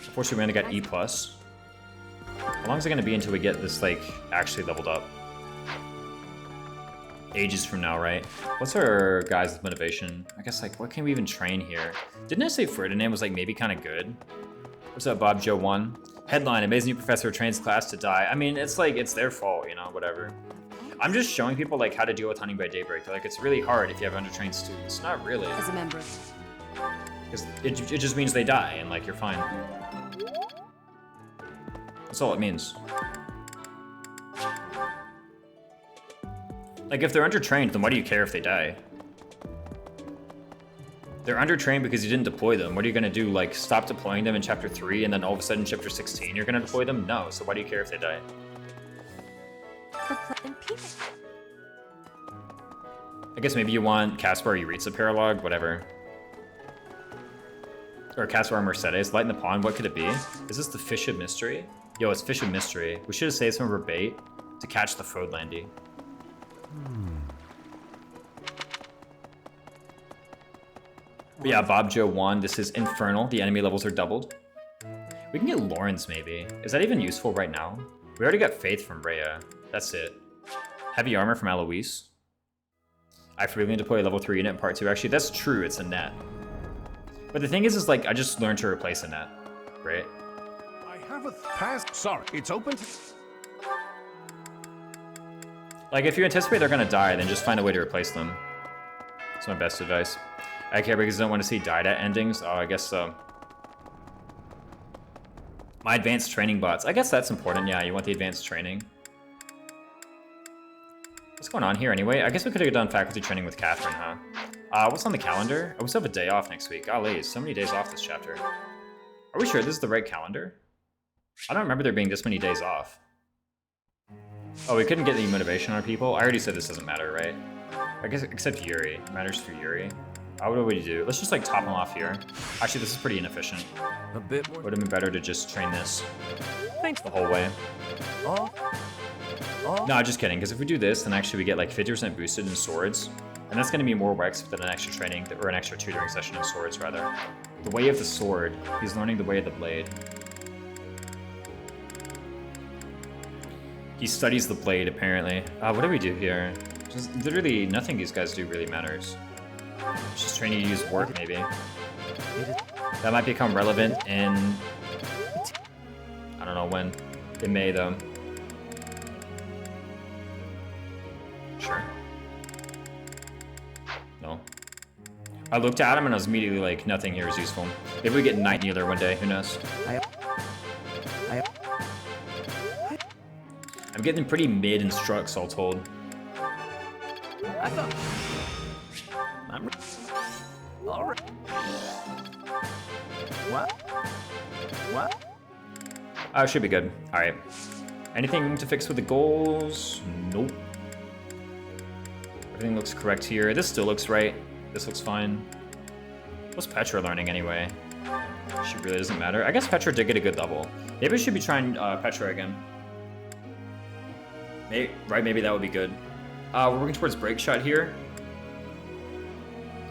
Unfortunately, we only got E+. How long is it going to be until we get this, like, actually leveled up? Ages from now, right? What's our guys' motivation? I guess, like, what can we even train here? Didn't I say Ferdinand was, like, maybe kind of good? What's up, Bob Joe 1? Headline, amazing new professor trains class to die. I mean, it's like, it's their fault, you know, whatever. I'm just showing people, like, how to deal with Hunting by Daybreak. They're like, it's really hard if you have undertrained students. Not really. As a member. Because it just means they die, and, like, you're fine. That's all it means. Like, if they're undertrained, then why do you care if they die? They're undertrained because you didn't deploy them. What are you going to do? Like, stop deploying them in Chapter 3, and then all of a sudden in Chapter 16 you're going to deploy them? No, so why do you care if they die? I guess maybe you want Caspar or Yuritsa Paralog, whatever. Or Caspar or Mercedes. Light in the pond, what could it be? Is this the Fish of Mystery? Yo, it's Fish of Mystery. We should have saved some of our bait to catch the Fodlandy. But yeah, Bob Joe 1. This is Infernal. The enemy levels are doubled. We can get Lawrence, maybe. Is that even useful right now? We already got Faith from Rhea. That's it. Heavy Armor from Eloise. I frequently deploy a level 3 unit in part 2. Actually, that's true. It's a net. But the thing is like, I just learned to replace a net, right? I have a pass. Sorry, it's open to... Like, if you anticipate they're gonna die, then just find a way to replace them. That's my best advice. I care because I don't want to see died at endings. Oh, I guess so. My advanced training bots. I guess that's important. Yeah, you want the advanced training. What's going on here anyway? I guess we could have done faculty training with Catherine, huh? What's on the calendar? Oh, we still have a day off next week. Golly, so many days off this chapter. Are we sure this is the right calendar? I don't remember there being this many days off. Oh, we couldn't get any motivation on people? I already said this doesn't matter, right? I guess, except Yuri. It matters for Yuri. What do we do? Let's just, like, top him off here. Actually, this is pretty inefficient. A bit more. Would have been better to just train this the whole way. No, just kidding, because if we do this, then actually we get, like, 50% boosted in swords. And that's going to be more Wex than an extra training, or an extra tutoring session in swords, rather. The way of the sword. He's learning the way of the blade. He studies the blade, apparently. What do we do here? Just literally nothing these guys do really matters. Just training to use work, maybe. That might become relevant in... I don't know when. In May, though. Sure. No. I looked at him and I was immediately like, nothing here is useful. Maybe we get Knight Kneeler one day, who knows? I'm getting pretty mid in structs, all told. I thought... I'm... Alright. What? Oh, should be good. Alright. Anything to fix with the goals? Nope. Everything looks correct here. This still looks right. This looks fine. What's Petra learning anyway? She really doesn't matter. I guess Petra did get a good level. Maybe we should be trying Petra again. Maybe that would be good. We're working towards break shot here.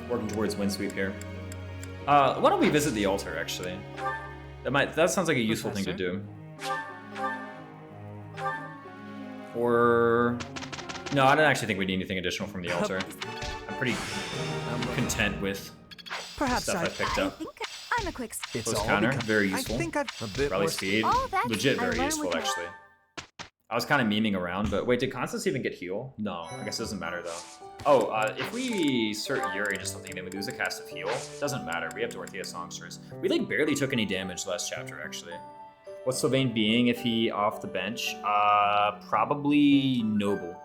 Working towards wind sweep here. Why don't we visit the altar, actually? That sounds like a useful thing to do. Or... No, I don't actually think we need anything additional from the altar. I'm pretty content with the stuff I picked up. I'm a quick... Close counter, very useful. Rally speed, legit very useful, actually. I was kind of memeing around, but wait, did Constance even get heal? No, I guess it doesn't matter though. Oh, if we cert Yuri into something, then we lose a cast of heal. Doesn't matter, we have Dorothea Songsters. We like barely took any damage last chapter, actually. What's Sylvain being if he off the bench? Probably Noble.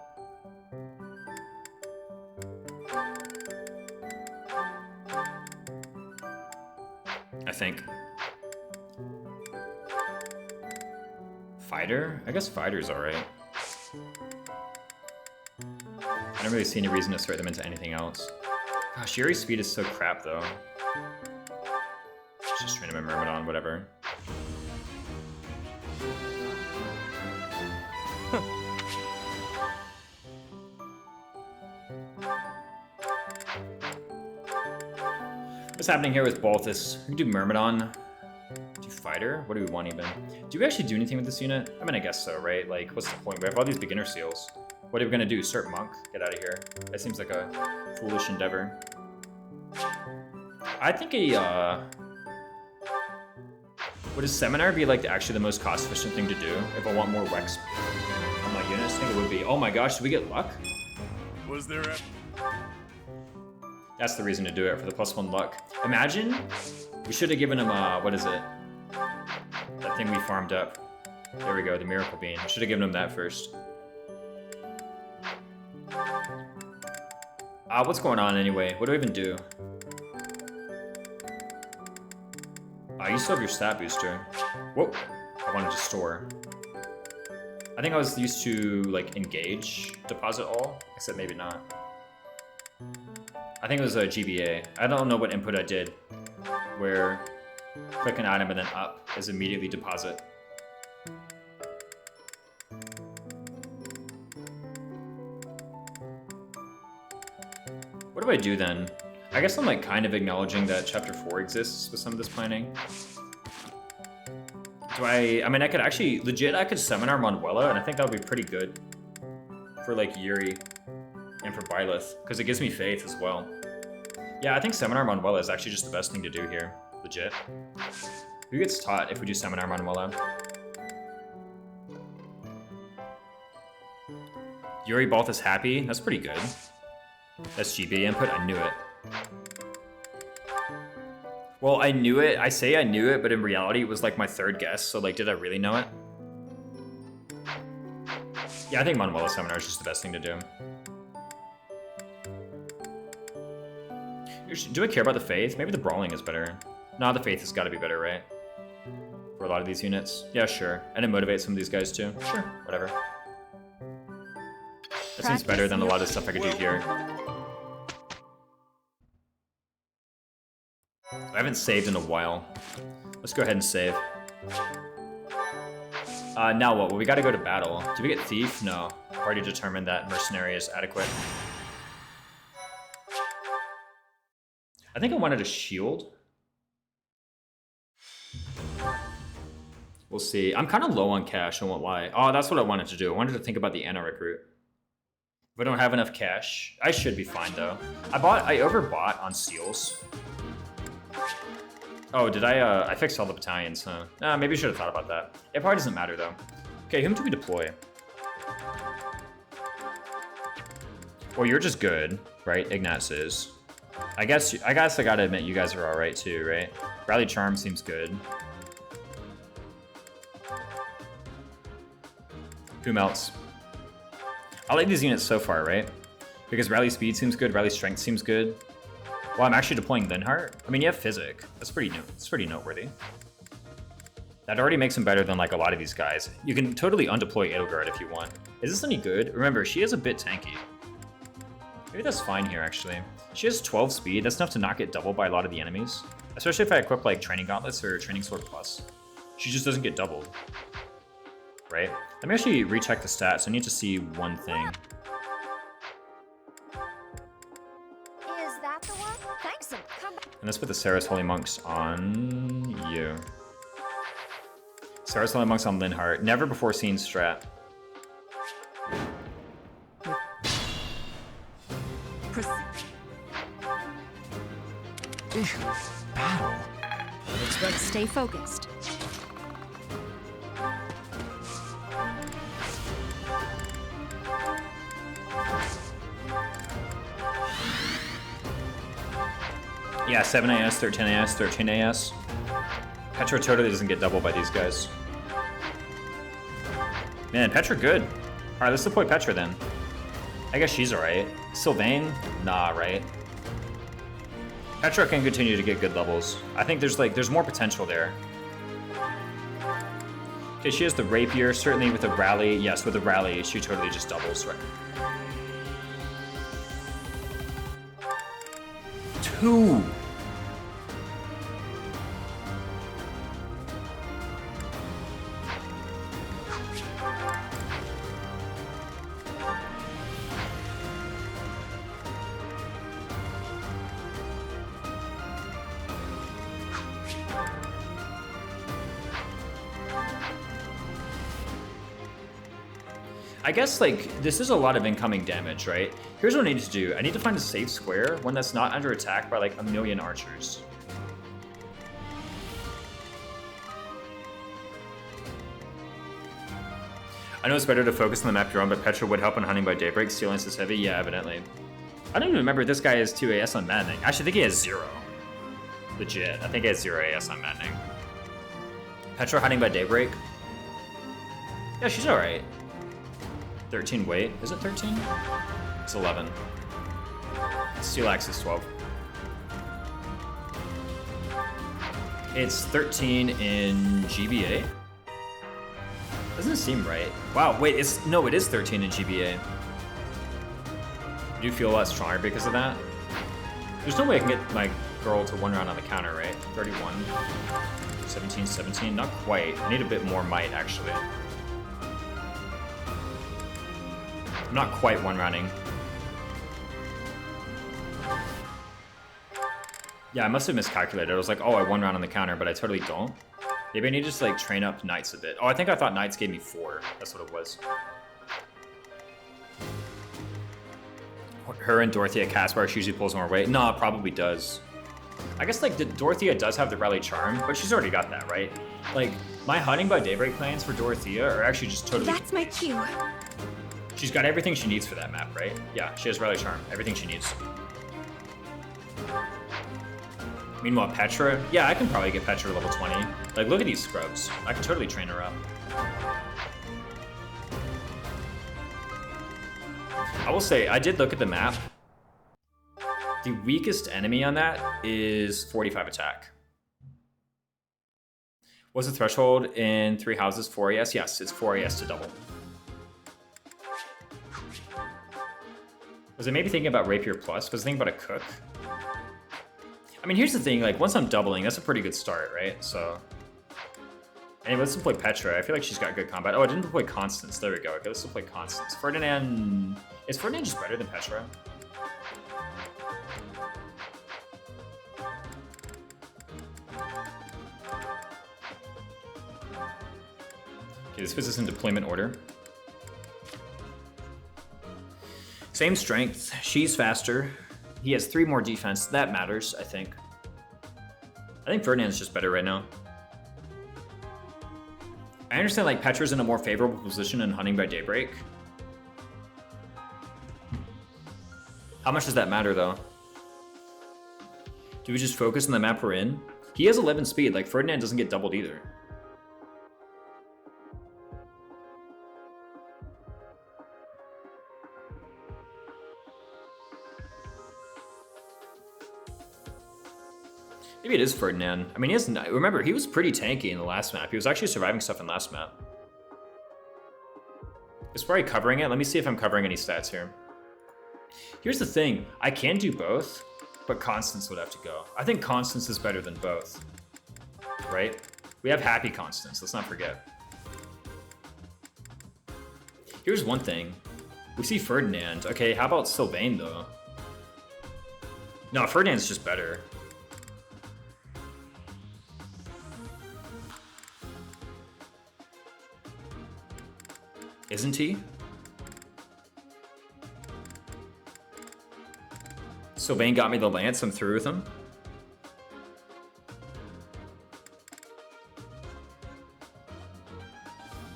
I think. Fighter? I guess Fighter's alright. I don't really see any reason to sort them into anything else. Gosh, Yuri's speed is so crap, though. Just train him in Myrmidon, whatever. What's happening here with Balthus? We can do Myrmidon. Do Fighter? What do we want even? Do we actually do anything with this unit? I mean, I guess so, right? Like, what's the point? We have all these beginner seals. What are we gonna do? Cert Monk? Get out of here. That seems like a foolish endeavor. I think would a Seminar be like actually the most cost-efficient thing to do if I want more Wex on my units? I think it would be. Oh my gosh, did we get luck? Was there a... That's the reason to do it, for the +1 luck. Imagine we should have given him, what is it? That thing we farmed up. There we go, the Miracle Bean. We should have given him that first. What's going on anyway? What do I even do? You still have your stat booster. Whoa, I wanted to store. I think I was used to, like, engage, deposit all, except maybe not. I think it was a GBA. I don't know what input I did, where click an item and then up is immediately deposit. What do I do then? I guess I'm like kind of acknowledging that chapter 4 exists with some of this planning. I mean, I could actually, legit, I could Seminar Manuela, and I think that would be pretty good for like Yuri and for Byleth, because it gives me faith as well. Yeah, I think Seminar Manuela is actually just the best thing to do here, legit. Who gets taught if we do Seminar Manuela? Yuri Balthus happy. That's pretty good. That's GB input. I knew it. Well, I knew it. I say I knew it, but in reality, it was like my third guess. So, like, did I really know it? Yeah, I think Manuela Seminar is just the best thing to do. Do I care about the Faith? Maybe the Brawling is better. No, the Faith has got to be better, right? For a lot of these units. Yeah, sure. And it motivates some of these guys too. Sure, whatever. That seems better than a lot of stuff I could do here. I haven't saved in a while. Let's go ahead and save. Now what? Well, we gotta go to battle. Do we get Thief? No. I've already determined that Mercenary is adequate. I think I wanted a shield. We'll see. I'm kind of low on cash, I won't lie. Oh, that's what I wanted to do. I wanted to think about the Anna recruit. If I don't have enough cash, I should be fine though. I overbought on seals. Oh, did I fixed all the battalions, huh? Maybe I should have thought about that. It probably doesn't matter though. Okay, whom do we deploy? Well, you're just good, right? Ignatz is. I guess I gotta admit you guys are alright too, right? Rally Charm seems good. Whom else? I like these units so far, right? Because Rally Speed seems good, Rally Strength seems good. Well, I'm actually deploying Linhart. I mean, you have Physic. That's pretty noteworthy. That already makes him better than like a lot of these guys. You can totally undeploy Edelgard if you want. Is this any good? Remember, she is a bit tanky. Maybe that's fine here, actually. She has 12 speed. That's enough to not get doubled by a lot of the enemies. Especially if I equip like Training Gauntlets or Training Sword Plus. She just doesn't get doubled. Right? Let me actually recheck the stats. I need to see one thing. Is that the one? Thanks, come back. And let's put the Saras Holy Monks on you. Saras Holy Monks on Linhart. Never before seen strat. Battle. Stay focused. Yeah, 7 AS, 13 AS, 13 AS. Petra totally doesn't get doubled by these guys. Man, Petra good. Alright, let's deploy Petra then. I guess she's alright. Sylvain? Nah, right? Petra can continue to get good levels. I think there's more potential there. Okay, she has the Rapier, certainly with a Rally. Yes, with a Rally, she totally just doubles, right? 2! I guess, like, this is a lot of incoming damage, right? Here's what I need to do. I need to find a safe square, one that's not under attack by, like, a million archers. I know it's better to focus on the map you're on, but Petra would help on Hunting by Daybreak. Steel Lance is heavy? Yeah, evidently. I don't even remember this guy has 2 AS on Maddening. I actually think he has 0. Legit. I think he has 0 AS on Maddening. Petra Hunting by Daybreak? Yeah, she's alright. 13 weight. Is it 13? It's 11. Steel Axe is 12. It's 13 in GBA. Doesn't seem right. Wow, wait, it is 13 in GBA. Do you feel a lot stronger because of that? There's no way I can get my girl to 1 round on the counter, right? 31. 17, 17. Not quite. I need a bit more might, actually. I'm not quite 1 rounding. Yeah, I must have miscalculated. I was like, oh, I 1 round on the counter, but I totally don't. Maybe I need to just like train up Knights a bit. Oh, I think I thought Knights gave me 4. That's what it was. Her and Dorothea Caspar, she usually pulls more weight. No, it probably does. I guess like Dorothea does have the Rally Charm, but she's already got that, right? Like my Hunting by Daybreak plans for Dorothea are actually just totally... That's my cue. She's got everything she needs for that map, right? Yeah, she has Rally Charm. Everything she needs. Meanwhile, Petra, yeah, I can probably get Petra level 20. Like, look at these scrubs. I can totally train her up. I will say, I did look at the map. The weakest enemy on that is 45 attack. What's the threshold in 3 houses? 4 AS? Yes, it's 4 AS to double. Was I maybe thinking about Rapier Plus? Was I thinking about a Cook? I mean, here's the thing, like, once I'm doubling, that's a pretty good start, right? So, anyway, let's deploy Petra. I feel like she's got good combat. Oh, I didn't deploy Constance. There we go. Okay, let's deploy Constance. Ferdinand... Is Ferdinand just better than Petra? Okay, this puts us in deployment order. Same strength. She's faster. He has 3 more defense. That matters, I think. I think Ferdinand's just better right now. I understand, like, Petra's in a more favorable position in Hunting by Daybreak. How much does that matter, though? Do we just focus on the map we're in? He has 11 speed. Like, Ferdinand doesn't get doubled either. Maybe it is Ferdinand. I mean, he has, remember, he was pretty tanky in the last map. He was actually surviving stuff in last map. Is probably covering it. Let me see if I'm covering any stats here. Here's the thing. I can do both, but Constance would have to go. I think Constance is better than both. Right? We have Happy Constance. Let's not forget. Here's one thing. We see Ferdinand. Okay, how about Sylvain, though? No, Ferdinand's just better. Isn't he? Sylvain got me the lance, I'm through with him.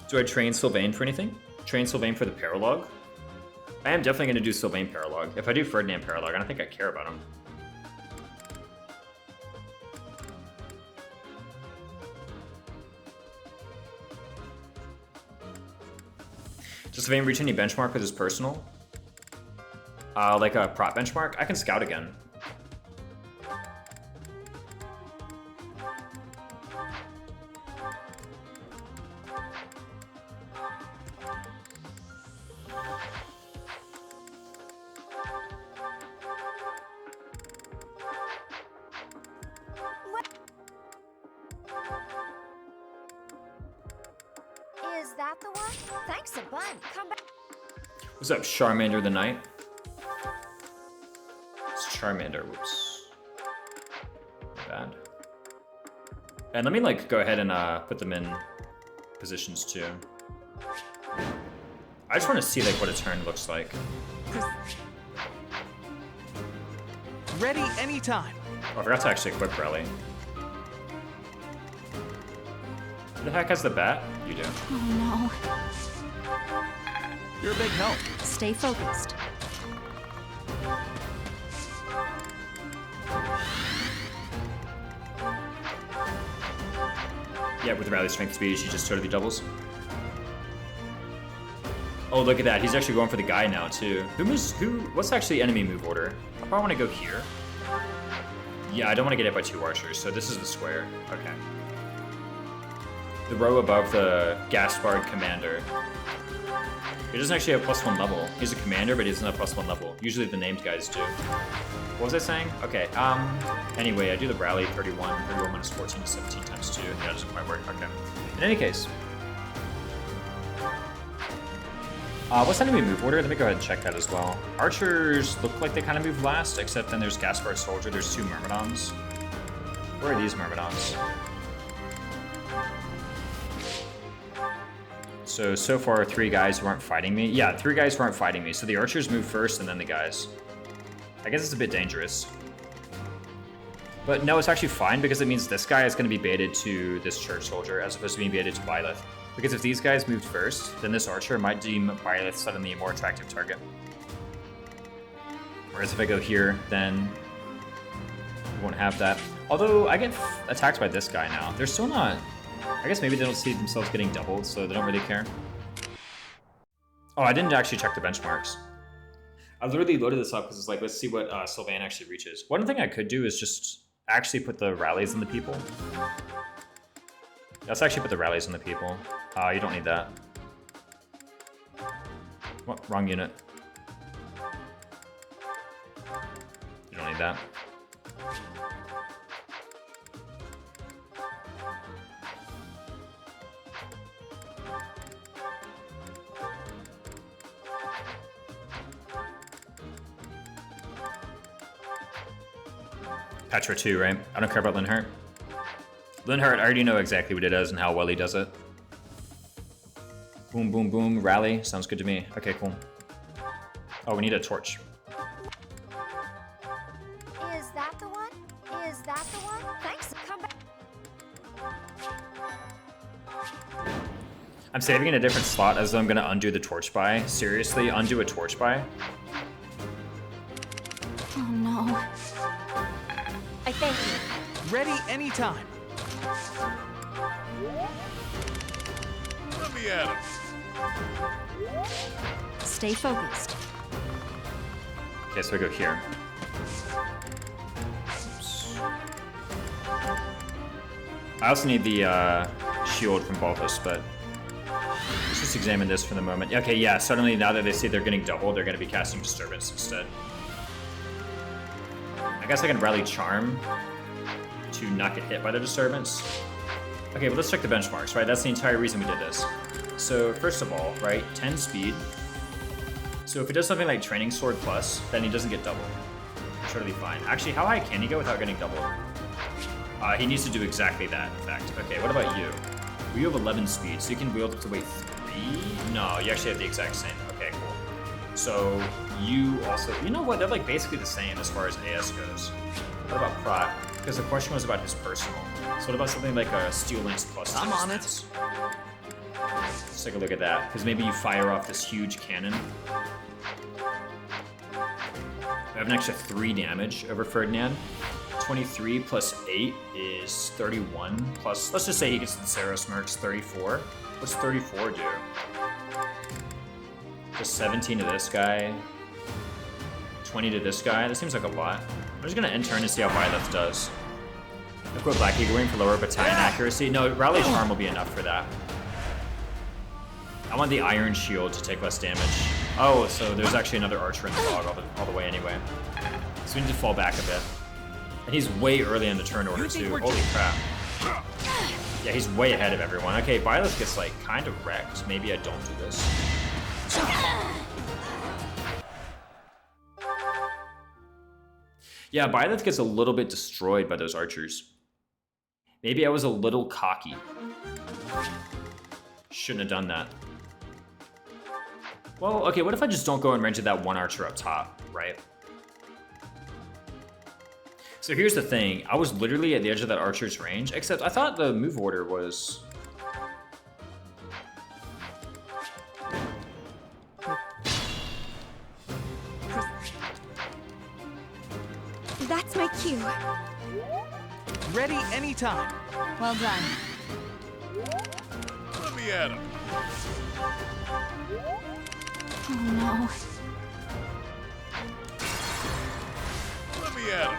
Do I train Sylvain for anything? Train Sylvain for the Paralog? I am definitely going to do Sylvain Paralog. If I do Ferdinand Paralog, I don't think I care about him. Does Sylvain reach any benchmark with his personal? Like a prop benchmark? I can scout again. Is that the one? Thanks a bunch. Come back. What's up, Charmander the Knight? It's Charmander, whoops. Not bad. And let me like go ahead and put them in positions too. I just want to see like what a turn looks like. Ready anytime. Oh, I forgot to actually equip Rally. Who the heck has the bat? You do. Oh You're a big help. no. Stay focused. Yeah, with Rally Strength Speed, she just totally doubles. Oh, look at that. He's actually going for the guy now, too. What's actually enemy move order? I probably want to go here. Yeah, I don't want to get hit by 2 archers, so this is the square. Okay. The row above the Gaspard commander. He doesn't actually have +1 level. He's a commander, but he doesn't have +1 level. Usually the named guys do. What was I saying? Okay, anyway, I do the rally 31 minus 14 to 17 times 2. Yeah, it doesn't quite work. Okay. In any case. What's enemy move order? Let me go ahead and check that as well. Archers look like they kind of move last, except then there's Gaspard Soldier, there's 2 Myrmidons. Where are these Myrmidons? So far 3 guys who aren't fighting me. Yeah, 3 guys who aren't fighting me. So the archers move first and then the guys. I guess it's a bit dangerous. But no, it's actually fine because it means this guy is going to be baited to this church soldier as opposed to being baited to Byleth. Because if these guys moved first, then this archer might deem Byleth suddenly a more attractive target. Whereas if I go here, then we won't have that. Although I get attacked by this guy now. They're still not... I guess maybe they don't see themselves getting doubled, so they don't really care. Oh, I didn't actually check the benchmarks. I literally loaded this up because it's like, let's see what Sylvain actually reaches. One thing I could do is just actually put the rallies on the people. Let's actually put the rallies on the people. You don't need that. What? Wrong unit. You don't need that. Petra 2, right? I don't care about Linhart. Linhart, I already know exactly what it does and how well he does it. Boom, boom, boom, rally. Sounds good to me. Okay, cool. Oh, we need a torch. Is that the one? Is that the one? Thanks. Come back. I'm saving in a different slot as though I'm gonna undo the torch buy. Seriously, undo a torch buy? Oh no. I thank you. Ready anytime. Let me at him. Stay focused. Okay, so I go here. Oops. I also need the shield from Balthus, but let's just examine this for the moment. Okay, yeah, suddenly now that they see they're getting doubled, they're going to be casting Disturbance instead. I guess I can rally Charm to not get hit by the Disturbance. Okay, but let's check the benchmarks, right? That's the entire reason we did this. So first of all, right, 10 speed. So if he does something like Training Sword Plus, then he doesn't get doubled. Totally fine. Actually, how high can he go without getting doubled? He needs to do exactly that, in fact. Okay, what about you? You have 11 speed, so you can wield up to weight 3? No, you actually have the exact same. Okay, cool. So you also... You know what? They're like basically the same as far as AS goes. What about Prot? Because the question was about his personal. So what about something like a Steel Lance Plus? I'm on it. Let's take a look at that, because maybe you fire off this huge cannon. I have an extra 3 damage over Ferdinand. 23 plus 8 is 31 plus, let's just say he gets the Saros Mercs, 34. What's 34 do? Just 17 to this guy. 20 to this guy. That seems like a lot. I'm just gonna end turn to see how Byleth does. Equip Black Eagle Wing for lower battalion accuracy. No, Rally Charm will be enough for that. I want the Iron Shield to take less damage. Oh, so there's actually another archer in the log all the way anyway. So we need to fall back a bit. And he's way early in the turn order too. Holy crap. Yeah, he's way ahead of everyone. Okay, Byleth gets like kind of wrecked. Maybe I don't do this. Yeah, Byleth gets a little bit destroyed by those archers. Maybe I was a little cocky. Shouldn't have done that. Well, okay, what if I just don't go and range at that one archer up top, right? So here's the thing. I was literally at the edge of that archer's range, except I thought the move order was... That's my cue. Ready anytime. Well done. Let me at him. Oh no. Let me at him.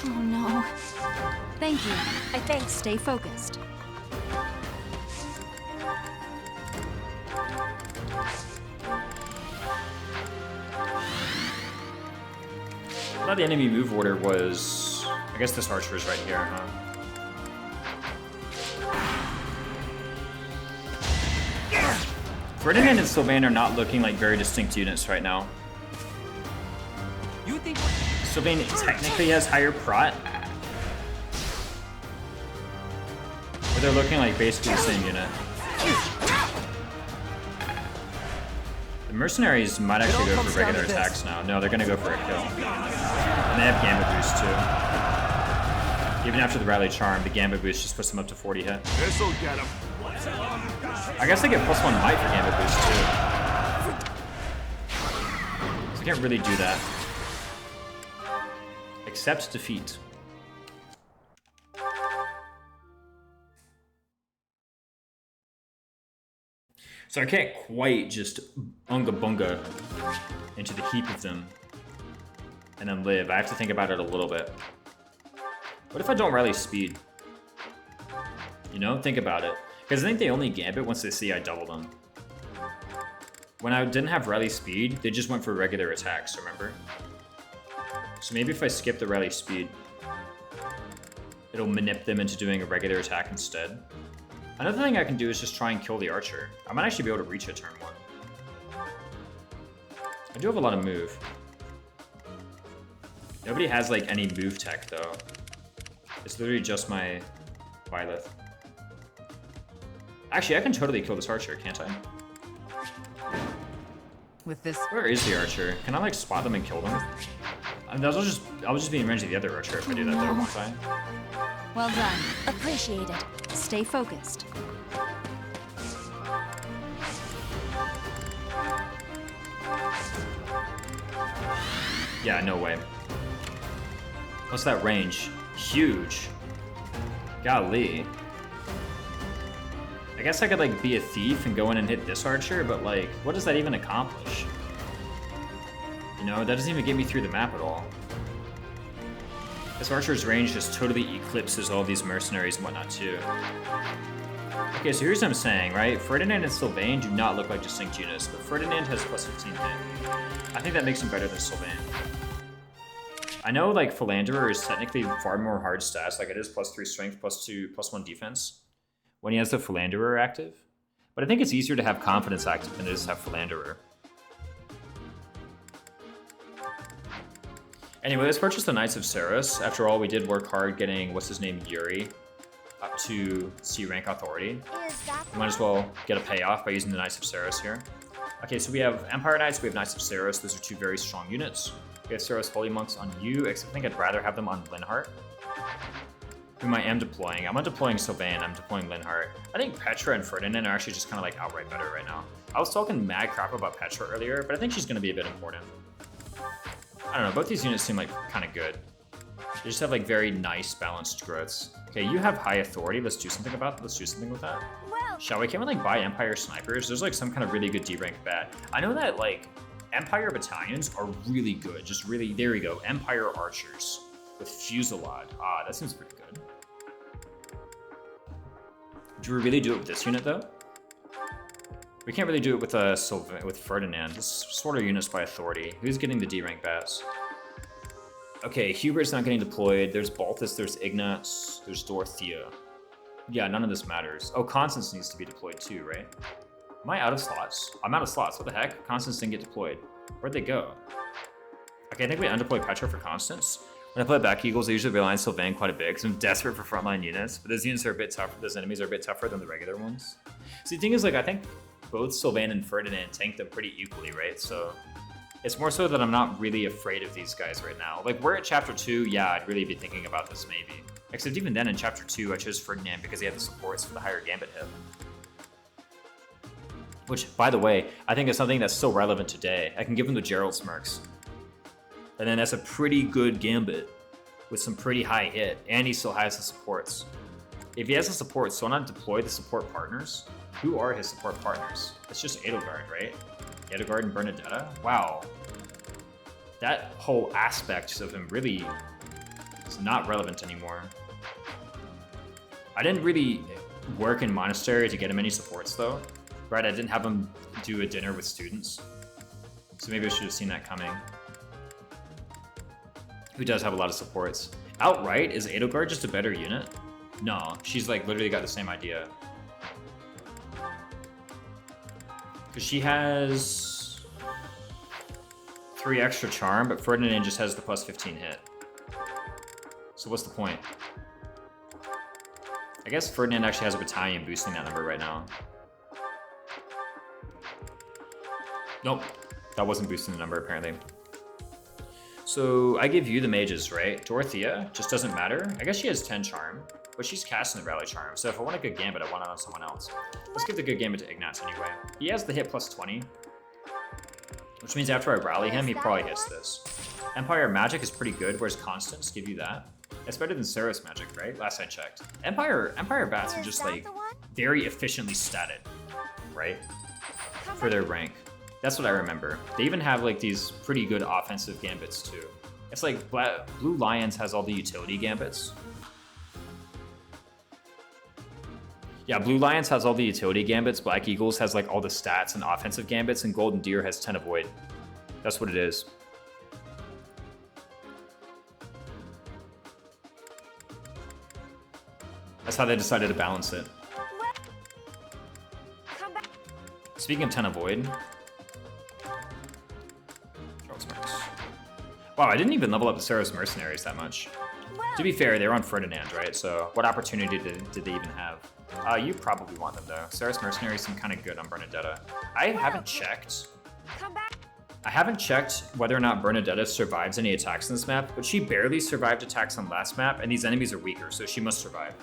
Oh no. Thank you. I thank. Stay focused. I thought the enemy move order was... I guess this archer is right here, huh? Ferdinand and Sylvain are not looking like very distinct units right now. You think Sylvain technically has higher prot. But they're looking like basically the same unit. The mercenaries might actually go for regular attacks now. No, they're gonna go for a kill. And they have Gambit Boost too. Even after the rally charm, the gambit boost just puts him up to 40 hit. This'll get him. I guess I get +1 might for gambit boost too. So I can't really do that. Except defeat. So I can't quite just unga bunga into the heap of them and then live. I have to think about it a little bit. What if I don't rally speed? You know, think about it. Because I think they only gambit once they see I double them. When I didn't have rally speed, they just went for regular attacks, remember? So maybe if I skip the rally speed, it'll manip them into doing a regular attack instead. Another thing I can do is just try and kill the archer. I might actually be able to reach a turn 1. I do have a lot of move. Nobody has like any move tech though. It's literally just my Byleth. Actually, I can totally kill this archer, can't I? With this. Where is the archer? Can I like spot them and kill them? I mean, I'll just be in range of the other archer if I do that though, won't I? Well done. Appreciate it. Stay focused. Yeah, no way. What's that range? Huge. Golly. I guess I could like be a thief and go in and hit this archer, but like, what does that even accomplish? You know, that doesn't even get me through the map at all. This archer's range just totally eclipses all these mercenaries and whatnot too. Okay, so here's what I'm saying, right? Ferdinand and Sylvain do not look like distinct units, but Ferdinand has +15 hit. I think that makes him better than Sylvain. I know like Philanderer is technically far more hard stats, like it is +3 strength, +2, +1 defense when he has the Philanderer active. But I think it's easier to have confidence active than it is to have Philanderer. Anyway, let's purchase the Knights of Ceres. After all, we did work hard getting, what's his name, Yuri, up to C rank authority. We might as well get a payoff by using the Knights of Ceres here. Okay, so we have Empire Knights, we have Knights of Ceres. Those are two very strong units. We have Ceres Holy Monks on you, except I think I'd rather have them on Linhardt, whom I am deploying. I'm not deploying Sylvain, I'm deploying Linhardt. I think Petra and Ferdinand are actually just kind of like outright better right now. I was talking mad crap about Petra earlier, but I think she's going to be a bit important. I don't know, both these units seem like kind of good. They just have like very nice balanced growths. Okay, you have high authority. Let's do something about that. Let's do something with that. Shall we? Can we like buy Empire snipers? There's like some kind of really good D rank bat. I know that like Empire battalions are really good. Just really, there we go. Empire archers with Fusillade. Ah, that seems pretty good. Do we really do it with this unit though? We can't really do it with with Ferdinand. This sort of units by authority. Who's getting the D rank bats? Okay, Hubert's not getting deployed. There's Balthus, there's Ignatz, there's Dorothea. Yeah, none of this matters. Oh, Constance needs to be deployed too, right? Am I out of slots? I'm out of slots. What the heck? Constance didn't get deployed. Where'd they go? Okay, I think we undeploy Petra for Constance. When I play back Eagles, I usually rely on Sylvain quite a bit because I'm desperate for frontline units. But those units are a bit tougher. Those enemies are a bit tougher than the regular ones. See, the thing is, like, I think both Sylvain and Ferdinand tank them pretty equally, right? So it's more so that I'm not really afraid of these guys right now. Like, we're at Chapter 2, yeah, I'd really be thinking about this maybe. Except even then in Chapter 2, I chose Ferdinand because he had the supports for the higher Gambit hit. Which, by the way, I think is something that's still relevant today. I can give him the Gerald Smirks. And then that's a pretty good Gambit with some pretty high hit, and he still has the supports. If he has the supports, so why not deploy the support partners? Who are his support partners? It's just Edelgard, right? Edelgard and Bernadetta? Wow. That whole aspect of him really is not relevant anymore. I didn't really work in Monastery to get him any supports though. Right, I didn't have him do a dinner with students. So maybe I should have seen that coming. Who does have a lot of supports? Outright, is Edelgard just a better unit? No, she's like literally got the same idea. Because she has 3 extra charm, but Ferdinand just has the +15 hit. So what's the point? I guess Ferdinand actually has a battalion boosting that number right now. Nope, that wasn't boosting the number apparently. So I give you the mages, right? Dorothea just doesn't matter. I guess she has 10 charm, but she's casting the rally charm. So if I want a good gambit, I want it on someone else. Let's give the good gambit to Ignatz anyway. He has the hit plus 20, which means after I rally him, he probably hits this. Empire magic is pretty good. Where's Constance? Give you that. It's better than Saros magic, right? Last I checked. Empire bats are just like very efficiently statted, right? For their rank. That's what I remember. They even have like these pretty good offensive gambits too. It's like Blue Lions has all the utility gambits. Yeah, Blue Lions has all the utility gambits. Black Eagles has like all the stats and offensive gambits, and Golden Deer has 10 avoid. That's what it is. That's how they decided to balance it. Speaking of 10 avoid. Wow, I didn't even level up the Saros Mercenaries that much. To be fair, they were on Ferdinand, right? So what opportunity did they even have? You probably want them though. Saros Mercenaries seem kind of good on Bernadetta. I haven't checked. I haven't checked whether or not Bernadetta survives any attacks on this map, but she barely survived attacks on last map, and these enemies are weaker, so she must survive.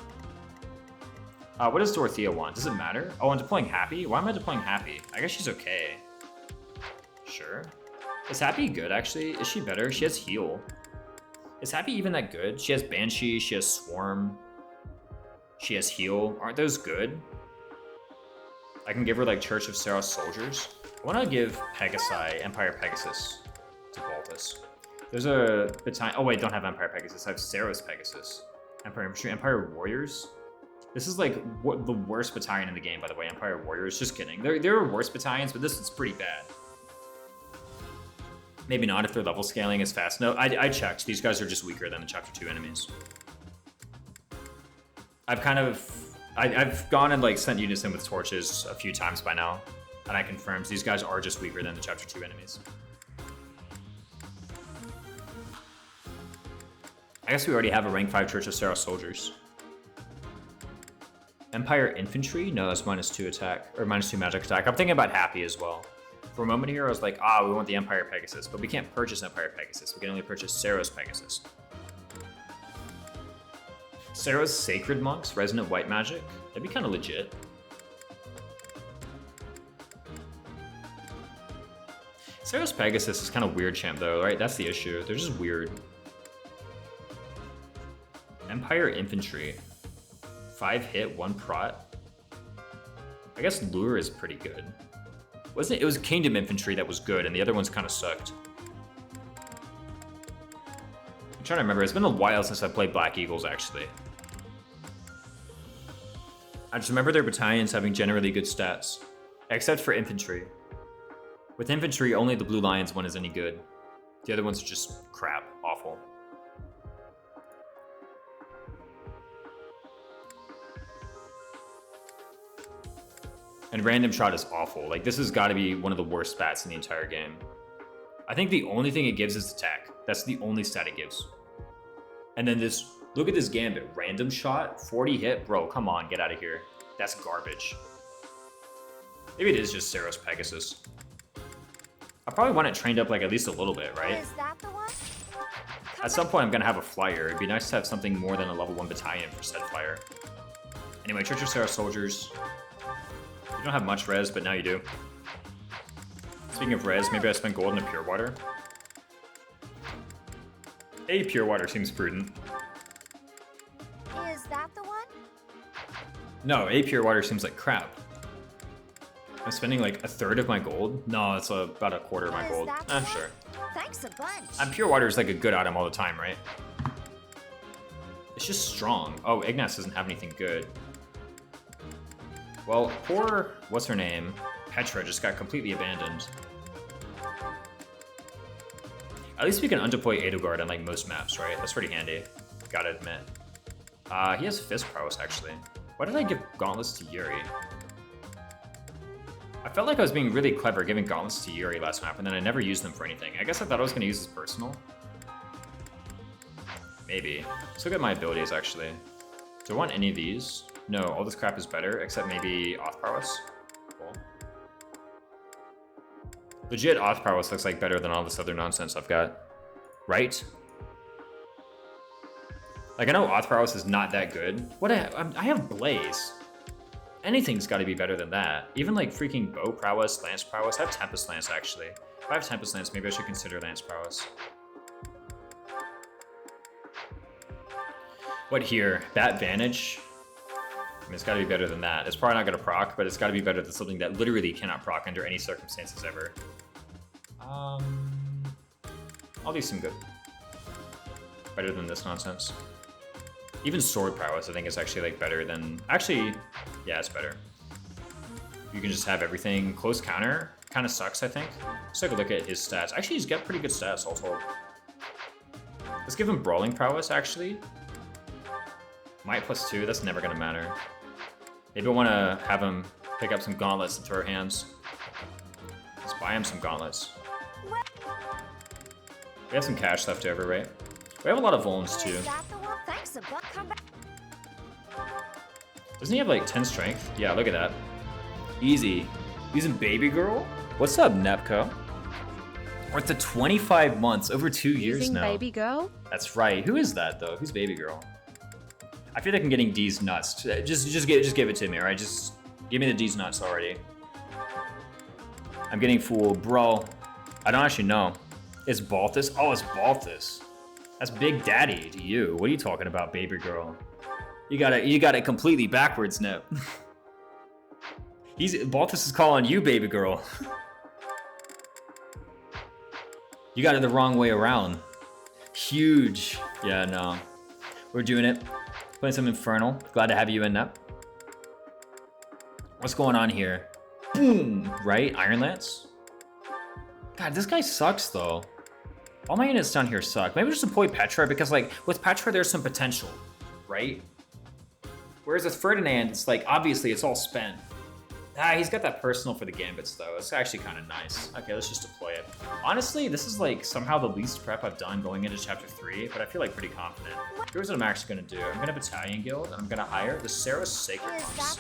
What does Dorothea want? Does it matter? Oh, I'm deploying Happy? Why am I deploying Happy? I guess she's okay. Sure. Is Happy good, actually? Is she better? She has Heal. Is Happy even that good? She has Banshee, she has Swarm. She has Heal. Aren't those good? I can give her, like, Church of Saros Soldiers. I want to give Pegasi, Empire Pegasus, to Baltus. There's a battalion... Oh, wait, don't have Empire Pegasus. I have Saros Pegasus. Empire Infantry, Empire Warriors. This is, like, the worst battalion in the game, by the way, Empire Warriors. Just kidding. There are worse battalions, but this is pretty bad. Maybe not if their level scaling is fast. No, I checked. These guys are just weaker than the Chapter 2 enemies. I've gone and like sent units in with torches a few times by now, and I confirmed these guys are just weaker than the Chapter 2 enemies. I guess we already have a rank 5 Church of Saros Soldiers. Empire Infantry? No, that's -2 attack, or -2 magic attack. I'm thinking about Happy as well. For a moment here, I was like, we want the Empire Pegasus, but we can't purchase Empire Pegasus. We can only purchase Saros Pegasus. Saros Sacred Monks, Resonant White Magic. That'd be kind of legit. Saros Pegasus is kind of weird champ though, right? That's the issue. They're just weird. Empire Infantry. 5 hit, 1 prot. I guess Lure is pretty good. Wasn't it? It was Kingdom Infantry that was good, and the other ones kind of sucked. I'm trying to remember. It's been a while since I played Black Eagles, actually. I just remember their battalions having generally good stats, except for infantry. With infantry, only the Blue Lions one is any good. The other ones are just crap, awful. And random shot is awful. Like, this has got to be one of the worst stats in the entire game. I think the only thing it gives is attack. That's the only stat it gives. And then this, look at this gambit. Random shot, 40 hit. Bro, come on, get out of here. That's garbage. Maybe it is just Saros Pegasus. I probably want it trained up like at least a little bit, right? Is that the one? At some point I'm gonna have a flyer. It'd be nice to have something more than a level 1 battalion for said flyer. Anyway, Church of Saros Soldiers. You don't have much res, but now you do. Speaking of res, maybe I spend gold in a Pure Water. A Pure Water seems prudent. Is that the one? No, A Pure Water seems like crap. I'm spending like 1/3 of my gold? No, it's about 1/4 of my gold. Sure. Thanks a bunch. And Pure Water is like a good item all the time, right? It's just strong. Oh, Ignatz doesn't have anything good. Well, poor, what's her name? Petra just got completely abandoned. At least we can undeploy Edelgard on like most maps, right? That's pretty handy, gotta admit. He has Fist Prowess, actually. Why did I give Gauntlets to Yuri? I felt like I was being really clever giving Gauntlets to Yuri last map, and then I never used them for anything. I guess I thought I was gonna use this personal. Maybe. Let's look at my abilities, actually. Do I want any of these? No, all this crap is better, except maybe Oath Prowess. Cool. Legit Oath Prowess looks like better than all this other nonsense I've got. right? Like, I know Auth prowess is not that good. What I have Blaze. Anything's got to be better than that. Even like freaking bow prowess, lance prowess. I have Tempest Lance actually. If I have Tempest Lance, maybe I should consider lance prowess. What here? Bat Vantage? I mean, it's got to be better than that. It's probably not going to proc, but it's got to be better than something that literally cannot proc under any circumstances ever. I'll do some good. Better than this nonsense. Even sword prowess, I think, is actually like better than. Actually, yeah, it's better. You can just have everything. Close counter kind of sucks, I think. Let's take a look at his stats. Actually, he's got pretty good stats, all told. Let's give him brawling prowess, actually. Might +2, that's never gonna matter. Maybe I want to have him pick up some gauntlets and throw hands. Let's buy him some gauntlets. We have some cash left over, right? We have a lot of vulns too. Doesn't he have like 10 strength? Yeah, look at that. Easy. Using Baby Girl? What's up, Nepco? We're at the 25 months, over 2 years Using now. Baby Girl? That's right. Who is that though? Who's Baby Girl? I feel like I'm getting D's nuts. Just give it to me, alright? Just give me the D's nuts already. I'm getting fooled, bro. I don't actually know. It's Balthus? Oh, it's Balthus. That's Big Daddy to you. What are you talking about, Baby Girl? You got it completely backwards, Nip. Balthus is calling you Baby Girl. You got it the wrong way around. Huge. Yeah, no. We're doing it. Playing some Infernal. Glad to have you in that. What's going on here? Boom! Right? Iron Lance? God, this guy sucks though. All my units down here suck. Maybe just deploy Petra because like with Petra there's some potential, right? Whereas with Ferdinand, it's like obviously it's all spent. He's got that personal for the gambits though. It's actually kind of nice. Okay, let's just deploy it. Honestly, this is like somehow the least prep I've done going into chapter 3, but I feel like pretty confident. Here's what I'm actually gonna do. I'm gonna Battalion Guild and I'm gonna hire the Saros Sacred Monks.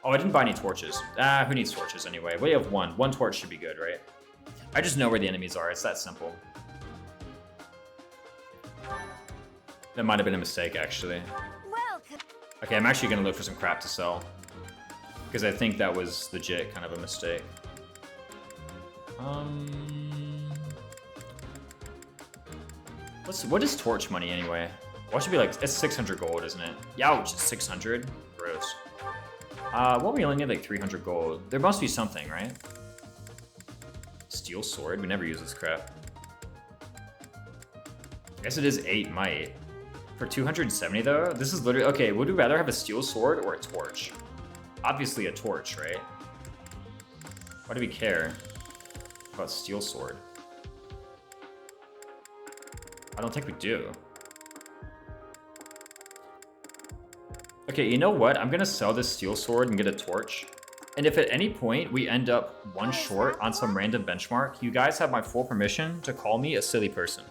Oh, I didn't buy any torches. Who needs torches anyway? We have one. One torch should be good, right? I just know where the enemies are. It's that simple. That might have been a mistake, actually. Okay, I'm actually gonna look for some crap to sell. Because I think that was legit kind of a mistake. What is torch money anyway? What should be like, it's 600 gold, isn't it? Youch, it's 600? Gross. Well, we only need like 300 gold. There must be something, right? Steel sword, we never use this crap. I guess it is 8 might. For 270 though, this is literally, okay, would we rather have a steel sword or a torch? Obviously a torch, right? Why do we care about steel sword? I don't think we do. Okay, you know what? I'm gonna sell this steel sword and get a torch. And if at any point we end up one short on some random benchmark, you guys have my full permission to call me a silly person.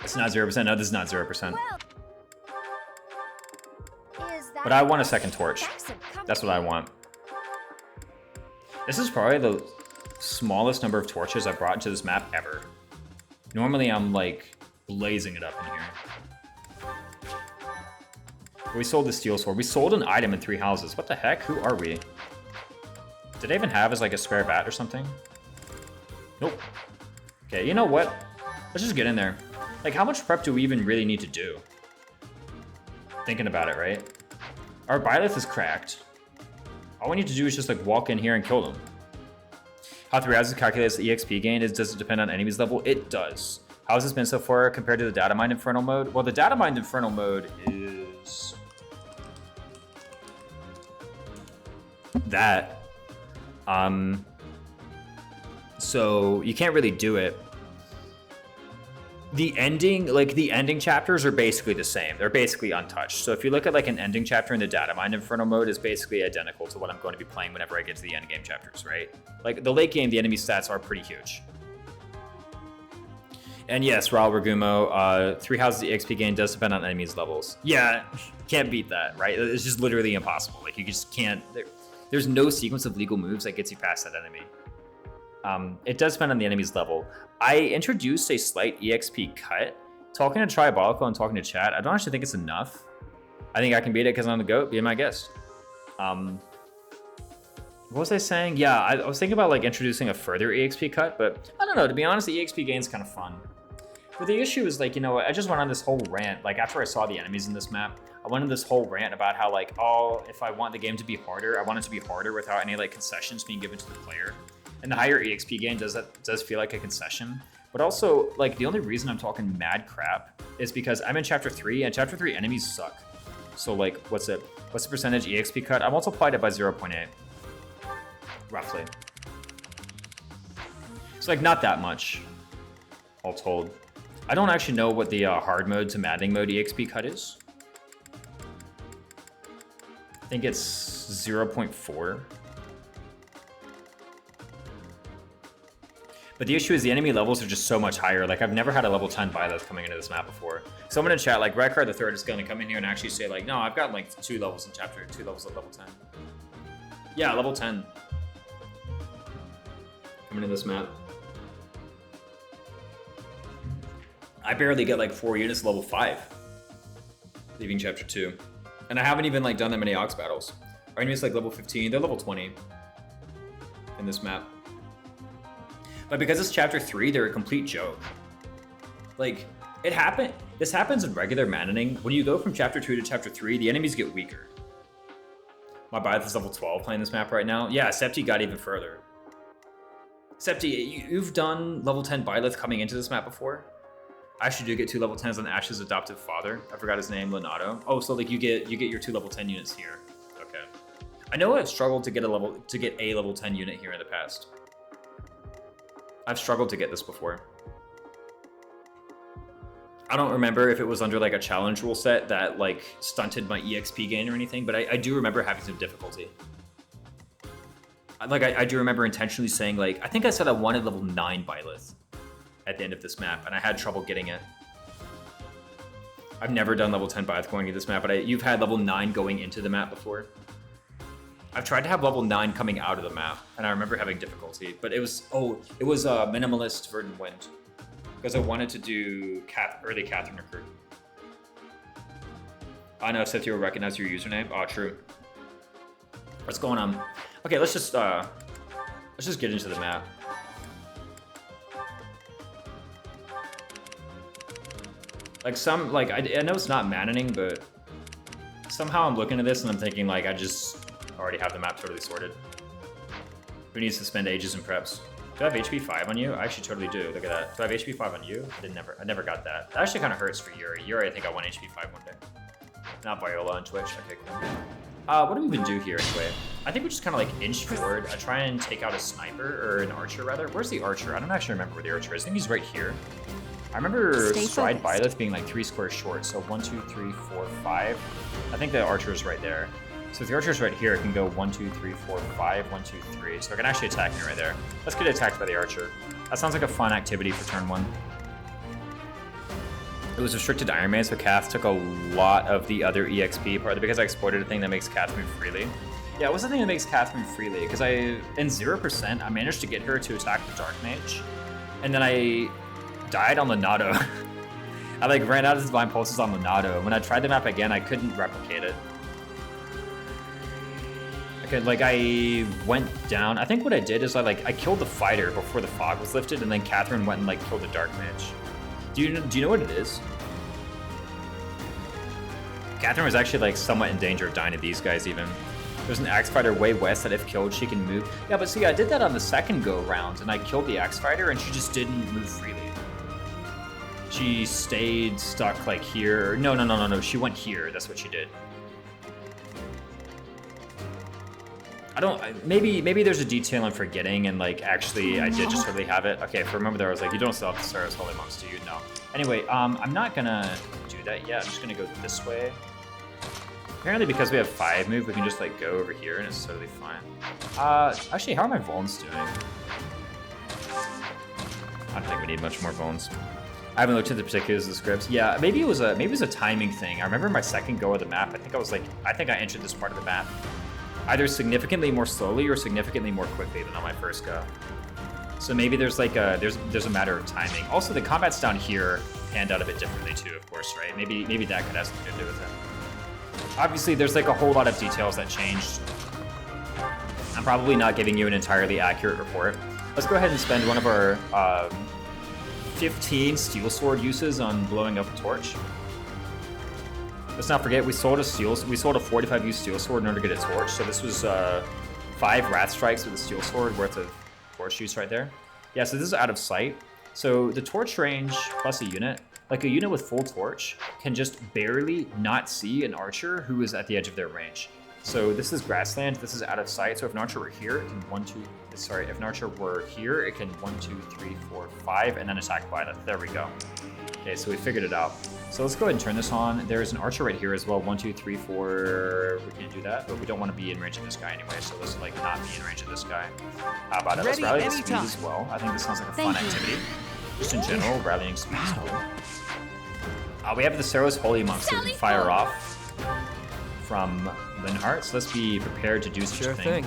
It's not 0%. No, this is not 0%. But I want a second torch. That's what I want. This is probably the smallest number of torches I've brought into this map ever. Normally I'm like blazing it up in here. We sold the steel sword. We sold an item in 3 houses. What the heck? Who are we? Did I even have as like a spare bat or something? Nope. Okay, you know what? Let's just get in there. Like, how much prep do we even really need to do? Thinking about it, right? Our Byleth is cracked. All we need to do is just like walk in here and kill them. How 3 houses calculates the EXP gain? Does it depend on enemy's level? It does. How has this been so far compared to the data mined Infernal mode? Well, the data mined Infernal mode is that. So you can't really do it. The ending chapters are basically the same. They're basically untouched. So if you look at like an ending chapter in the data mined Infernal mode, is basically identical to what I'm going to be playing whenever I get to the end game chapters, right? Like the late game, the enemy stats are pretty huge. And yes, Raul Ragumo, 3 houses EXP gain does depend on enemies' levels. Yeah, can't beat that, right? It's just literally impossible. Like you just can't. There's no sequence of legal moves that gets you past that enemy. It does depend on the enemy's level. I introduced a slight EXP cut. Talking to Tribalical and talking to chat, I don't actually think it's enough. I think I can beat it because I'm the GOAT, be my guest. What was I saying? Yeah, I was thinking about like introducing a further EXP cut, but I don't know, to be honest, the EXP gain's kind of fun. But the issue is like, you know, I just went on this whole rant, like after I saw the enemies in this map, I went on this whole rant about how like, oh, if I want the game to be harder, I want it to be harder without any like concessions being given to the player. And the higher EXP gain does feel like a concession. But also, like, the only reason I'm talking mad crap is because I'm in Chapter 3, and Chapter 3 enemies suck. So, like, what's the percentage EXP cut? I multiplied it by 0.8. Roughly. It's, like, not that much, all told. I don't actually know what the hard mode to maddening mode EXP cut is. I think it's 0.4. But the issue is the enemy levels are just so much higher. Like, I've never had a level 10 Byleth coming into this map before. Someone in chat, like, Redcard the Third is going to come in here and actually say, like, no, I've got, like, 2 levels in chapter, 2 levels at level 10. Yeah, level 10. Coming into this map. I barely get, like, 4 units level 5. Leaving chapter 2. And I haven't even, like, done that many Ox battles. Our enemies, like, level 15. They're level 20 in this map. But because it's chapter 3, they're a complete joke. Like, this happens in regular maddening. When you go from chapter 2 to chapter 3, the enemies get weaker. My Byleth is level 12 playing this map right now. Yeah, Septi got even further. Septi, you've done level 10 Byleth coming into this map before? I actually do get 2 level 10s on Ash's adoptive father. I forgot his name, Leonardo. Oh, so like you get your 2 level 10 units here. Okay. I know I've struggled to get a level 10 unit here in the past. I've struggled to get this before. I don't remember if it was under like a challenge rule set that like stunted my EXP gain or anything, but I do remember having some difficulty. Like I do remember intentionally saying like, I think I said I wanted level 9 Byleth at the end of this map, and I had trouble getting it. I've never done level 10 Byleth going into this map, but you've had level 9 going into the map before. I've tried to have level 9 coming out of the map, and I remember having difficulty, but it was minimalist Verdant Wind, because I wanted to do early Catherine recruit. I know, Seth, you'll recognize your username. Oh, true. What's going on? Okay, let's just get into the map. Like I know it's not maddening, but somehow I'm looking at this and I'm thinking like I just already have the map totally sorted. Who needs to spend ages in preps? Do I have HP 5 on you? I actually totally do. Look at that. Do I have HP 5 on you? I never got that. That actually kind of hurts for Yuri. Yuri, I think I won HP 5 one day. Not Viola on Twitch. Okay, cool. What do we even do here anyway? I think we just kind of like inch forward. I try and take out a sniper, or an archer rather. Where's the archer? I don't actually remember where the archer is. I think he's right here. I remember Stride Byleth being like 3 squares short. So 1, 2, 3, 4, 5. I think the archer is right there. So if the archer's right here, it can go 1, 2, 3, 4, 5, 1, 2, 3. So I can actually attack me right there. Let's get attacked by the archer. That sounds like a fun activity for turn 1. It was restricted to Iron Man, so Cath took a lot of the other EXP, partly because I exploited a thing that makes Cath move freely. Yeah, what's the thing that makes Cath move freely? Because in 0%, I managed to get her to attack the Dark Mage, and then I died on Leonardo. I like ran out of Divine Pulses on Leonardo. When I tried the map again, I couldn't replicate it. Okay, like I went down. I think what I did is I killed the fighter before the fog was lifted, and then Catherine went and like killed the Dark Mage. Do you know what it is? Catherine was actually like somewhat in danger of dying to these guys even. There's an Axe Fighter way west that if killed, she can move. Yeah, but see, I did that on the second go round, and I killed the Axe Fighter, and she just didn't move freely. She stayed stuck like here. No. She went here. That's what she did. Maybe there's a detail I'm forgetting, and like actually I did just totally have it. Okay, if I remember there, I was like, you don't still have to start as Holy Monks, do you? No. Anyway, I'm not gonna do that yet. I'm just gonna go this way. Apparently because we have 5 move, we can just like go over here and it's totally fine. Actually, how are my Vulns doing? I don't think we need much more Vulns. I haven't looked at the particulars of the scripts. Yeah, maybe it was a timing thing. I remember my second go of the map. I think I entered this part of the map either significantly more slowly or significantly more quickly than on my first go. So maybe there's like a there's a matter of timing. Also, the combats down here panned out a bit differently too, of course, right? Maybe that could have something to do with it. Obviously, there's like a whole lot of details that changed. I'm probably not giving you an entirely accurate report. Let's go ahead and spend one of our 15 steel sword uses on blowing up a torch. Let's not forget we sold a 45 use steel sword in order to get a torch. So this was 5 wrath strikes with a steel sword worth of torch use right there. Yeah, so this is out of sight. So the torch range plus a unit, like a unit with full torch, can just barely not see an archer who is at the edge of their range. So this is grassland, this is out of sight. So if an archer were here, it can if an archer were here, it can 1, 2, 3, 4, 5, and then attack by it. There we go. Okay, so we figured it out. So let's go ahead and turn this on. There's an archer right here as well. 1, 2, 3, 4. We can't do that, but we don't want to be in range of this guy anyway. So let's like not be in range of this guy. How about it? Let's rally the speed as well. I think this sounds like a fun activity. Just in general, rallying speed is cool. We have the Saros Holy Monks that we can fire off from Linhart, so let's be prepared to do such a thing.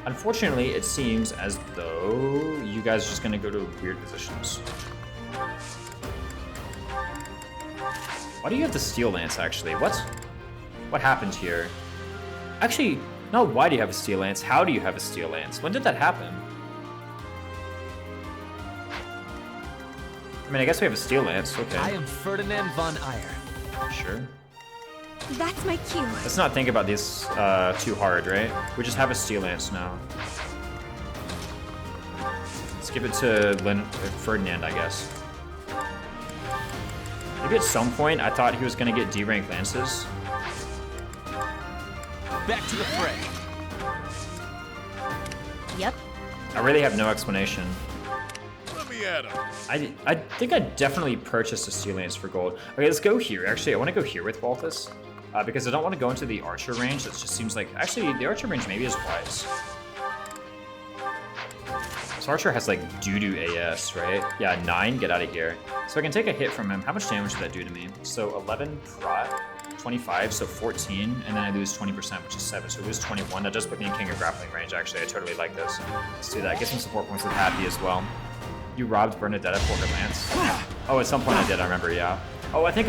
Unfortunately, it seems as though you guys are just gonna go to weird positions. Why do you have the Steel Lance, actually? What happened here? Actually, no, why do you have a Steel Lance? How do you have a Steel Lance? When did that happen? I mean, I guess we have a Steel Lance, okay. I am Ferdinand von Ayer. Sure. That's my cue. Let's not think about this too hard, right? We just have a Steel Lance now. Let's give it to Ferdinand, I guess. Maybe at some point I thought he was going to get D-rank lances. Back to the fray. Yep. I really have no explanation. Let me at him. I think I definitely purchased a Steel Lance for gold. Okay, let's go here. Actually, I want to go here with Balthus. Because I don't want to go into the archer range. That just seems like... Actually, the archer range maybe is wise. This archer has like doo-doo AS, right? Yeah, 9, get out of here. So I can take a hit from him. How much damage did that do to me? So 11 prot, 25, so 14, and then I lose 20%, which is 7, so I lose 21. That does put me in King of Grappling range, actually. I totally like this. Let's do that. Get some support points with Happy as well. You robbed Bernadetta for her lance. Oh, at some point I did, I remember, yeah. Oh, I think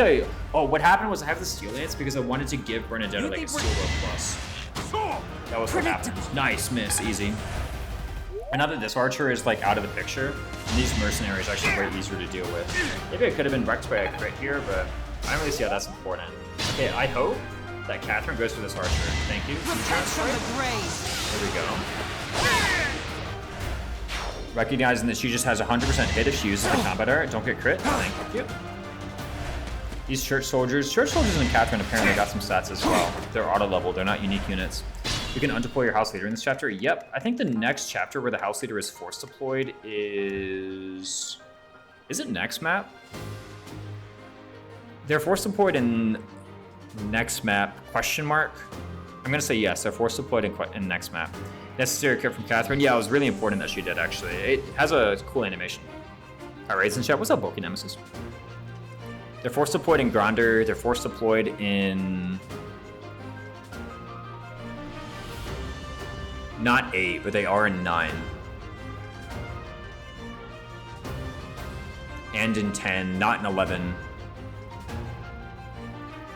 what happened was I have the Steel Lance because I wanted to give Bernadetta like a Steel Rope plus. That was what happened. Nice miss, easy. And now that this archer is like out of the picture, and these mercenaries are actually way easier to deal with. Maybe I could have been wrecked by a crit here, but I don't really see how that's important. Okay, I hope that Catherine goes for this archer. Thank you. There we go. Recognizing that she just has 100% hit if she uses the combat art. Don't get crit. Thank you. These church soldiers and Catherine apparently got some stats as well. They're auto level, they're not unique units. You can undeploy your house leader in this chapter. Yep, I think the next chapter where the house leader is force deployed is it next map? They're force deployed in next map, question mark? I'm gonna say yes, they're force deployed in next map. Necessary care from Catherine. Yeah, it was really important that she did, actually. It has a cool animation. All right, Raisins chat, what's up, Bulky Nemesis? They're force deployed in Gronder. They're force deployed in... Not 8, but they are in 9. And in 10, not in 11.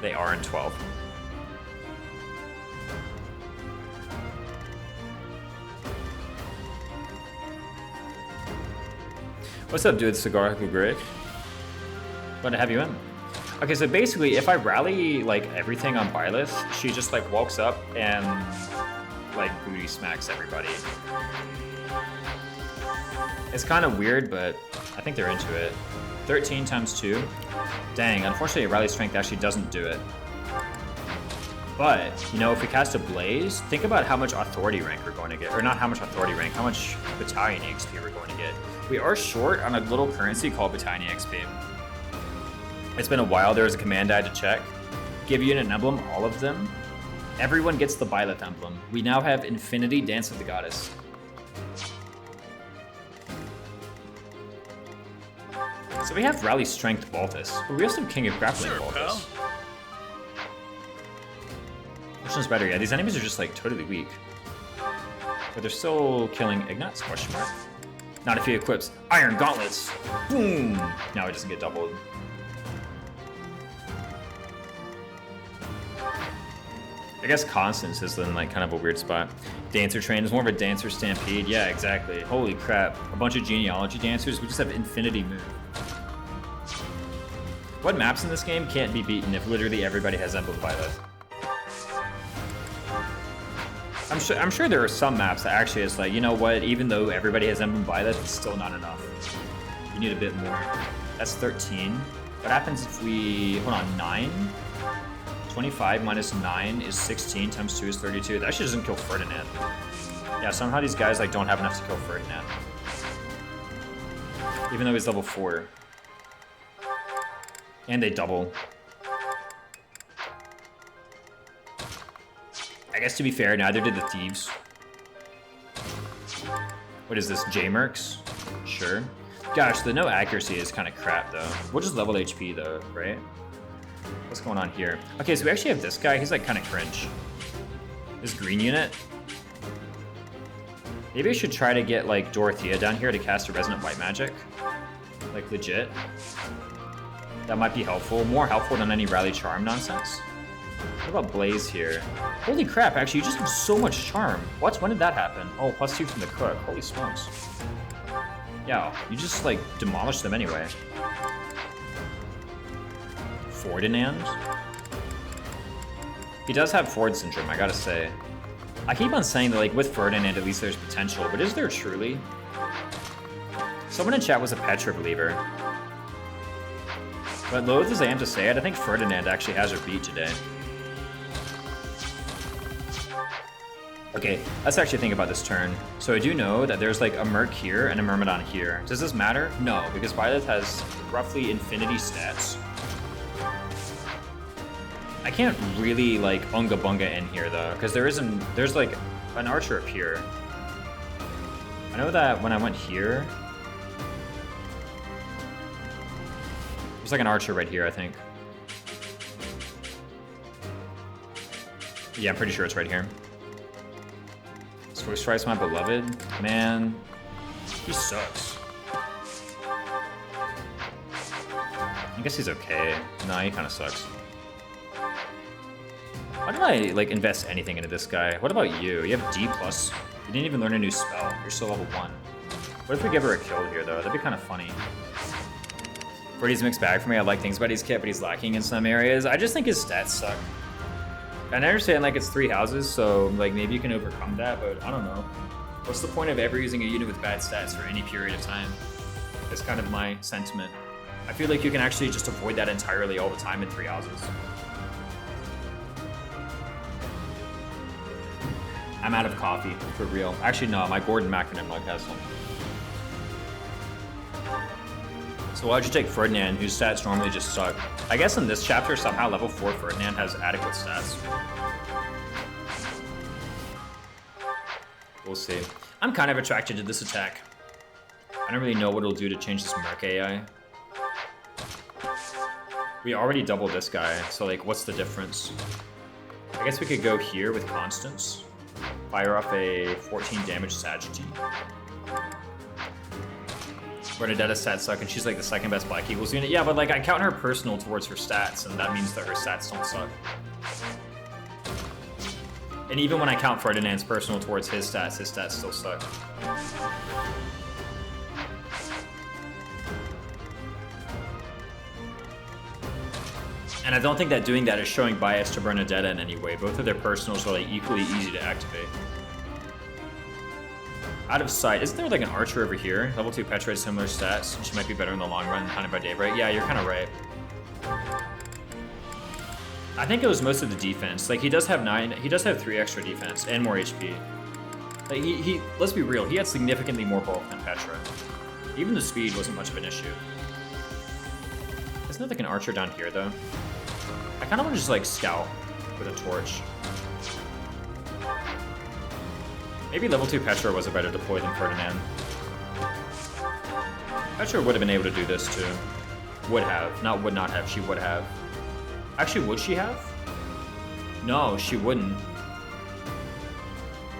They are in 12. What's up, dude? Cigar Great. Glad to have you in. Okay, so basically, if I rally like everything on Byleth, she just like walks up and like booty smacks everybody. It's kind of weird, but I think they're into it. 13 times 2. Dang, unfortunately, rally strength actually doesn't do it. But, you know, if we cast a Blaze, think about how much authority rank we're going to get. Or not how much authority rank, how much battalion XP we're going to get. We are short on a little currency called battalion XP. It's been a while. There was a command I had to check. Give unit an emblem, all of them. Everyone gets the Byleth emblem. We now have Infinity Dance of the Goddess. So we have Rally Strength Balthus, but we also have King of Grappling Balthus. Which one's better? Yeah, these enemies are just like totally weak. But they're still killing Ignatz, question mark. Not if he equips Iron Gauntlets. Boom! Now he doesn't get doubled. I guess Constance is in like kind of a weird spot. Dancer Train is more of a Dancer Stampede. Yeah, exactly. Holy crap. A bunch of genealogy dancers. We just have Infinity Move. What maps in this game can't be beaten if literally everybody has Emblem Violet? I'm sure there are some maps that actually it's like, you know what, even though everybody has Emblem Violet, it's still not enough. You need a bit more. That's 13. What happens if we, hold on, 9? 25 minus 9 is 16, times 2 is 32. That actually doesn't kill Ferdinand. Yeah, somehow these guys like don't have enough to kill Ferdinand. Even though he's level 4. And they double. I guess to be fair, neither did the Thieves. What is this, J-Mercs? Sure. Gosh, the no accuracy is kind of crap though. We'll just level HP though, right? What's going on here? Okay, so we actually have this guy. He's like kind of cringe. This green unit. Maybe I should try to get like Dorothea down here to cast a Resonant White Magic. Like legit. That might be helpful. More helpful than any Rally Charm nonsense. What about Blaze here? Holy crap, actually, you just have so much charm. What? When did that happen? Oh, +2 from the cook. Holy smokes. Yeah, you just, like, demolished them anyway. Ferdinand? He does have Ford syndrome, I gotta say. I keep on saying that, like, with Ferdinand, at least there's potential, but is there truly? Someone in chat was a Petra believer. But loath as I am to say it, I think Ferdinand actually has her beat today. Okay, let's actually think about this turn. So I do know that there's like a Merc here and a Myrmidon here. Does this matter? No, because Violet has roughly infinity stats. I can't really like Unga Bunga in here though, because there's like an archer up here. I know that when I went here, there's like an archer right here, I think. Yeah, I'm pretty sure it's right here. Swift Strike's my beloved. Man, he sucks. I guess he's okay. Nah, he kind of sucks. Why did I like invest anything into this guy? What about you? You have D+. You didn't even learn a new spell. You're still level 1. What if we give her a kill here, though? That'd be kind of funny. Freddy's a mixed bag for me. I like things about his kit, but he's lacking in some areas. I just think his stats suck. And I understand, like, it's 3 houses, so, like, maybe you can overcome that, but I don't know. What's the point of ever using a unit with bad stats for any period of time? That's kind of my sentiment. I feel like you can actually just avoid that entirely all the time in 3 houses. I'm out of coffee, for real. Actually, no, my Gordon Mackinnon mug has some. So why'd you take Ferdinand, whose stats normally just suck? I guess in this chapter, somehow level 4 Ferdinand has adequate stats. We'll see. I'm kind of attracted to this attack. I don't really know what it'll do to change this Merc AI. We already doubled this guy, so like, what's the difference? I guess we could go here with Constance. Fire off a 14 damage Sagity. Bernadetta's stats suck, and she's like the second best Black Eagles unit. Yeah, but like I count her personal towards her stats, and that means that her stats don't suck. And even when I count Ferdinand's personal towards his stats still suck. And I don't think that doing that is showing bias to Bernadetta in any way. Both of their personals are like equally easy to activate. Out of sight. Isn't there like an archer over here? Level 2 Petra has similar stats, and she might be better in the long run than Hunted by Daybreak. Yeah, you're kind of right. I think it was most of the defense. Like he does have 3 extra defense and more HP. Like he let's be real, he had significantly more bulk than Petra. Even the speed wasn't much of an issue. Isn't there like an archer down here though? I kind of want to just like scout with a torch. Maybe level 2 Petra was a better deploy than Ferdinand. Petra would have been able to do this too. Would have, not would not have, she would have. Actually, would she have? No, she wouldn't.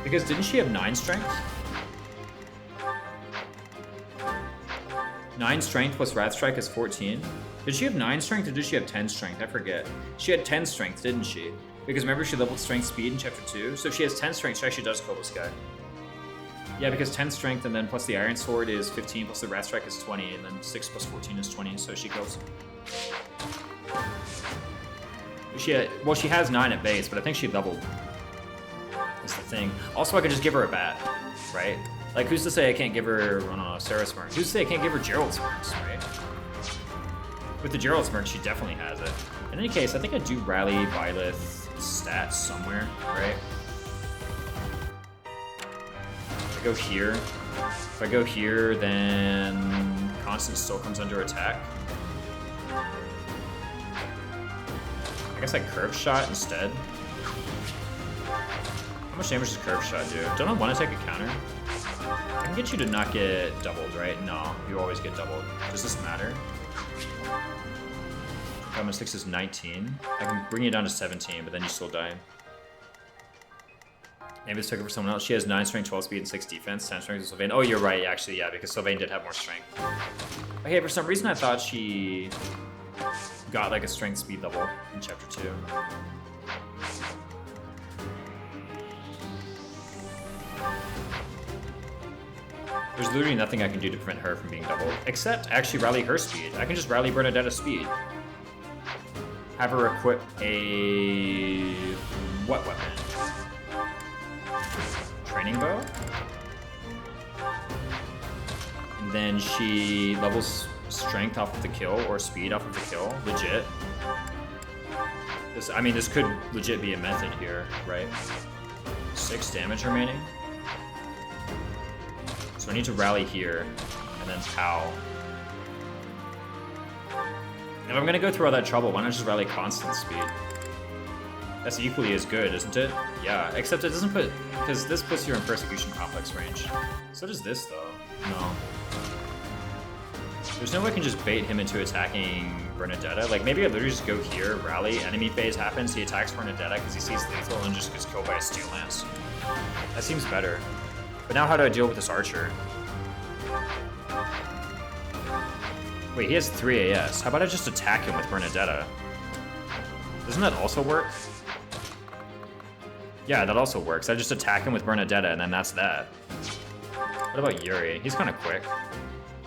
Because didn't she have 9 strength? 9 strength plus Wrath Strike is 14. Did she have 9 strength or did she have 10 strength? I forget. She had 10 strength, didn't she? Because remember she leveled strength speed in chapter 2? So if she has 10 strength, she actually does kill this guy. Yeah, because 10 strength and then plus the Iron Sword is 15, plus the Wrath Strike is 20, and then 6 plus 14 is 20, so she kills. Well, she has 9 at base, but I think she doubled. That's the thing. Also, I could just give her a bat, right? Like, who's to say I can't give her, I don't know, Sarah Smirk? Who's to say I can't give her Gerald Smirks, right? With the Gerald Smirk, she definitely has it. In any case, I think I do rally Byleth stats somewhere, right? If I go here, then Constance still comes under attack. I guess I curve shot instead. How much damage does curve shot do? Don't I want to take a counter? I can get you to not get doubled, right? No, you always get doubled. Does this matter? Common 6 is 19. I can bring you down to 17, but then you still die. Maybe let's take it for someone else. She has 9 strength, 12 speed, and 6 defense. 10 strength is Sylvain. Oh, you're right, actually, yeah, because Sylvain did have more strength. Okay, for some reason I thought she got like a strength speed double in chapter 2. There's literally nothing I can do to prevent her from being doubled, except actually rally her speed. I can just rally Bernadetta's speed. Have her equip a... what weapon? Training bow? And then she levels strength off of the kill, or speed off of the kill. Legit. I mean, this could legit be a method here, right? 6 damage remaining. So I need to rally here, and then pow. If I'm gonna go through all that trouble, why not just rally constant speed? That's equally as good, isn't it? Yeah, except it doesn't put... because this puts you in Persecution Complex range. So does this, though. No. There's no way I can just bait him into attacking Bernadetta. Like, maybe I literally just go here, rally, enemy phase happens, he attacks Bernadetta because he sees lethal and just gets killed by a Steel Lance. That seems better. But now how do I deal with this archer? Wait, he has 3 AS. How about I just attack him with Bernadetta? Doesn't that also work? Yeah, that also works. I just attack him with Bernadetta and then that's that. What about Yuri? He's kind of quick.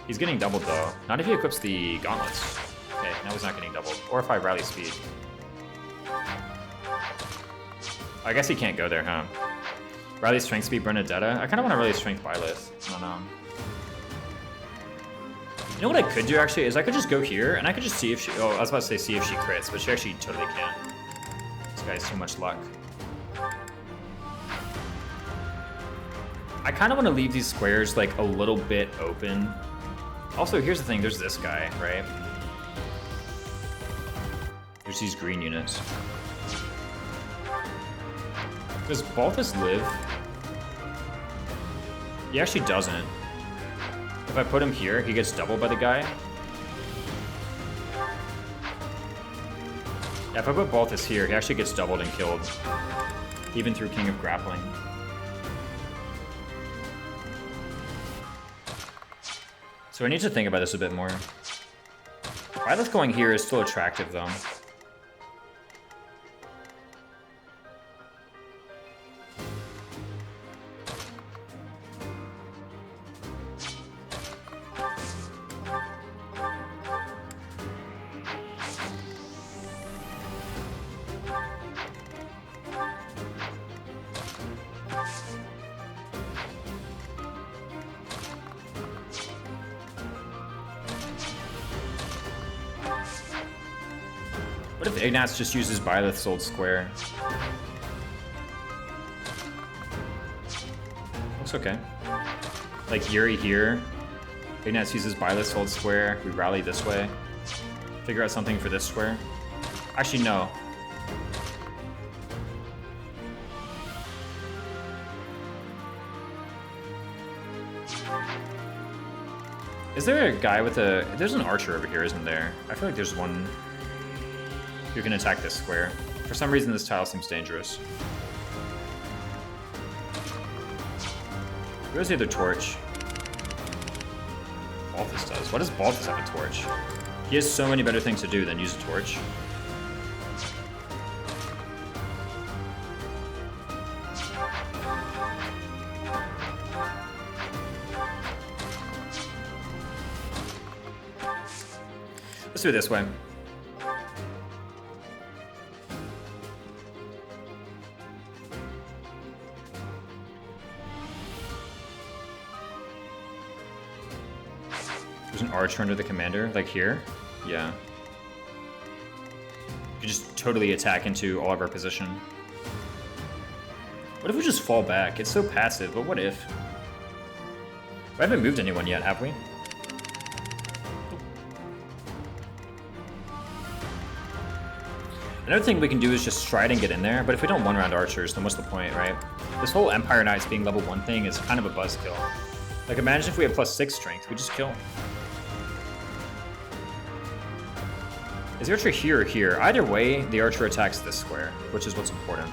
He's getting doubled though. Not if he equips the gauntlets. Okay, now he's not getting doubled. Or if I rally speed. I guess he can't go there, huh? Rally strength speed Bernadetta? I kind of want to rally strength Byleth. I don't know. You know what I could do actually is I could just go here and I could just see if she... oh, I was about to say see if she crits, but she actually totally can't. This guy has too much luck. I kind of want to leave these squares like a little bit open. Also, here's the thing, there's this guy, right? There's these green units. Does Balthus live? He actually doesn't. If I put him here, he gets doubled by the guy. Yeah, if I put Balthus here, he actually gets doubled and killed. Even through King of Grappling. So I need to think about this a bit more. Byleth going here is still attractive though. What if Ignatz just uses Byleth's old square? Looks okay. Like Yuri here. Ignatz uses Byleth's old square. We rally this way. Figure out something for this square. Actually, no. Is there a guy with a... there's an archer over here, isn't there? I feel like there's one... who can attack this square. For some reason, this tile seems dangerous. Where's the other torch? Balthus does. What does Balthus have a torch? He has so many better things to do than use a torch. Let's do it this way. There's an archer under the commander, like here. Yeah. You could just totally attack into all of our position. What if we just fall back? It's so passive, but what if? We haven't moved anyone yet, have we? Another thing we can do is just stride and get in there, but if we don't one-round archers, then what's the point, right? This whole Empire Knights being level 1 thing is kind of a buzzkill. Like, imagine if we had +6 strength, we just kill. Is the archer here or here? Either way, the archer attacks this square, which is what's important.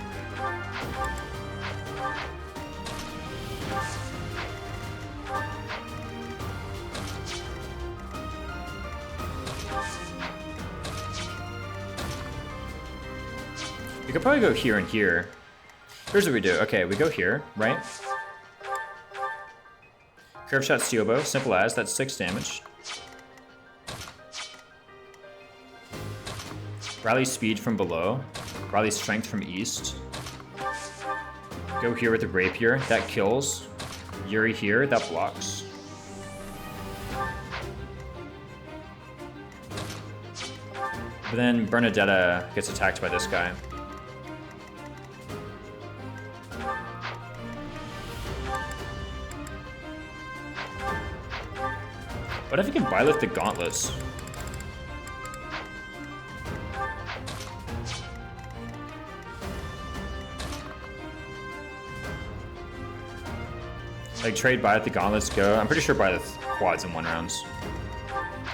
We could probably go here and here. Here's what we do. Okay, we go here, right? Curve shot steel bow, simple as, that's 6 damage. Rally speed from below. Rally strength from east. Go here with the rapier, that kills. Yuri here, that blocks. But then Bernadetta gets attacked by this guy. What if we can byleth the gauntlets? Like, trade byleth the gauntlets, go. I'm pretty sure byleth quads in 1 rounds.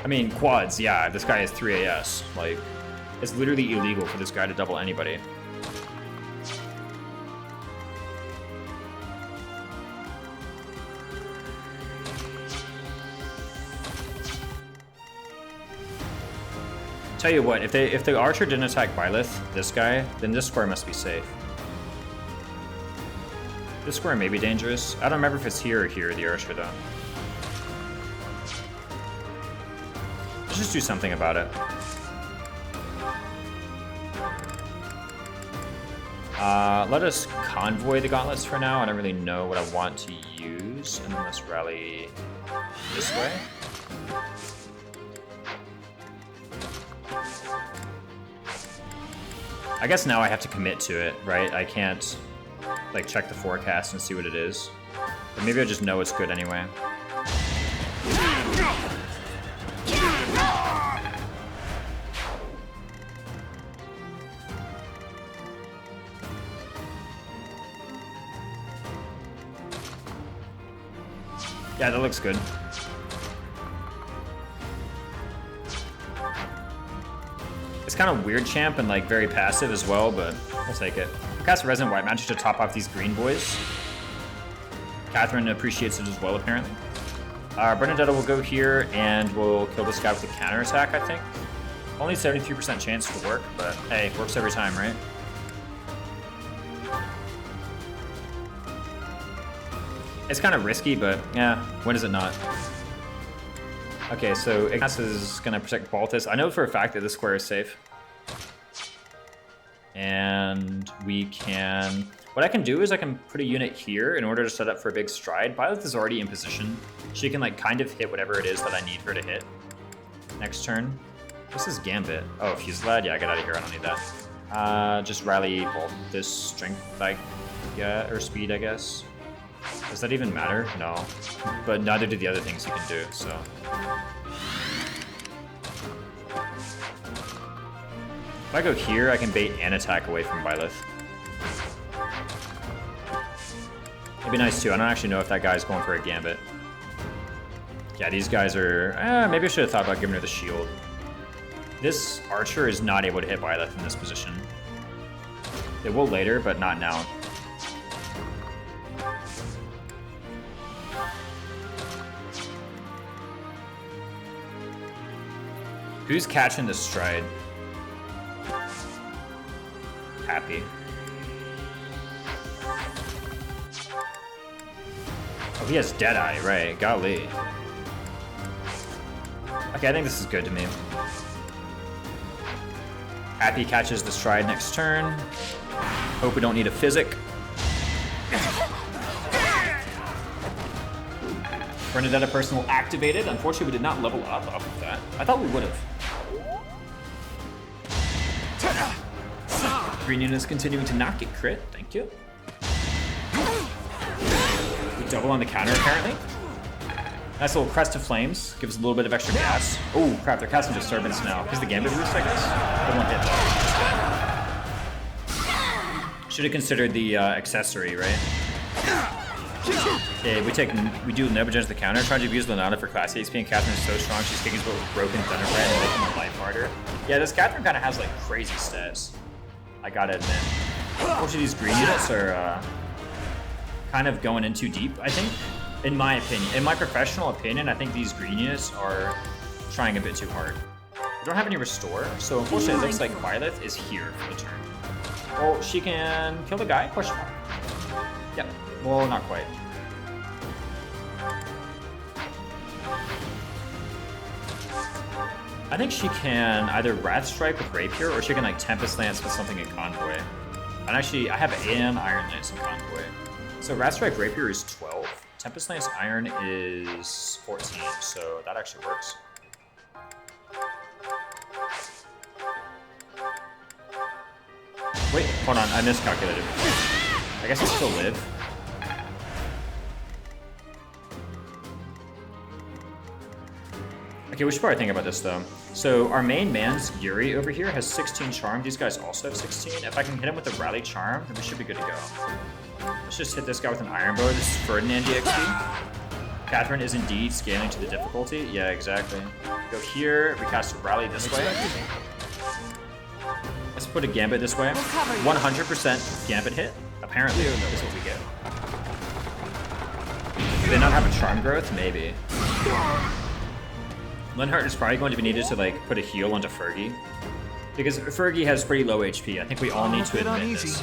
I mean, quads, yeah, this guy has 3 AS. Like, it's literally illegal for this guy to double anybody. Tell you what, if the archer didn't attack Byleth, this guy, then this square must be safe. This square may be dangerous. I don't remember if it's here or here, the archer though. Let's just do something about it. Let us convoy the gauntlets for now. I don't really know what I want to use. And then let's rally this way. I guess now I have to commit to it, right? I can't, like, check the forecast and see what it is. But maybe I just know it's good anyway. Yeah, that looks good. It's kind of weird champ and like very passive as well, but we'll take it. Cast Resident White Magic to top off these green boys. Catherine appreciates it as well, apparently. Bernadetta will go here and we'll kill this guy with a counter attack, I think. Only 73% chance to work, but hey, works every time, right? It's kind of risky, but yeah, when is it not? Okay, so Ignace is going to protect Balthus. I know for a fact that this square is safe. And we can... What I can do is I can put a unit here in order to set up for a big stride. Byleth is already in position. She can like kind of hit whatever it is that I need her to hit. Next turn. This is Gambit. Oh, Fuse Lad? Yeah, get out of here. I don't need that. Just rally this strength, like, yeah, or speed, I guess. Does that even matter? No. But neither do the other things you can do, so... If I go here, I can bait and attack away from Byleth. It'd be nice too. I don't actually know if that guy's going for a Gambit. Yeah, these guys are... maybe I should have thought about giving her the shield. This archer is not able to hit Byleth in this position. It will later, but not now. Who's catching the stride? Happy. Oh, he has Deadeye, right? Golly. Okay, I think this is good to me. Happy catches the stride next turn. Hope we don't need a physic. Bernadetta personal activated. Unfortunately, we did not level up off of that. I thought we would have. Green unit is continuing to not get crit. Thank you. We double on the counter, apparently. Nice little crest of flames. Gives a little bit of extra gas. Oh, crap. They're casting Disturbance now. Because the Gambit boost, I guess? They won't hit though. Should have considered the accessory, right? Okay, we do Nebuchadnezzar the counter. Trying to use Lenata for class HP, and Catherine is so strong she's kicking with broken Thunderbrand and making her life harder. Yeah, this Catherine kind of has like crazy stats. I gotta admit. Unfortunately, these green units are kind of going in too deep, I think. In my opinion. In my professional opinion, I think these green units are trying a bit too hard. We don't have any restore, so unfortunately it looks like Violet is here for the turn. Oh, she can kill the guy? Question mark. Yep. Well, not quite. I think she can either Wrath Strike with Rapier, or she can like Tempest Lance with something in Convoy. And actually, I have Iron Lance in Convoy. So Wrath Strike Rapier is 12. Tempest Lance Iron is 14, so that actually works. Wait, hold on, I miscalculated. I guess I still live. Okay, we should probably think about this though. So our main man's Yuri over here has 16 charm. These guys also have 16. If I can hit him with a rally charm, then we should be good to go. Let's just hit this guy with an iron bow. This is Ferdinand DXD. Catherine is indeed scaling to the difficulty. Yeah, exactly. Go here, we cast a rally this way. Let's put a gambit this way. 100% gambit hit. Apparently, is what we get. Do they not have a charm growth? Maybe. Linhardt is probably going to be needed to like put a heal onto Fergie, because Fergie has pretty low HP. I think we all need to admit this.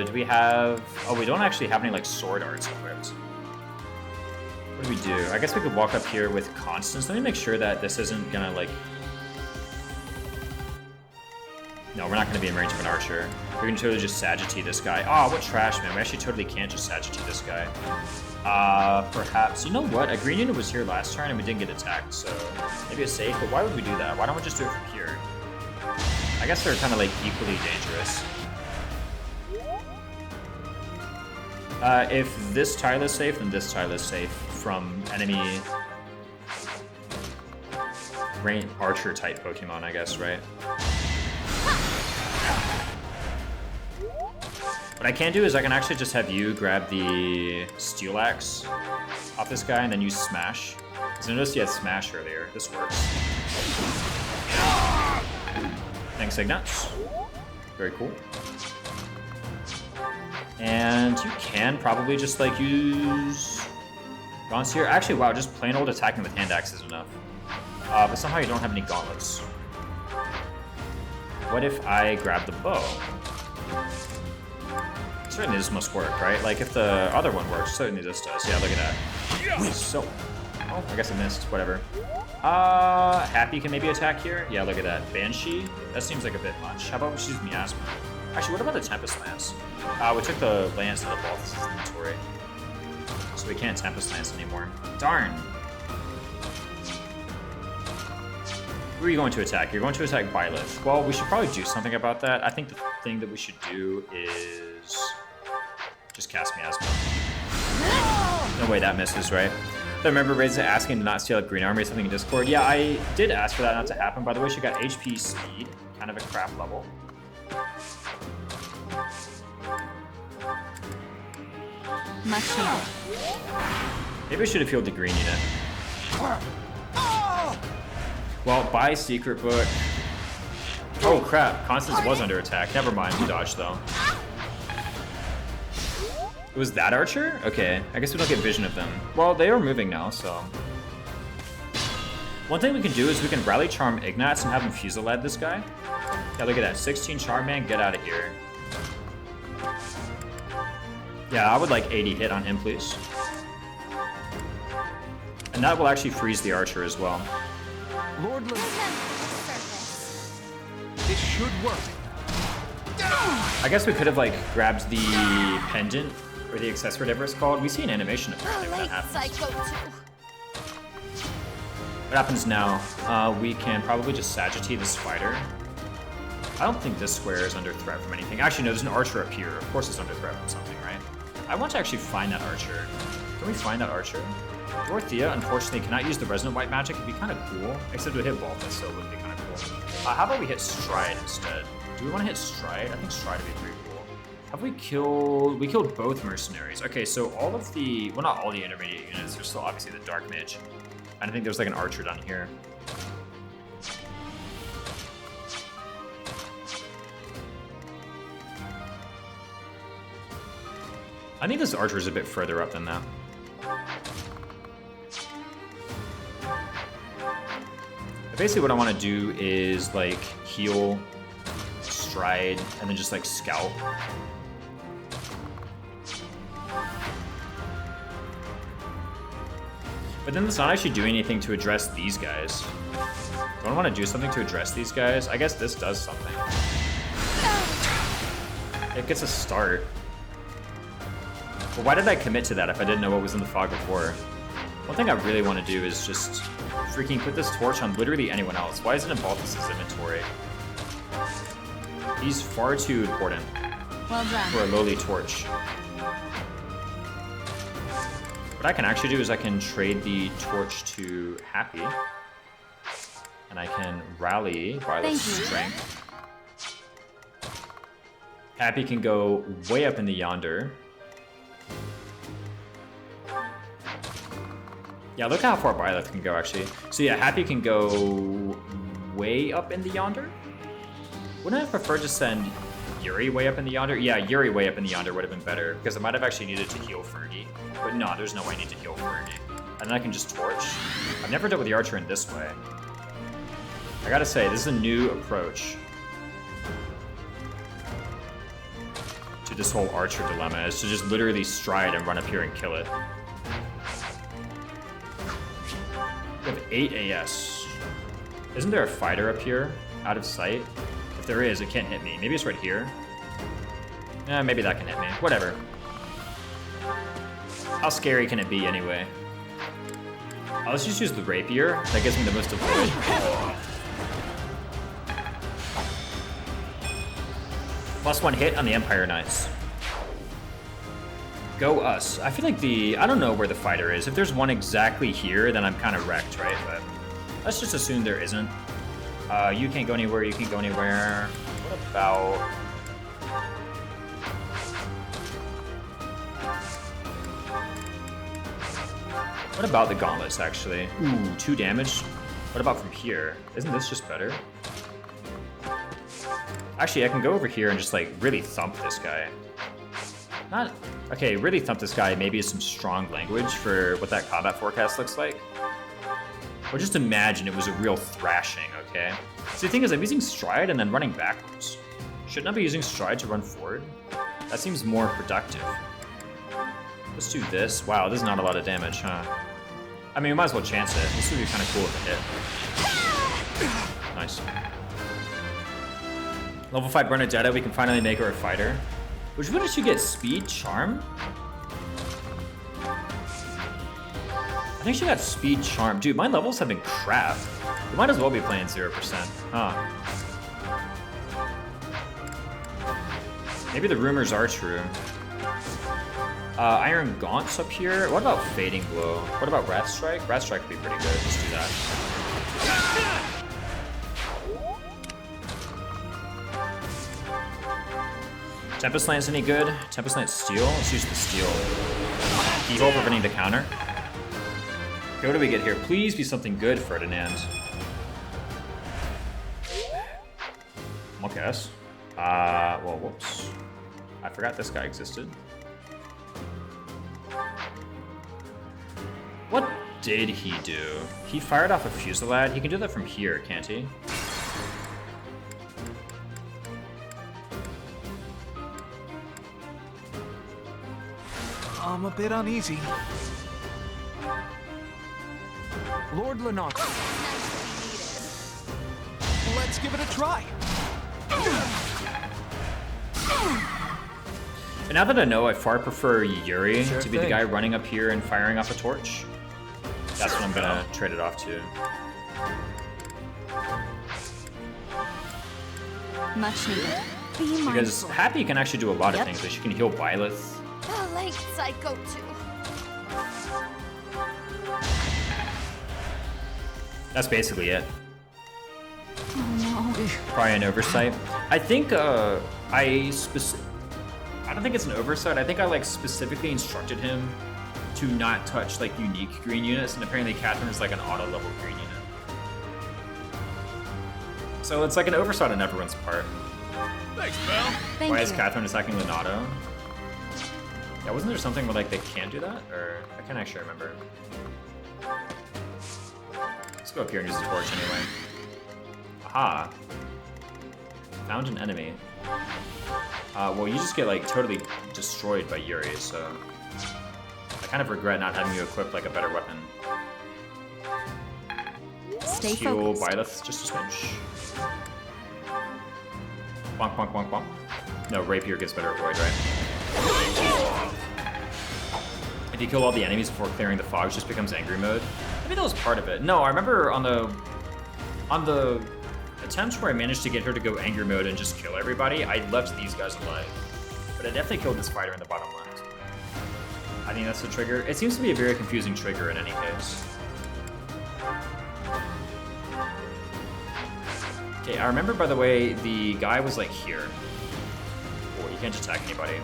Do we have? Oh, we don't actually have any like sword arts equipped. What do we do? I guess we could walk up here with Constance. Let me make sure that this isn't gonna like. No, we're not gonna be in range of an archer. We can totally just Sagitty this guy. Oh, what trash, man! We actually totally can't just Sagitty this guy. Perhaps, you know what? A green unit was here last turn and we didn't get attacked, so maybe it's safe, but why would we do that? Why don't we just do it from here? I guess they're kind of like equally dangerous. If this tile is safe, then this tile is safe from enemy rain archer type Pokemon, I guess, right? What I can do is I can actually just have you grab the Steel Axe off this guy and then use Smash. Because I noticed he had Smash earlier. This works. Thanks, Ignatz. Very cool. And you can probably just like use Gaunts here. Actually, wow, just plain old attacking with Hand Axe is enough. But somehow you don't have any gauntlets. What if I grab the bow? Certainly this must work, right? Like if the other one works, certainly this does. Yeah, look at that. So, oh, I guess I missed. Whatever. Happy can maybe attack here. Yeah, look at that. Banshee. That seems like a bit much. How about we choose Miasma? Actually, what about the Tempest Lance? We took the Lance out of Balthus' inventory, so we can't Tempest Lance anymore. Darn. Who are you going to attack? You're going to attack Violet. Well, we should probably do something about that. I think the thing that we should do is just cast Miasma. No way that misses, right? I remember Reza asking to not steal up Green Army or something in Discord. Yeah, I did ask for that not to happen. By the way, she got HP speed, kind of a crap level. Much needed. Maybe I should have healed the green unit. Well, buy Secret Book. Oh crap, Constance was under attack. Never mind, we dodged though. It was that archer? Okay, I guess we don't get vision of them. Well, they are moving now, so. One thing we can do is we can rally charm Ignatz and have him Fusillade this guy. Yeah, look at that. 16 charm, man. Get out of here. Yeah, I would like 80 hit on him, please. And that will actually freeze the archer as well. Lord this should work. I guess we could have like grabbed the pendant or the accessory, whatever it's called. We see an animation apparently when that happens. What happens now? We can probably just Sagittate the spider. I don't think this square is under threat from anything. Actually, no, there's an archer up here. Of course it's under threat from something, right? I want to actually find that archer. Can we find that archer? Dorothea, unfortunately, cannot use the resonant white magic. It'd be kind of cool. Except it would hit Balthus, so it would be kind of cool. How about we hit Stride instead? Do we want to hit Stride? I think Stride would be pretty cool. Have we killed... We killed both mercenaries. Okay, so all of the... Well, not all the intermediate units. There's still obviously the Dark Mage. And I think there's like an archer down here. I think this archer is a bit further up than that. Basically what I want to do is like heal, stride, and then just like scout. But then it's not actually doing anything to address these guys. Don't want to do something to address these guys. I guess this does something. It gets a start. But why did I commit to that if I didn't know what was in the Fog of War? One thing I really want to do is just freaking put this torch on literally anyone else. Why is it in Balthus' inventory? He's far too important for a lowly torch. What I can actually do is I can trade the torch to Happy. And I can rally Violet's strength. Happy can go way up in the yonder. Yeah, look how far Violet can go, actually. So yeah, Happy can go way up in the yonder. Wouldn't I have preferred to send Yuri way up in the yonder? Yeah, Yuri way up in the yonder would have been better, because I might have actually needed to heal Fergie. But no, there's no way I need to heal Fergie. And then I can just torch. I've never dealt with the archer in this way. I gotta say, this is a new approach to this whole archer dilemma, is to just literally stride and run up here and kill it. We have 8 AS. Isn't there a fighter up here, out of sight? If there is, it can't hit me. Maybe it's right here. Maybe that can hit me. Whatever. How scary can it be anyway? Let's just use the rapier. That gives me the most avoid. +1 hit on the Empire Knights. Go us. I feel like I don't know where the fighter is. If there's one exactly here, then I'm kind of wrecked, right? But let's just assume there isn't. You can't go anywhere, you can't go anywhere. What about... What about the gauntlets, actually? Ooh, 2 damage. What about from here? Isn't this just better? Actually, I can go over here and just, like, really thump this guy. Not... Okay, really thump this guy maybe is some strong language for what that combat forecast looks like. Or just imagine it was a real thrashing, okay? So the thing is, I'm using stride and then running backwards. Shouldn't I be using stride to run forward? That seems more productive. Let's do this. Wow, this is not a lot of damage, huh? I mean, we might as well chance it. This would be kind of cool if it hit. Nice. Level 5 Bernadetta, we can finally make her a fighter. Which one did she get? Speed Charm? I think she got Speed Charm. Dude, my levels have been crap. We might as well be playing 0%. Huh. Maybe the rumors are true. Iron Gaunt's up here. What about Fading Blow? What about Wrath Strike? Wrath Strike would be pretty good. Let's do that. Tempest Lance any good? Tempest Lance Steel? Let's use the Steel. Evil preventing the counter. Okay, what do we get here? Please be something good, Ferdinand. Okay. Well, whoops. I forgot this guy existed. What? did he do? He fired off a fusillade. He can do that from here, can't he? I'm a bit uneasy. Lord Lennox. Let's give it a try. And now that I know, I far prefer Yuri Sure to be the thing. guy running up here and firing off a torch. That's what I'm gonna trade it off to. Much needed. Be Because mindful. Happy can actually do a lot of things. Like she can heal Byleth. Like Psycho too. That's basically it. Oh no. Probably an oversight. I think I don't think it's an oversight. I think I like specifically instructed him to not touch like unique green units, and apparently Catherine is like an auto level green unit. So it's like an oversight on everyone's part. Thanks, pal. Thank Why you. is Catherine attacking Leonardo? Yeah, wasn't there something where like they can't do that? Or I can't actually remember. Let's go up here and use the torch anyway. Aha. Found an enemy. Well, you just get like totally destroyed by Yuri, so I kind of regret not having you equip like a better weapon. Stay Heal focused. Byleth just a smidge. Bonk, bonk, bonk, bonk. No, Rapier gets better avoid, right? If you kill all the enemies before clearing the fog, it just becomes angry mode. Maybe that was part of it. No, I remember on the attempt where I managed to get her to go angry mode and just kill everybody, I left these guys alive. But I definitely killed this fighter in the bottom left. I think that's the trigger. It seems to be a very confusing trigger in any case. Okay, I remember, by the way, the guy was like here. Oh, you can't just attack anybody.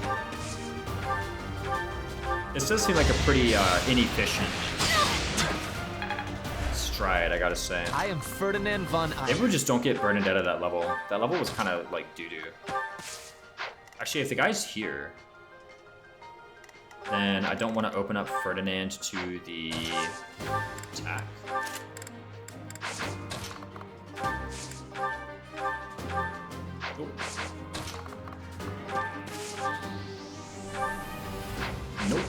This does seem like a pretty inefficient stride, I gotta say. I am Ferdinand von Maybe we Eyre. just don't get Bernadette at that level. That level was kind of like doo-doo. Actually, if the guy's here, then I don't want to open up Ferdinand to the attack. Oh. Nope.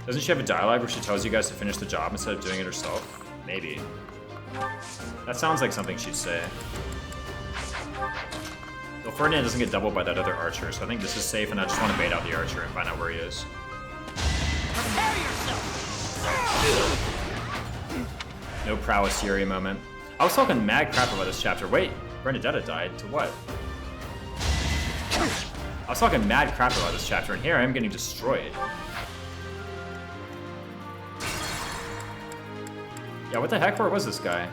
Doesn't she have a dialogue where she tells you guys to finish the job instead of doing it herself? Maybe. That sounds like something she'd say. Though Ferdinand doesn't get doubled by that other archer, so I think this is safe, and I just want to bait out the archer and find out where he is. Prepare yourself. No prowess Yuri moment. I was talking mad crap about this chapter. Wait, Bernadetta died. To what? I was talking mad crap about this chapter, and here I am getting destroyed. Yeah, what the heck? Where was this guy?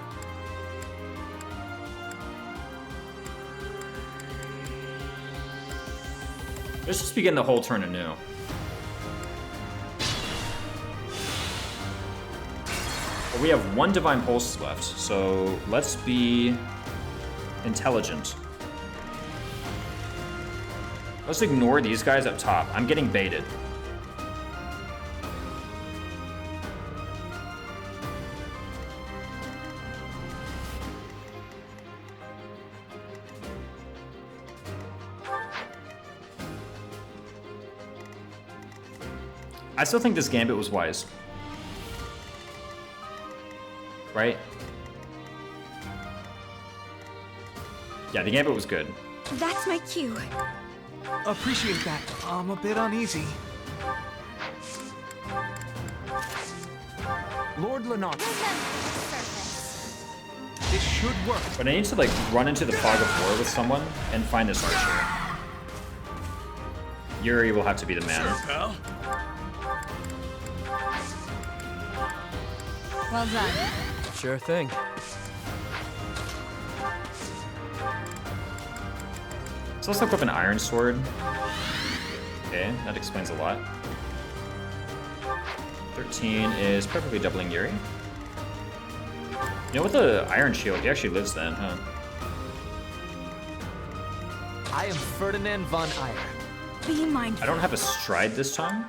Let's just begin the whole turn anew. Well, we have one Divine Pulse left, so let's be intelligent. Let's ignore these guys up top. I'm getting baited. I still think this gambit was wise. Right? Yeah, the gambit was good. That's my cue. Appreciate that. I'm a bit uneasy. Lord Lennox. This should work. But I need to like run into the fog of war with someone and find this archer. Yuri will have to be the man. Sure, pal. Well done. Sure thing. So let's look up an iron sword. Okay, that explains a lot. 13 is perfectly doubling Yuri. You know, with the iron shield, he actually lives then, huh? I am Ferdinand von Eyre. Be mindful. I don't have a stride this time.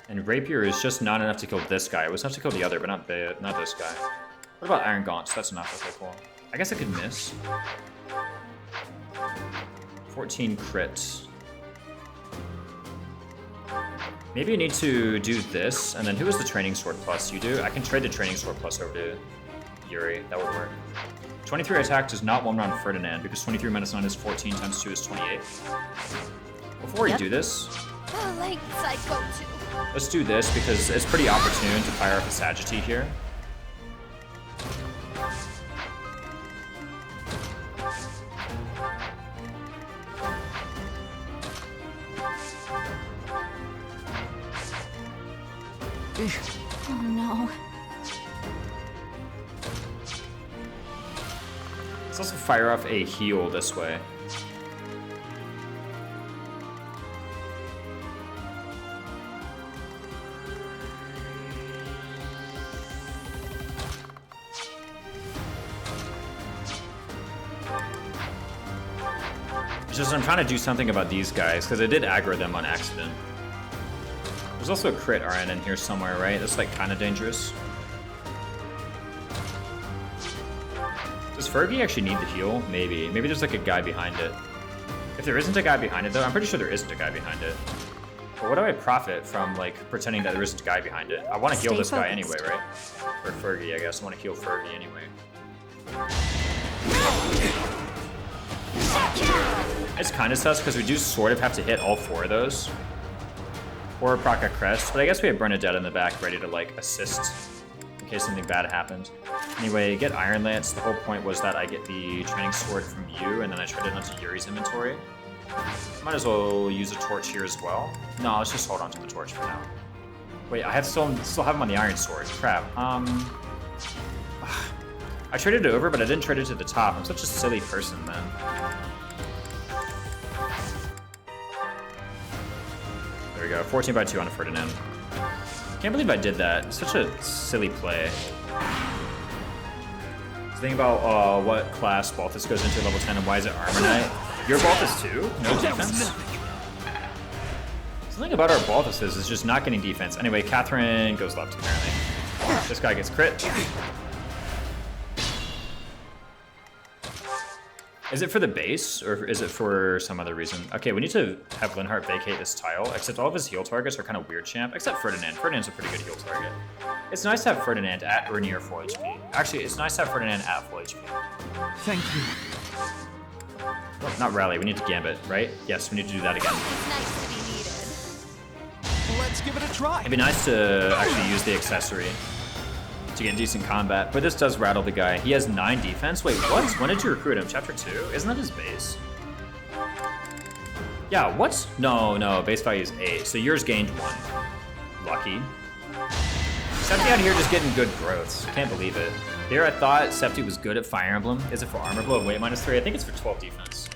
And Rapier is just not enough to kill this guy. It was enough to kill the other, but not this guy. What about Iron Gaunts? That's enough. Okay, cool. I guess I could miss. 14 crits. Maybe you need to do this, and then who is the Training Sword Plus? You do? I can trade the Training Sword Plus over to Yuri. That would work. 23 attack does not one-round Ferdinand, because 23 minus 9 is 14 times 2 is 28. Before we do this, let's do this, because it's pretty opportune to fire up a Sagitty here. Oh no. Let's also fire off a heal this way. It's just I'm trying to do something about these guys, because I did aggro them on accident. There's also a crit RN in here somewhere, right? That's like kind of dangerous. Does Fergie actually need the heal? Maybe. Maybe there's like a guy behind it. If there isn't a guy behind it though, I'm pretty sure there isn't a guy behind it. But what do I profit from like pretending that there isn't a guy behind it? I want to heal this guy anyway, right? Or Fergie, I guess. I want to heal Fergie anyway. It's kind of sus because we do sort of have to hit all 4 of those. Or proc a crest, but I guess we have Bernadette in the back ready to like assist in case something bad happens. Anyway, get Iron Lance. The whole point was that I get the Training Sword from you, and then I trade it onto Yuri's inventory. Might as well use a torch here as well. No, let's just hold on to the torch for now. Wait, I have still have him on the Iron Sword. Crap. I traded it over, but I didn't trade it to the top. I'm such a silly person, man. There we go, 14 by 2 on a Ferdinand. Can't believe I did that. It's such a silly play. Think about what class Balthus goes into level 10 and why is it Armor Knight? Your Balthus too? No defense? Something about our Balthuses is just not getting defense. Anyway, Catherine goes left apparently. This guy gets crit. Is it for the base, or is it for some other reason? Okay, we need to have Linhardt vacate this tile, except all of his heal targets are kind of weird champ, except Ferdinand. Ferdinand's a pretty good heal target. It's nice to have Ferdinand at or near full HP. Actually, it's nice to have Ferdinand at full HP. Thank you. Oh, not rally, we need to gambit, right? Yes, we need to do that again. Nice to be needed. Let's give it a try. It'd be nice to actually use the accessory to get decent combat, but this does rattle the guy. He has 9 defense. Wait, what? When did you recruit him? Chapter 2? Isn't that his base? Yeah, what? No, base value is 8, so yours gained 1. Lucky. Septi out here just getting good growths. Can't believe it. Here I thought Septi was good at Fire Emblem. Is it for armor blow and weight -3? I think it's for 12 defense.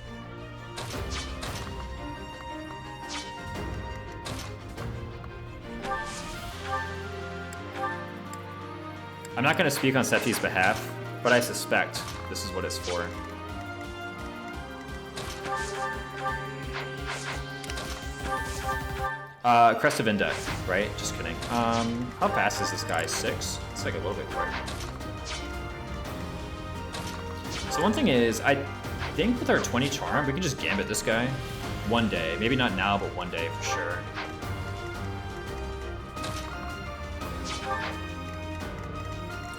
I'm not going to speak on Septi's behalf, but I suspect this is what it's for. Crest of Index, right? Just kidding. How fast is this guy? 6? It's like a little bit quick. So one thing is, I think with our 20 charm, we can just gambit this guy one day. Maybe not now, but one day for sure.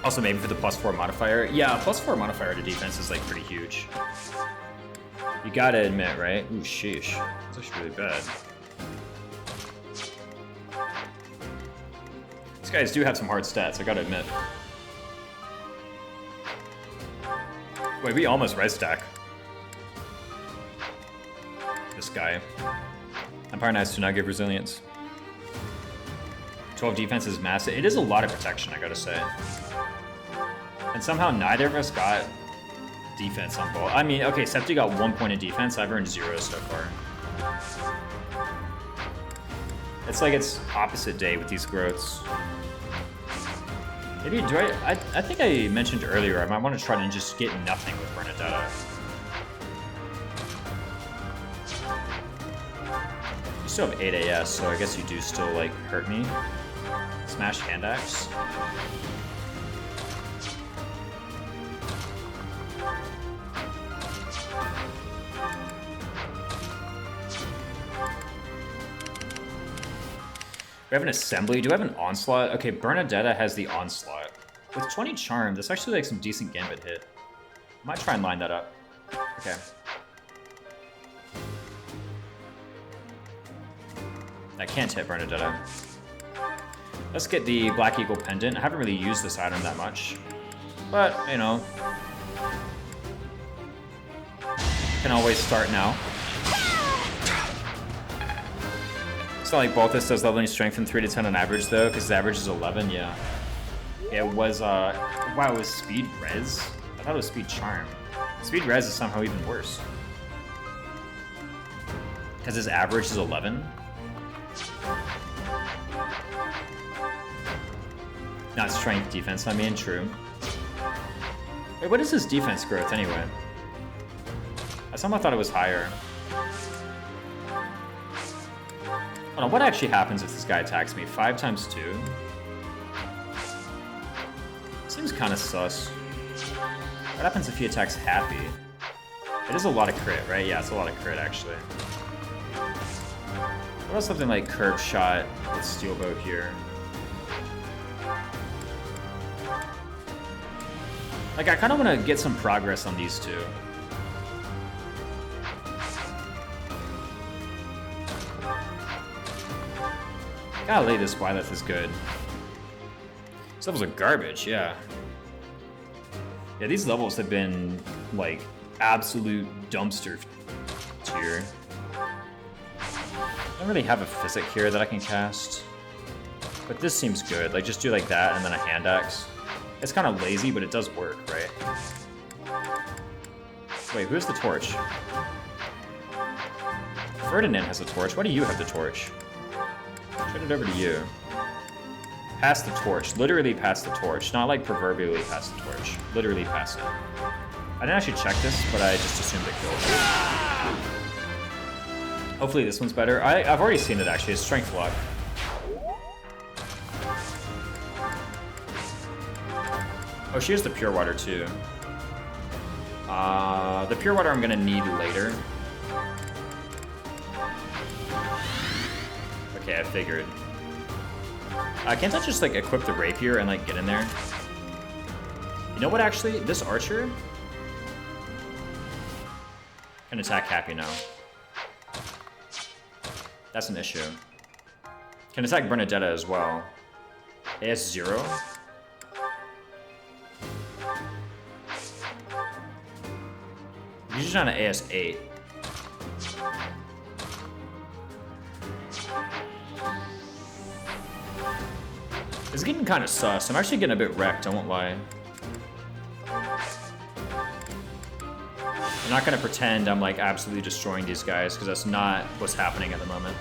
Also maybe for the +4 modifier. Yeah, +4 modifier to defense is like pretty huge. You gotta admit, right? Ooh, sheesh. That's actually really bad. These guys do have some hard stats, I gotta admit. Wait, we almost res stack. This guy. Empire Knights do not give resilience. 12 defense is massive. It is a lot of protection, I gotta say. And somehow neither of us got defense on ball. I mean, okay, Septi got 1 point of defense. I've earned 0 so far. It's like it's opposite day with these growths. Maybe, I think I mentioned earlier, I might want to try to just get nothing with Bernadetta. still have 8 AS, so I guess you do still, like, hurt me. Smash hand axe. We have an assembly. Do I have an onslaught? Okay, Bernadetta has the onslaught. With 20 charm, that's actually like some decent gambit hit. I might try and line that up. Okay. I can't hit Bernadetta. Let's get the Black Eagle Pendant. I haven't really used this item that much. But, you know. Can always start now. It's not like Balthus does leveling strength from 3 to 10 on average though, because his average is 11, yeah. Yeah, it was, wow, it was speed res? I thought it was speed charm. Speed res is somehow even worse. Because his average is 11. Not strength defense, I mean, true. Wait, what is his defense growth anyway? I somehow thought it was higher. Hold on, what actually happens if this guy attacks me? 5 times 2? Seems kind of sus. What happens if he attacks Happy? It is a lot of crit, right? Yeah, it's a lot of crit, actually. What about something like Curve Shot with Steel Bow here? Like, I kind of want to get some progress on these two. Golly, this Byleth is good. These levels are garbage, yeah. Yeah, these levels have been, like, absolute dumpster tier. I don't really have a physic here that I can cast. But this seems good. Like, just do like that and then a hand axe. It's kind of lazy, but it does work, right? Wait, who has the torch? Ferdinand has the torch. Why do you have the torch? Turn it over to you. Pass the torch. Literally pass the torch. Not like proverbially pass the torch. Literally pass it. I didn't actually check this, but I just assumed it killed. Hopefully this one's better. I've already seen it actually. It's strength lock. Oh, she has the pure water too. The pure water I'm gonna need later. Okay, I figured. Can't I just like equip the rapier and like get in there? You know what actually? This archer can attack Happy now. That's an issue. Can attack Bernadetta as well. AS 0. Usually on an AS 8. It's getting kind of sus. I'm actually getting a bit wrecked, I won't lie. I'm not gonna pretend I'm like absolutely destroying these guys, because that's not what's happening at the moment.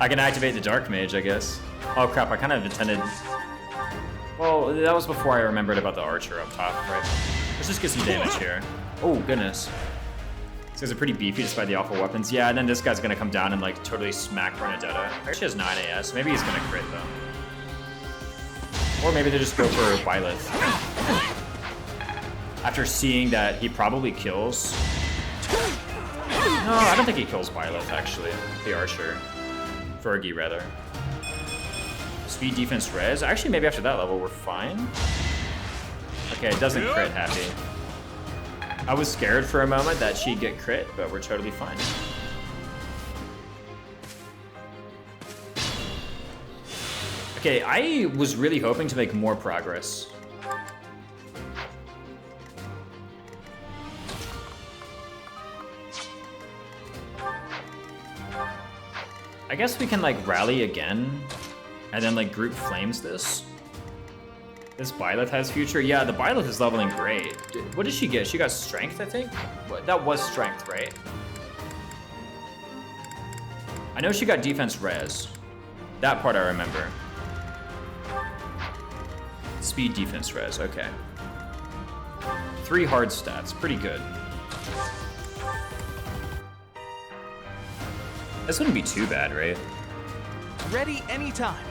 I can activate the Dark Mage, I guess. Oh crap, I kind of intended... Well, that was before I remembered about the Archer up top, right? Let's just get some damage here. Oh, goodness. These guys are pretty beefy despite the awful weapons. Yeah, and then this guy's gonna come down and like totally smack Bernadetta. Actually has 9 AS. Maybe he's gonna crit though. Or maybe they just go for Byleth. After seeing that he probably kills... No, I don't think he kills Byleth, actually. The Archer. Fergie, rather. Speed defense res. Actually, maybe after that level, we're fine. Okay, it doesn't crit Happy. I was scared for a moment that she'd get crit, but we're totally fine. Okay, I was really hoping to make more progress. I guess we can like rally again and then like group flames this. This Byleth has future. Yeah, the Byleth is leveling great. What did she get? She got strength, I think? That was strength, right? I know she got defense res. That part I remember. Speed, defense, res. Okay. 3 hard stats. Pretty good. This wouldn't be too bad, right? Ready anytime.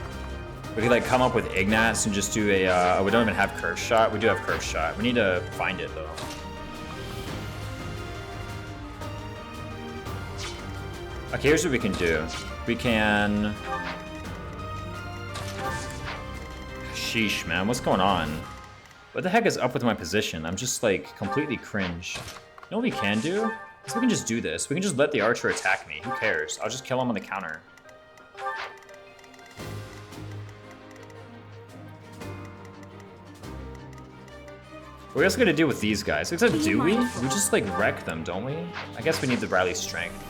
We could like come up with Ignats and just do a, we don't even have curve shot. We do have curve shot. We need to find it though. Okay, here's what we can do. We can... Sheesh, man, what's going on? What the heck is up with my position? I'm just like completely cringe. You know what we can do? Is we can just do this. We can just let the archer attack me. Who cares? I'll just kill him on the counter. What else are we gonna do with these guys? Except do we? We just like wreck them, don't we? I guess we need the rally strength.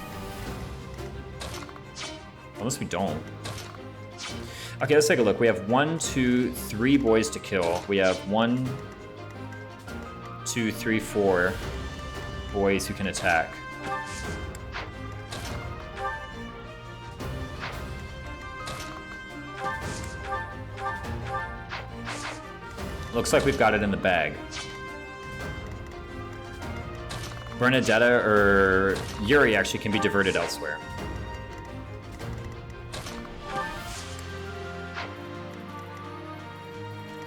Unless we don't. Okay, let's take a look. We have 1, 2, 3 boys to kill. We have 1, 2, 3, 4 boys who can attack. Looks like we've got it in the bag. Bernadetta or Yuri actually can be diverted elsewhere.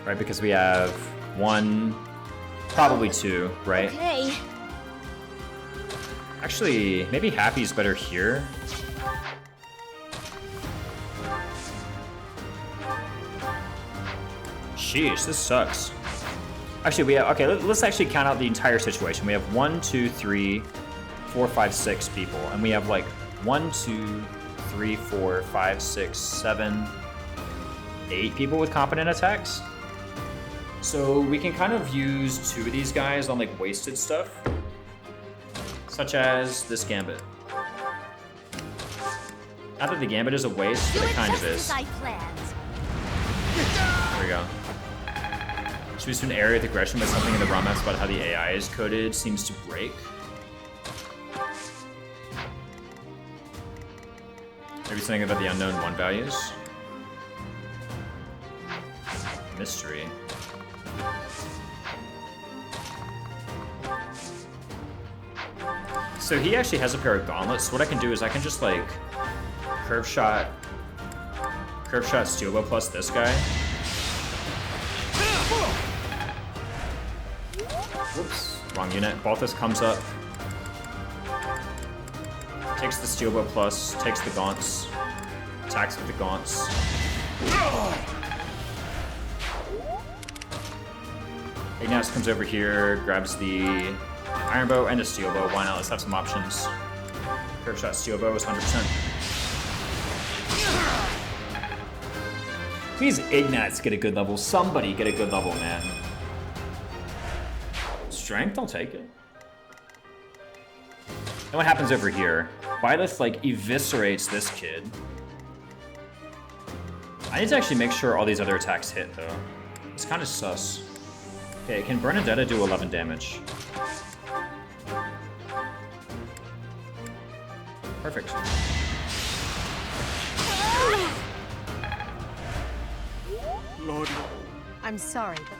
Right, because we have 1, probably 2, right? Okay. Actually, maybe Happy's better here. Sheesh, this sucks. Actually, we have, okay, let's actually count out the entire situation. We have 1, 2, 3, 4, 5, 6 people. And we have like 1, 2, 3, 4, 5, 6, 7, 8 people with competent attacks. So we can kind of use 2 of these guys on like wasted stuff. Such as this gambit. Not that the gambit is a waste, but it kind of is. There we go. Should we spend area with aggression, but something in the ROM maps about how the AI is coded seems to break? Maybe something about the unknown 1 values? Mystery. So he actually has a pair of gauntlets. So what I can do is I can just like curve shot Steelbow plus this guy. Whoops, wrong unit. Balthus comes up, takes the Steelbow plus, takes the gaunts, attacks with the gaunts. Ignatius comes over here, grabs the Iron Bow and a Steel Bow. Why not? Let's have some options. Curve shot Steel Bow is 100%. Please, Ignats get a good level. Somebody get a good level, man. Strength, I'll take it. And what happens over here? Byleth, like, eviscerates this kid. I need to actually make sure all these other attacks hit, though. It's kind of sus. Okay, can Bernadetta do 11 damage? Perfect. Lord. I'm sorry, but...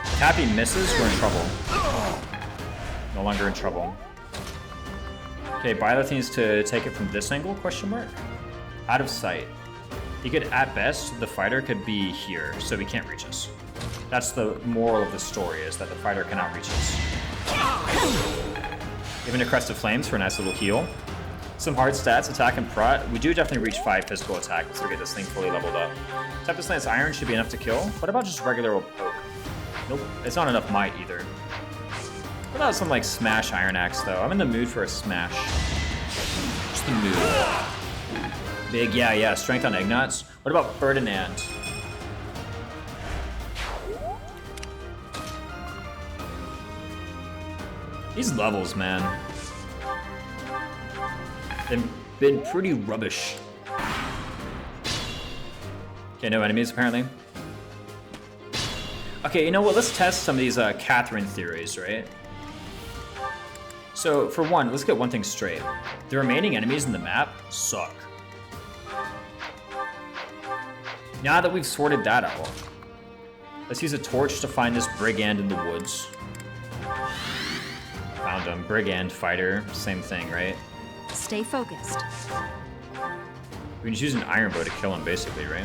If Happy misses, we're in trouble. No longer in trouble. Okay, Byleth needs to take it from this angle, question mark? Out of sight. He could, at best, the fighter could be here, so he can't reach us. That's the moral of the story, is that the fighter cannot reach us. Even a Crest of Flames for a nice little heal. Some hard stats, attack and prot. We do definitely reach 5 physical attack once we get this thing fully leveled up. Tempest Lance Iron should be enough to kill. What about just regular old poke? Nope, it's not enough might either. What about some like smash Iron Axe though? I'm in the mood for a smash. Just the mood. Big, yeah, strength on Ignats. What about Ferdinand? These levels, man. They've been pretty rubbish. Okay, no enemies apparently. Okay, you know what? Let's test some of these Catherine theories, right? So, for one, let's get one thing straight. The remaining enemies in the map suck. Now that we've sorted that out, let's use a torch to find this brigand in the woods. Found him. Brigand, fighter, same thing, right? Stay focused. We can just use an iron bow to kill him, basically, right?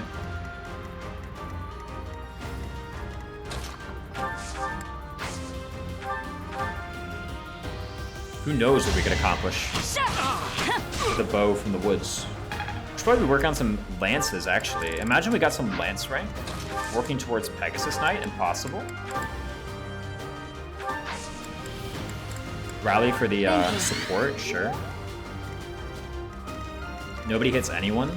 Who knows what we could accomplish with a bow from the woods. Should probably work on some lances, actually. Imagine we got some lance rank working towards Pegasus Knight. Impossible. Rally for the support, sure. Nobody hits anyone.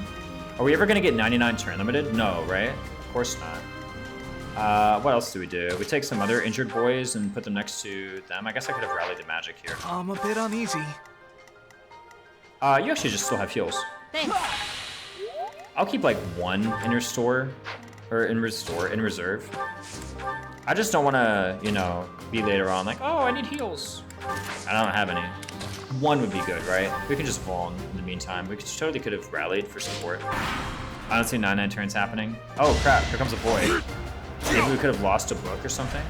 Are we ever gonna get 99 turn limited? No, right? Of course not. What else do? We take some other injured boys and put them next to them. I guess I could have rallied the magic here. I'm a bit uneasy. You actually just still have heals. Thanks. I'll keep like one in your store, or in reserve. I just don't want to, you know, be later on like, oh, I need heals. I don't have any. One would be good, right? We can just Vaughn in the meantime. We totally could have rallied for support. I don't see 99 turns happening. Oh crap, here comes a boy. Maybe we could have lost a book or something.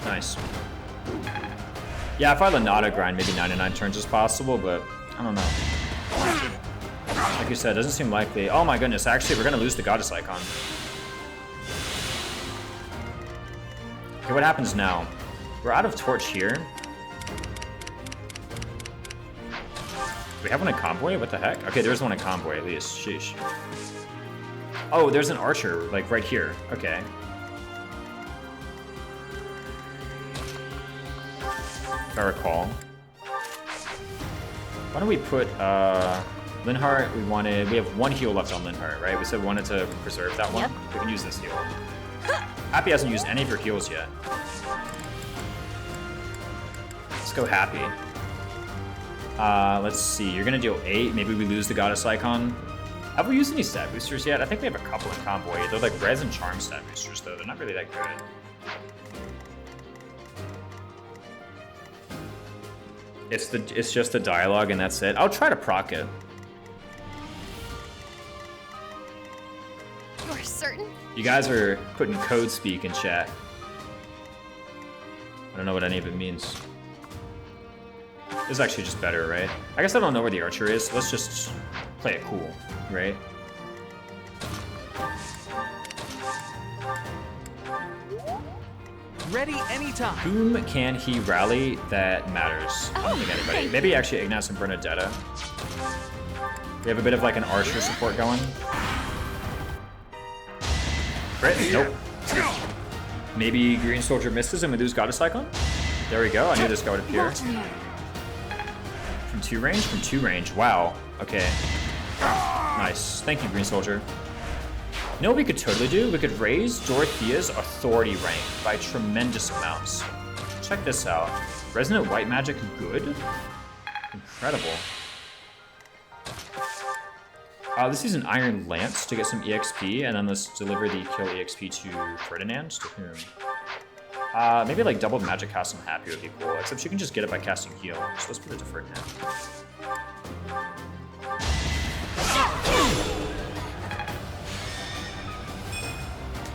Nice. Yeah, if I Lanata grind, maybe 99 turns is possible, but I don't know. Like you said, it doesn't seem likely. Oh my goodness, actually, we're gonna lose the goddess icon. Okay, what happens now? We're out of torch here. Do we have one in convoy? What the heck? Okay, there's one in convoy at least. Sheesh. Oh, there's an archer, like right here. Okay. If I recall. Why don't we put Linhardt? We have one heal left on Linhardt, right? We said we wanted to preserve that one. Yep. We can use this heal. Happy hasn't used any of her heals yet. Let's go Happy. Let's see. You're gonna deal 8. Maybe we lose the goddess icon. Have we used any stat boosters yet? I think we have a couple in convoy. They're like res and charm stat boosters though. They're not really that good. It's just the dialogue and that's it. I'll try to proc it. You're certain? You guys are putting code speak in chat. I don't know what any of it means. This is actually just better, right? I guess I don't know where the archer is. Let's just play it cool, right? Ready anytime. Whom can he rally that matters? I don't think anybody. Maybe actually Ignaz and Bernadetta. We have a bit of like an archer support going. Crit? Nope. Maybe Green Soldier misses and we lose Goddess Icon? There we go. I knew this guy would appear. From 2 range? From 2 range. Wow. Okay. Nice. Thank you, Green Soldier. You know what we could totally do? We could raise Dorothea's authority rank by tremendous amounts. Check this out. Resonant White Magic good? Incredible. Let's use an Iron Lance to get some EXP, and then let's deliver the kill EXP to Ferdinand. To whom? Maybe like double magic cast on Happy would be cool, except she can just get it by casting heal. So let's put it to Ferdinand.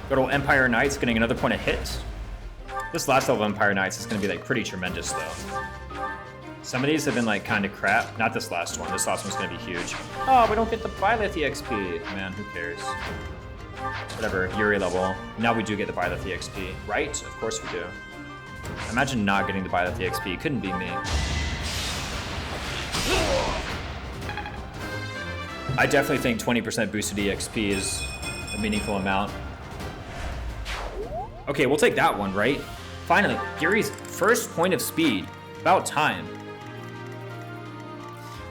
Good old Empire Knights getting another point of hit. This last level of Empire Knights is going to be like pretty tremendous though. Some of these have been like kind of crap. Not this last one. This last one's going to be huge. Oh, we don't get the Byleth EXP. Man, who cares? Whatever, Yuri level. Now we do get the Byleth EXP, right? Of course we do. Imagine not getting the Byleth EXP. Couldn't be me. I definitely think 20% boosted EXP is a meaningful amount. Okay, we'll take that one, right? Finally, Yuri's first point of speed. About time.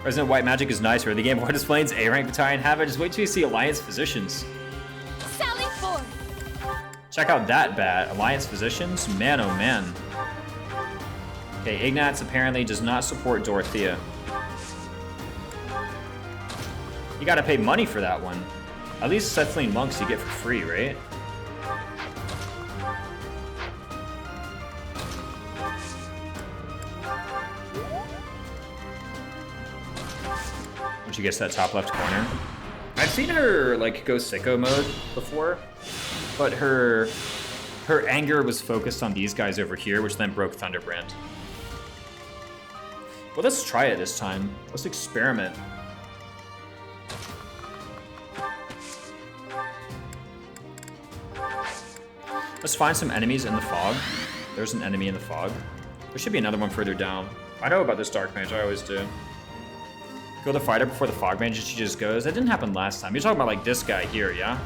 Resonant White Magic is nicer. The game of Hardest Plains, A-Rank Battalion have it. Just wait till you see Alliance Physicians. Sally forth. Check out that bat. Alliance Physicians? Man, oh man. Okay, Ignatz apparently does not support Dorothea. You gotta pay money for that one. At least Sethlane Monks you get for free, right? she gets to that top left corner. I've seen her like go sicko mode before, but her anger was focused on these guys over here, which then broke Thunderbrand. Well, let's try it this time. Let's experiment. Let's find some enemies in the fog. There's an enemy in the fog. There should be another one further down. I know about this Dark Mage, I always do. Kill the fighter before the fog mage, she just goes. That didn't happen last time. You're talking about like this guy here, yeah?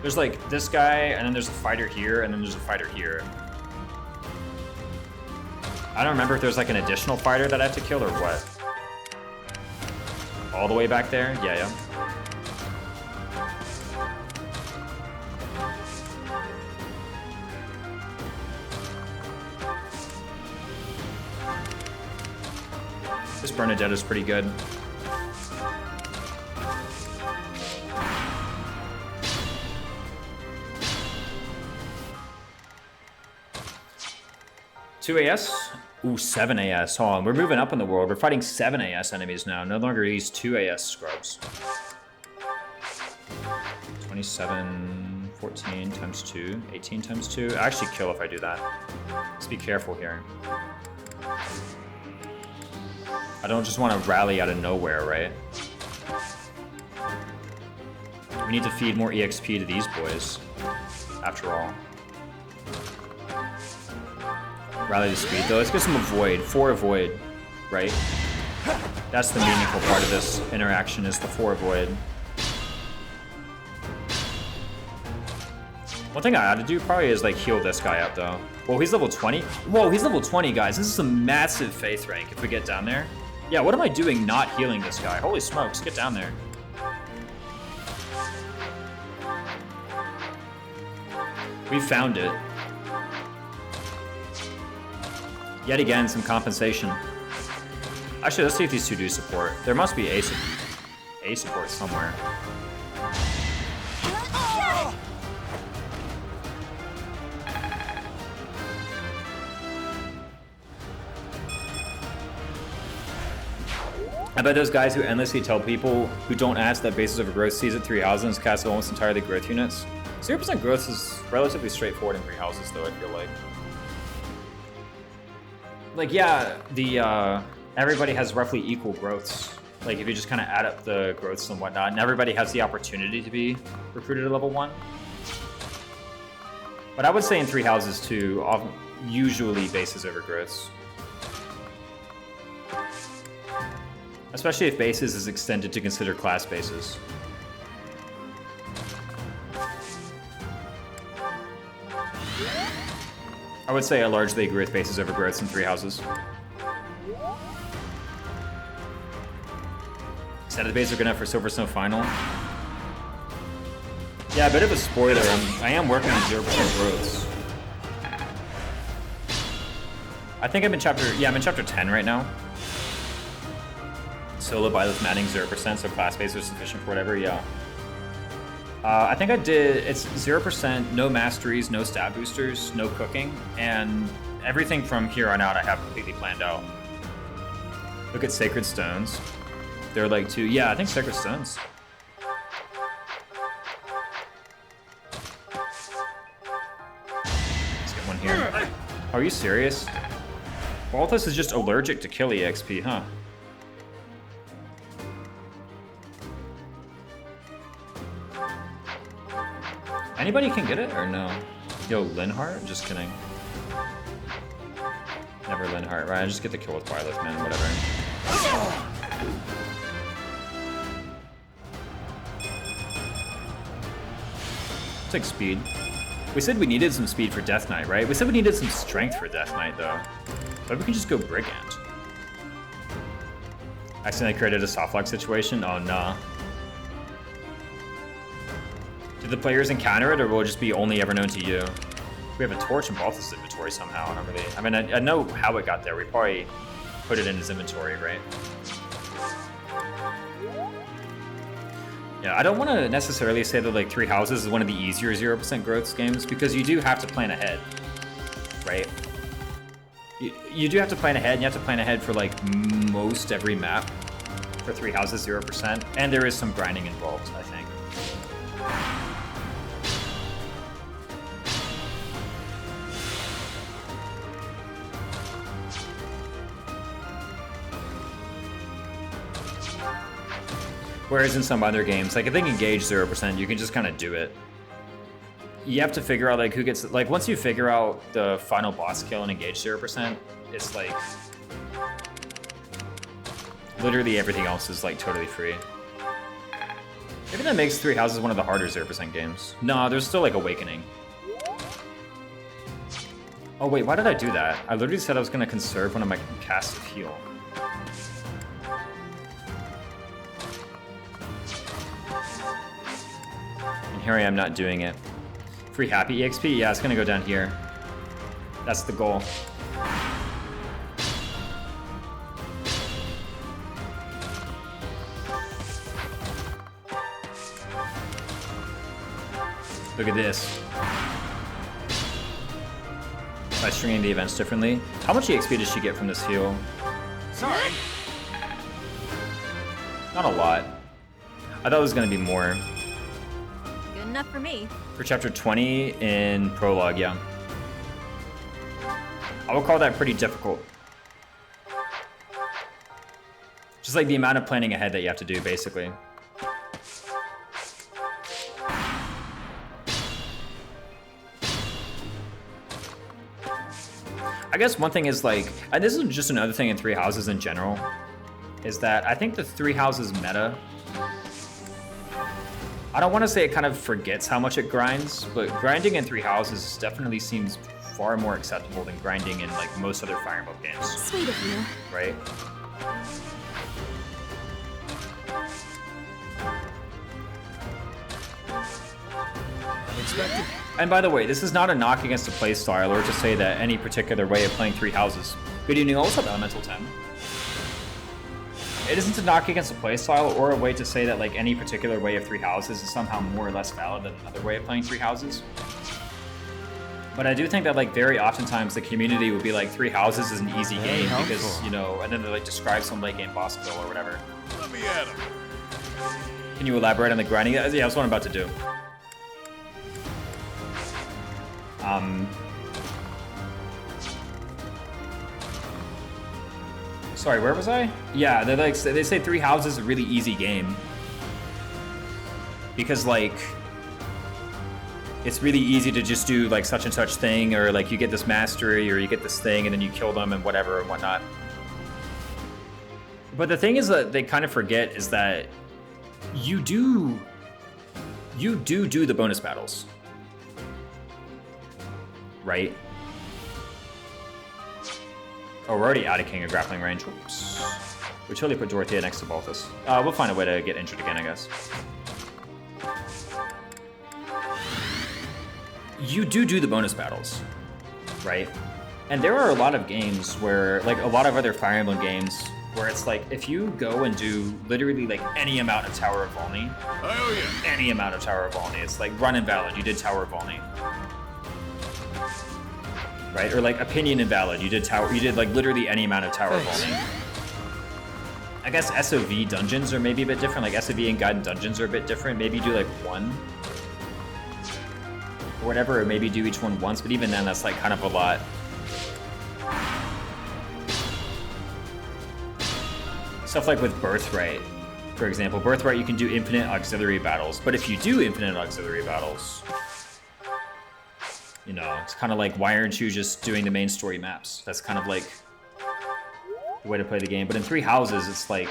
There's like this guy, and then there's a fighter here, and then there's a fighter here. I don't remember if there's like an additional fighter that I have to kill or what. All the way back there? Yeah, yeah. This Bernadette is pretty good. Two AS? Ooh, 7 AS. Hold on, we're moving up in the world. We're fighting 7 AS enemies now. No longer these 2 AS scrubs. 27, 14 times 2, 18 times 2. I actually kill if I do that. Let's be careful here. I don't just want to rally out of nowhere, right? We need to feed more EXP to these boys, after all. Rally to speed, though. Let's get some avoid. 4 avoid, right? That's the meaningful part of this interaction, is the 4 avoid. One thing I ought to do probably is like heal this guy up, though. Whoa, he's level 20? Whoa, he's level 20, guys. This is a massive faith rank if we get down there. Yeah, what am I doing not healing this guy? Holy smokes, get down there. We found it. Yet again, some compensation. Actually, let's see if these two do support. There must be a support somewhere. I bet those guys who endlessly tell people who don't ask that basis over growth sees at 3 houses cast almost entirely growth units. 0% growth is relatively straightforward in 3 houses, though, I feel like. Like, yeah, the everybody has roughly equal growths. Like, if you just kind of add up the growths and whatnot, and everybody has the opportunity to be recruited at level 1. But I would say in 3 houses, too, usually bases over growths. Especially if bases is extended to consider class bases. I would say I largely agree with bases over growths in 3 houses. Set of bases are good enough for Silver Snow Final. Yeah, a bit of a spoiler. I am working on 0% growths. I think I'm in chapter 10 right now. Solo Byleth adding 0%, so class base are sufficient for whatever, yeah. I think I did, it's 0%, no masteries, no stat boosters, no cooking, and everything from here on out I have completely planned out. Look at Sacred Stones. They're like 2, yeah, I think Sacred Stones. Let's get one here. Are you serious? Balthus is just allergic to kill EXP, huh? Anybody can get it, or no? Yo, Linhart? Just kidding. Never Linhart, right? I just get the kill with Byleth, man, whatever. Take speed. We said we needed some speed for Death Knight, right? We said we needed some strength for Death Knight, though. But we can just go Brigand. Accidentally created a softlock situation? Oh, nah. Do the players encounter it, or will it just be only ever known to you? We have a torch in Balthus' inventory somehow. I don't really... I mean, I know how it got there. We probably put it in his inventory, right? Yeah, I don't want to necessarily say that, like, 3 houses is one of the easier 0% growth games, because you do have to plan ahead, right? You do have to plan ahead, and you have to plan ahead for, like, most every map for for 3 houses 0%, and there is some grinding involved, I think. Whereas in some other games, like if they can gauge 0%, you can just kind of do it. You have to figure out like who gets, like once you figure out the final boss kill and engage 0%, it's like literally everything else is like totally free. Maybe that makes 3 houses one of the harder 0% games. No, there's still like Awakening. Oh wait, why did I do that? I literally said I was gonna conserve one of my casts of heal. And here I am not doing it. Free happy EXP? Yeah, it's gonna go down here. That's the goal. Look at this. By stringing the events differently. How much EXP does she get from this heal? Sorry. Not a lot. I thought it was gonna be more. Good enough for me. For chapter 20 in prologue, yeah. I would call that pretty difficult. Just like the amount of planning ahead that you have to do, basically. I guess one thing is like, and this is just another thing in 3 houses in general, is that I think the 3 houses meta, I don't want to say it kind of forgets how much it grinds, but grinding in 3 houses definitely seems far more acceptable than grinding in like most other Fire Emblem games. Sweet of you. Right? Unexpected. And by the way, this is not a knock against the playstyle or to say that any particular way of playing 3 houses. Good evening, also Elemental 10. It isn't a knock against the playstyle or a way to say that like any particular way of 3 houses is somehow more or less valid than another way of playing 3 houses. But I do think that like very oftentimes the community would be like 3 houses is an easy game because, you know, and then they like describe some late game boss kill or whatever. Let me at him. Can you elaborate on the grinding? Yeah, that's what I'm about to do. Sorry, where was I? Yeah, they say 3 houses is a really easy game. Because like it's really easy to just do like such and such thing, or like you get this mastery or you get this thing and then you kill them and whatever and whatnot. But the thing is that they kind of forget is that you do the bonus battles. Right? Oh, we're already out of King of Grappling range. Oops. We totally put Dorothea next to Balthus. We'll find a way to get injured again, I guess. You do the bonus battles, right? And there are a lot of games where, like a lot of other Fire Emblem games, where it's like, if you go and do literally like any amount of Tower of Volney, Oh yeah. any amount of Tower of Volney, it's like Run Invalid, you did Tower of Volney. Right? Or like Opinion Invalid, you did like literally any amount of Tower of Volney. I guess SOV dungeons are maybe a bit different, like SOV and Guided Dungeons are a bit different. Maybe do like 1. Or whatever, or maybe do each one once, but even then that's like kind of a lot. Stuff like with Birthright, for example. Birthright, you can do infinite auxiliary battles, but if you do infinite auxiliary battles, you know, it's kind of like, why aren't you just doing the main story maps? That's kind of like the way to play the game. But in 3 houses, it's like,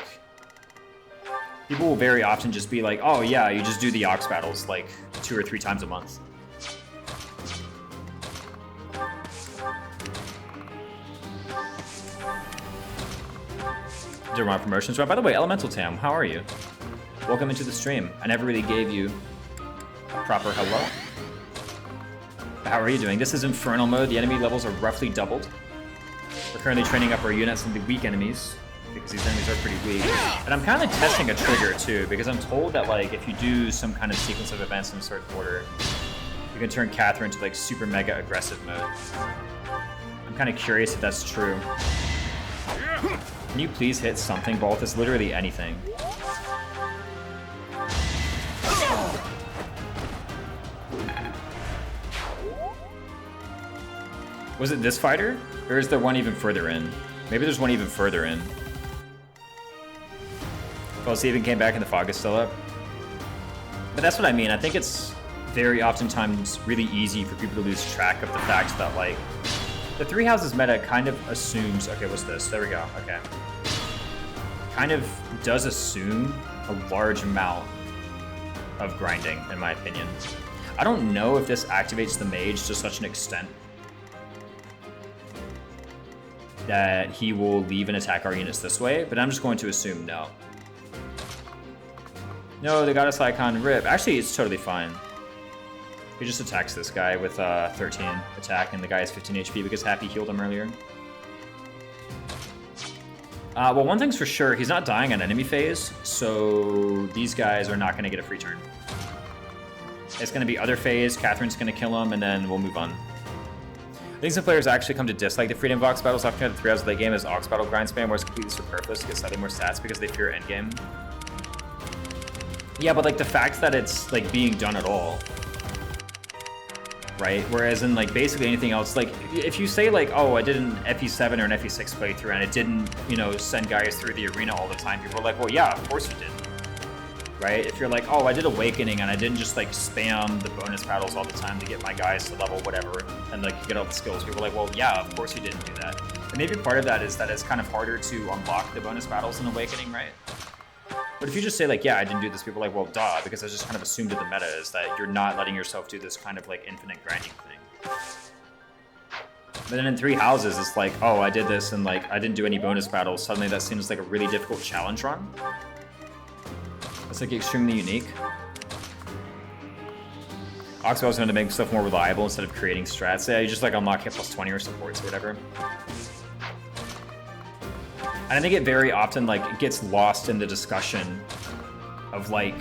people will very often just be like, oh yeah, you just do the aux battles like 2 or 3 times a month. Dermot Promotions. By the way, Elemental Tam, how are you? Welcome into the stream. I never really gave you a proper hello. How are you doing? This is Infernal mode. The enemy levels are roughly doubled. We're currently training up our units on the weak enemies, because these enemies are pretty weak. And I'm kind of testing a trigger too, because I'm told that like if you do some kind of sequence of events in a certain order, you can turn Catherine to like super mega aggressive mode. I'm kind of curious if that's true. Can you please hit something, Bolt? It's literally anything. Was it this fighter? Or is there one even further in? Maybe there's one even further in. Well, see, even came back and the fog is still up. But that's what I mean. I think it's very oftentimes really easy for people to lose track of the fact that, like, the Three Houses meta kind of assumes... Okay, what's this? There we go. Okay. Kind of does assume a large amount of grinding, in my opinion. I don't know if this activates the mage to such an extent that he will leave and attack our units this way, but I'm just going to assume no. No, the Goddess Icon rip. Actually, it's totally fine. He just attacks this guy with 13 attack, and the guy has 15 HP because Happy healed him earlier. Well, one thing's for sure, he's not dying on enemy phase, so these guys are not going to get a free turn. It's going to be other phase, Catherine's going to kill him, and then we'll move on. I think some players actually come to dislike the Freedom of Ox battles after the 3 hours of late game as Ox battle grind spam, where it's completely superfluous to get slightly more stats because they fear endgame. Yeah, but like the fact that it's like being done at all, right? Whereas in like basically anything else, like if you say like, oh, I did an FE7 or an FE6 playthrough and it didn't, you know, send guys through the arena all the time, people are like, well, yeah, of course you did. Right? If you're like, oh, I did Awakening and I didn't just like spam the bonus battles all the time to get my guys to level whatever and like get all the skills, people are like, well, yeah, of course you didn't do that. And maybe part of that is that it's kind of harder to unlock the bonus battles in Awakening, right? But if you just say like, yeah, I didn't do this, people are like, well, duh, because I just kind of assumed that the meta is that you're not letting yourself do this kind of like infinite grinding thing. But then in Three Houses, it's like, oh, I did this and like I didn't do any bonus battles. Suddenly that seems like a really difficult challenge run. It's like extremely unique. Ox battles going to make stuff more reliable instead of creating strats. Yeah, you just like unlock hit plus 20 or supports or whatever. And I think it very often like gets lost in the discussion of like,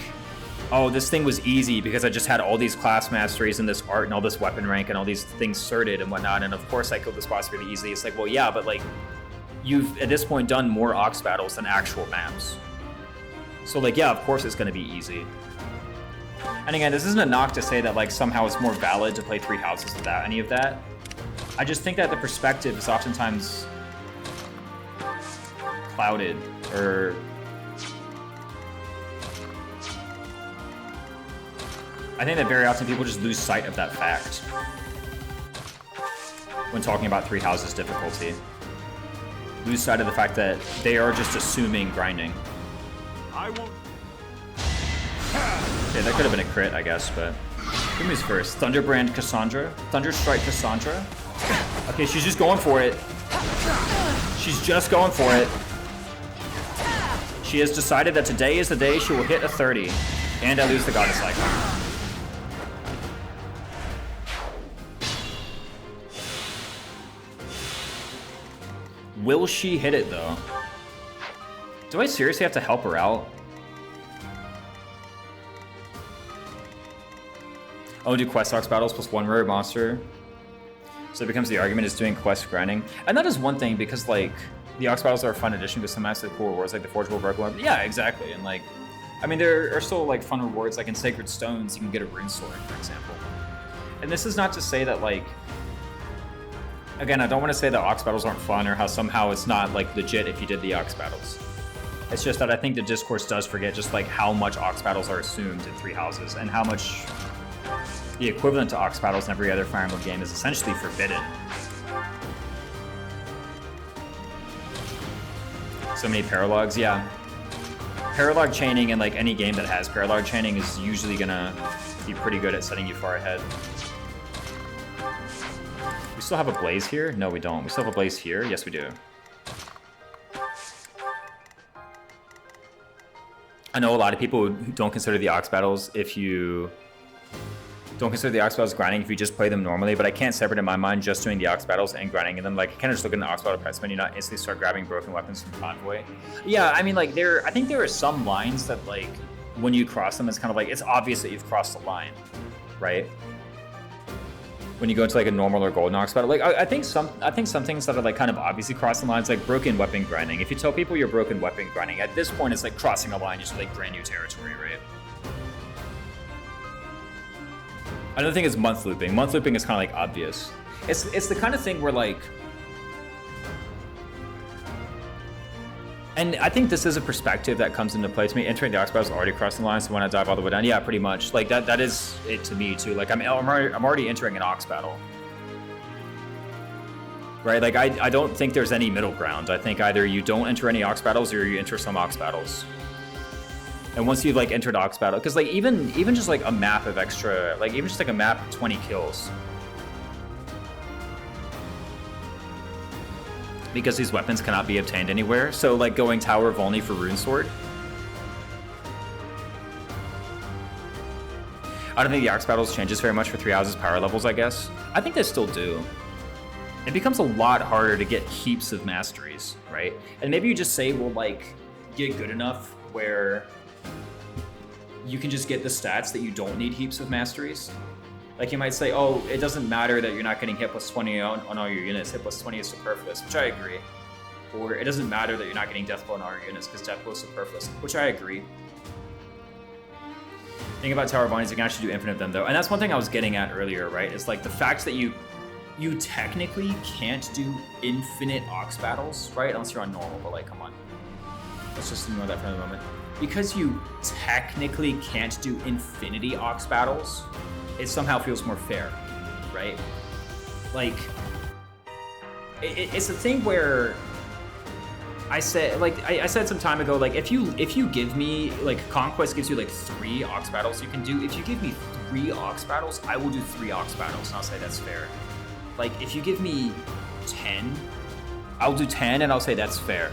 oh, this thing was easy because I just had all these class masteries and this art and all this weapon rank and all these things certed and whatnot, and of course I killed this boss really easily. It's like, well, yeah, but like you've at this point done more Ox battles than actual maps. So like, yeah, of course it's going to be easy. And again, this isn't a knock to say that like somehow it's more valid to play Three Houses without any of that. I just think that the perspective is oftentimes clouded, or I think that very often people just lose sight of that fact when talking about Three Houses difficulty. Lose sight of the fact that they are just assuming grinding. I won't. Okay, that could have been a crit, I guess, but who moves first? Thunderbrand Cassandra? Thunderstrike Cassandra? Okay, she's just going for it. She's just going for it. She has decided that today is the day she will hit a 30, and I lose the Goddess Icon. Will she hit it, though? Do I seriously have to help her out? Oh, do quest Ox battles plus one rare monster. So it becomes the argument is doing quest grinding. And that is one thing, because like the Ox battles are a fun addition with some massive cool rewards like the Forgeable Broken one. Yeah, exactly. And like, I mean, there are still like fun rewards, like in Sacred Stones, you can get a rune sword, for example. And this is not to say that like, again, I don't want to say that Ox battles aren't fun or how somehow it's not like legit if you did the Ox battles. It's just that I think the discourse does forget just like how much Ox battles are assumed in Three Houses and how much the equivalent to Ox battles in every other Fire Emblem game is essentially forbidden. So many paralogs, yeah. Paralog chaining in like any game that has paralog chaining is usually gonna be pretty good at setting you far ahead. We still have a blaze here? No, we don't. We still have a blaze here? Yes, we do. I know a lot of people who don't consider the Ox battles if you don't consider the Ox battles grinding if you just play them normally, but I can't separate in my mind just doing the Ox battles and grinding in them. Like, I can't just look at the Ox battle price menu, not instantly start grabbing broken weapons from Convoy. Yeah, I mean, like, I think there are some lines that, like, when you cross them, it's kind of like, it's obvious that you've crossed the line, right? when you go into like a normal or golden ox battle. Like I think some things that are like kind of obviously crossing lines, like broken weapon grinding. If you tell people you're broken weapon grinding, at this point it's like crossing a line into like brand new territory, right? Another thing is month looping. Month looping is kind of like obvious. It's the kind of thing where like, and I think this is a perspective that comes into play to me. Entering the ox battle is already crossing the line, so when I dive all the way down, yeah, pretty much. Like that is it to me too. Like I'm already entering an ox battle, right? Like I don't think there's any middle ground. I think either you don't enter any ox battles or you enter some ox battles. And once you've like entered ox battle, because like even just like a map of extra, like even just like a map of 20 kills. Because these weapons cannot be obtained anywhere. So like going Tower of Volney for Rune Sword. I don't think the Ox Battles changes very much for 3 houses power levels, I guess. I think they still do. It becomes a lot harder to get heaps of masteries, right? And maybe you just say, well, like, get good enough where you can just get the stats that you don't need heaps of masteries. Like you might say, oh, it doesn't matter that you're not getting hit plus 20 on all your units. Hit plus 20 is superfluous, which I agree. Or it doesn't matter that you're not getting death blow on all your units because death blow is superfluous, which I agree. The thing about Tower of Volney is you can actually do infinite of them though. And that's one thing I was getting at earlier, right? It's like the fact that you technically can't do infinite Ox battles, right? Unless you're on normal, but like, come on. Let's just ignore that for the moment. Because you technically can't do infinity Ox battles, it somehow feels more fair, right? Like, it's a thing where I said, like, I said some time ago, like, if you give me, like, Conquest gives you, like, 3 Ox battles you can do. If you give me 3 Ox battles, I will do 3 Ox battles, and I'll say that's fair. Like, if you give me 10, I'll do 10, and I'll say that's fair,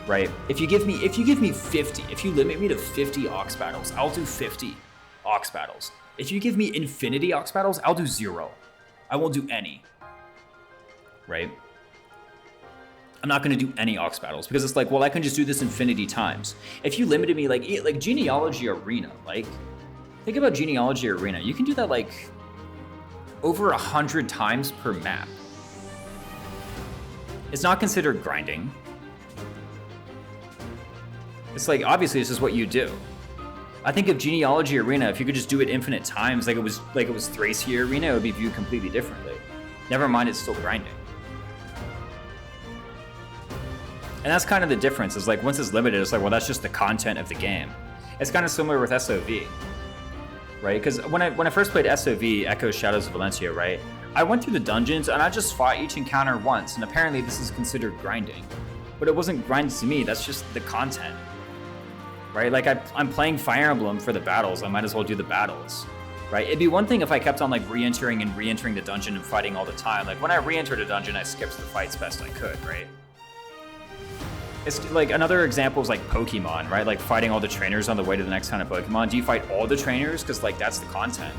right? If you give me 50, if you limit me to 50 Ox battles, I'll do 50 Ox battles. If you give me infinity Ox battles, I'll do 0. I won't do any, right? I'm not going to do any Ox battles because it's like, well, I can just do this infinity times. If you limited me, like Genealogy Arena, like, think about Genealogy Arena. You can do that, like, over 100 times per map. It's not considered grinding. It's like, obviously, this is what you do. I think of Genealogy Arena, if you could just do it infinite times, like it was Thracia Arena, it would be viewed completely differently. Never mind, it's still grinding. And that's kind of the difference, is like, once it's limited, it's like, well, that's just the content of the game. It's kind of similar with SOV, right? Because when I first played SOV, Echo Shadows of Valencia, right? I went through the dungeons and I just fought each encounter once, and apparently this is considered grinding. But it wasn't grinding to me, that's just the content. Right? Like, I'm playing Fire Emblem for the battles, I might as well do the battles, right? It'd be one thing if I kept on, like, re-entering the dungeon and fighting all the time. Like, when I re-entered a dungeon, I skipped the fights best I could, right? It's like, another example is like Pokemon, right? Like, fighting all the trainers on the way to the next town of Pokemon. Do you fight all the trainers? Because, like, that's the content.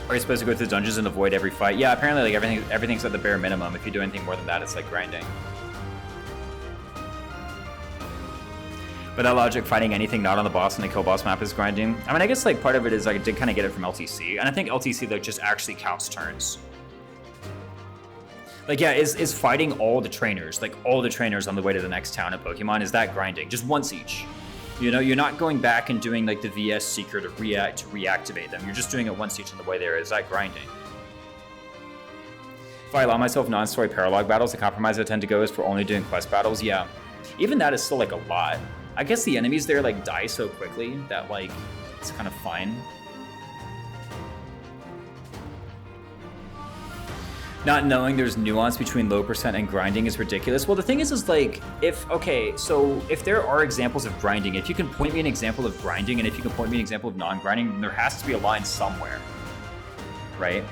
Are you supposed to go through the dungeons and avoid every fight? Yeah, apparently, like, everything's at the bare minimum. If you do anything more than that, it's like grinding. But that logic, fighting anything not on the boss and the kill boss map is grinding. I mean, I guess, like, part of it is I did kind of get it from LTC, and I think LTC, like, just actually counts turns. Like, yeah, is fighting all the trainers, like, all the trainers on the way to the next town of Pokemon, is that grinding? Just once each. You know, you're not going back and doing, like, the VS Seeker to reactivate them. You're just doing it once each on the way there. Is that grinding? If I allow myself non-story paralog battles, the compromise I tend to go is for only doing quest battles. Yeah. Even that is still, like, a lot. I guess the enemies there, like, die so quickly that, like, it's kind of fine. Not knowing there's nuance between low percent and grinding is ridiculous. Well, the thing is like, if there are examples of grinding, if you can point me an example of grinding, and if you can point me an example of non-grinding, then there has to be a line somewhere, right?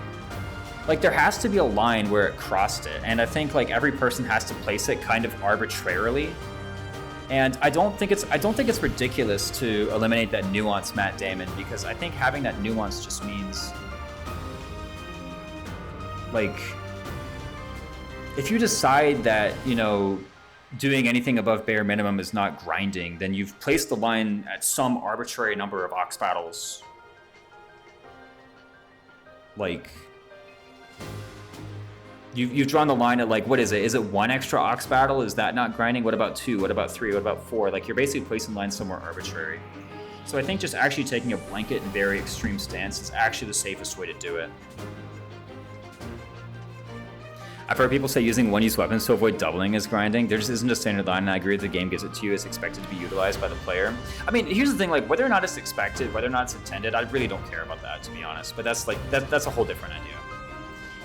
Like, there has to be a line where it crossed it, and I think, like, every person has to place it kind of arbitrarily. And I don't think it's ridiculous to eliminate that nuance, Matt Damon, because I think having that nuance just means, like, if you decide that, you know, doing anything above bare minimum is not grinding, then you've placed the line at some arbitrary number of Ox battles. Like, You've drawn the line at like, what is it? Is it 1 extra ox battle? Is that not grinding? What about 2? What about 3? What about 4? Like, you're basically placing lines somewhere arbitrary. So I think just actually taking a blanket and very extreme stance is actually the safest way to do it. I've heard people say using one-use weapons to avoid doubling is grinding. There just isn't a standard line, and I agree that the game gives it to you. It's expected to be utilized by the player. I mean, here's the thing, like, whether or not it's expected, whether or not it's intended, I really don't care about that, to be honest. But that's like, that's a whole different idea.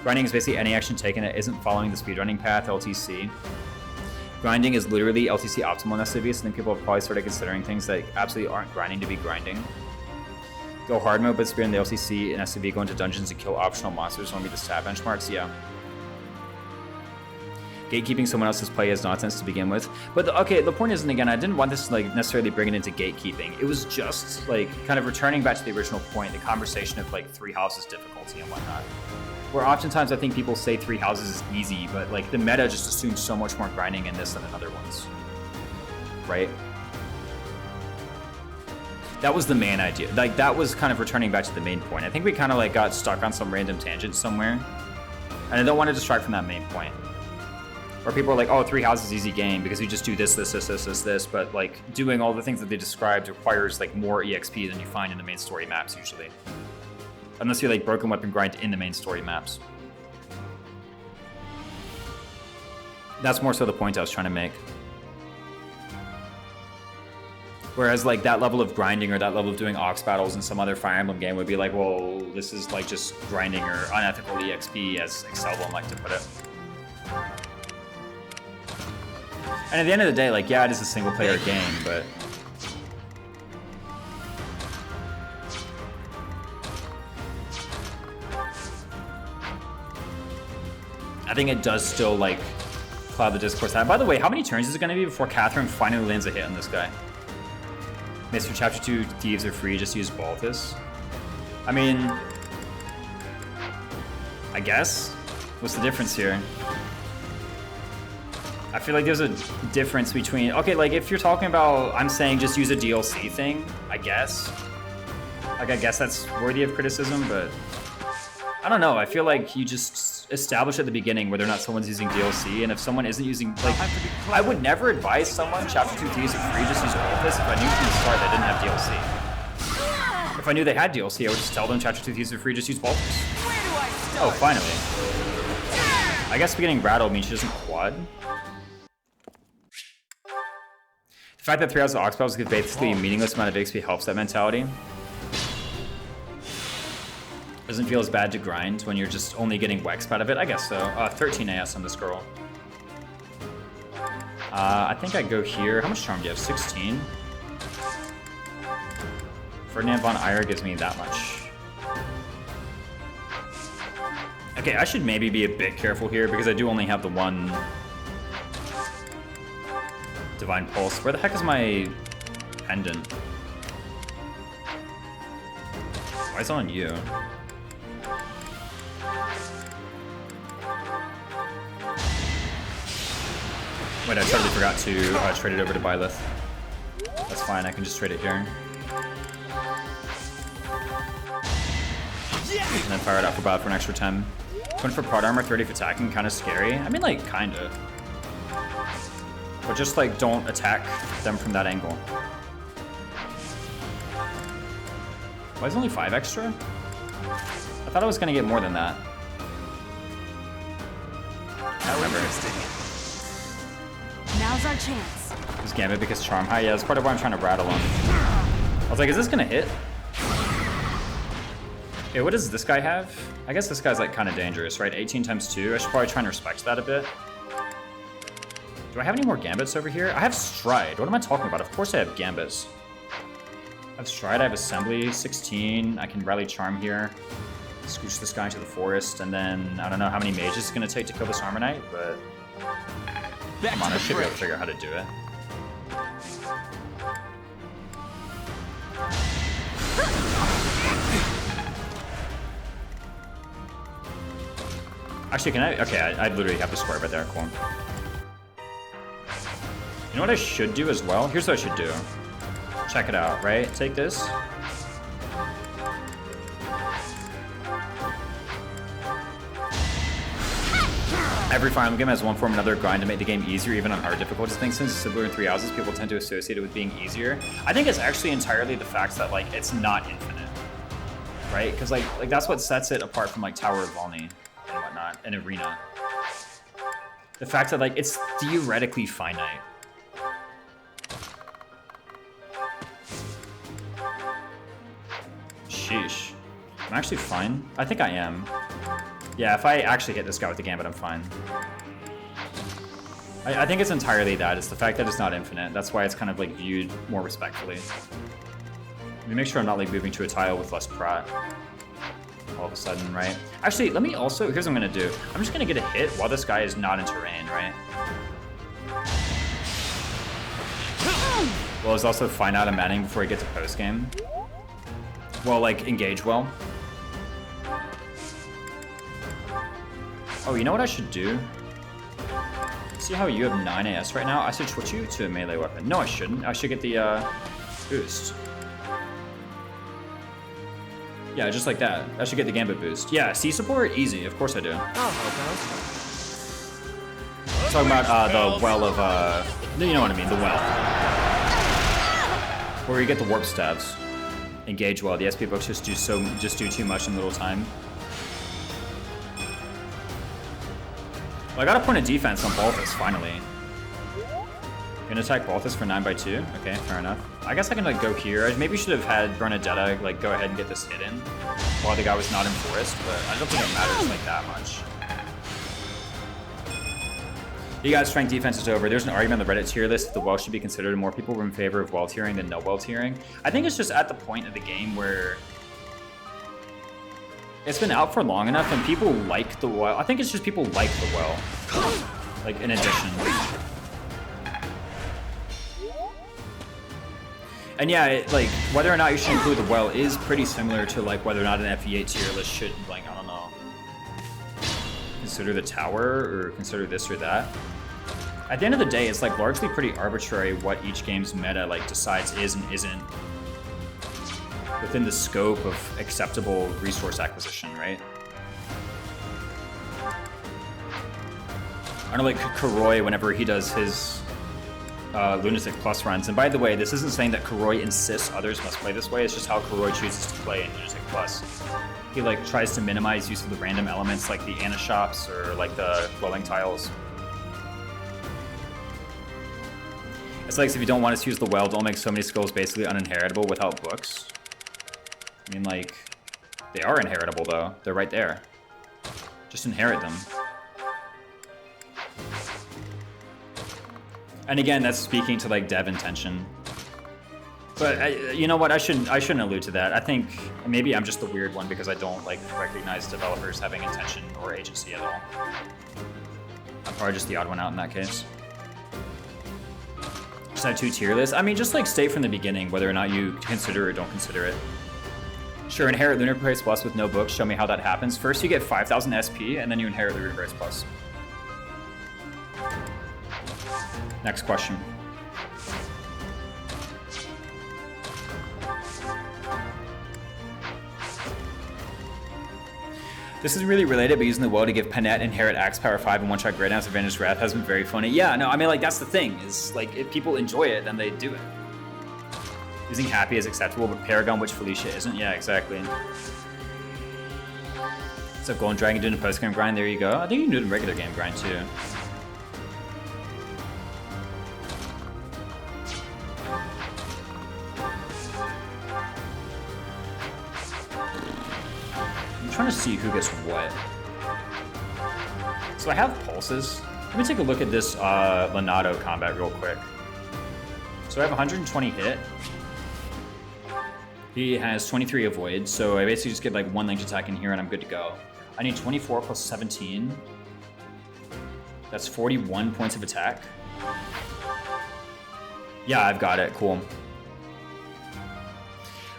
Grinding is basically any action taken that isn't following the speedrunning path, LTC. Grinding is literally LTC optimal in SCV, so I think people have probably started considering things that absolutely aren't grinding to be grinding. Go hard mode, but speed in the LCC and SCV, go into dungeons and kill optional monsters when we meet the stat benchmarks, yeah. Gatekeeping someone else's play is nonsense to begin with. But the point is, and again, I didn't want this to like necessarily bring it into gatekeeping. It was just like kind of returning back to the original point, the conversation of like 3 houses difficulty and whatnot. Where oftentimes I think people say 3 houses is easy, but like the meta just assumes so much more grinding in this than in other ones. Right? That was the main idea. Like that was kind of returning back to the main point. I think we kind of like got stuck on some random tangent somewhere. And I don't want to distract from that main point. Where people are like, oh, 3 houses easy game because you just do this, but like doing all the things that they described requires like more EXP than you find in the main story maps usually. Unless you like broken weapon grind in the main story maps. That's more so the point I was trying to make. Whereas like that level of grinding or that level of doing ox battles in some other Fire Emblem game would be like, well, this is like just grinding or unethical EXP, as Excelbone like to put it. And at the end of the day, like, yeah, it is a single-player game, but... I think it does still, like, cloud the discourse. By the way, how many turns is it going to be before Catherine finally lands a hit on this guy? Mr. Chapter 2 thieves are free, just use Balthus. I mean... I guess? What's the difference here? I feel like there's a difference between... Okay, like, if you're talking about... I'm saying just use a DLC thing, I guess. Like, I guess that's worthy of criticism, but... I don't know, I feel like you just establish at the beginning whether or not someone's using DLC, and if someone isn't using... Like, I would never advise someone, Chapter 2 Thieves are free, just use Balthus if I knew from the start they didn't have DLC. If I knew they had DLC, I would just tell them Chapter 2 Thieves are free, just use Balthus. Oh, finally. I guess beginning Rattle means she doesn't quad. The fact that 3 houses of Ox Battles give basically a meaningless amount of XP helps that mentality. Doesn't feel as bad to grind when you're just only getting Wex out of it. I guess so. 13 AS on this girl. I think I go here. How much charm do you have? 16? Ferdinand von Eyre gives me that much. Okay, I should maybe be a bit careful here because I do only have the one Divine Pulse. Where the heck is my pendant? Why is it on you? Wait, I totally forgot to trade it over to Byleth. That's fine, I can just trade it here. And then fire it out for Bob for an extra 10. 20 for part armor, 30 for attacking, kind of scary. I mean, like, kind of. But just, like, don't attack them from that angle. Why is it only 5 extra? I thought I was going to get more than that. I remember. Now's our chance. Is Gambit because Charm high? Yeah, that's part of why I'm trying to rattle him. I was like, is this going to hit? Okay, what does this guy have? I guess this guy's, like, kind of dangerous, right? 18 times 2. I should probably try and respect that a bit. Do I have any more Gambits over here? I have Stride. What am I talking about? Of course I have Gambits. I have Stride, I have Assembly, 16. I can Rally Charm here. Scooch this guy into the forest, and then I don't know how many mages it's going to take to kill this Armor Knight, but... Come on, I should be able to figure out how to do it. Actually, can I? Okay, I literally have to square right there. Cool. You know what I should do as well? Here's what I should do. Check it out, right? Take this. Every Fire Emblem game has one form or another grind to make the game easier, even on hard difficulties. I think since it's similar in 3 houses, people tend to associate it with being easier. I think it's actually entirely the fact that like it's not infinite, right? Because like that's what sets it apart from like Tower of Volney and whatnot, and Arena. The fact that like it's theoretically finite. Sheesh. I'm actually fine. I think I am. Yeah, if I actually hit this guy with the gambit, I'm fine. I think it's entirely that. It's the fact that it's not infinite. That's why it's kind of like viewed more respectfully. Let me make sure I'm not like moving to a tile with less prat. All of a sudden, right? Actually, let me also, here's what I'm gonna do. I'm just gonna get a hit while this guy is not in terrain, right? Well, it's also find out a Manning before he gets to post game. Well, like engage well. Oh, you know what I should do? See how you have 9 AS right now? I should switch you to a melee weapon. No, I shouldn't. I should get the boost. Yeah, just like that. I should get the gambit boost. Yeah, C support, easy. Of course I do. Talking about the well of you know what I mean, the well. Where you get the warp stabs. Engage well. The SP books just do too much in little time. Well, I got a point of defense on Balthus, finally. Gonna attack Balthus for 9x2? Okay, fair enough. I guess I can like go here. I maybe should have had Bernadetta like go ahead and get this hidden while the guy was not in forest, but I don't think it matters like that much. You guys, strength defense is over. There's an argument on the Reddit tier list that the well should be considered, and more people were in favor of well tiering than no well tiering. I think it's just at the point of the game where it's been out for long enough and people like the well. I think it's just people like the well, like in addition. And yeah, like whether or not you should include the well is pretty similar to like whether or not an FE8 tier list should, like, I don't know, consider the tower or consider this or that. At the end of the day, it's like largely pretty arbitrary what each game's meta like decides is and isn't within the scope of acceptable resource acquisition, right? I know like Kuroi, whenever he does his Lunatic Plus runs, and by the way, this isn't saying that Kuroi insists others must play this way, it's just how Kuroi chooses to play in Lunatic Plus. He like tries to minimize use of the random elements like the Ana shops or like the flowing tiles. It's like if you don't want us to use the well, don't make so many skills basically uninheritable without books. I mean, like, they are inheritable though. They're right there. Just inherit them. And again, that's speaking to like dev intention. But you know what? I shouldn't allude to that. I think maybe I'm just the weird one because I don't like recognize developers having intention or agency at all. I'm probably just the odd one out in that case. Just have 2 tier lists. I mean, just like state from the beginning whether or not you consider or don't consider it. Sure, inherit Lunar Price Plus with no books. Show me how that happens. First, you get 5,000 SP, and then you inherit Lunar Price Plus. Next question. This is really related, but using the well to give Panette inherit Axe Power 5 and one-shot Grey Dance Advantage Wrath has been very funny. Yeah, no, I mean, like, that's the thing, is, like, if people enjoy it, then they do it. Using Happy is acceptable, but Paragon, which Felicia isn't? Yeah, exactly. So Golden Dragon doing a post-game grind, there you go. I think you can do it in regular game grind, too. I'm trying to see who gets what. So I have pulses. Let me take a look at this Lenato combat real quick. So I have 120 hit. He has 23 avoid, so I basically just get like 1 linked attack in here and I'm good to go. I need 24 plus 17. That's 41 points of attack. Yeah, I've got it. Cool.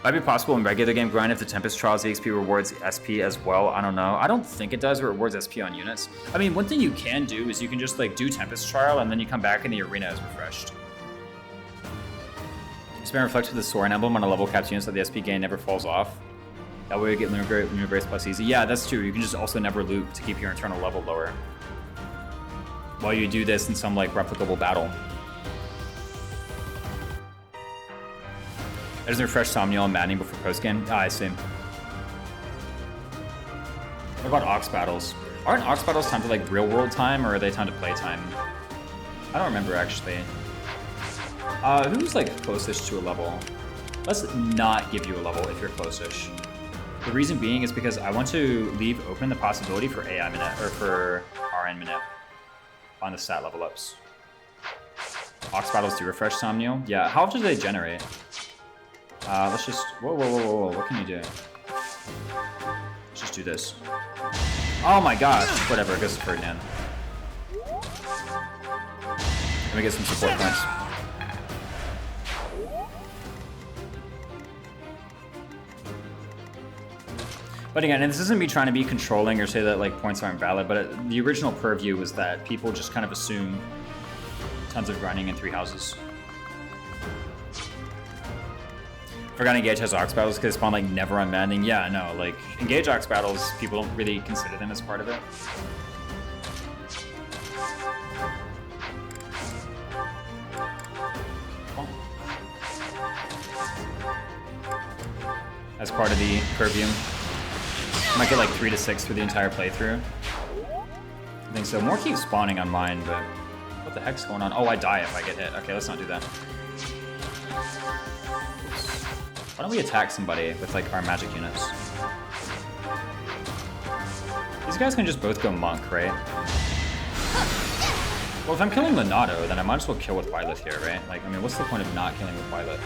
Might be possible in regular game grind if the Tempest Trials EXP rewards SP as well. I don't know. I don't think it does. It rewards SP on units. I mean, one thing you can do is you can just like do Tempest Trial and then you come back and the arena is refreshed. Spam Reflect with the Soaring Emblem on a level capped unit so the SP gain never falls off. That way you get Lunar Brace Plus easy. Yeah, that's true. You can just also never loop to keep your internal level lower. while you do this in some like replicable battle. There's a refresh Somniel and Maddening before post-game. Ah, I see. What about Ox battles? Aren't Ox battles timed to like real world time, or are they timed to play time? I don't remember actually. Who's like closest to a level? Let's not give you a level if you're closest. The reason being is because I want to leave open the possibility for AI minute, or for RN minute on the stat level ups. Ox battles do refresh Somniel. Yeah, how often do they generate? Let's just, whoa, what can you do? Let's just do this. Oh my gosh, whatever, it goes to Ferdinand. Let me get some support points. But again, and this isn't me trying to be controlling or say that like points aren't valid, but the original purview was that people just kind of assume tons of grinding in 3 houses. Forgot Engage has Ox battles because they spawn like never on Maddening. Yeah, no, like Engage Ox battles, people don't really consider them as part of it. As part of the purview. Might get like 3 to 6 through the entire playthrough. I think so. More keep spawning on mine, but what the heck's going on? Oh, I die if I get hit. Okay, let's not do that. Why don't we attack somebody with like our magic units? These guys can just both go monk, right? Well, if I'm killing Leonardo, then I might as well kill with Violet here, right? Like, I mean, what's the point of not killing with Violet?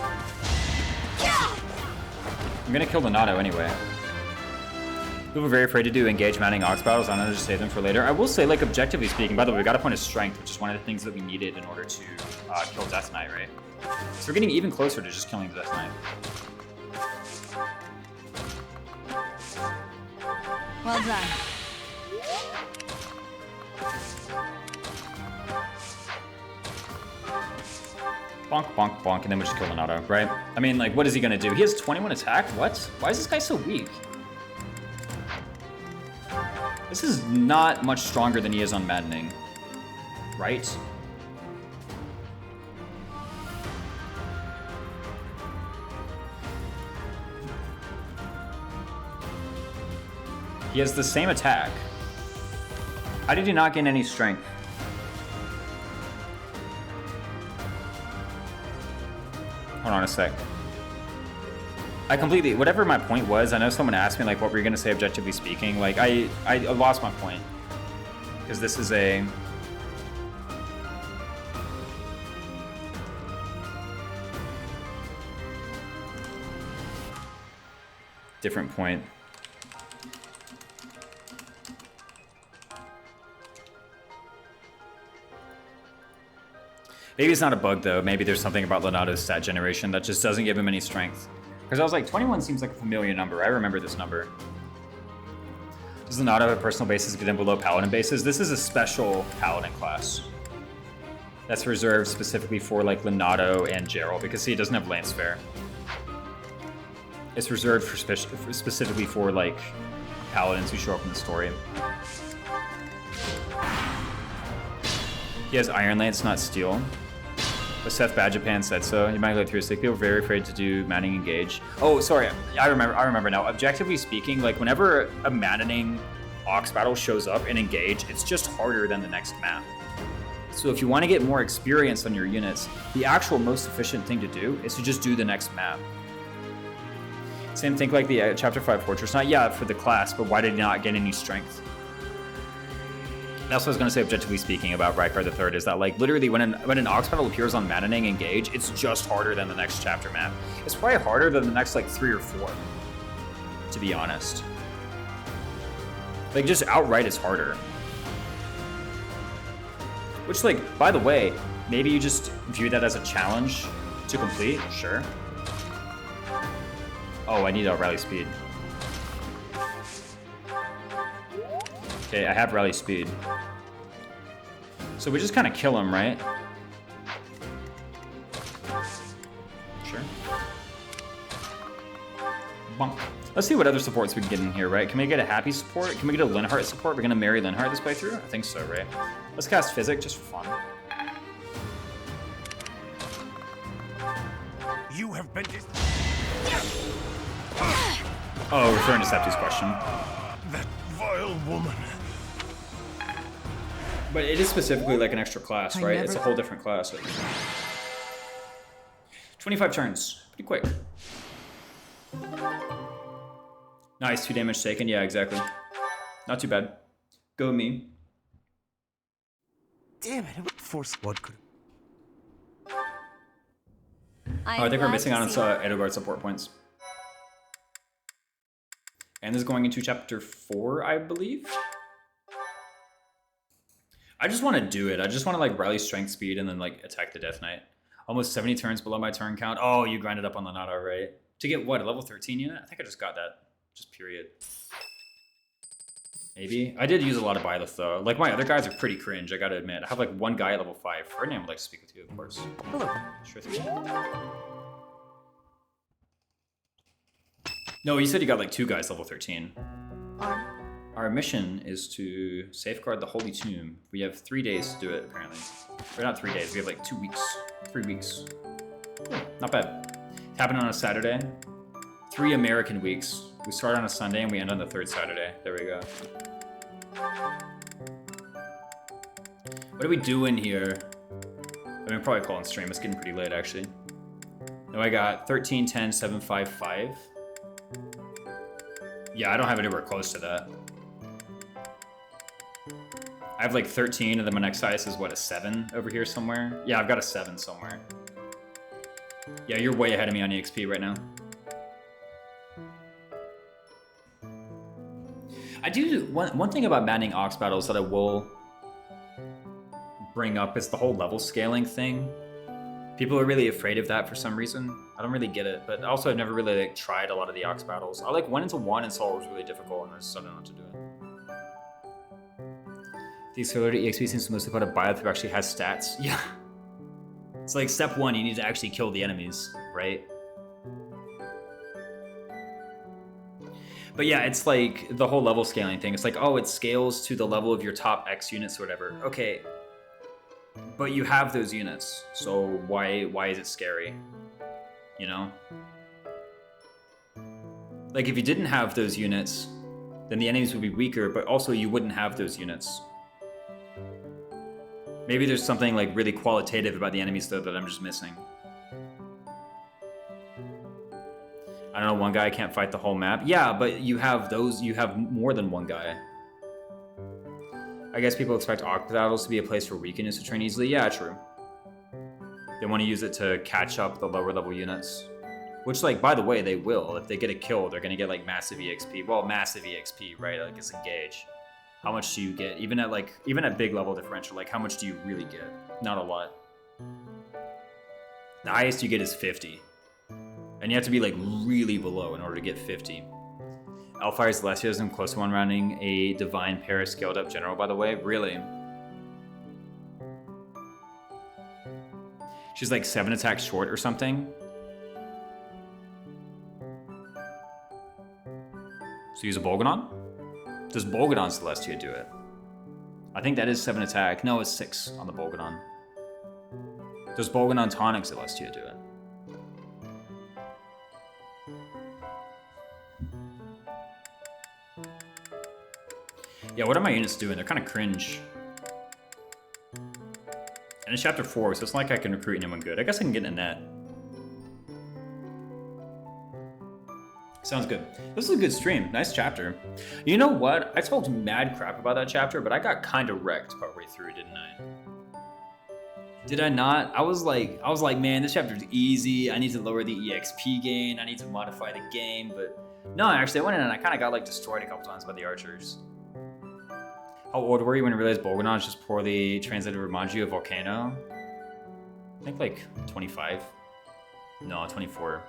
I'm gonna kill Leonardo anyway. People are very afraid to do Engage Maddening Ox battles. I'm gonna just save them for later. I will say, like, objectively speaking, by the way, we got a point of strength, which is one of the things that we needed in order to kill Death Knight, right? So we're getting even closer to just killing the Death Knight. Well done. Bonk, bonk, bonk, and then we just kill Leonardo, right? I mean, like, what is he gonna do? He has 21 attack? What? Why is this guy so weak? This is not much stronger than he is on Maddening, right? He has the same attack. How did he not gain any strength? Hold on a sec. I completely, whatever my point was, I know someone asked me like what were you gonna say objectively speaking, like I lost my point. Because this is a different point. Maybe it's not a bug though. Maybe there's something about Leonardo's stat generation that just doesn't give him any strength. Because I was like, 21 seems like a familiar number. I remember this number. Does Leonardo have personal bases get in below Paladin bases? This is a special Paladin class. That's reserved specifically for like Leonardo and Geralt, because see, it doesn't have Lance Fair. It's reserved for specifically for like Paladins who show up in the story. He has Iron Lance, not Steel. But Seth Badjapan said so. You might go through a stick. People are very afraid to do Maddening Engage. Oh, sorry. I remember now. Objectively speaking, like whenever a Maddening Ox battle shows up in Engage, it's just harder than the next map. So if you want to get more experience on your units, the actual most efficient thing to do is to just do the next map. Same thing like the Chapter 5 Fortress Knight. Yeah, for the class, but why did he not get any strength? That's what I was going to say, objectively speaking, about Rykard III, is that, like, literally when an Ox battle appears on Maddening Engage, it's just harder than the next chapter map. It's probably harder than the next, like, 3 or 4, to be honest. Like, just outright it's harder. Which, like, by the way, maybe you just view that as a challenge to complete, sure. Oh, I need a rally speed. Okay, I have rally speed. So we just kind of kill him, right? Sure. Bonk. Let's see what other supports we can get in here, right? Can we get a Happy support? Can we get a Linhardt support? We're gonna marry Linhardt this playthrough? I think so, right? Let's cast Physic just for fun. You have been Oh, referring to Septi's question. that vile woman. But it is specifically like an extra class, right? It's a whole different class. 25 turns. Pretty quick. Nice, 2 damage taken. Yeah, exactly. Not too bad. Go me. Damn it, force what could. I think we're missing out on some Edelgard support points. And this is going into chapter 4, I believe. I just want to do it. I just want to like rally strength speed and then like attack the Death Knight. Almost 70 turns below my turn count. Oh, you grinded up on the Nada, right? To get what, a level 13 unit? I think I just got that. Just period. Maybe. I did use a lot of Byleth though. Like my other guys are pretty cringe, I gotta admit. I have like one guy at level 5. Ferdinand would like to speak with you, of course. Hello. Sure thing. No, you said you got like 2 guys level 13. Our mission is to safeguard the Holy Tomb. We have 3 days to do it, apparently. Or not 3 days, we have like 2 weeks. 3 weeks. Not bad. Happened on a Saturday. 3 American weeks. We start on a Sunday and we end on the 3rd Saturday. There we go. What are we doing here? I mean, probably call and stream. It's getting pretty late, actually. No, I got 13, 10, 7, 5, 5. Yeah, I don't have anywhere close to that. I have like 13, and then my next highest is what, a 7 over here somewhere? Yeah, I've got a 7 somewhere. Yeah, you're way ahead of me on EXP right now. I do, one thing about manning Ox battles that I will bring up is the whole level scaling thing. People are really afraid of that for some reason. I don't really get it, but also I've never really like tried a lot of the Ox battles. I like went into 1 and saw it was really difficult and I decided not to do it. The accelerated EXP seems to mostly put a Byleth who actually has stats. Yeah. It's like step 1, you need to actually kill the enemies, right? But yeah, it's like the whole level scaling thing. It's like, oh, it scales to the level of your top X units or whatever. Okay, but you have those units, so why is it scary? You know? Like if you didn't have those units, then the enemies would be weaker, but also you wouldn't have those units. Maybe there's something like really qualitative about the enemies though that I'm just missing. I don't know, one guy can't fight the whole map. Yeah, but you have those, you have more than one guy. I guess people expect Ox battles to be a place for weak units to train easily. Yeah, true. They want to use it to catch up the lower level units. Which, like, by the way, they will. If they get a kill, they're going to get, like, massive EXP. Well, massive EXP, right? Like, it's engage. How much do you get? Even at big level differential, like, how much do you really get? Not a lot. The highest you get is 50. And you have to be, like, really below in order to get 50. Alfire's Celestia is close to one-rounding a Divine Paris scaled up general, by the way. Really? She's, like, 7 attacks short or something. So use a Bolgadon? Does Bolgadon Celestia do it? I think that is 7 attack. No, it's 6 on the Bolgadon. Does Bolgadon Tonic Celestia do it? Yeah, what are my units doing? They're kind of cringe. And it's chapter 4, so it's not like I can recruit anyone good. I guess I can get in a net. Sounds good. This is a good stream. Nice chapter. You know what? I told mad crap about that chapter, but I got kind of wrecked partway through, didn't I? Did I not? I was like, man, this chapter's easy. I need to lower the EXP gain. I need to modify the game, but no, actually, I went in and I kind of got like destroyed a couple times by the archers. How old were you when you realized Bolgadon is just poorly translated Romanji Volcano? I think like 25. No, 24.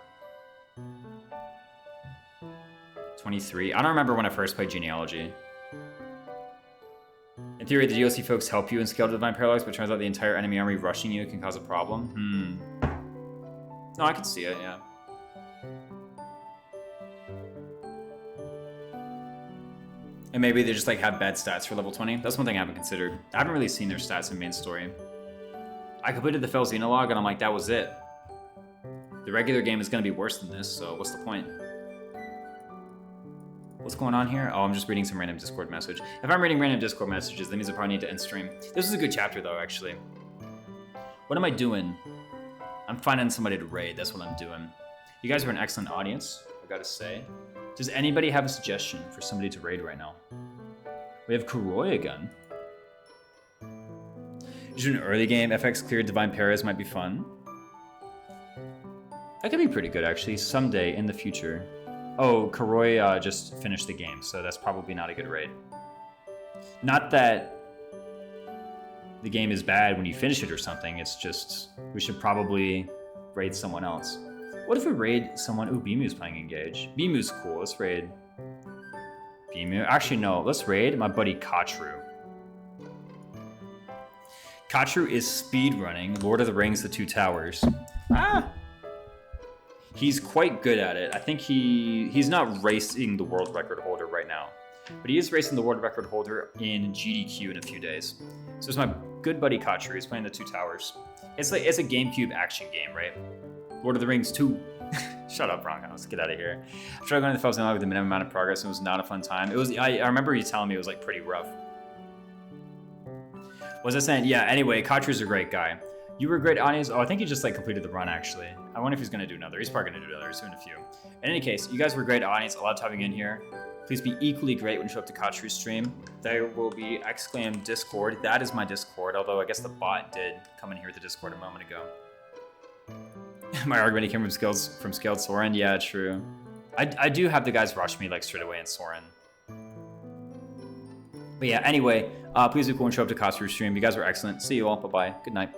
23. I don't remember when I first played Genealogy. In theory, the DLC folks help you in Scale to Divine Parallax, but it turns out the entire enemy army rushing you can cause a problem. No, I can see it, yeah. And maybe they just like have bad stats for level 20. That's one thing I haven't considered. I haven't really seen their stats in main story. I completed the Fel Xenologue and I'm like, that was it. The regular game is going to be worse than this, so what's the point? What's going on here? Oh, I'm just reading some random Discord message. If I'm reading random Discord messages, that means I probably need to end stream. This is a good chapter though, actually. What am I doing? I'm finding somebody to raid, that's what I'm doing. You guys are an excellent audience, I gotta say. Does anybody have a suggestion for somebody to raid right now? We have Kuroi again. Is it an early game? FX cleared Divine Paras might be fun. That could be pretty good, actually, someday in the future. Oh, Kuroi just finished the game, so that's probably not a good raid. Not that the game is bad when you finish it or something, it's just we should probably raid someone else. What if we raid someone? Ooh, Bimu's playing Engage. Bimu's cool, let's raid Bimu. Actually, no, let's raid my buddy Katru. Katru is speedrunning Lord of the Rings The Two Towers. He's quite good at it. I think he's not racing the world record holder right now, but he is racing the world record holder in GDQ in a few days. So it's my good buddy Katru. He's playing The Two Towers. It's a GameCube action game, right? Lord of the Rings 2. Shut up, Broncos. Get out of here. I tried going to the Fel Xenologue with the minimum amount of progress, and it was not a fun time. It was. I remember you telling me it was like pretty rough. Was I saying? Yeah. Anyway, Katru's a great guy. You were a great audience. Oh, I think he just like completed the run actually. I wonder if he's gonna do another. He's probably gonna do another soon, a few. In any case, you guys were a great audience. I loved having you in here. Please be equally great when you show up to Katru's stream. There will be ! Discord. That is my Discord. Although I guess the bot did come in here with the Discord a moment ago. My argument came from Scaled Soren. Yeah, true. I do have the guys rush me like straight away in Soren. But yeah, anyway, please be cool and show up to Katru's stream. You guys were excellent. See you all. Bye bye. Good night.